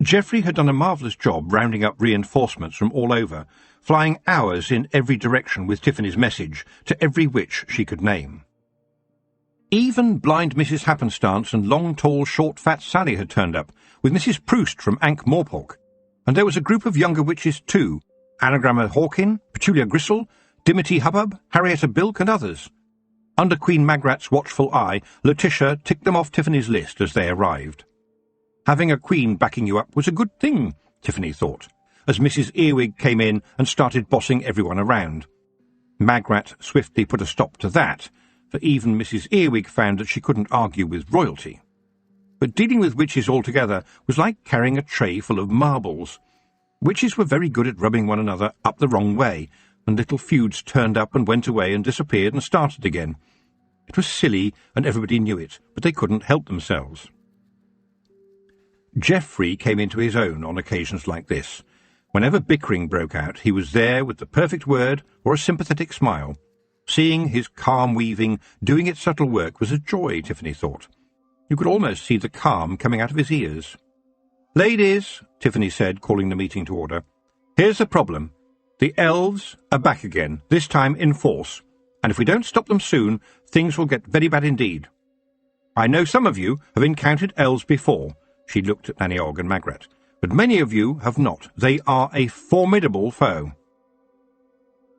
Geoffrey had done a marvellous job rounding up reinforcements from all over, flying hours in every direction with Tiffany's message to every witch she could name. Even blind Mrs. Happenstance and long, tall, short, fat Sally had turned up, with Mrs. Proust from Ankh-Morpork, and there was a group of younger witches too, Anagramma Hawkin, Petulia Gristle, Dimity Hubbub, Harrietta Bilk, and others. Under Queen Magrat's watchful eye, Letitia ticked them off Tiffany's list as they arrived. Having a queen backing you up was a good thing, Tiffany thought, as Mrs. Earwig came in and started bossing everyone around. Magrat swiftly put a stop to that, for even Mrs. Earwig found that she couldn't argue with royalty. But dealing with witches altogether was like carrying a tray full of marbles. Witches were very good at rubbing one another up the wrong way, and little feuds turned up and went away and disappeared and started again. It was silly, and everybody knew it, but they couldn't help themselves. Geoffrey came into his own on occasions like this. Whenever bickering broke out, he was there with the perfect word or a sympathetic smile. Seeing his calm weaving, doing its subtle work, was a joy, Tiffany thought. You could almost see the calm coming out of his ears. "Ladies," Tiffany said, calling the meeting to order, "here's the problem. The elves are back again, this time in force, and if we don't stop them soon, things will get very bad indeed. I know some of you have encountered elves before," she looked at Nanny Ogg and Magrat, "but many of you have not. They are a formidable foe."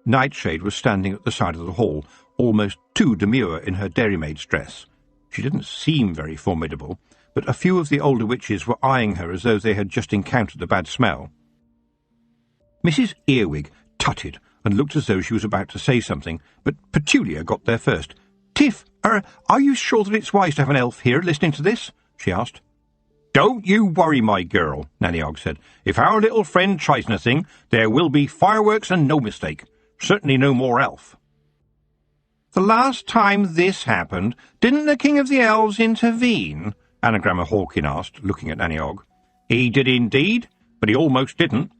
Nightshade was standing at the side of the hall, almost too demure in her dairymaid's dress. She didn't seem very formidable, but a few of the older witches were eyeing her as though they had just encountered a bad smell. Mrs. Earwig tutted and looked as though she was about to say something, but Petulia got there first. "Tiff, are you sure that it's wise to have an elf here listening to this?" she asked. "Don't you worry, my girl," Nanny Ogg said. "If our little friend tries anything, there will be fireworks and no mistake. Certainly no more elf." "The last time this happened, didn't the King of the Elves intervene?" Anagramma Hawkin asked, looking at Nanny Ogg. "He did indeed, but he almost didn't.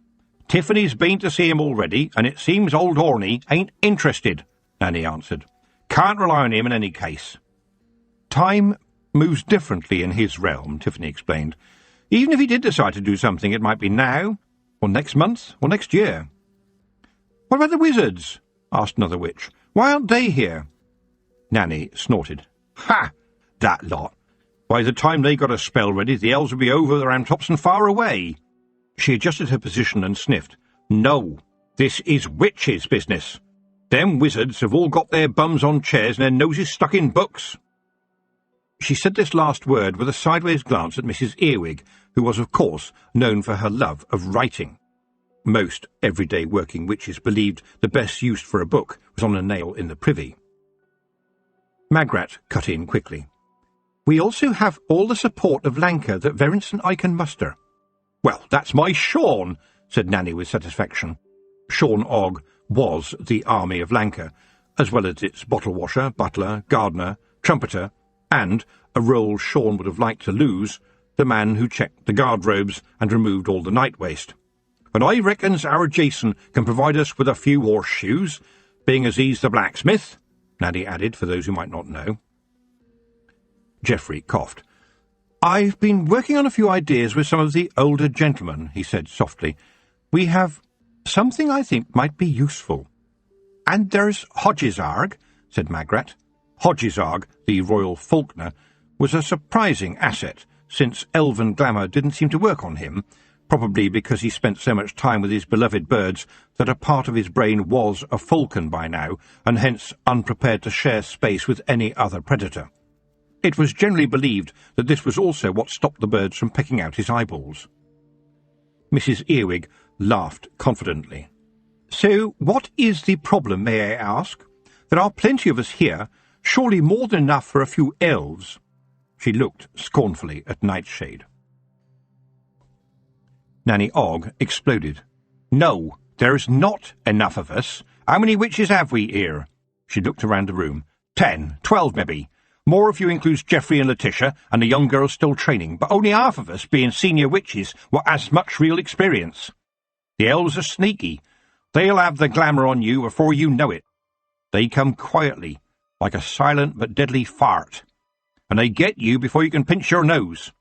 Tiffany's been to see him already, and it seems old Horny ain't interested, Nanny answered. Can't rely on him in any case. Time moves differently in his realm, Tiffany explained. Even if he did decide to do something, it might be now, or next month, or next year. What about the wizards? Asked another witch. Why aren't they here? Nanny snorted. Ha! That lot. By the time they got a spell ready, the elves would be over the ramtops and far away. She adjusted her position and sniffed. No, this is witches' business. Them wizards have all got their bums on chairs and their noses stuck in books. She said this last word with a sideways glance at Mrs. Earwig, who was, of course, known for her love of writing. Most everyday working witches believed the best use for a book was on a nail in the privy. Magrat cut in quickly. We also have all the support of Lanka that Verence and I can muster. Well, that's my Sean, said Nanny with satisfaction. Sean Og was the army of Lanka, as well as its bottle washer, butler, gardener, trumpeter, and, a role Sean would have liked to lose, the man who checked the guard-robes and removed all the night waste. And I reckons our Jason can provide us with a few horseshoes, being as he's the blacksmith, Nanny added, for those who might not know. Geoffrey coughed. I've been working on a few ideas with some of the older gentlemen, he said softly. We have something I think might be useful. And there's Hodgesarg, said Magrat. Hodgesarg, the royal falconer, was a surprising asset, since elven glamour didn't seem to work on him, probably because he spent so much time with his beloved birds that a part of his brain was a falcon by now, and hence unprepared to share space with any other predator. It was generally believed that this was also what stopped the birds from pecking out his eyeballs. Mrs. Earwig laughed confidently. So what is the problem, may I ask? There are plenty of us here, surely more than enough for a few elves. She looked scornfully at Nightshade. Nanny Og exploded. No, there's not enough of us. How many witches have we here? She looked around the room. 10, 12 maybe. More if you include Geoffrey and Letitia, and the young girls still training, but only half of us, being senior witches, will has much real experience. The elves are sneaky. They'll have the glamour on you before you know it. They come quietly, like a silent but deadly fart, and they get you before you can pinch your nose.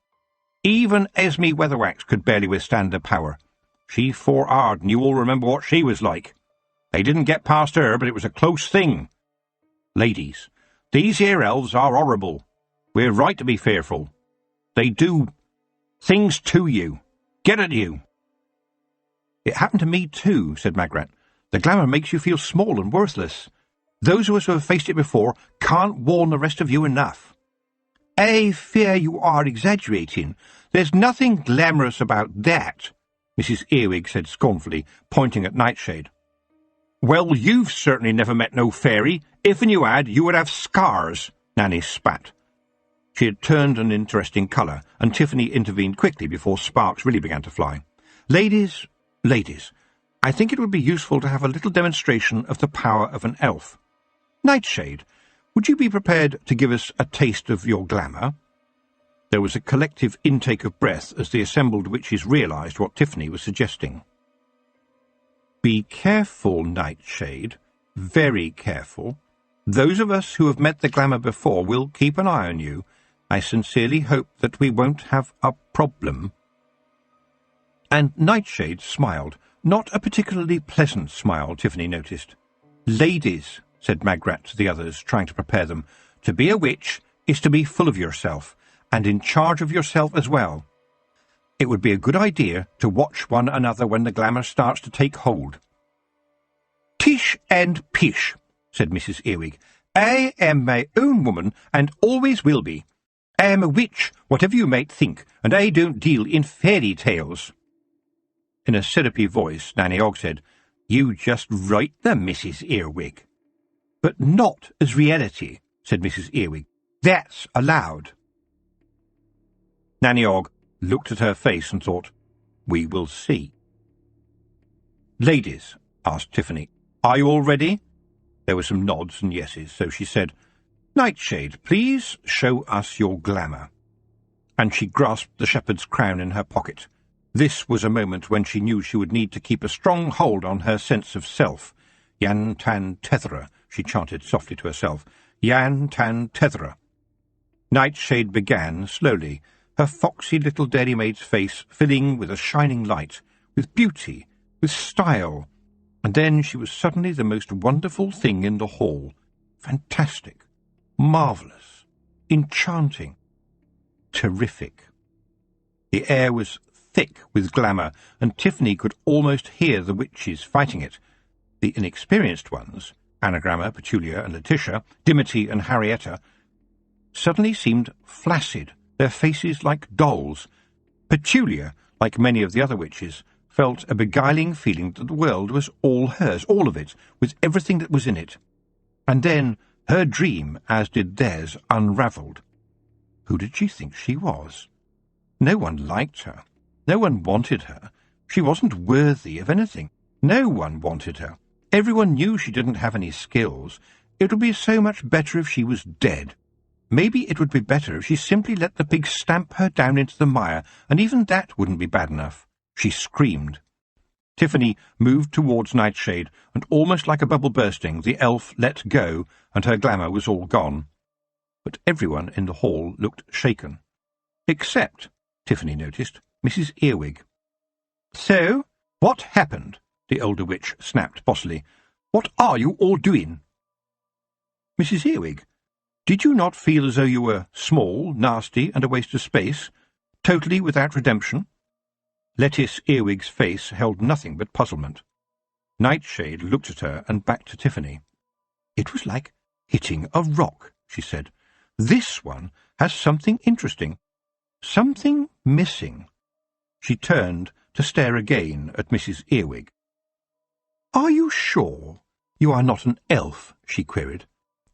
Even Esme Weatherwax could barely withstand the power. She fought hard, and you all remember what she was like. They didn't get past her, but it was a close thing. Ladies, these here elves are horrible. We're right to be fearful. They do things to you, get at you. It happened to me too, said Magrat. The glamour makes you feel small and worthless. Those of us who have faced it before can't warn the rest of you enough. I fear you are exaggerating. There's nothing glamorous about that, Mrs. Earwig said scornfully, pointing at Nightshade. Well, you've certainly never met no fairy. If and you had, you would have scars, Nanny spat. She had turned an interesting colour, and Tiffany intervened quickly before sparks really began to fly. Ladies, I think it would be useful to have a little demonstration of the power of an elf. Nightshade, would you be prepared to give us a taste of your glamour? There was a collective intake of breath as the assembled witches realised what Tiffany was suggesting. Be careful, Nightshade, very careful. Those of us who have met the glamour before will keep an eye on you. I sincerely hope that we won't have a problem. And Nightshade smiled, not a particularly pleasant smile, Tiffany noticed. Ladies, said Magrat to the others, trying to prepare them, to be a witch is to be full of yourself, and in charge of yourself as well. It would be a good idea to watch one another when the glamour starts to take hold. Tish and pish, said Mrs. Earwig. I am my own woman, and always will be. I am a witch, whatever you might think, and I don't deal in fairy tales. In a syrupy voice, Nanny Og said, You just write them, Mrs. Earwig. But not as reality, said Mrs. Earwig. That's allowed. Nanny Og looked at her face and thought, We will see. Ladies, asked Tiffany, are you all ready? There were some nods and yeses, so she said, Nightshade, please show us your glamour. And she grasped the shepherd's crown in her pocket. This was a moment when she knew she would need to keep a strong hold on her sense of self. Yan Tan Tethera, she chanted softly to herself. Yan Tan Tethera. Nightshade began, slowly, her foxy little dairymaid's face filling with a shining light, with beauty, with style, and then she was suddenly the most wonderful thing in the hall. Fantastic, marvellous, enchanting, terrific. The air was thick with glamour, and Tiffany could almost hear the witches fighting it. The inexperienced ones, Anagramma, Petulia, and Letitia, Dimity and Harrietta, suddenly seemed flaccid, their faces like dolls. Petulia, like many of the other witches, felt a beguiling feeling that the world was all hers, all of it, with everything that was in it. And then her dream, as did theirs, unravelled. Who did she think she was? No one liked her. No one wanted her. She wasn't worthy of anything. No one wanted her. Everyone knew she didn't have any skills. It would be so much better if she was dead. Maybe it would be better if she simply let the pig stamp her down into the mire, and even that wouldn't be bad enough. She screamed. Tiffany moved towards Nightshade, and almost like a bubble bursting, the elf let go, and her glamour was all gone. But everyone in the hall looked shaken. Except, Tiffany noticed, Mrs. Earwig. "So, what happened?" the older witch snapped bossily. "What are you all doing?" "Mrs. Earwig, did you not feel as though you were small, nasty, and a waste of space, totally without redemption?" Lettice Earwig's face held nothing but puzzlement. Nightshade looked at her and back to Tiffany. "It was like hitting a rock," she said. "This one has something interesting, something missing." She turned to stare again at Mrs. Earwig. "Are you sure you are not an elf?" she queried.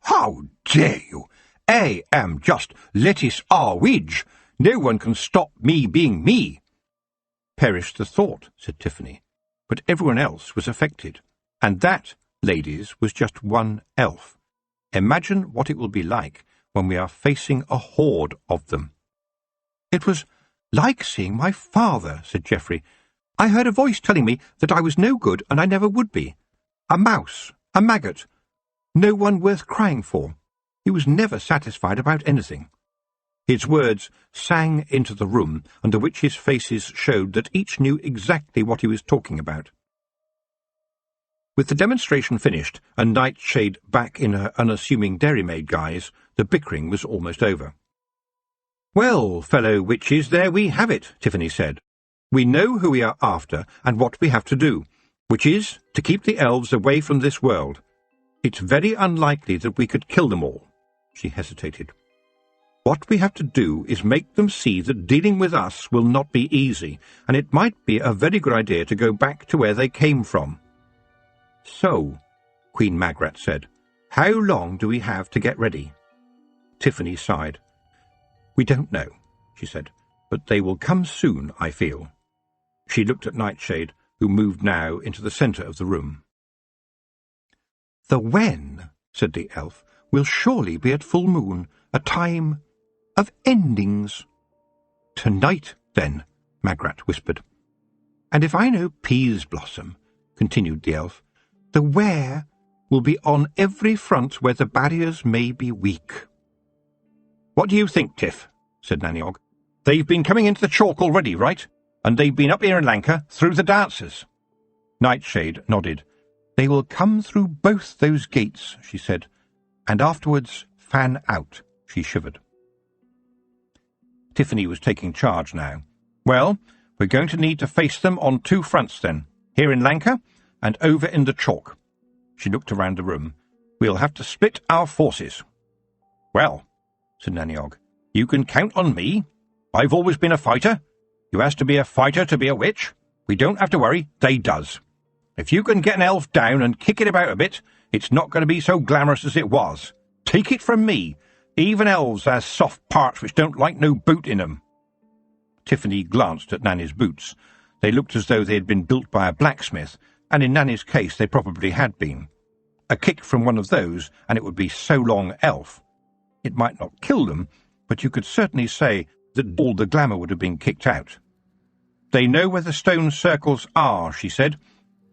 "How dare you? I am just Lettice Earwig. No one can stop me being me." "Perish the thought," said Tiffany, but everyone else was affected. And that, ladies, was just one elf. Imagine what it will be like when we are facing a horde of them. "It was like seeing my father," said Geoffrey. "I heard a voice telling me that I was no good and I never would be. A mouse, a maggot, no one worth crying for. He was never satisfied about anything." His words sang into the room, and the witches' faces showed that each knew exactly what he was talking about. With the demonstration finished, and Nightshade back in her unassuming dairymaid guise, the bickering was almost over. "Well, fellow witches, there we have it," Tiffany said. "We know who we are after and what we have to do, which is to keep the elves away from this world. It's very unlikely that we could kill them all." She hesitated. "What we have to do is make them see that dealing with us will not be easy, and it might be a very good idea to go back to where they came from." "So," Queen Magrat said, "how long do we have to get ready?" Tiffany sighed. "We don't know," she said, "but they will come soon, I feel." She looked at Nightshade, who moved now into the centre of the room. "The when," said the elf, "will surely be at full moon, a time of endings." "Tonight, then," Magrat whispered. "And if I know Peas Blossom," continued the elf, "the where will be on every front where the barriers may be weak." "What do you think, Tiff?" said Nannyog. "They've been coming into the chalk already, right? And they've been up here in Lanka through the dancers." Nightshade nodded. "They will come through both those gates," she said, "and afterwards fan out." She shivered. Tiffany was taking charge now. "Well, we're going to need to face them on two fronts then, here in Lanka and over in the chalk." She looked around the room. "We'll have to split our forces." "Well," said Nannyog, "you can count on me. I've always been a fighter. You has to be a fighter to be a witch. We don't have to worry, they does. If you can get an elf down and kick it about a bit, it's not going to be so glamorous as it was. Take it from me. Even elves has soft parts which don't like no boot in 'em." Tiffany glanced at Nanny's boots. They looked as though they had been built by a blacksmith, and in Nanny's case they probably had been. A kick from one of those, and it would be so long elf. It might not kill them, but you could certainly say that all the glamour would have been kicked out. "They know where the stone circles are," she said,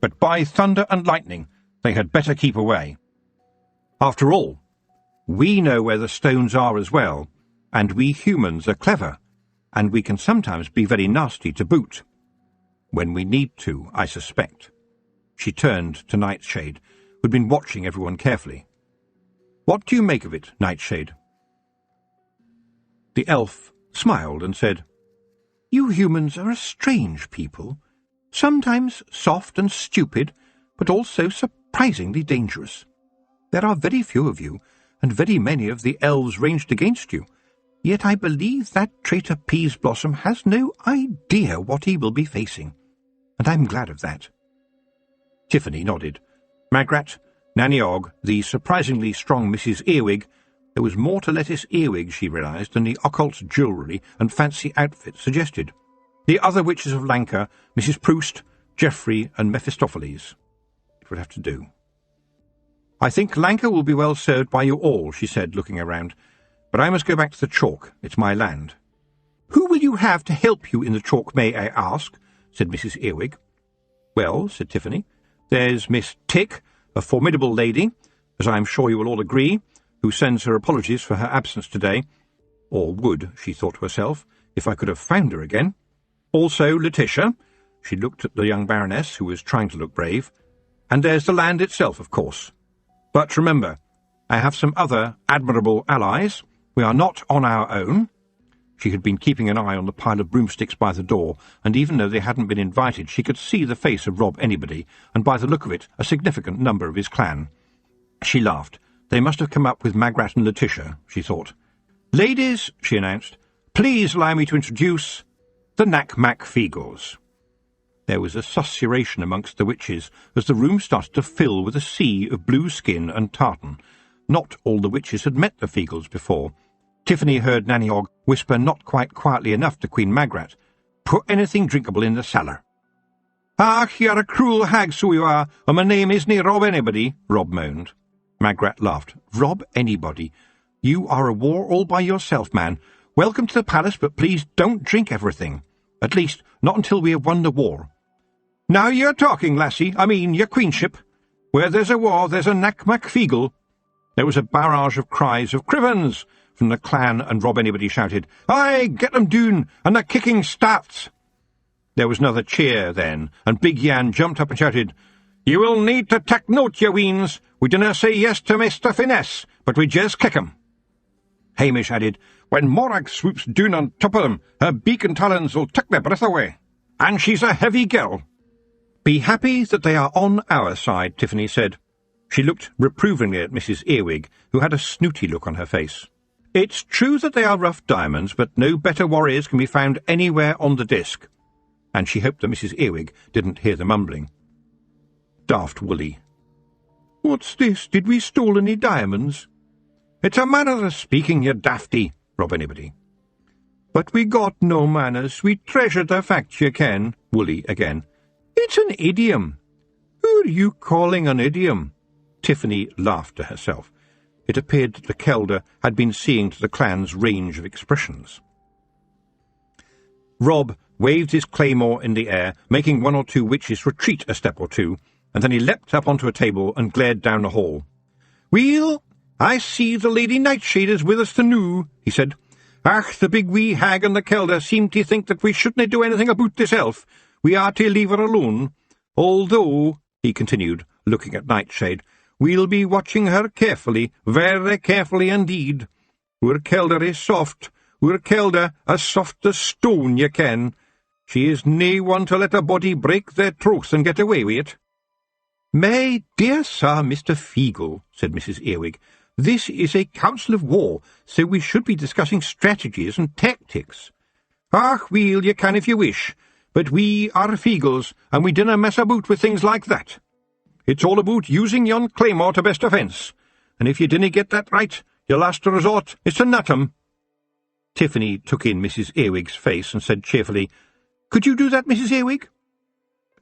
"but by thunder and lightning they had better keep away. After all, we know where the stones are as well, and we humans are clever, and we can sometimes be very nasty to boot. When we need to, I suspect." She turned to Nightshade, who'd been watching everyone carefully. "What do you make of it, Nightshade?" The elf smiled and said, "You humans are a strange people, sometimes soft and stupid, but also surprisingly dangerous. There are very few of you, and very many of the elves ranged against you, yet I believe that traitor Peaseblossom has no idea what he will be facing, and I'm glad of that." Tiffany nodded. Magrat, Nanny Og, the surprisingly strong Mrs. Earwig. There was more to Lettuce Earwig, she realised, than the occult jewellery and fancy outfits suggested. The other witches of Lanka, Mrs. Proust, Geoffrey and Mephistopheles. It would have to do. "I think Lanka will be well served by you all," she said, looking around. "But I must go back to the chalk. It's my land." "Who will you have to help you in the chalk, may I ask?" said Mrs. Earwig. "Well," said Tiffany, "there's Miss Tick, a formidable lady, as I am sure you will all agree, who sends her apologies for her absence today. Or would, she thought to herself, if I could have found her again. Also Letitia." She looked at the young Baroness, who was trying to look brave. "And there's the land itself, of course. But remember, I have some other admirable allies. We are not on our own." She had been keeping an eye on the pile of broomsticks by the door, and even though they hadn't been invited, she could see the face of Rob Anybody, and by the look of it, a significant number of his clan. She laughed. They must have come up with Magrat and Letitia, she thought. "Ladies," she announced, "please allow me to introduce the Knack-Mack Feagles." There was a susurration amongst the witches as the room started to fill with a sea of blue skin and tartan. Not all the witches had met the Feagles before. Tiffany heard Nanny Og whisper not quite quietly enough to Queen Magrat, "Put anything drinkable in the cellar." "Ach, you're a cruel hag, so you are, and my name isn't Rob Anybody," Rob moaned. Magrat laughed. "Rob Anybody? You are a war all by yourself, man. Welcome to the palace, but please don't drink everything. At least, not until we have won the war." "Now you're talking, lassie. I mean, your queenship. Where there's a war, there's a Knack-Mack Feagle." There was a barrage of cries of "Crivens!" from the clan, and Rob Anybody shouted, "Aye, get them doon, and the kicking starts." There was another cheer then, and Big Yan jumped up and shouted, "You will need to tak' note, ye weens. We dinna say yes to Mr. Finesse, but we just kick 'em." Hamish added, "When Morag swoops doon on top of them, her beak and talons will take their breath away. And she's a heavy girl." "Be happy that they are on our side," Tiffany said. She looked reprovingly at Mrs. Earwig, who had a snooty look on her face. "It's true that they are rough diamonds, but no better warriors can be found anywhere on the disc." And she hoped that Mrs. Earwig didn't hear the mumbling. Daft Woolly. "What's this? Did we stole any diamonds?" "It's a manner of speaking, you dafty," Rob Anybody. "But we got no manners. We treasured the fact you ken," Woolly again. "It's an idiom." "Who are you calling an idiom?" Tiffany laughed to herself. It appeared that the Kelder had been seeing to the clan's range of expressions. Rob waved his claymore in the air, making one or two witches retreat a step or two, and then he leapt up onto a table and glared down the hall. "Weel, I see the Lady Nightshade is with us to noo," he said. "Ach, the big wee hag and the Kelder seem to think that we shouldn't do anything about this elf. We are to leave her alone. Although," he continued, looking at Nightshade, "we'll be watching her carefully, very carefully indeed. Our Kelder is soft, our Kelder as soft as stone, ye ken. She is nae one to let a body break their troth and get away with it." "My dear Sir Mr. Feagle," said Mrs. Earwig, "this is a council of war, so we should be discussing strategies and tactics." "Ach, weel, ye can if you wish, but we are Feagles, and we dinna mess about with things like that. It's all about using yon claymore to best offence, and if you dinna get that right, your last resort is to nut 'em." Tiffany took in Mrs. Earwig's face and said cheerfully, "Could you do that, Mrs. Earwig?"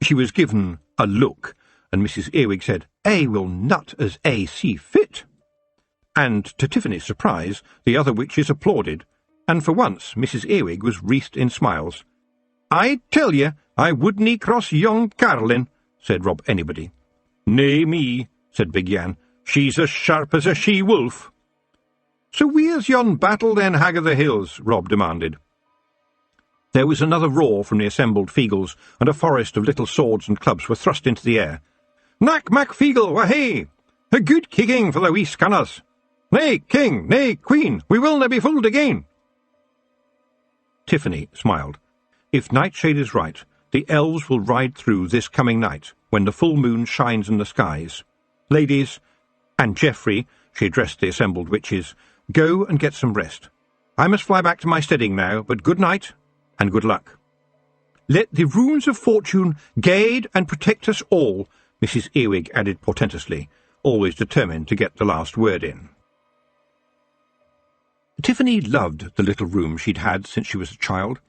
She was given a look, and Mrs. Earwig said, "I will nut as I see fit." And, to Tiffany's surprise, the other witches applauded, and for once Mrs. Earwig was wreathed in smiles. I tell ye, I wouldn't cross yon Carlin, said Rob Anybody. Nay me, said Big Yan, she's as sharp as a she-wolf. So where's yon battle then, Hag of the Hills? Rob demanded. There was another roar from the assembled Feagles, and a forest of little swords and clubs were thrust into the air. Knack mac Feagle, wahey! A good kicking for the wee scanners! Nay, king, nay, queen, we will na be fooled again! Tiffany smiled. If Nightshade is right, the elves will ride through this coming night, when the full moon shines in the skies. Ladies, and Geoffrey, she addressed the assembled witches, go and get some rest. I must fly back to my steading now, but good night, and good luck. Let the runes of fortune guide and protect us all, Mrs. Earwig added portentously, always determined to get the last word in. Tiffany loved the little room she'd had since she was a child.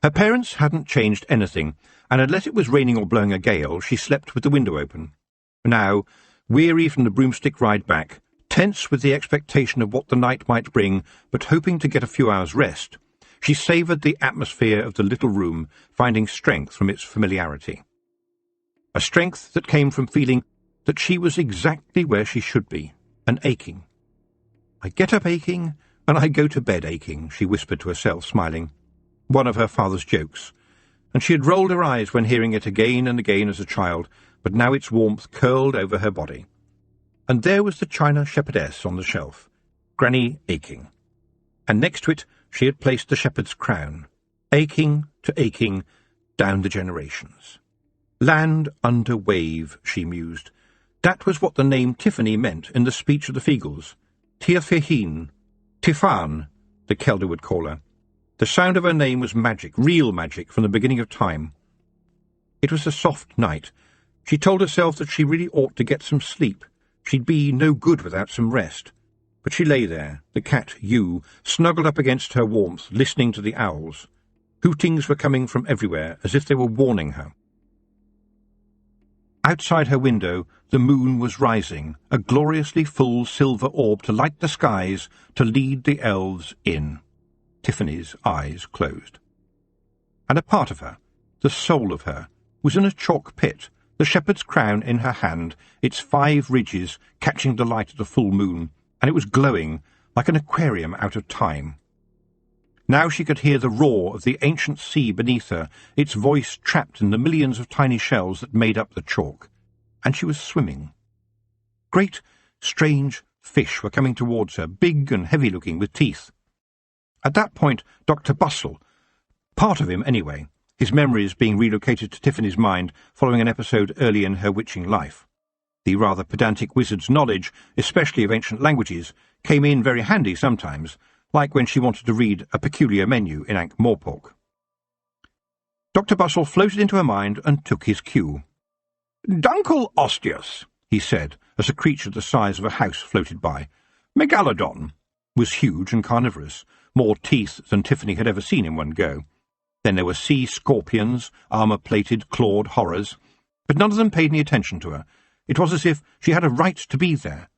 Her parents hadn't changed anything, and unless it was raining or blowing a gale, she slept with the window open. Now, weary from the broomstick ride back, tense with the expectation of what the night might bring, but hoping to get a few hours' rest, she savoured the atmosphere of the little room, finding strength from its familiarity. A strength that came from feeling that she was exactly where she should be, and aching. I get up aching, and I go to bed aching, she whispered to herself, smiling. One of her father's jokes, and she had rolled her eyes when hearing it again and again as a child, but now its warmth curled over her body. And there was the china shepherdess on the shelf, Granny Aching, and next to it she had placed the shepherd's crown, aching to aching down the generations. Land under wave, she mused. That was what the name Tiffany meant in the speech of the Feagles. Tirfehin, Tiffan, the Kelder would call her. The sound of her name was magic, real magic, from the beginning of time. It was a soft night. She told herself that she really ought to get some sleep. She'd be no good without some rest. But she lay there, the cat, Hugh, snuggled up against her warmth, listening to the owls. Hootings were coming from everywhere, as if they were warning her. Outside her window, the moon was rising, a gloriously full silver orb to light the skies, to lead the elves in. Tiffany's eyes closed. And a part of her, the soul of her, was in a chalk pit, the shepherd's crown in her hand, its 5 ridges catching the light of the full moon, and it was glowing like an aquarium out of time. Now she could hear the roar of the ancient sea beneath her, its voice trapped in the millions of tiny shells that made up the chalk, and she was swimming. Great, strange fish were coming towards her, big and heavy-looking, with teeth. At that point, Dr. Bustle, part of him anyway, his memories being relocated to Tiffany's mind following an episode early in her witching life. The rather pedantic wizard's knowledge, especially of ancient languages, came in very handy sometimes, like when she wanted to read a peculiar menu in Ankh-Morpork. Dr. Bustle floated into her mind and took his cue. "Duncle Ostius," he said, as a creature the size of a house floated by. Megalodon was huge and carnivorous, more teeth than Tiffany had ever seen in one go. Then there were sea scorpions, armour-plated, clawed horrors, but none of them paid any attention to her. It was as if she had a right to be there.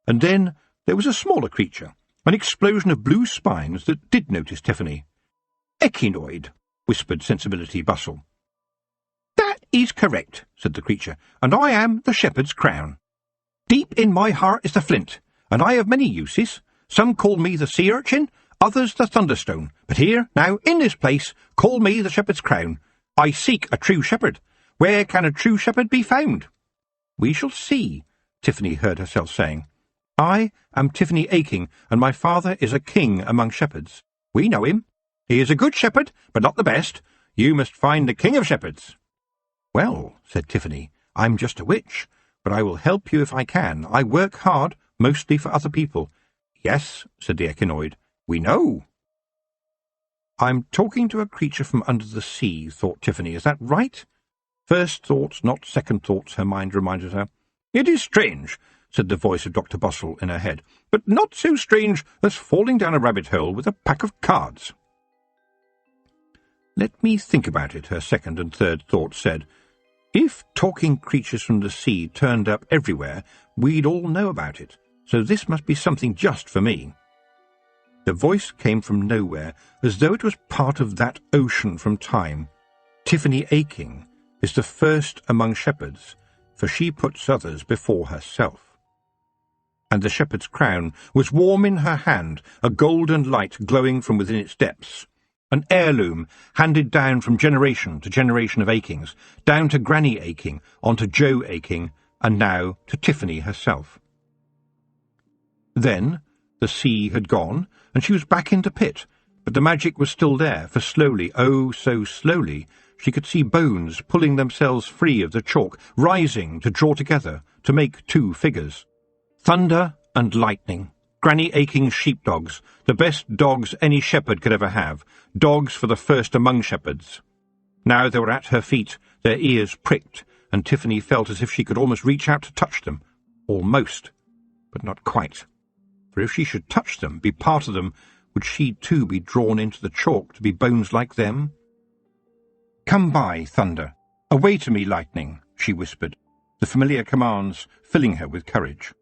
And then there was a smaller creature, an explosion of blue spines that did notice Tiffany. "Echinoid," whispered Sensibility Bustle. "That is correct," said the creature, "and I am the shepherd's crown. Deep in my heart is the flint, and I have many uses. Some call me the sea urchin, others the thunderstone, but here, now, in this place, call me the shepherd's crown. I seek a true shepherd. Where can a true shepherd be found?" "We shall see," Tiffany heard herself saying. "I am Tiffany Aching, and my father is a king among shepherds. We know him. He is a good shepherd, but not the best. You must find the king of shepherds." "Well," said Tiffany, "I'm just a witch, but I will help you if I can. I work hard, mostly for other people." "Yes," said the Echinoid, "we know." "I'm talking to a creature from under the sea," thought Tiffany. "Is that right?" First thoughts, not second thoughts, her mind reminded her. "It is strange," said the voice of Dr. Bustle in her head, "but not so strange as falling down a rabbit hole with a pack of cards." "Let me think about it," her second and third thoughts said. "If talking creatures from the sea turned up everywhere, we'd all know about it, so this must be something just for me." The voice came from nowhere, as though it was part of that ocean from time. Tiffany Aching is the first among shepherds, for she puts others before herself. And the shepherd's crown was warm in her hand, a golden light glowing from within its depths, an heirloom handed down from generation to generation of Achings, down to Granny Aching, on to Joe Aching, and now to Tiffany herself. Then the sea had gone, and she was back in the pit, but the magic was still there, for slowly, oh so slowly, she could see bones pulling themselves free of the chalk, rising to draw together, to make two figures. Thunder and lightning, Granny Aching's sheepdogs, the best dogs any shepherd could ever have, dogs for the first among shepherds. Now they were at her feet, their ears pricked, and Tiffany felt as if she could almost reach out to touch them. Almost, but not quite. For if she should touch them, be part of them, would she too be drawn into the chalk to be bones like them? "Come by, thunder. Away to me, lightning," she whispered, the familiar commands filling her with courage.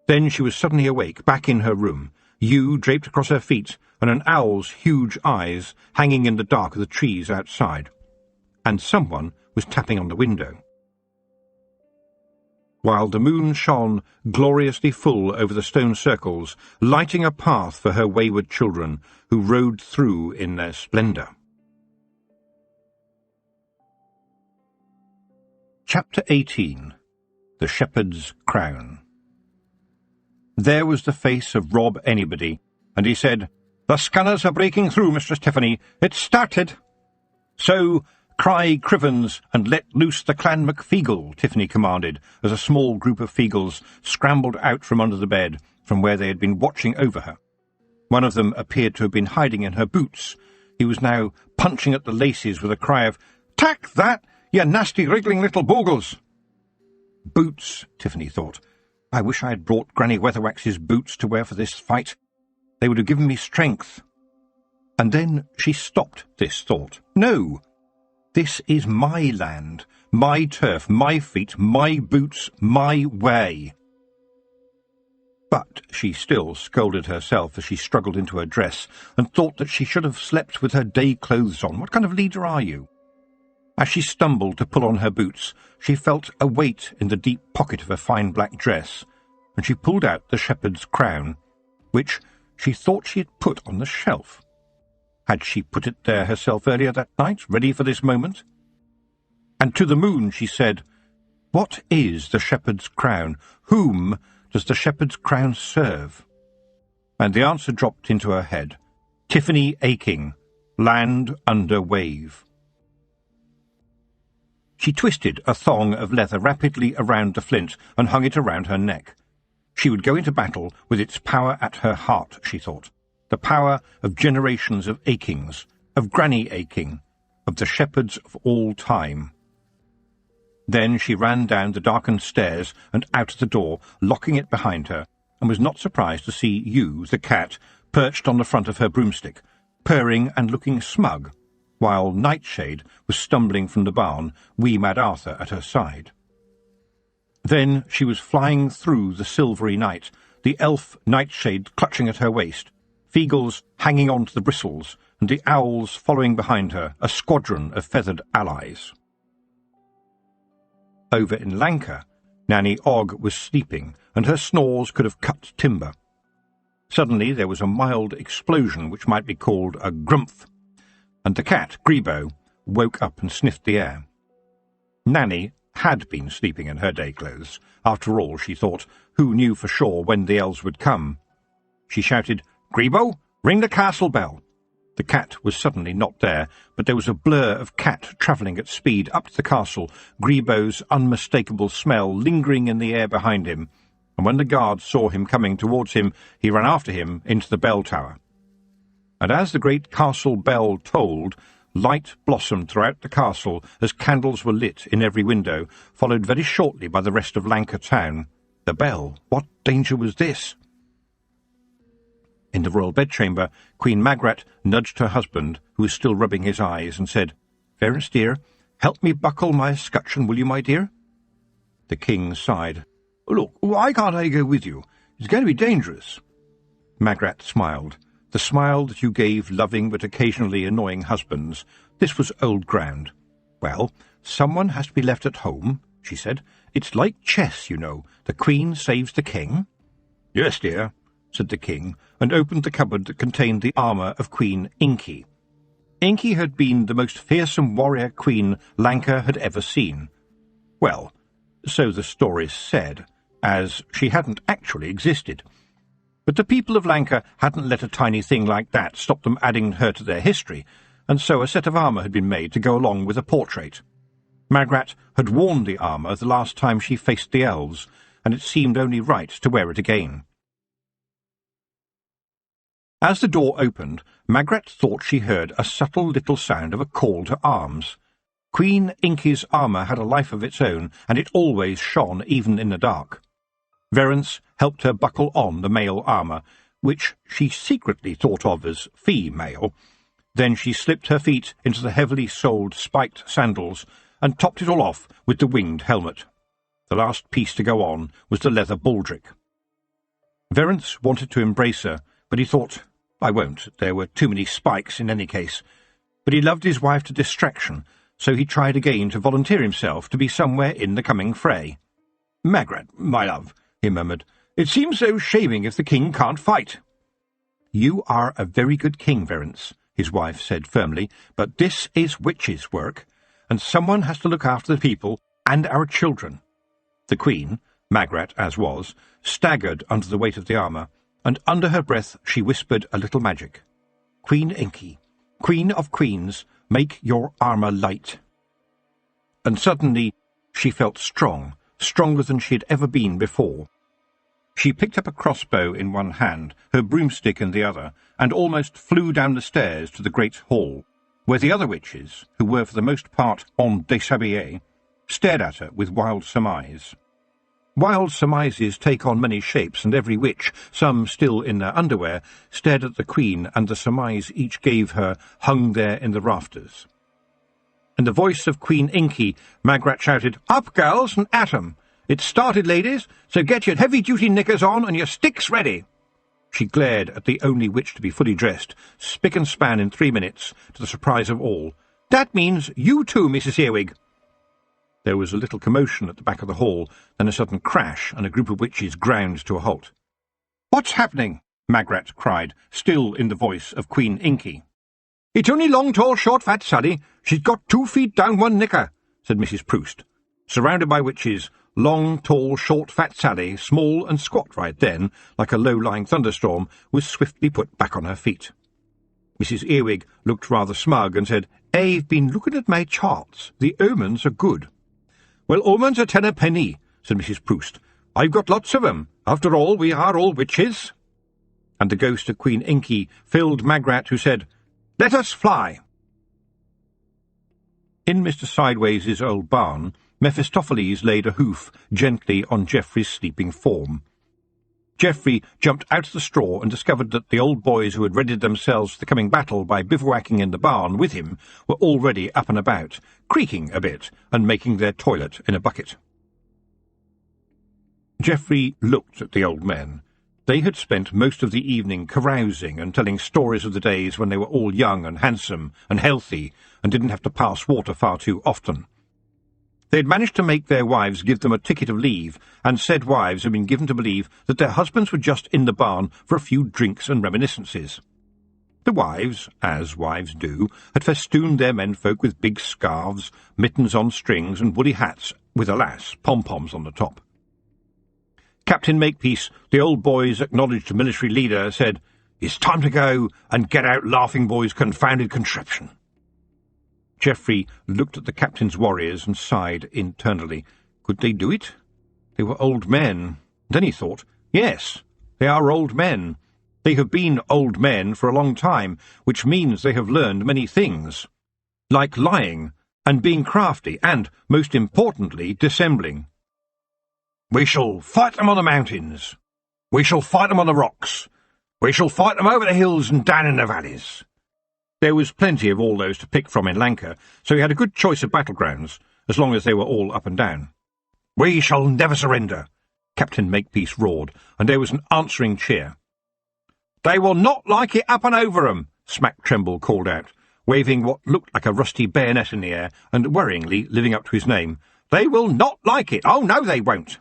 Then she was suddenly awake, back in her room, yew draped across her feet, and an owl's huge eyes hanging in the dark of the trees outside. And someone was tapping on the window. While the moon shone gloriously full over the stone circles, lighting a path for her wayward children, who rode through in their splendour. Chapter 18. The Shepherd's Crown. There was the face of Rob Anybody, and he said, "The scanners are breaking through, Mistress Tiffany. It's started." "So, cry Crivens and let loose the Clan McFeagle," Tiffany commanded, as a small group of Feagles scrambled out from under the bed, from where they had been watching over her. One of them appeared to have been hiding in her boots. He was now punching at the laces with a cry of, "Tack that, you nasty wriggling little bogles!" Boots, Tiffany thought. I wish I had brought Granny Weatherwax's boots to wear for this fight. They would have given me strength. And then she stopped this thought. No! This is my land, my turf, my feet, my boots, my way. But she still scolded herself as she struggled into her dress and thought that she should have slept with her day clothes on. What kind of leader are you? As she stumbled to pull on her boots, she felt a weight in the deep pocket of her fine black dress, and she pulled out the shepherd's crown, which she thought she had put on the shelf. Had she put it there herself earlier that night, ready for this moment? And to the moon she said, "What is the shepherd's crown? Whom does the shepherd's crown serve?" And the answer dropped into her head. Tiffany Aching, land under wave. She twisted a thong of leather rapidly around the flint and hung it around her neck. She would go into battle with its power at her heart, she thought. The power of generations of Achings, of Granny Aching, of the shepherds of all time. Then she ran down the darkened stairs and out the door, locking it behind her, and was not surprised to see Ewe, the cat, perched on the front of her broomstick, purring and looking smug, while Nightshade was stumbling from the barn, wee Mad Arthur at her side. Then she was flying through the silvery night, the elf Nightshade clutching at her waist, Feagles hanging on to the bristles, and the owls following behind her, a squadron of feathered allies. Over in Lanka, Nanny Og was sleeping, and her snores could have cut timber. Suddenly there was a mild explosion which might be called a grumph, and the cat, Grebo, woke up and sniffed the air. Nanny had been sleeping in her day clothes. After all, she thought, who knew for sure when the elves would come? She shouted, "Grebo, ring the castle bell." The cat was suddenly not there, but there was a blur of cat travelling at speed up to the castle, Grebo's unmistakable smell lingering in the air behind him, and when the guard saw him coming towards him, he ran after him into the bell tower. And as the great castle bell tolled, light blossomed throughout the castle as candles were lit in every window, followed very shortly by the rest of Lanka town. The bell! What danger was this? In the royal bedchamber, Queen Magrat nudged her husband, who was still rubbing his eyes, and said, "Ference, dear, help me buckle my escutcheon, will you, my dear?" The king sighed. "Look, why can't I go with you? It's going to be dangerous." Magrat smiled. The smile that you gave loving but occasionally annoying husbands. This was old ground. "Well, someone has to be left at home," she said. "It's like chess, you know. The Queen saves the King." "Yes, dear," said the King, and opened the cupboard that contained the armour of Queen Inky. Inky had been the most fearsome warrior queen Lanka had ever seen. Well, so the stories said, as she hadn't actually existed. But the people of Lanka hadn't let a tiny thing like that stop them adding her to their history, and so a set of armour had been made to go along with a portrait. Magrat had worn the armour the last time she faced the elves, and it seemed only right to wear it again. As the door opened, Magrat thought she heard a subtle little sound of a call to arms. Queen Inky's armour had a life of its own, and it always shone even in the dark. Verence helped her buckle on the male armour, which she secretly thought of as female. Then she slipped her feet into the heavily soled spiked sandals and topped it all off with the winged helmet. The last piece to go on was the leather baldric. Verence wanted to embrace her, but he thought, "I won't, there were too many spikes in any case." But he loved his wife to distraction, so he tried again to volunteer himself to be somewhere in the coming fray. "Magrat, my love," he murmured, "it seems so shaming if the king can't fight." "You are a very good king, Verence," his wife said firmly, "but this is witches' work, and someone has to look after the people and our children." The queen, Magrat as was, staggered under the weight of the armour, and under her breath she whispered a little magic. "Queen Inky, Queen of Queens, make your armour light." And suddenly she felt strong, stronger than she had ever been before. She picked up a crossbow in one hand, her broomstick in the other, and almost flew down the stairs to the great hall, where the other witches, who were for the most part en déshabillé, stared at her with wild surmise. Wild surmises take on many shapes, and every witch, some still in their underwear, stared at the queen, and the surmise each gave her hung there in the rafters. In the voice of Queen Inky, Magrat shouted, "Up, girls, and at 'em! It's started, ladies, so get your heavy-duty knickers on and your sticks ready." She glared at the only witch to be fully dressed, spick and span in 3 minutes, to the surprise of all. "That means you too, Mrs. Earwig." There was a little commotion at the back of the hall, then a sudden crash, and a group of witches ground to a halt. "What's happening?" Magrat cried, still in the voice of Queen Inky. "It's only long, tall, short, fat Sally. She's got 2 feet down one knicker," said Mrs. Proust. Surrounded by witches, long, tall, short, fat Sally, small and squat right then, like a low-lying thunderstorm, was swiftly put back on her feet. Mrs. Earwig looked rather smug and said, "I've been looking at my charts. The omens are good." "Well, omens are 10 a penny," said Mrs. Proust. "I've got lots of 'em. After all, we are all witches." And the ghost of Queen Inky filled Magrat, who said, "Let us fly." In Mr. Sideways's old barn, Mephistopheles laid a hoof gently on Geoffrey's sleeping form. Geoffrey jumped out of the straw and discovered that the old boys who had readied themselves for the coming battle by bivouacking in the barn with him were already up and about, creaking a bit and making their toilet in a bucket. Geoffrey looked at the old men. They had spent most of the evening carousing and telling stories of the days when they were all young and handsome and healthy and didn't have to pass water far too often. They had managed to make their wives give them a ticket of leave, and said wives had been given to believe that their husbands were just in the barn for a few drinks and reminiscences. The wives, as wives do, had festooned their menfolk with big scarves, mittens on strings, and woolly hats, with, alas, pom-poms on the top. Captain Makepeace, the old boy's acknowledged military leader, said, "It's time to go and get out Laughing Boy's confounded contraption." Geoffrey looked at the captain's warriors and sighed internally. Could they do it? They were old men. Then he thought, yes, they are old men. They have been old men for a long time, which means they have learned many things, like lying and being crafty and, most importantly, dissembling. "We shall fight them on the mountains. We shall fight them on the rocks. We shall fight them over the hills and down in the valleys." There was plenty of all those to pick from in Lanka, so he had a good choice of battlegrounds, as long as they were all up and down. "We shall never surrender," Captain Makepeace roared, and there was an answering cheer. "They will not like it up and over 'em," Smack Tremble called out. waving what looked like a rusty bayonet in the air and worryingly living up to his name. "They will not like it. Oh, no, they won't."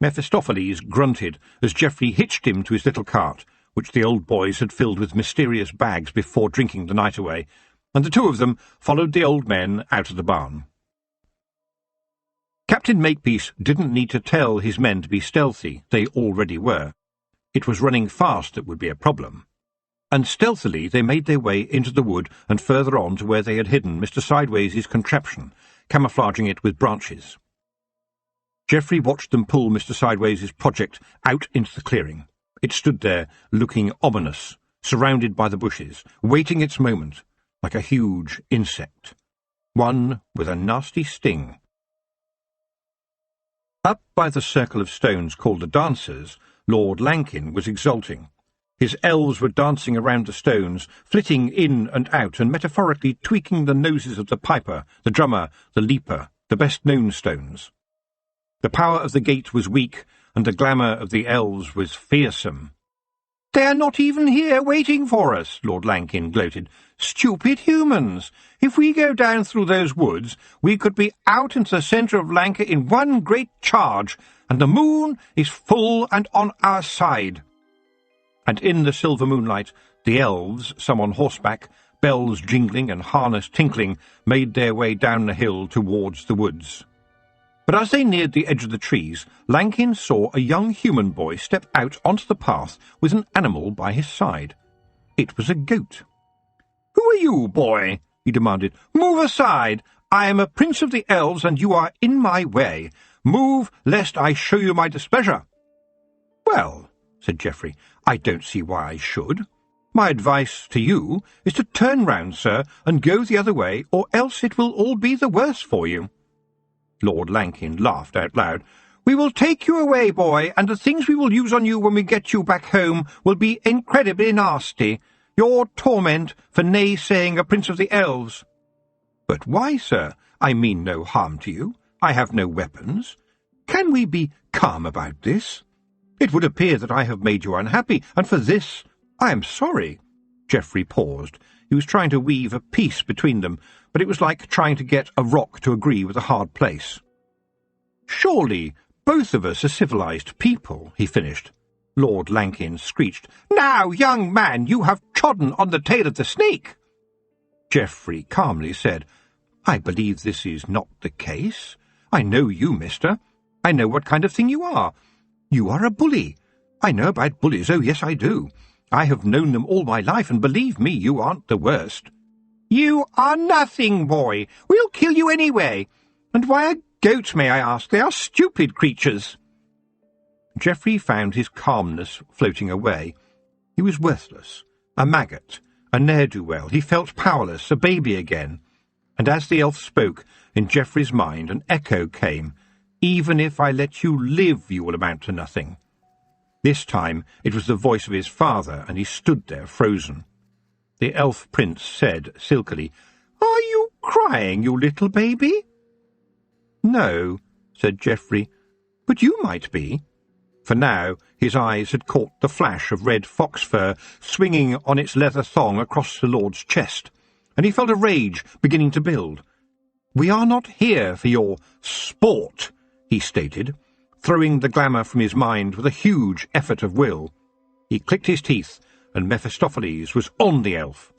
Mephistopheles grunted as Geoffrey hitched him to his little cart, which the old boys had filled with mysterious bags before drinking the night away, and the two of them followed the old men out of the barn. Captain Makepeace didn't need to tell his men to be stealthy. They already were. It was running fast that would be a problem. And stealthily they made their way into the wood and further on to where they had hidden Mr. Sideways' contraption, camouflaging it with branches. Geoffrey watched them pull Mr. Sideways' project out into the clearing. It stood there, looking ominous, surrounded by the bushes, waiting its moment, like a huge insect, one with a nasty sting. Up by the circle of stones called the Dancers, Lord Lankin was exulting. His elves were dancing around the stones, flitting in and out and metaphorically tweaking the noses of the piper, the drummer, the leaper, the best-known stones. The power of the gate was weak, and the glamour of the elves was fearsome. "They are not even here waiting for us," Lord Lankin gloated. "Stupid humans! If we go down through those woods, we could be out into the centre of Lanka in one great charge, and the moon is full and on our side." And in the silver moonlight, the elves, some on horseback, bells jingling and harness tinkling, made their way down the hill towards the woods. But as they neared the edge of the trees, Lankin saw a young human boy step out onto the path with an animal by his side. It was a goat. "Who are you, boy?" he demanded. "Move aside! I am a prince of the elves, and you are in my way. Move, lest I show you my displeasure." "Well," said Geoffrey, "I don't see why I should. My advice to you is to turn round, sir, and go the other way, or else it will all be the worse for you." Lord Lankin laughed out loud. "We will take you away, boy, and the things we will use on you when we get you back home will be incredibly nasty. Your torment for naysaying a prince of the elves." "But why, sir? I mean no harm to you. I have no weapons. Can we be calm about this? It would appear that I have made you unhappy, and for this I am sorry." Geoffrey paused. He was trying to weave a peace between them, but it was like trying to get a rock to agree with a hard place. "Surely both of us are civilized people," he finished. Lord Lankin screeched, "Now, young man, you have trodden on the tail of the snake." Geoffrey calmly said, "I believe this is not the case. I know you, mister. I know what kind of thing you are. You are a bully. I know about bullies, oh yes I do. I have known them all my life, and believe me, you aren't the worst." "You are nothing, boy. We'll kill you anyway. And why a goat, may I ask? They are stupid creatures." Geoffrey found his calmness floating away. He was worthless, a maggot, a ne'er-do-well. He felt powerless, a baby again. And as the elf spoke, in Geoffrey's mind an echo came. "Even if I let you live, you will amount to nothing." This time it was the voice of his father, and he stood there frozen. The elf prince said silkily, "Are you crying, you little baby?" "No," said Geoffrey, "but you might be." For now his eyes had caught the flash of red fox fur swinging on its leather thong across the lord's chest, and he felt a rage beginning to build. "We are not here for your sport," he stated, throwing the glamour from his mind with a huge effort of will. He clicked his teeth, and Mephistopheles was on the elf.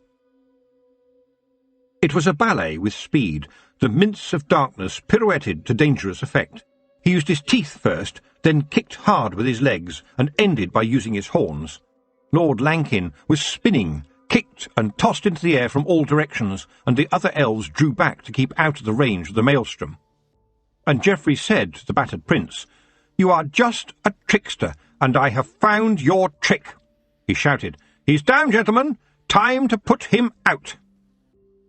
It was a ballet with speed. The mince of darkness pirouetted to dangerous effect. He used his teeth first, then kicked hard with his legs, and ended by using his horns. Lord Lankin was spinning, kicked and tossed into the air from all directions, and the other elves drew back to keep out of the range of the maelstrom. And Geoffrey said to the battered prince, "You are just a trickster, and I have found your trick." He shouted, "He's down, gentlemen! Time to put him out!"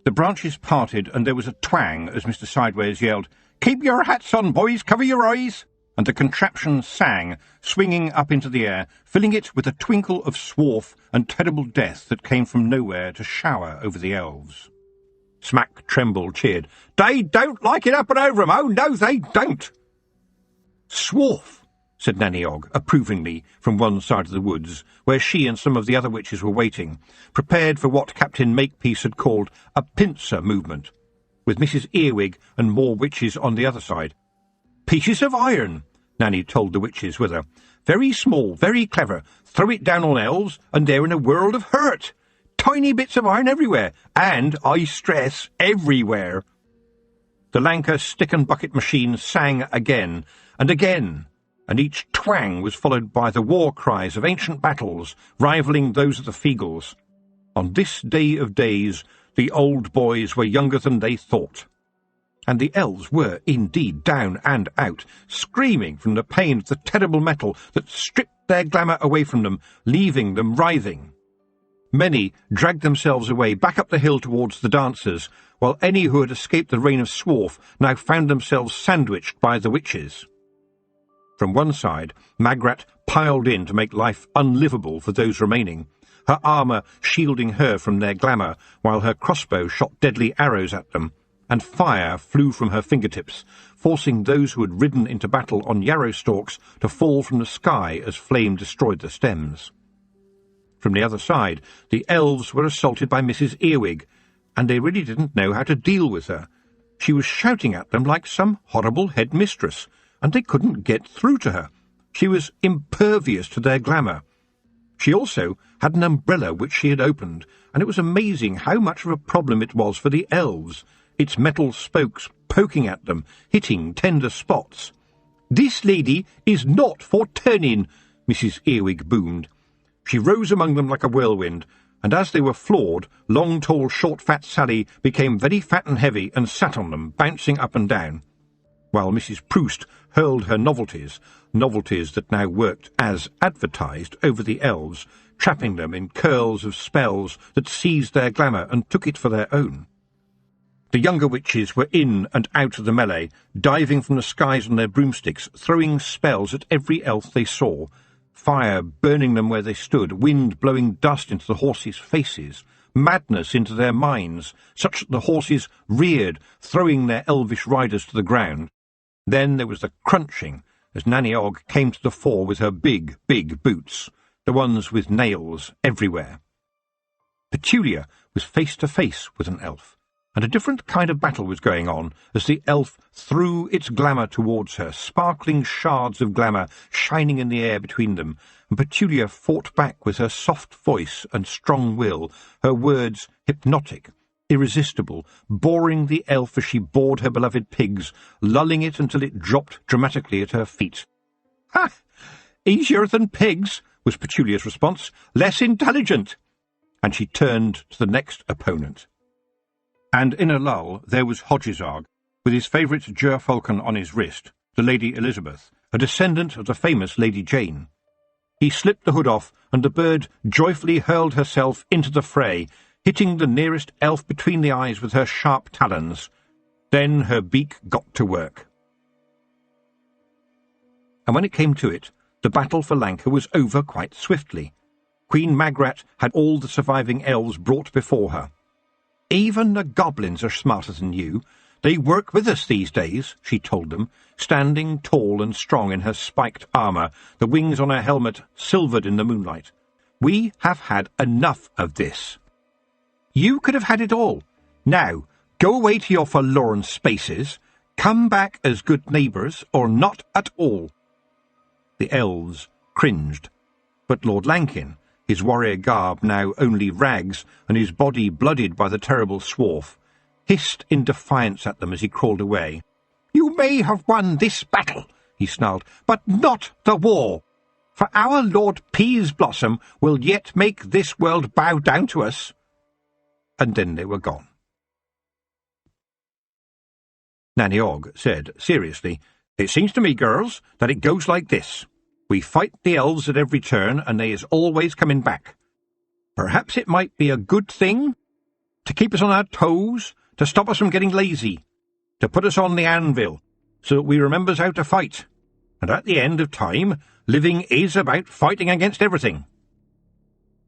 The branches parted, and there was a twang as Mr. Sideways yelled, "Keep your hats on, boys! Cover your eyes!" And the contraption sang, swinging up into the air, filling it with a twinkle of swarf and terrible death that came from nowhere to shower over the elves. Smack Tremble cheered, "They don't like it up and over 'em! Oh, no, they don't!" "Swarf!" said Nanny Ogg approvingly from one side of the woods, where she and some of the other witches were waiting, prepared for what Captain Makepeace had called a pincer movement, with Mrs. Earwig and more witches on the other side. "Pieces of iron," Nanny told the witches with her. "Very small, very clever. Throw it down on elves, and they're in a world of hurt. Tiny bits of iron everywhere, and, I stress, everywhere." The Lanka stick-and-bucket machine sang again, and each twang was followed by the war cries of ancient battles, rivalling those of the Feagles. On this day of days, the old boys were younger than they thought. And the elves were indeed down and out, screaming from the pain of the terrible metal that stripped their glamour away from them, leaving them writhing. Many dragged themselves away back up the hill towards the dancers, while any who had escaped the reign of Swarf now found themselves sandwiched by the witches. From one side, Magrat piled in to make life unlivable for those remaining, her armour shielding her from their glamour, while her crossbow shot deadly arrows at them, and fire flew from her fingertips, forcing those who had ridden into battle on yarrow stalks to fall from the sky as flame destroyed the stems. From the other side, the elves were assaulted by Mrs. Earwig, and they really didn't know how to deal with her. She was shouting at them like some horrible headmistress, and they couldn't get through to her. She was impervious to their glamour. She also had an umbrella which she had opened, and it was amazing how much of a problem it was for the elves, its metal spokes poking at them, hitting tender spots. "This lady is not for turning," Mrs. Earwig boomed. She rose among them like a whirlwind, and as they were floored, long, tall, short, fat Sally became very fat and heavy and sat on them, bouncing up and down, while Mrs. Proust hurled her novelties that now worked as advertised over the elves, trapping them in curls of spells that seized their glamour and took it for their own. The younger witches were in and out of the melee, diving from the skies on their broomsticks, throwing spells at every elf they saw, fire burning them where they stood, wind blowing dust into the horses' faces, madness into their minds, such that the horses reared, throwing their elvish riders to the ground. Then there was the crunching as Nanny Ogg came to the fore with her big, big boots, the ones with nails everywhere. Petulia was face to face with an elf, and a different kind of battle was going on as the elf threw its glamour towards her, sparkling shards of glamour shining in the air between them, and Petulia fought back with her soft voice and strong will, her words hypnotic, irresistible, boring the elf as she bored her beloved pigs, lulling it until it dropped dramatically at her feet. "Ha! Easier than pigs," was Petulia's response. "Less intelligent." And she turned to the next opponent. And in a lull there was Hodgesarg, with his favourite gerfalcon on his wrist, the Lady Elizabeth, a descendant of the famous Lady Jane. He slipped the hood off, and the bird joyfully hurled herself into the fray, hitting the nearest elf between the eyes with her sharp talons. Then her beak got to work. And when it came to it, the battle for Lanka was over quite swiftly. Queen Magrat had all the surviving elves brought before her. "Even the goblins are smarter than you. They work with us these days," she told them, standing tall and strong in her spiked armour, the wings on her helmet silvered in the moonlight. "We have had enough of this. You could have had it all. Now, go away to your forlorn spaces, come back as good neighbours, or not at all." The elves cringed, but Lord Lankin, his warrior garb now only rags, and his body blooded by the terrible Swarf, hissed in defiance at them as he crawled away. "You may have won this battle," he snarled, "but not the war. For our Lord Peaseblossom will yet make this world bow down to us." And then they were gone. Nanny Ogg said seriously, "It seems to me, girls, that it goes like this. We fight the elves at every turn, and they is always coming back. Perhaps it might be a good thing to keep us on our toes, to stop us from getting lazy, to put us on the anvil, so that we remembers how to fight. And at the end of time, living is about fighting against everything."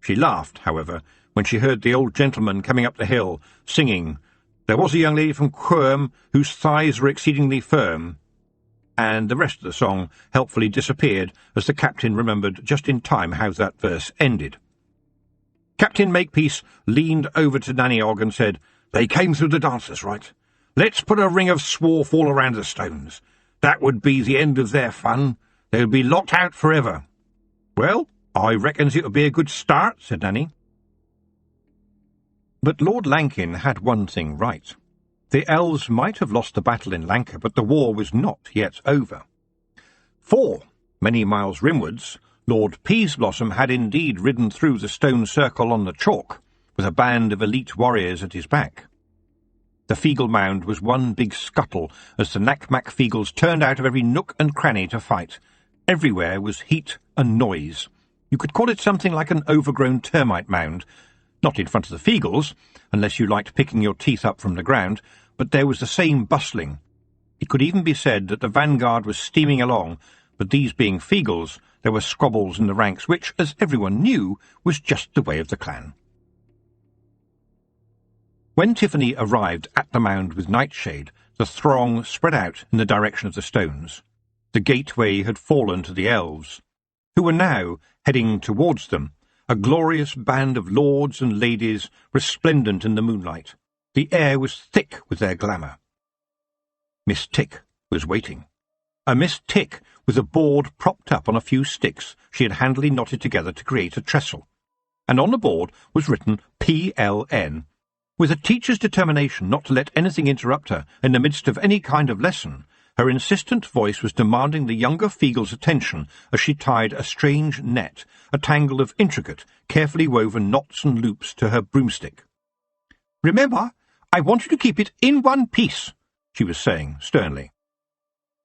She laughed, however, when she heard the old gentleman coming up the hill, singing, "There was a young lady from Quirm whose thighs were exceedingly firm." and the rest of the song helpfully disappeared as the captain remembered just in time how that verse ended. Captain Makepeace leaned over to Nanny Og and said, "They came through the dancers, right? Let's put a ring of swarf all around the stones. That would be the end of their fun. They would be locked out forever." "Well, I reckons it would be a good start," said Nanny. But Lord Lankin had one thing right. The elves might have lost the battle in Lanka, but the war was not yet over. For, many miles rimwards, Lord Peaseblossom had indeed ridden through the stone circle on the chalk, with a band of elite warriors at his back. The Feegle Mound was one big scuttle as the Nakmak Feegles turned out of every nook and cranny to fight. Everywhere was heat and noise. You could call it something like an overgrown termite mound, not in front of the Feegles, unless you liked picking your teeth up from the ground, but there was the same bustling. It could even be said that the vanguard was steaming along, but these being Feegles, there were squabbles in the ranks, which, as everyone knew, was just the way of the clan. When Tiffany arrived at the mound with Nightshade, the throng spread out in the direction of the stones. The gateway had fallen to the elves, who were now heading towards them, a glorious band of lords and ladies resplendent in the moonlight. The air was thick with their glamour. Miss Tick was waiting. A Miss Tick with a board propped up on a few sticks she had handily knotted together to create a trestle, and on the board was written PLN. With a teacher's determination not to let anything interrupt her in the midst of any kind of lesson, her insistent voice was demanding the younger Feegle's attention as she tied a strange net, a tangle of intricate, carefully woven knots and loops to her broomstick. "Remember, I want you to keep it in one piece," she was saying sternly.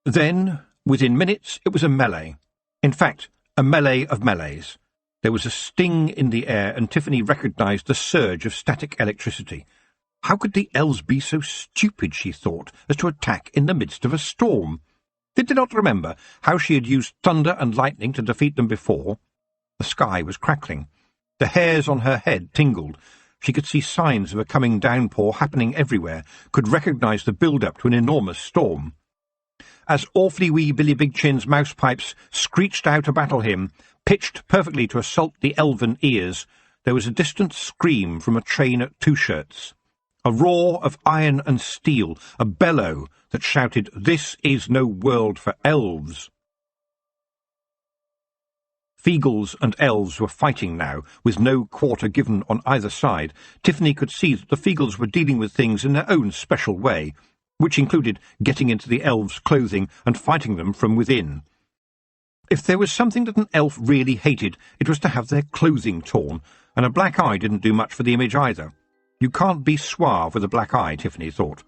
Then, within minutes, it was a melee. In fact, a melee of melees. There was a sting in the air, and Tiffany recognized the surge of static electricity. How could the elves be so stupid, she thought, as to attack in the midst of a storm? Did they not remember how she had used thunder and lightning to defeat them before? The sky was crackling. The hairs on her head tingled. She could see signs of a coming downpour happening everywhere, could recognize the build-up to an enormous storm. As Awfully Wee Billy Big Chin's mouse pipes screeched out a battle hymn, pitched perfectly to assault the elven ears, there was a distant scream from a train at Two Shirts. A roar of iron and steel, a bellow that shouted, "This is no world for elves." Feegles and elves were fighting now, with no quarter given on either side. Tiffany could see that the Feegles were dealing with things in their own special way, which included getting into the elves' clothing and fighting them from within. If there was something that an elf really hated, it was to have their clothing torn, and a black eye didn't do much for the image either. You can't be suave with a black eye, Tiffany thought.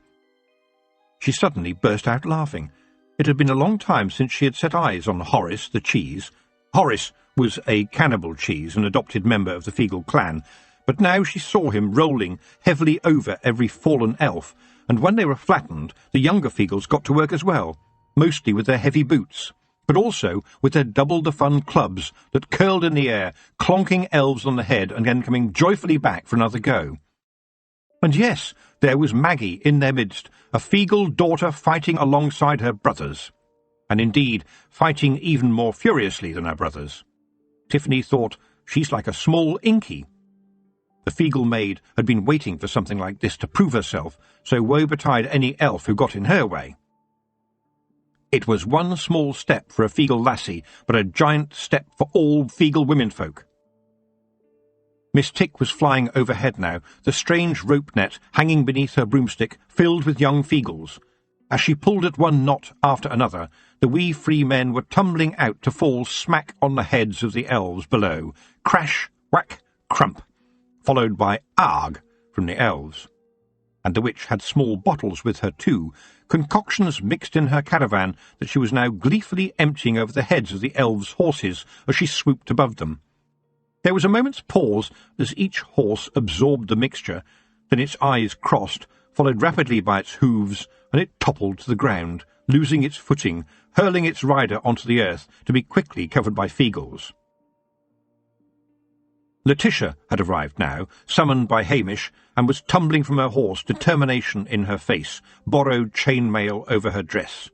She suddenly burst out laughing. It had been a long time since she had set eyes on Horace, the cheese. Horace was a cannibal cheese, an adopted member of the Feegle clan, but now she saw him rolling heavily over every fallen elf, and when they were flattened, the younger Feegles got to work as well, mostly with their heavy boots, but also with their double-the-fun clubs that curled in the air, clonking elves on the head and then coming joyfully back for another go. And yes, there was Maggie in their midst, a Feegle daughter fighting alongside her brothers, and indeed fighting even more furiously than her brothers. Tiffany thought, she's like a small Inky. The Feegle maid had been waiting for something like this to prove herself, so woe betide any elf who got in her way. It was one small step for a Feegle lassie, but a giant step for all Feegle womenfolk. Miss Tick was flying overhead now, the strange rope net hanging beneath her broomstick filled with young Feegles. As she pulled at one knot after another, the wee free men were tumbling out to fall smack on the heads of the elves below. Crash, whack, crump, followed by "Arg" from the elves. And the witch had small bottles with her too, concoctions mixed in her caravan that she was now gleefully emptying over the heads of the elves' horses as she swooped above them. There was a moment's pause as each horse absorbed the mixture, then its eyes crossed, followed rapidly by its hooves, and it toppled to the ground, losing its footing, hurling its rider onto the earth, to be quickly covered by Feegles. Letitia had arrived now, summoned by Hamish, and was tumbling from her horse, determination in her face, borrowed chainmail over her dress.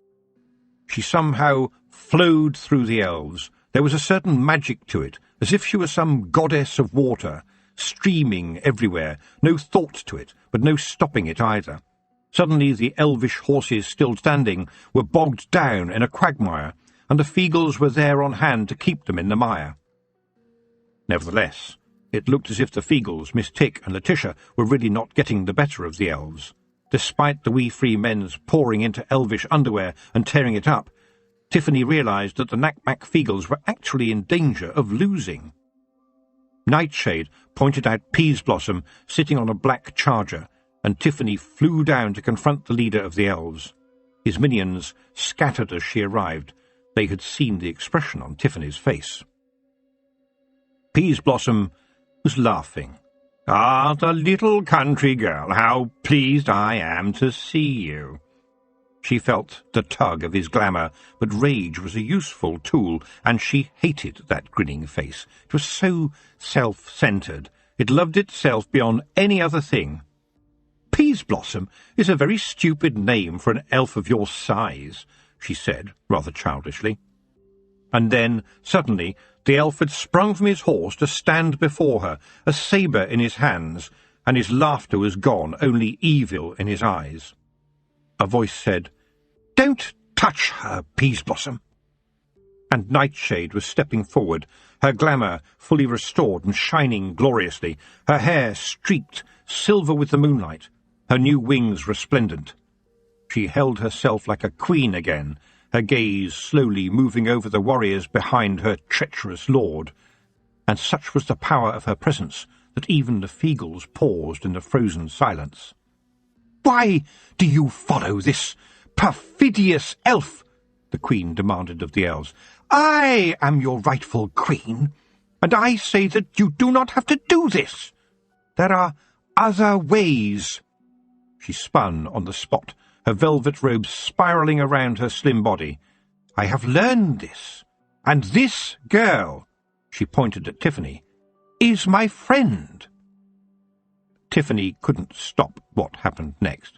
She somehow flowed through the elves. There was a certain magic to it, as if she were some goddess of water, streaming everywhere, no thought to it, but no stopping it either. Suddenly the elvish horses still standing were bogged down in a quagmire, and the Feagles were there on hand to keep them in the mire. Nevertheless, it looked as if the Feagles, Miss Tick and Letitia, were really not getting the better of the elves. Despite the wee free men's pouring into elvish underwear and tearing it up, Tiffany realised that the Knack-Back Feagles were actually in danger of losing. Nightshade pointed out Peaseblossom sitting on a black charger, and Tiffany flew down to confront the leader of the elves. His minions scattered as she arrived. They had seen the expression on Tiffany's face. Peaseblossom was laughing. "Ah, the little country girl, how pleased I am to see you." She felt the tug of his glamour, but rage was a useful tool, and she hated that grinning face. It was so self-centred. It loved itself beyond any other thing. "Peaseblossom is a very stupid name for an elf of your size," she said, rather childishly. And then, suddenly, the elf had sprung from his horse to stand before her, a sabre in his hands, and his laughter was gone, only evil in his eyes. A voice said, "Don't touch her, Peaseblossom." And Nightshade was stepping forward, her glamour fully restored and shining gloriously, her hair streaked, silver with the moonlight, her new wings resplendent. She held herself like a queen again, her gaze slowly moving over the warriors behind her treacherous lord, and such was the power of her presence that even the Feagles paused in the frozen silence. "Why do you follow this perfidious elf?" the queen demanded of the elves. "I am your rightful queen, and I say that you do not have to do this. There are other ways." She spun on the spot, her velvet robes spiralling around her slim body. "I have learned this, and this girl," she pointed at Tiffany, "is my friend." Tiffany couldn't stop what happened next.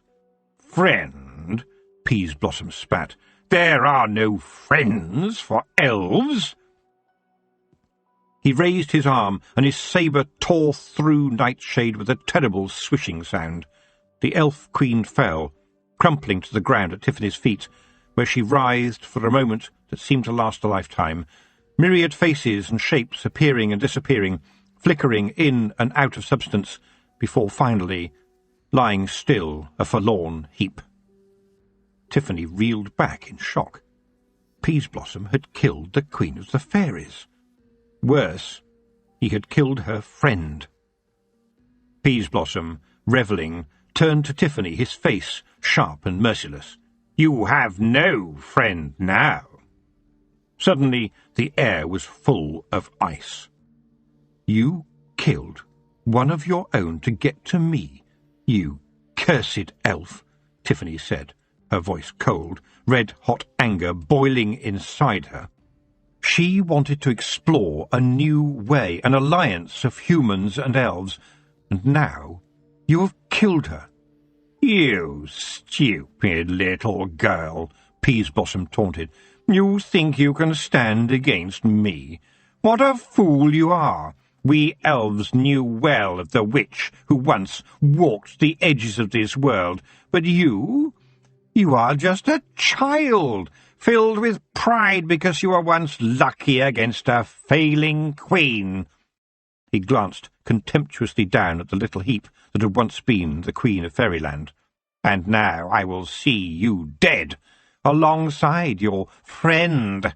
"Friend?" Peaseblossom spat. "There are no friends for elves." He raised his arm, and his sabre tore through Nightshade with a terrible swishing sound. The elf queen fell, crumpling to the ground at Tiffany's feet, where she writhed for a moment that seemed to last a lifetime, myriad faces and shapes appearing and disappearing, flickering in and out of substance, before finally lying still, a forlorn heap. Tiffany reeled back in shock. Peaseblossom had killed the Queen of the Fairies. Worse, he had killed her friend. Peaseblossom, revelling, turned to Tiffany, his face sharp and merciless. "You have no friend now." Suddenly the air was full of ice. "You killed one of your own to get to me, you cursed elf," Tiffany said, her voice cold, red-hot anger boiling inside her. She wanted to explore a new way, an alliance of humans and elves, and now you have killed her. "You stupid little girl," Peaseblossom taunted. "You think you can stand against me? What a fool you are! We elves knew well of the witch who once walked the edges of this world, but you are just a child, filled with pride because you were once lucky against a failing queen." He glanced contemptuously down at the little heap that had once been the Queen of Fairyland. "And now I will see you dead, alongside your friend."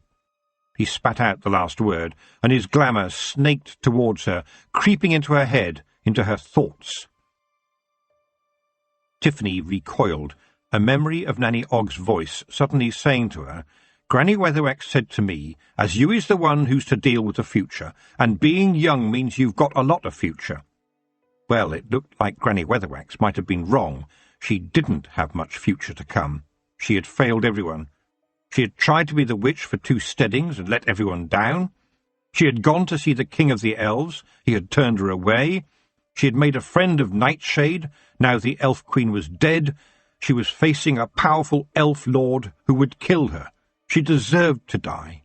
He spat out the last word, and his glamour snaked towards her, creeping into her head, into her thoughts. Tiffany recoiled, a memory of Nanny Ogg's voice suddenly saying to her, "Granny Weatherwax said to me, as you is the one who's to deal with the future, and being young means you've got a lot of future." Well, it looked like Granny Weatherwax might have been wrong. She didn't have much future to come. She had failed everyone. She had tried to be the witch for 2 steadings and let everyone down. She had gone to see the King of the Elves. He had turned her away. She had made a friend of Nightshade. Now the Elf Queen was dead. She was facing a powerful elf lord who would kill her. She deserved to die.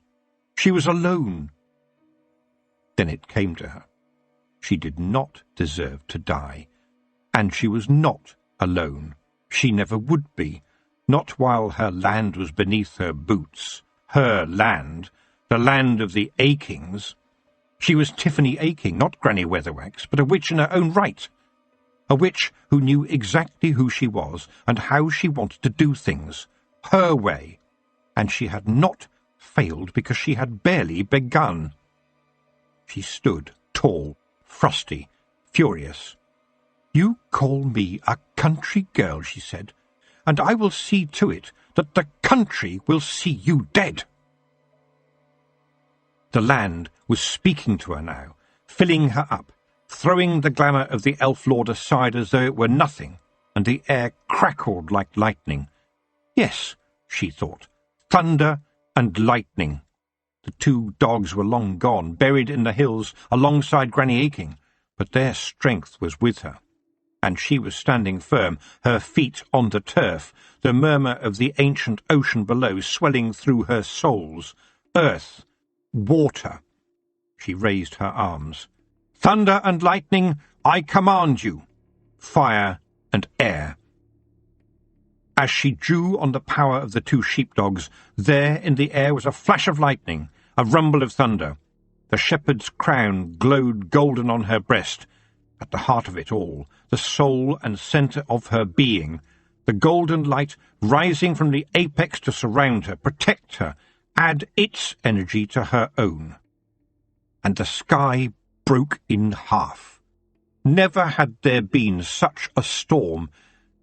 She was alone. Then it came to her. She did not deserve to die. And she was not alone. She never would be. Not while her land was beneath her boots. Her land. The land of the Achings. She was Tiffany Aching, not Granny Weatherwax, but a witch in her own right. A witch who knew exactly who she was and how she wanted to do things. Her way. And she had not failed because she had barely begun. She stood, tall, frosty, furious. "You call me a country girl," she said, "and I will see to it that the country will see you dead." The land was speaking to her now, filling her up, throwing the glamour of the elf lord aside as though it were nothing, and the air crackled like lightning. Yes, she thought, thunder and lightning. The two dogs were long gone, buried in the hills alongside Granny Aching, but their strength was with her, and she was standing firm, her feet on the turf, the murmur of the ancient ocean below swelling through her soles. Earth, water. She raised her arms. "Thunder and lightning, I command you. Fire and air." As she drew on the power of the two sheepdogs, there in the air was a flash of lightning, a rumble of thunder. The shepherd's crown glowed golden on her breast. At the heart of it all, the soul and centre of her being, the golden light rising from the apex to surround her, protect her, add its energy to her own. And the sky broke in half. Never had there been such a storm.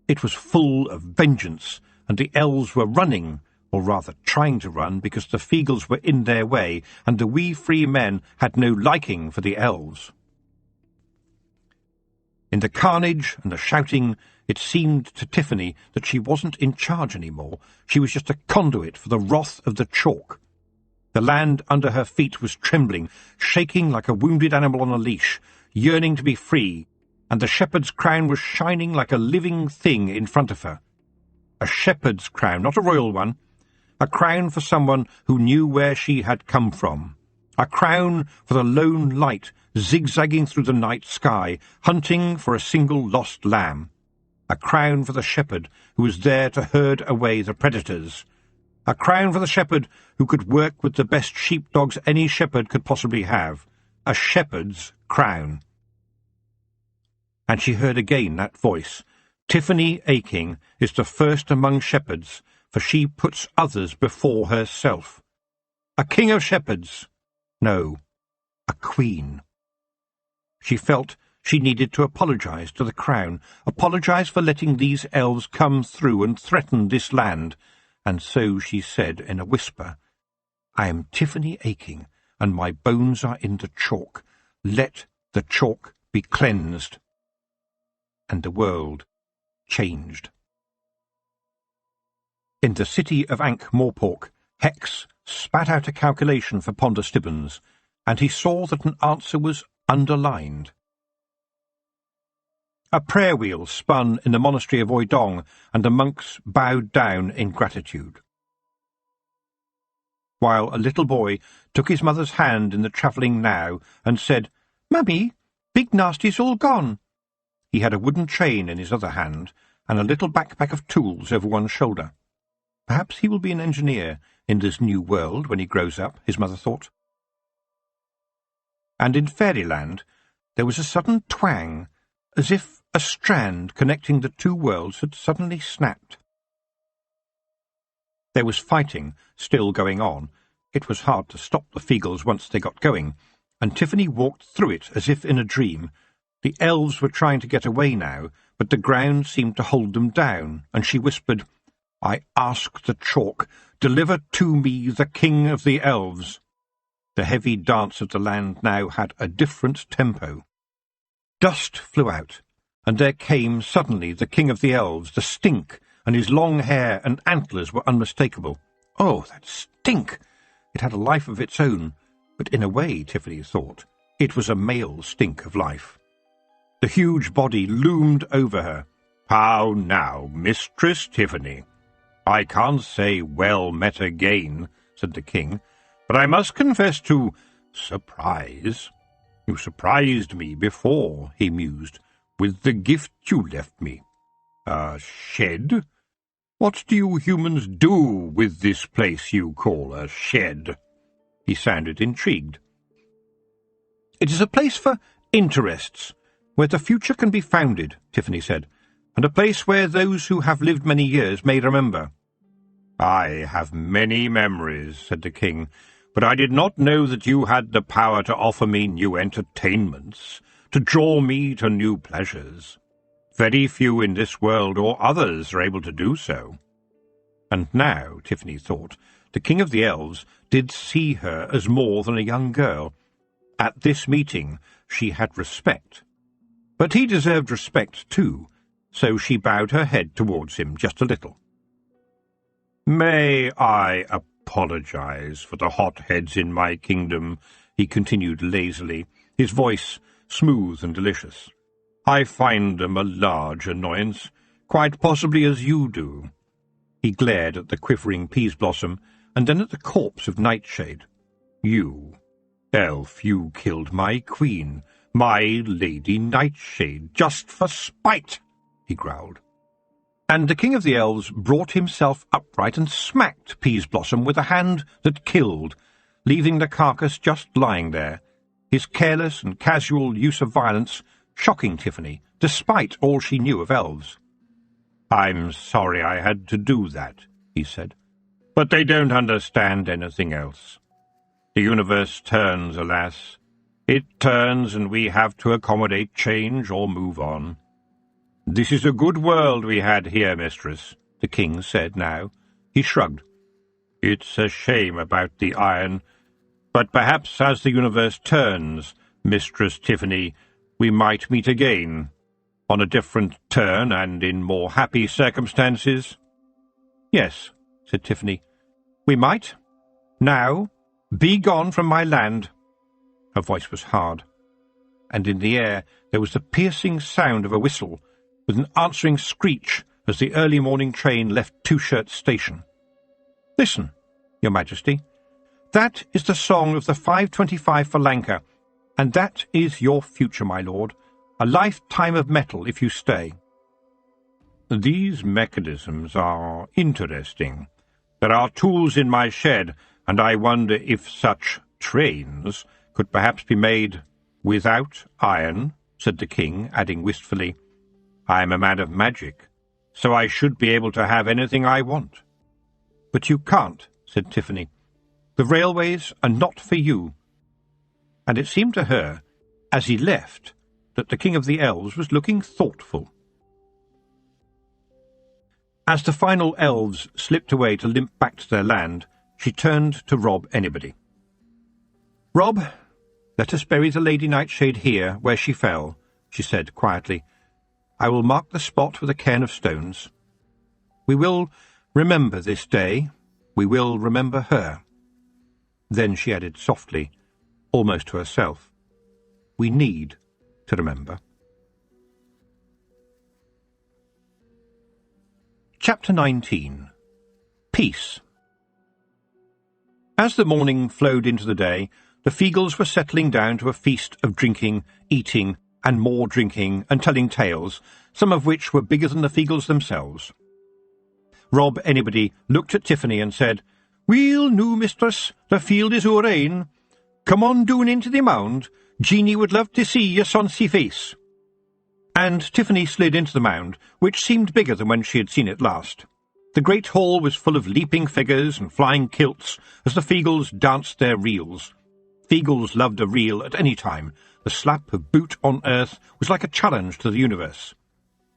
It was full of vengeance, and the elves were running, or rather trying to run, because the Feagles were in their way, and the wee free men had no liking for the elves. In the carnage and the shouting, it seemed to Tiffany that she wasn't in charge any more. She was just a conduit for the wrath of the chalk. The land under her feet was trembling, shaking like a wounded animal on a leash, yearning to be free, and the shepherd's crown was shining like a living thing in front of her. A shepherd's crown, not a royal one. A crown for someone who knew where she had come from. A crown for the lone light zigzagging through the night sky, hunting for a single lost lamb. A crown for the shepherd who was there to herd away the predators. A crown for the shepherd who could work with the best sheepdogs any shepherd could possibly have. A shepherd's crown. And she heard again that voice. Tiffany Aching is the first among shepherds, for she puts others before herself. A king of shepherds. No, a queen. She felt she needed to apologize to the crown, apologize for letting these elves come through and threaten this land, and so she said in a whisper, "I am Tiffany Aching, and my bones are in the chalk. Let the chalk be cleansed." And the world changed. In the city of Ankh-Morpork, Hex spat out a calculation for Ponder Stibbons, and he saw that an answer was underlined. A prayer wheel spun in the monastery of Oidong, and the monks bowed down in gratitude. While a little boy took his mother's hand in the travelling now and said, "Mummy, Big Nasty's all gone." He had a wooden chain in his other hand, and a little backpack of tools over one shoulder. Perhaps he will be an engineer in this new world when he grows up, his mother thought. And in Fairyland there was a sudden twang, as if a strand connecting the two worlds had suddenly snapped. There was fighting still going on. It was hard to stop the Feagles once they got going, and Tiffany walked through it as if in a dream. The elves were trying to get away now, but the ground seemed to hold them down, and she whispered, "I ask the chalk, deliver to me the king of the elves." The heavy dance of the land now had a different tempo. Dust flew out, and there came suddenly the king of the elves, the stink, and his long hair and antlers were unmistakable. Oh, that stink! It had a life of its own, but in a way, Tiffany thought, it was a male stink of life. The huge body loomed over her. "How now, Mistress Tiffany? "I can't say well met again," said the king, "but I must confess to surprise. You surprised me before," he mused, "with the gift you left me. A shed? What do you humans do with this place you call a shed?" He sounded intrigued. "It is a place for interests, where the future can be founded," Tiffany said, "and a place where those who have lived many years may remember." "I have many memories," said the king, "but I did not know that you had the power to offer me new entertainments, to draw me to new pleasures. Very few in this world or others are able to do so." And now, Tiffany thought, the king of the elves did see her as more than a young girl. At this meeting she had respect. But he deserved respect too, so she bowed her head towards him just a little. "May I apologize for the hotheads in my kingdom," he continued lazily, his voice smooth and delicious. "I find them a large annoyance, quite possibly as you do." He glared at the quivering peas-blossom, and then at the corpse of Nightshade. "You, elf, you killed my queen, my Lady Nightshade, just for spite," he growled. And the king of the elves brought himself upright and smacked Peas-blossom with a hand that killed, leaving the carcass just lying there, his careless and casual use of violence shocking Tiffany, despite all she knew of elves. "I'm sorry I had to do that," he said, "but they don't understand anything else. The universe turns, alas. It turns, and we have to accommodate change or move on. This is a good world we had here, mistress," the king said now. He shrugged. "It's a shame about the iron, but perhaps as the universe turns, Mistress Tiffany, we might meet again, on a different turn and in more happy circumstances." "Yes," said Tiffany, "we might. Now, be gone from my land." Her voice was hard, and in the air there was the piercing sound of a whistle, with an answering screech as the early morning train left Two-Shirt Station. "Listen, Your Majesty. That is the song of the 525 for Lanka, and that is your future, my lord. A lifetime of metal if you stay." "These mechanisms are interesting. There are tools in my shed, and I wonder if such trains could perhaps be made without iron," said the king, adding wistfully, "I am a man of magic, so I should be able to have anything I want." "But you can't," said Tiffany. "The railways are not for you." And it seemed to her, as he left, that the king of the elves was looking thoughtful. As the final elves slipped away to limp back to their land, she turned to Rob Anybody. "Rob, let us bury the Lady Nightshade here, where she fell," she said quietly. "I will mark the spot with a cairn of stones. We will remember this day. We will remember her." Then she added softly, almost to herself, "We need to remember." Chapter 19. Peace. As the morning flowed into the day, the Feagles were settling down to a feast of drinking, eating, and more drinking, and telling tales, some of which were bigger than the Feagles themselves. Rob Anybody looked at Tiffany and said, "Weel, noo, mistress, the field is oor ain. Come on doon into the mound. Jeanie would love to see your sonsy face." And Tiffany slid into the mound, which seemed bigger than when she had seen it last. The great hall was full of leaping figures and flying kilts as the Feagles danced their reels. Feagles loved a reel at any time. The slap of boot on earth was like a challenge to the universe.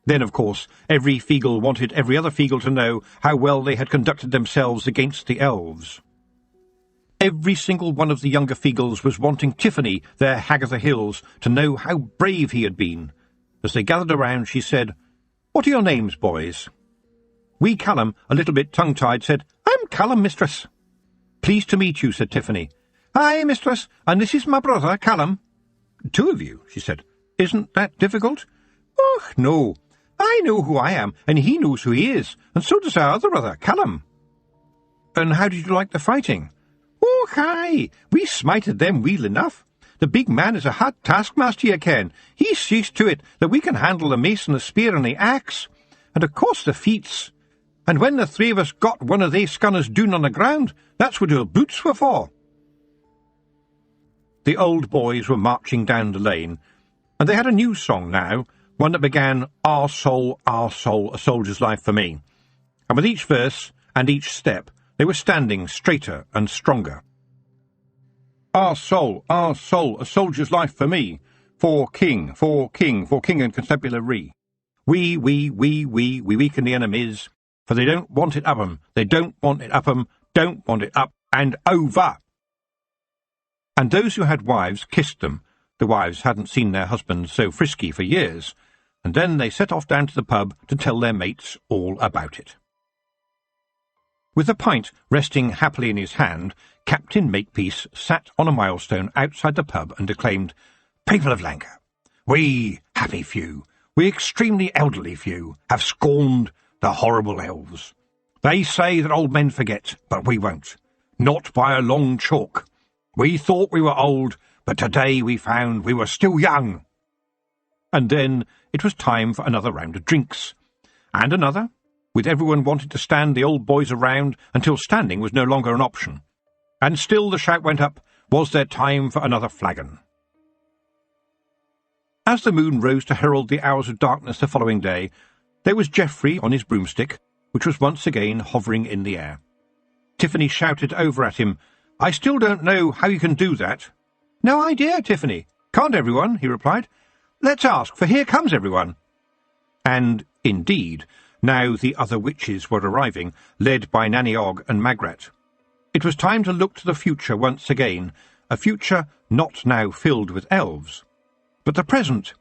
Then, of course, every Feagle wanted every other Feagle to know how well they had conducted themselves against the elves. Every single one of the younger Feagles was wanting Tiffany, their Hag of the Hills, to know how brave he had been. As they gathered around, she said, "What are your names, boys?" Wee Callum, a little bit tongue-tied, said, "I'm Callum, mistress." "Pleased to meet you," said Tiffany. "Aye, mistress, and this is my brother, Callum." "Two of you," she said. "Isn't that difficult?" "Och, no. I know who I am, and he knows who he is, and so does our other brother, Callum. And how did you like the fighting? Oh, hi! We smited them weel enough. The big man is a hard taskmaster, ye ken. He sees to it that we can handle the mace and the spear and the axe. And of course the feats. And when the three of us got one of they scunners down on the ground, that's what our boots were for. The old boys were marching down the lane, and they had a new song now, one that began, Our soul, a soldier's life for me. And with each verse and each step, they were standing straighter and stronger. Our soul, a soldier's life for me. For king and constabulary. We weaken the enemies, for they don't want it up 'em, they don't want it up 'em, don't want it up and over. And those who had wives kissed them. The wives hadn't seen their husbands so frisky for years, and then they set off down to the pub to tell their mates all about it. With the pint resting happily in his hand, Captain Makepeace sat on a milestone outside the pub and declaimed, People of Lanka, we happy few, we extremely elderly few, have scorned the horrible elves. They say that old men forget, but we won't. Not by a long chalk. We thought we were old, but today we found we were still young. And then it was time for another round of drinks. And another, with everyone wanting to stand the old boys around until standing was no longer an option. And still the shout went up, was there time for another flagon? As the moon rose to herald the hours of darkness the following day, there was Geoffrey on his broomstick, which was once again hovering in the air. Tiffany shouted over at him, I still don't know how you can do that. No idea, Tiffany. Can't everyone? He replied. Let's ask, for here comes everyone. And, indeed, now the other witches were arriving, led by Nanny Og and Magrat. It was time to look to the future once again, a future not now filled with elves. But the present,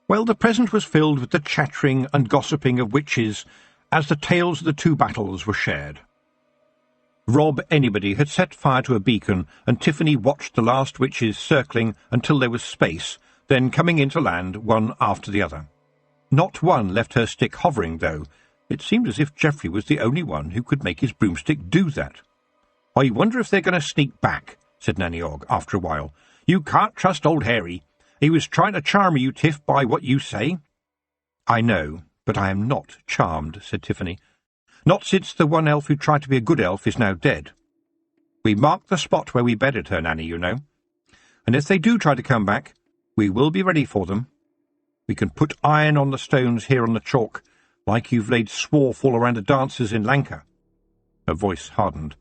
well, the present was filled with the chattering and gossiping of witches as the tales of the two battles were shared. Rob Anybody had set fire to a beacon, and Tiffany watched the last witches circling until there was space, then coming into land one after the other. Not one left her stick hovering, though. It seemed as if Geoffrey was the only one who could make his broomstick do that. I wonder if they're going to sneak back, said Nanny Og after a while. You can't trust old Harry. He was trying to charm you, Tiff, by what you say. I know, but I am not charmed, said Tiffany. Not since the one elf who tried to be a good elf is now dead. We marked the spot where we bedded her, Nanny, you know. And if they do try to come back, we will be ready for them. We can put iron on the stones here on the chalk, like you've laid swarf all around the dancers in Lanka. Her voice hardened.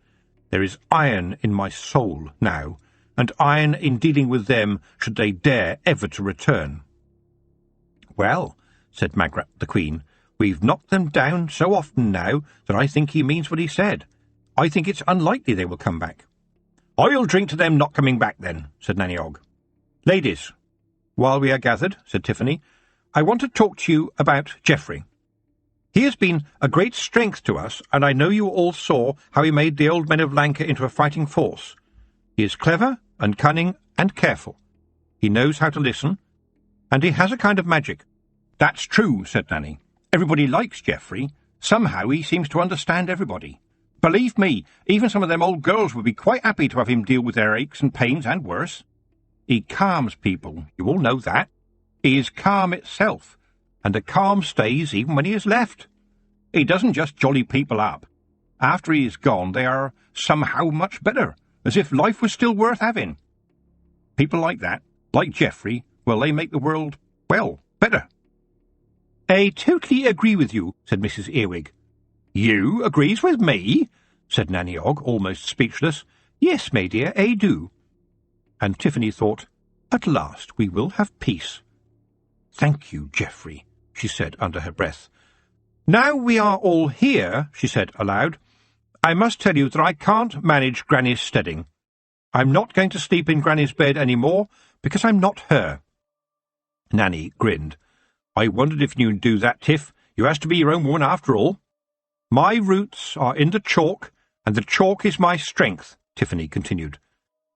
There is iron in my soul now, and iron in dealing with them should they dare ever to return. Well, said Magrat the Queen, we've knocked them down so often now that I think he means what he said. I think it's unlikely they will come back. I'll drink to them not coming back, then, said Nanny Og. Ladies, while we are gathered, said Tiffany, I want to talk to you about Geoffrey. He has been a great strength to us, and I know you all saw how he made the old men of Lanka into a fighting force. He is clever and cunning and careful. He knows how to listen, and he has a kind of magic. That's true, said Nanny. Everybody likes Geoffrey. Somehow he seems to understand everybody. Believe me, even some of them old girls would be quite happy to have him deal with their aches and pains and worse. He calms people, you all know that. He is calm itself, and the calm stays even when he is left. He doesn't just jolly people up. After he is gone, they are somehow much better, as if life was still worth having. People like that, like Geoffrey, well, they make the world, well, better. I totally agree with you, said Mrs. Earwig. You agrees with me? Said Nanny Og, almost speechless. Yes, my dear, I do. And Tiffany thought, at last we will have peace. Thank you, Geoffrey, she said under her breath. Now we are all here, she said aloud, I must tell you that I can't manage Granny's steading. I'm not going to sleep in Granny's bed any more, because I'm not her. Nanny grinned. I wondered if you'd do that, Tiff. You has to be your own woman after all. My roots are in the chalk, and the chalk is my strength, Tiffany continued.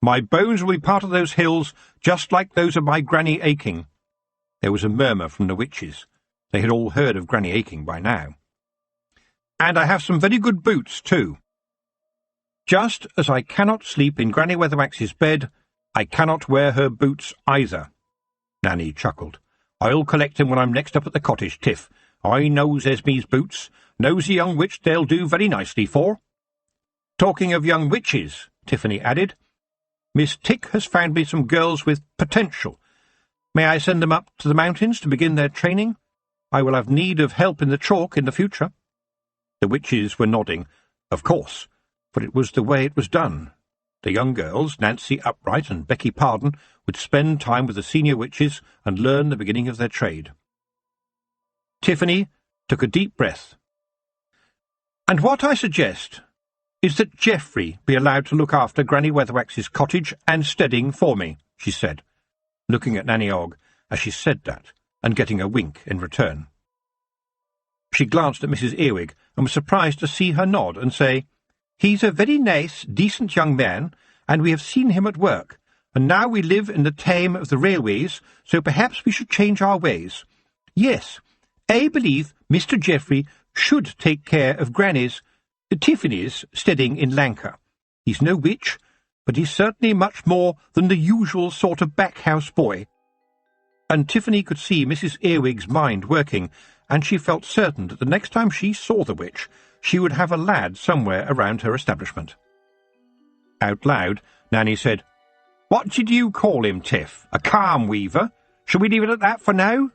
My bones will be part of those hills, just like those of my Granny Aching. There was a murmur from the witches. They had all heard of Granny Aching by now. "And I have some very good boots, too. Just as I cannot sleep in Granny Weatherwax's bed, I cannot wear her boots either." Nanny chuckled. "I'll collect 'em when I'm next up at the cottage, Tiff. I knows Esme's boots. Knows a young witch they'll do very nicely for." "Talking of young witches," Tiffany added, "Miss Tick has found me some girls with potential. May I send them up to the mountains to begin their training? I will have need of help in the chalk in the future." The witches were nodding. Of course, for it was the way it was done. The young girls, Nancy Upright and Becky Pardon, would spend time with the senior witches and learn the beginning of their trade. Tiffany took a deep breath. "And what I suggest is that Geoffrey be allowed to look after Granny Weatherwax's cottage and steading for me," she said, looking at Nanny Ogg as she said that, and getting a wink in return. She glanced at Mrs. Earwig and was surprised to see her nod and say, "He's a very nice, decent young man, and we have seen him at work, and now we live in the time of the railways, so perhaps we should change our ways. Yes, I believe Mr. Geoffrey should take care of Granny's, Tiffany's, steading in Lanka. He's no witch, but he's certainly much more than the usual sort of back-house boy." And Tiffany could see Mrs. Earwig's mind working, and she felt certain that the next time she saw the witch, she would have a lad somewhere around her establishment. Out loud, Nanny said, "What did you call him, Tiff? A calm weaver? Shall we leave it at that for now?"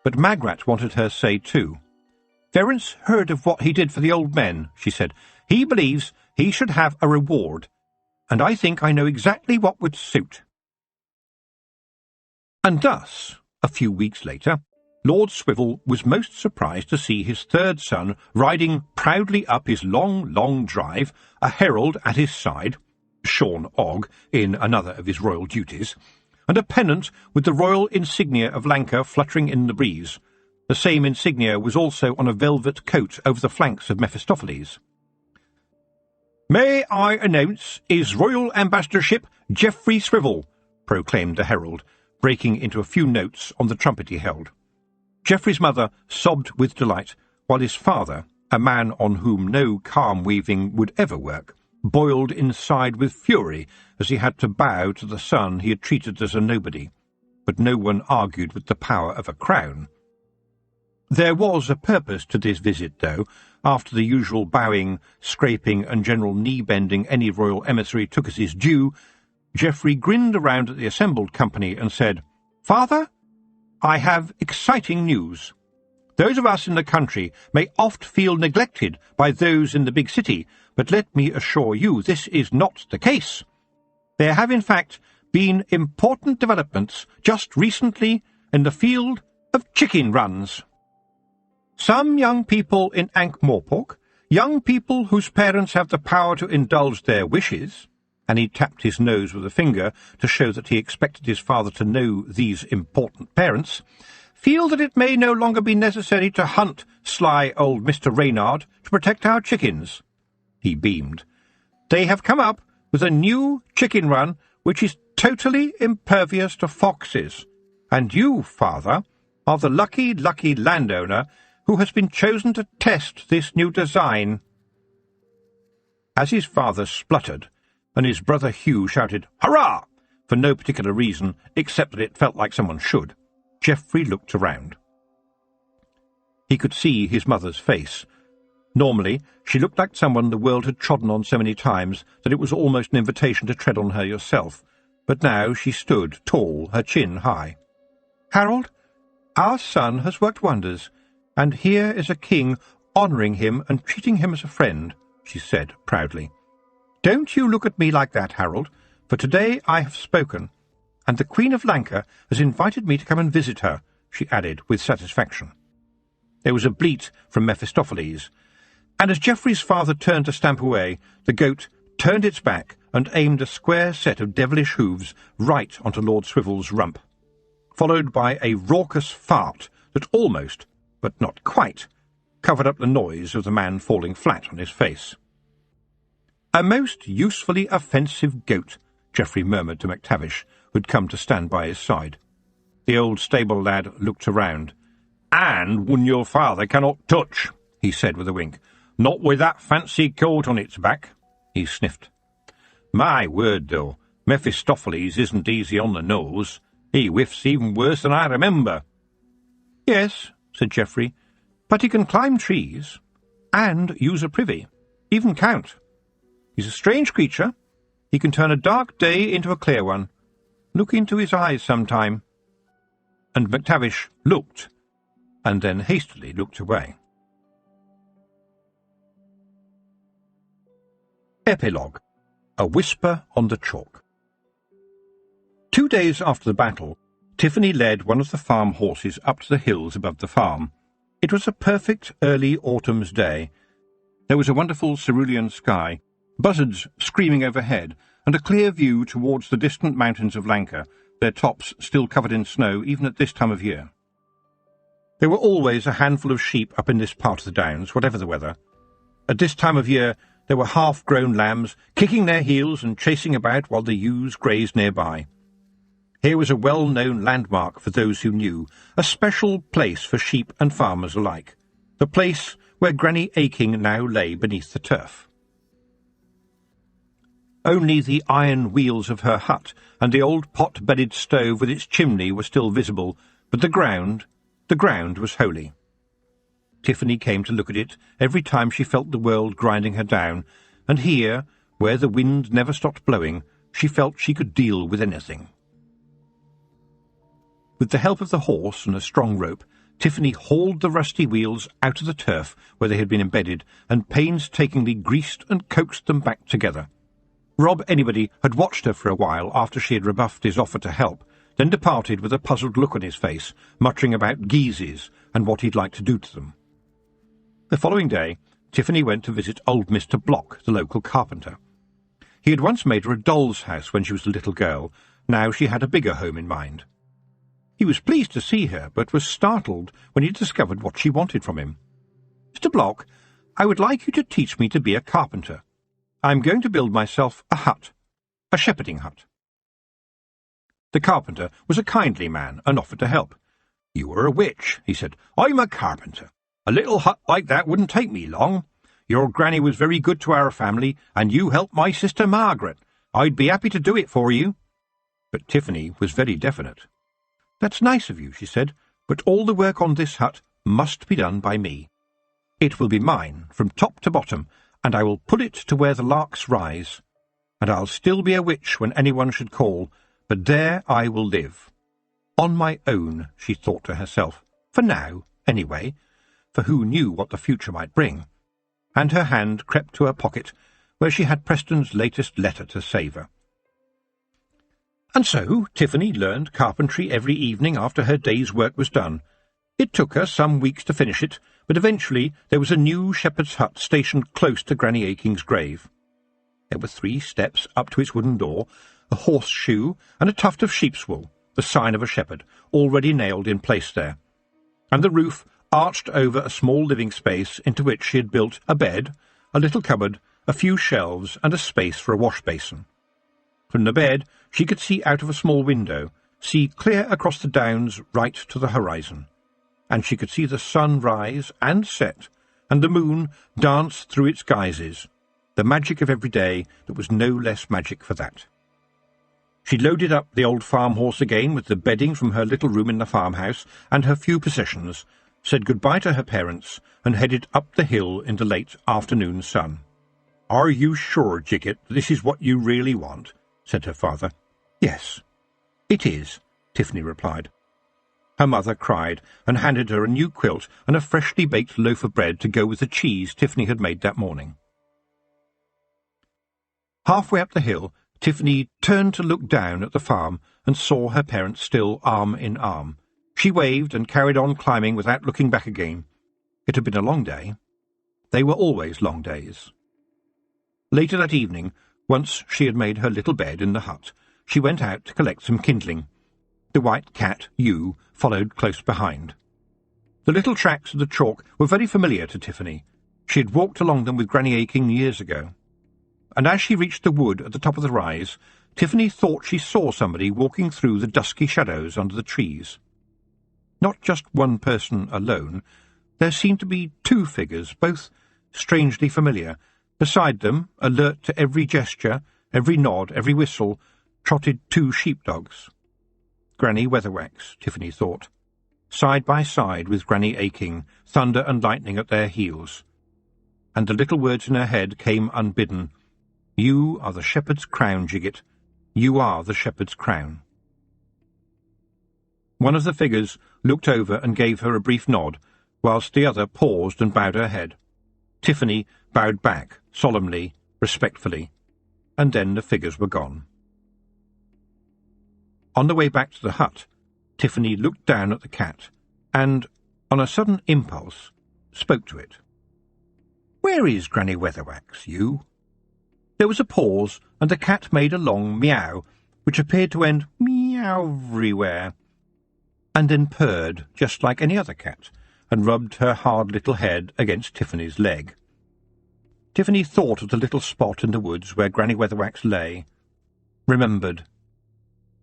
But Magrat wanted her say too. "Ference heard of what he did for the old men," she said. "He believes he should have a reward, and I think I know exactly what would suit." And thus, a few weeks later, Lord Swivel was most surprised to see his third son riding proudly up his long, long drive, a herald at his side, Sean Ogg in another of his royal duties, and a pennant with the royal insignia of Lanka fluttering in the breeze. The same insignia was also on a velvet coat over the flanks of Mephistopheles. "May I announce His Royal Ambassadorship Geoffrey Swivel," proclaimed the herald, breaking into a few notes on the trumpet he held. Geoffrey's mother sobbed with delight, while his father, a man on whom no calm weaving would ever work, boiled inside with fury as he had to bow to the son he had treated as a nobody. But no one argued with the power of a crown. There was a purpose to this visit, though. After the usual bowing, scraping, and general knee-bending any royal emissary took as his due, Geoffrey grinned around at the assembled company and said, "Father, I have exciting news. Those of us in the country may oft feel neglected by those in the big city, but let me assure you this is not the case. There have, in fact, been important developments just recently in the field of chicken runs. Some young people in Ankh-Morpork, young people whose parents have the power to indulge their wishes," and he tapped his nose with a finger to show that he expected his father to know these important parents, "feel that it may no longer be necessary to hunt sly old Mr. Reynard to protect our chickens." He beamed. "They have come up with a new chicken run which is totally impervious to foxes, and you, father, are the lucky landowner who has been chosen to test this new design." As his father spluttered, and his brother Hugh shouted, "Hurrah!" for no particular reason, except that it felt like someone should, Geoffrey looked around. He could see his mother's face. Normally, she looked like someone the world had trodden on so many times that it was almost an invitation to tread on her yourself, but now she stood tall, her chin high. "Harold, our son has worked wonders, and here is a king honouring him and treating him as a friend," she said proudly. "Don't you look at me like that, Harold, for today I have spoken, and the Queen of Lanka has invited me to come and visit her," she added with satisfaction. There was a bleat from Mephistopheles, and as Geoffrey's father turned to stamp away, the goat turned its back and aimed a square set of devilish hooves right onto Lord Swivel's rump, followed by a raucous fart that almost, but not quite, covered up the noise of the man falling flat on his face. "A most usefully offensive goat," Geoffrey murmured to MacTavish, who had come to stand by his side. The old stable lad looked around. and one your father cannot touch," he said with a wink. "Not with that fancy coat on its back." He sniffed. "My word, though, Mephistopheles isn't easy on the nose. He whiffs even worse than I remember." "Yes," said Geoffrey, "but he can climb trees, and use a privy, even count. He's a strange creature. He can turn a dark day into a clear one. Look into his eyes sometime." And McTavish looked, and then hastily looked away. Epilogue. A Whisper on the Chalk. 2 days after the battle, Tiffany led one of the farm horses up to the hills above the farm. It was a perfect early autumn's day. There was a wonderful cerulean sky, buzzards screaming overhead, and a clear view towards the distant mountains of Lanka, their tops still covered in snow even at this time of year. There were always a handful of sheep up in this part of the downs, whatever the weather. At this time of year there were half-grown lambs, kicking their heels and chasing about while the ewes grazed nearby. Here was a well-known landmark for those who knew, a special place for sheep and farmers alike, the place where Granny Aching now lay beneath the turf. Only the iron wheels of her hut and the old pot-bedded stove with its chimney were still visible, but the ground was holy. Tiffany came to look at it every time she felt the world grinding her down, and here, where the wind never stopped blowing, she felt she could deal with anything. With the help of the horse and a strong rope, Tiffany hauled the rusty wheels out of the turf where they had been embedded, and painstakingly greased and coaxed them back together. Rob Anybody had watched her for a while after she had rebuffed his offer to help, then departed with a puzzled look on his face, muttering about geezes and what he'd like to do to them. The following day, Tiffany went to visit old Mr. Block, the local carpenter. He had once made her a doll's house when she was a little girl. Now she had a bigger home in mind. He was pleased to see her, but was startled when he discovered what she wanted from him. "Mr. Block, I would like you to teach me to be a carpenter. I'm going to build myself a hut, a shepherding hut." The carpenter was a kindly man and offered to help. "You are a witch," he said. "I'm a carpenter. A little hut like that wouldn't take me long. Your granny was very good to our family, and you helped my sister Margaret. I'd be happy to do it for you." But Tiffany was very definite. "That's nice of you," she said, "but all the work on this hut must be done by me. It will be mine, from top to bottom, and I will pull it to where the larks rise. And I'll still be a witch when anyone should call, but there I will live. On my own," she thought to herself, "for now, anyway, for who knew what the future might bring?" And her hand crept to her pocket, where she had Preston's latest letter to savour. And so Tiffany learned carpentry every evening after her day's work was done. It took her some weeks to finish it, but eventually there was a new shepherd's hut stationed close to Granny Aching's grave. There were 3 steps up to its wooden door, a horseshoe and a tuft of sheep's wool, the sign of a shepherd, already nailed in place there, and the roof arched over a small living space into which she had built a bed, a little cupboard, a few shelves, and a space for a wash-basin. From the bed she could see out of a small window, see clear across the downs right to the horizon, and she could see the sun rise and set, and the moon dance through its guises, the magic of every day that was no less magic for that. She loaded up the old farm horse again with the bedding from her little room in the farmhouse and her few possessions, said goodbye to her parents, and headed up the hill in the late afternoon sun. "Are you sure, Jicket, this is what you really want?" said her father. "Yes, it is," Tiffany replied. Her mother cried and handed her a new quilt and a freshly baked loaf of bread to go with the cheese Tiffany had made that morning. Halfway up the hill, Tiffany turned to look down at the farm and saw her parents still arm in arm. She waved and carried on climbing without looking back again. It had been a long day. They were always long days. Later that evening, once she had made her little bed in the hut, she went out to collect some kindling. The white cat, Ewe, followed close behind. The little tracks of the chalk were very familiar to Tiffany. She had walked along them with Granny Aching years ago. And as she reached the wood at the top of the rise, Tiffany thought she saw somebody walking through the dusky shadows under the trees. not just one person alone. There seemed to be two figures, both strangely familiar. Beside them, alert to every gesture, every nod, every whistle, trotted two sheepdogs. Granny Weatherwax, Tiffany thought, side by side with Granny Aching, thunder and lightning at their heels. And the little words in her head came unbidden. You are the shepherd's crown, Jiggit. You are the shepherd's crown. One of the figures looked over and gave her a brief nod, whilst the other paused and bowed her head. Tiffany bowed back, solemnly, respectfully, and then the figures were gone. On the way back to the hut, Tiffany looked down at the cat, and, on a sudden impulse, spoke to it. "Where is Granny Weatherwax, you?" There was a pause, and the cat made a long meow, which appeared to end meow everywhere, and then purred just like any other cat, and rubbed her hard little head against Tiffany's leg. Tiffany thought of the little spot in the woods where Granny Weatherwax lay, remembered,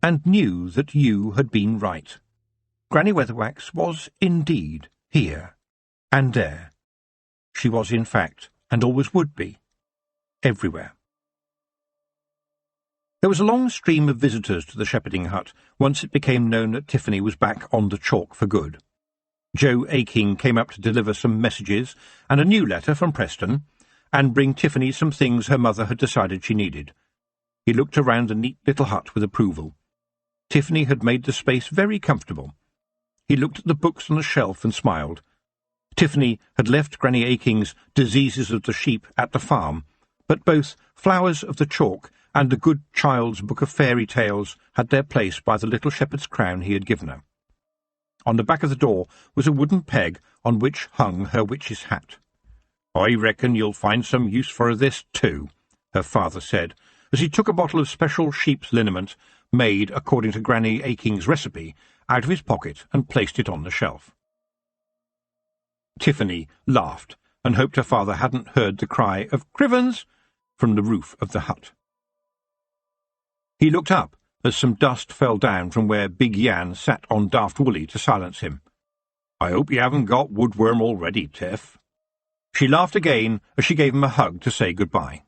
and knew that you had been right. Granny Weatherwax was indeed here and there. She was, in fact, and always would be, everywhere. There was a long stream of visitors to the shepherding hut once it became known that Tiffany was back on the chalk for good. Joe Aching came up to deliver some messages and a new letter from Preston, and bring Tiffany some things her mother had decided she needed. He looked around the neat little hut with approval. Tiffany had made the space very comfortable. He looked at the books on the shelf and smiled. Tiffany had left Granny Aching's Diseases of the Sheep at the farm, but both Flowers of the Chalk and the Good Child's Book of Fairy Tales had their place by the little shepherd's crown he had given her. On the back of the door was a wooden peg on which hung her witch's hat. "I reckon you'll find some use for this too," her father said, as he took a bottle of special sheep's liniment, made according to Granny Aching's recipe, out of his pocket and placed it on the shelf. Tiffany laughed and hoped her father hadn't heard the cry of "Crivens!" from the roof of the hut. He looked up as some dust fell down from where Big Yan sat on Daft Woolly to silence him. "I hope you haven't got woodworm already, Tiff." She laughed again as she gave him a hug to say goodbye.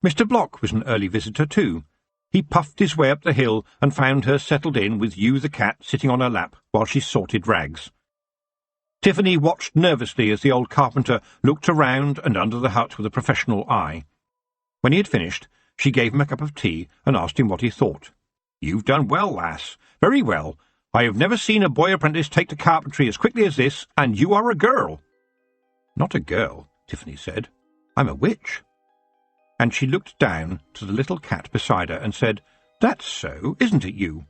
Mr. Block was an early visitor too. He puffed his way up the hill and found her settled in with you the cat sitting on her lap while she sorted rags. Tiffany watched nervously as the old carpenter looked around and under the hut with a professional eye. When he had finished, she gave him a cup of tea and asked him what he thought. "You've done well, lass. Very well. I have never seen a boy apprentice take to carpentry as quickly as this, and you are a girl." "Not a girl," Tiffany said. "I'm a witch." And she looked down to the little cat beside her and said, "That's so, isn't it, you?"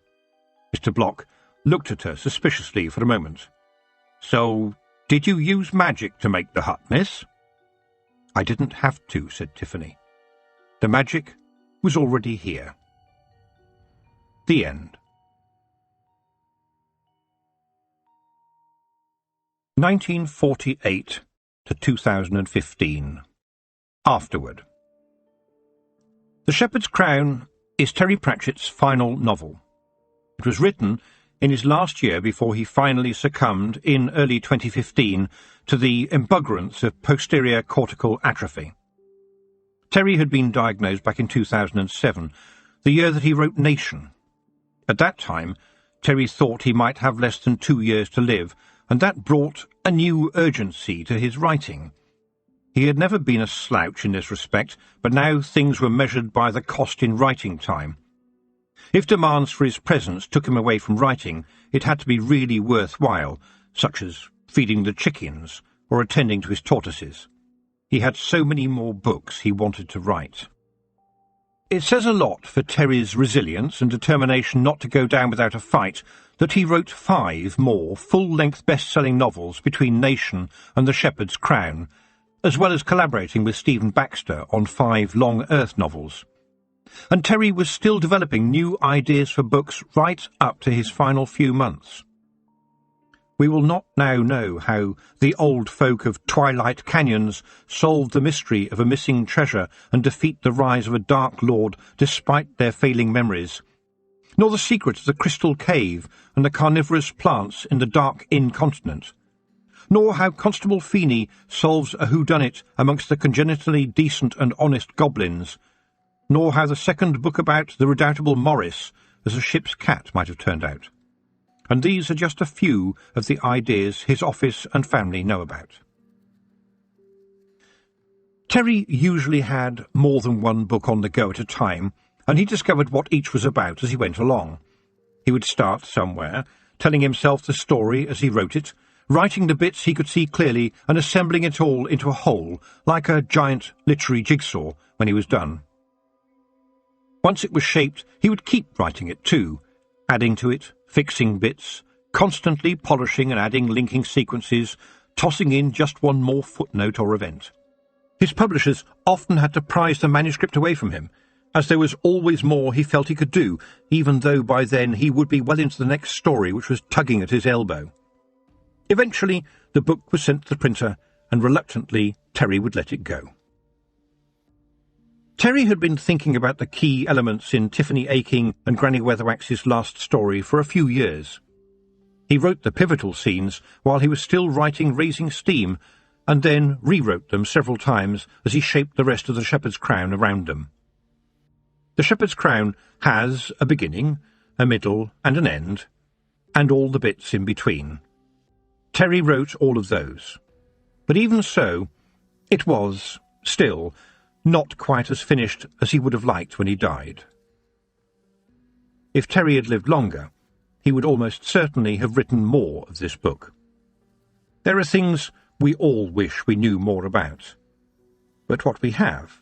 Mr. Block looked at her suspiciously for a moment. "So, did you use magic to make the hut, miss?" "I didn't have to," said Tiffany. "The magic was already here." The end. 1948 to 2015. Afterward. The Shepherd's Crown is Terry Pratchett's final novel. It was written in his last year before he finally succumbed in early 2015 to the embuggerance of posterior cortical atrophy. Terry had been diagnosed back in 2007, the year that he wrote Nation. At that time, Terry thought he might have less than 2 years to live, and that brought a new urgency to his writing. He had never been a slouch in this respect, but now things were measured by the cost in writing time. If demands for his presence took him away from writing, it had to be really worthwhile, such as feeding the chickens or attending to his tortoises. He had so many more books he wanted to write. It says a lot for Terry's resilience and determination not to go down without a fight that he wrote 5 more full-length best-selling novels between Nation and The Shepherd's Crown, as well as collaborating with Stephen Baxter on 5 Long Earth novels. And Terry was still developing new ideas for books right up to his final few months. We will not now know how the old folk of Twilight Canyons solved the mystery of a missing treasure and defeat the rise of a dark lord despite their failing memories. nor the secret of the crystal cave and the carnivorous plants in the dark incontinent, nor how Constable Feeney solves a whodunit amongst the congenitally decent and honest goblins, nor how the second book about the redoubtable Morris as a ship's cat might have turned out. And these are just a few of the ideas his office and family know about. Terry usually had more than one book on the go at a time, and he discovered what each was about as he went along. He would start somewhere, telling himself the story as he wrote it, writing the bits he could see clearly and assembling it all into a whole, like a giant literary jigsaw, when he was done. Once it was shaped, he would keep writing it too, adding to it, fixing bits, constantly polishing and adding linking sequences, tossing in just one more footnote or event. His publishers often had to prize the manuscript away from him, as there was always more he felt he could do, even though by then he would be well into the next story which was tugging at his elbow. Eventually, the book was sent to the printer, and reluctantly Terry would let it go. Terry had been thinking about the key elements in Tiffany Aching and Granny Weatherwax's last story for a few years. He wrote the pivotal scenes while he was still writing Raising Steam, and then rewrote them several times as he shaped the rest of the Shepherd's Crown around them. The Shepherd's Crown has a beginning, a middle, and an end, and all the bits in between. Terry wrote all of those. But even so, it was, still, not quite as finished as he would have liked when he died. If Terry had lived longer, he would almost certainly have written more of this book. There are things we all wish we knew more about, but what we have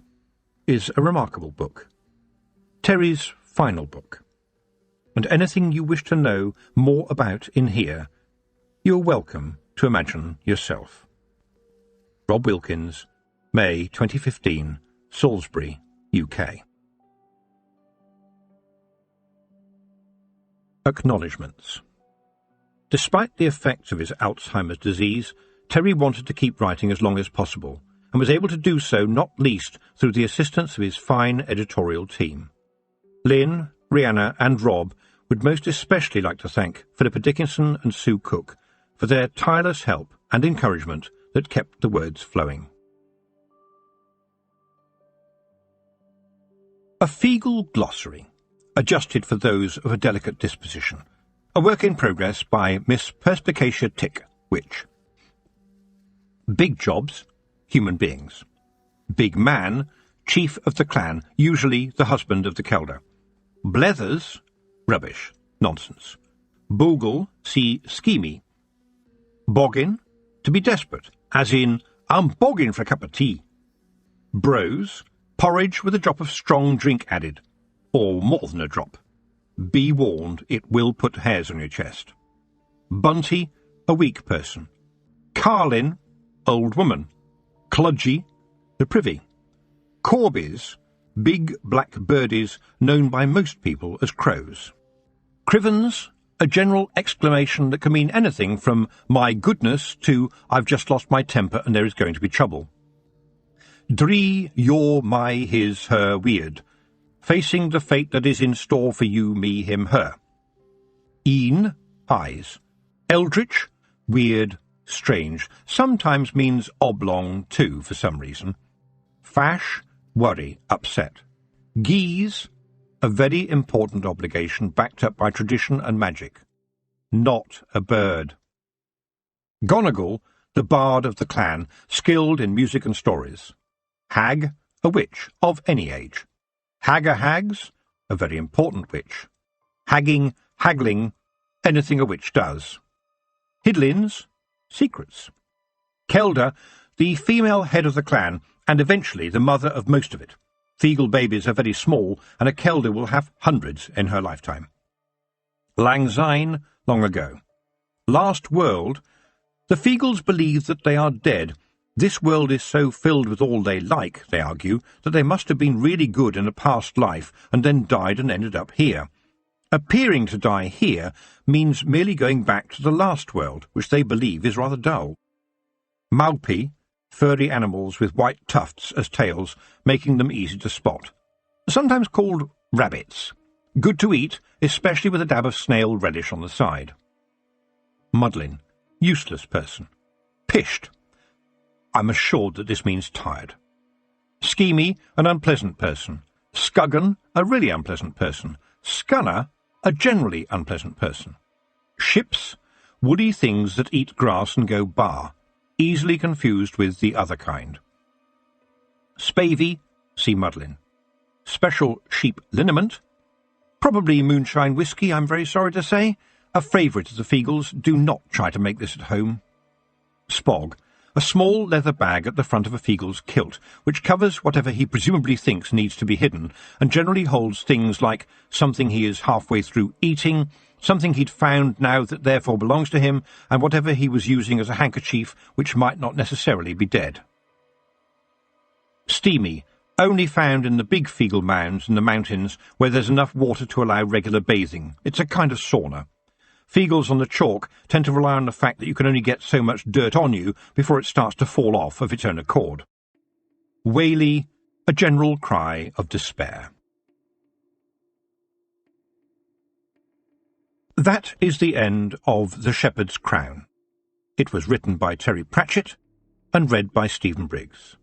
is a remarkable book. Terry's final book. And anything you wish to know more about in here, you're welcome to imagine yourself. Rob Wilkins, May 2015, Salisbury, UK. Acknowledgements. Despite the effects of his Alzheimer's disease, Terry wanted to keep writing as long as possible, and was able to do so not least through the assistance of his fine editorial team. Lynn, Rhianna and Rob would most especially like to thank Philippa Dickinson and Sue Cook for their tireless help and encouragement that kept the words flowing. A Feegle Glossary, adjusted for those of a delicate disposition. A work in progress by Miss Perspicacia Tick, Witch. Big jobs, human beings. Big man, chief of the clan, usually the husband of the Kelder. Blethers, rubbish, nonsense. Bogle, see schemy. Boggin, to be desperate, as in, I'm bogging for a cup of tea. Brose, porridge with a drop of strong drink added, or more than a drop. Be warned, it will put hairs on your chest. Bunty, a weak person. Carlin, old woman. Cludgy, the privy. Corbies, big black birdies known by most people as crows. Crivens, a general exclamation that can mean anything from my goodness to I've just lost my temper and there is going to be trouble. Dree, your, my, his, her, weird, facing the fate that is in store for you, me, him, her. Een, eyes. Eldritch, weird, strange, sometimes means oblong too for some reason. Fash, worry, upset. Geese, a very important obligation backed up by tradition and magic. Not a bird. Gonagle, the bard of the clan, skilled in music and stories. Hag, a witch of any age. Hags, a very important witch. Hagging, haggling, anything a witch does. Hidlins, secrets. Kelder, the female head of the clan, and eventually the mother of most of it. Feegle babies are very small, and a Kelder will have hundreds in her lifetime. Lang Syne, long ago. Last world, the Feegles believe that they are dead. This world is so filled with all they like, they argue, that they must have been really good in a past life, and then died and ended up here. Appearing to die here means merely going back to the last world, which they believe is rather dull. Maupi, furry animals with white tufts as tails, making them easy to spot. Sometimes called rabbits. Good to eat, especially with a dab of snail relish on the side. Muddlin, useless person. Pished. I'm assured that this means tired. Schemy, an unpleasant person. Scuggan, a really unpleasant person. Scunner, a generally unpleasant person. Ships, woody things that eat grass and go bar, easily confused with the other kind. Spavey, see Muddlin. Special sheep liniment, probably moonshine whisky, I'm very sorry to say. A favourite of the Feagles. Do not try to make this at home. Spog, a small leather bag at the front of a Feagle's kilt, which covers whatever he presumably thinks needs to be hidden, and generally holds things like something he is halfway through eating, something he'd found now that therefore belongs to him, and whatever he was using as a handkerchief which might not necessarily be dead. Steamy, only found in the big Feagle mounds in the mountains where there's enough water to allow regular bathing. It's a kind of sauna. Feagles on the chalk tend to rely on the fact that you can only get so much dirt on you before it starts to fall off of its own accord. Waily, a general cry of despair. That is the end of The Shepherd's Crown. It was written by Terry Pratchett and read by Stephen Briggs.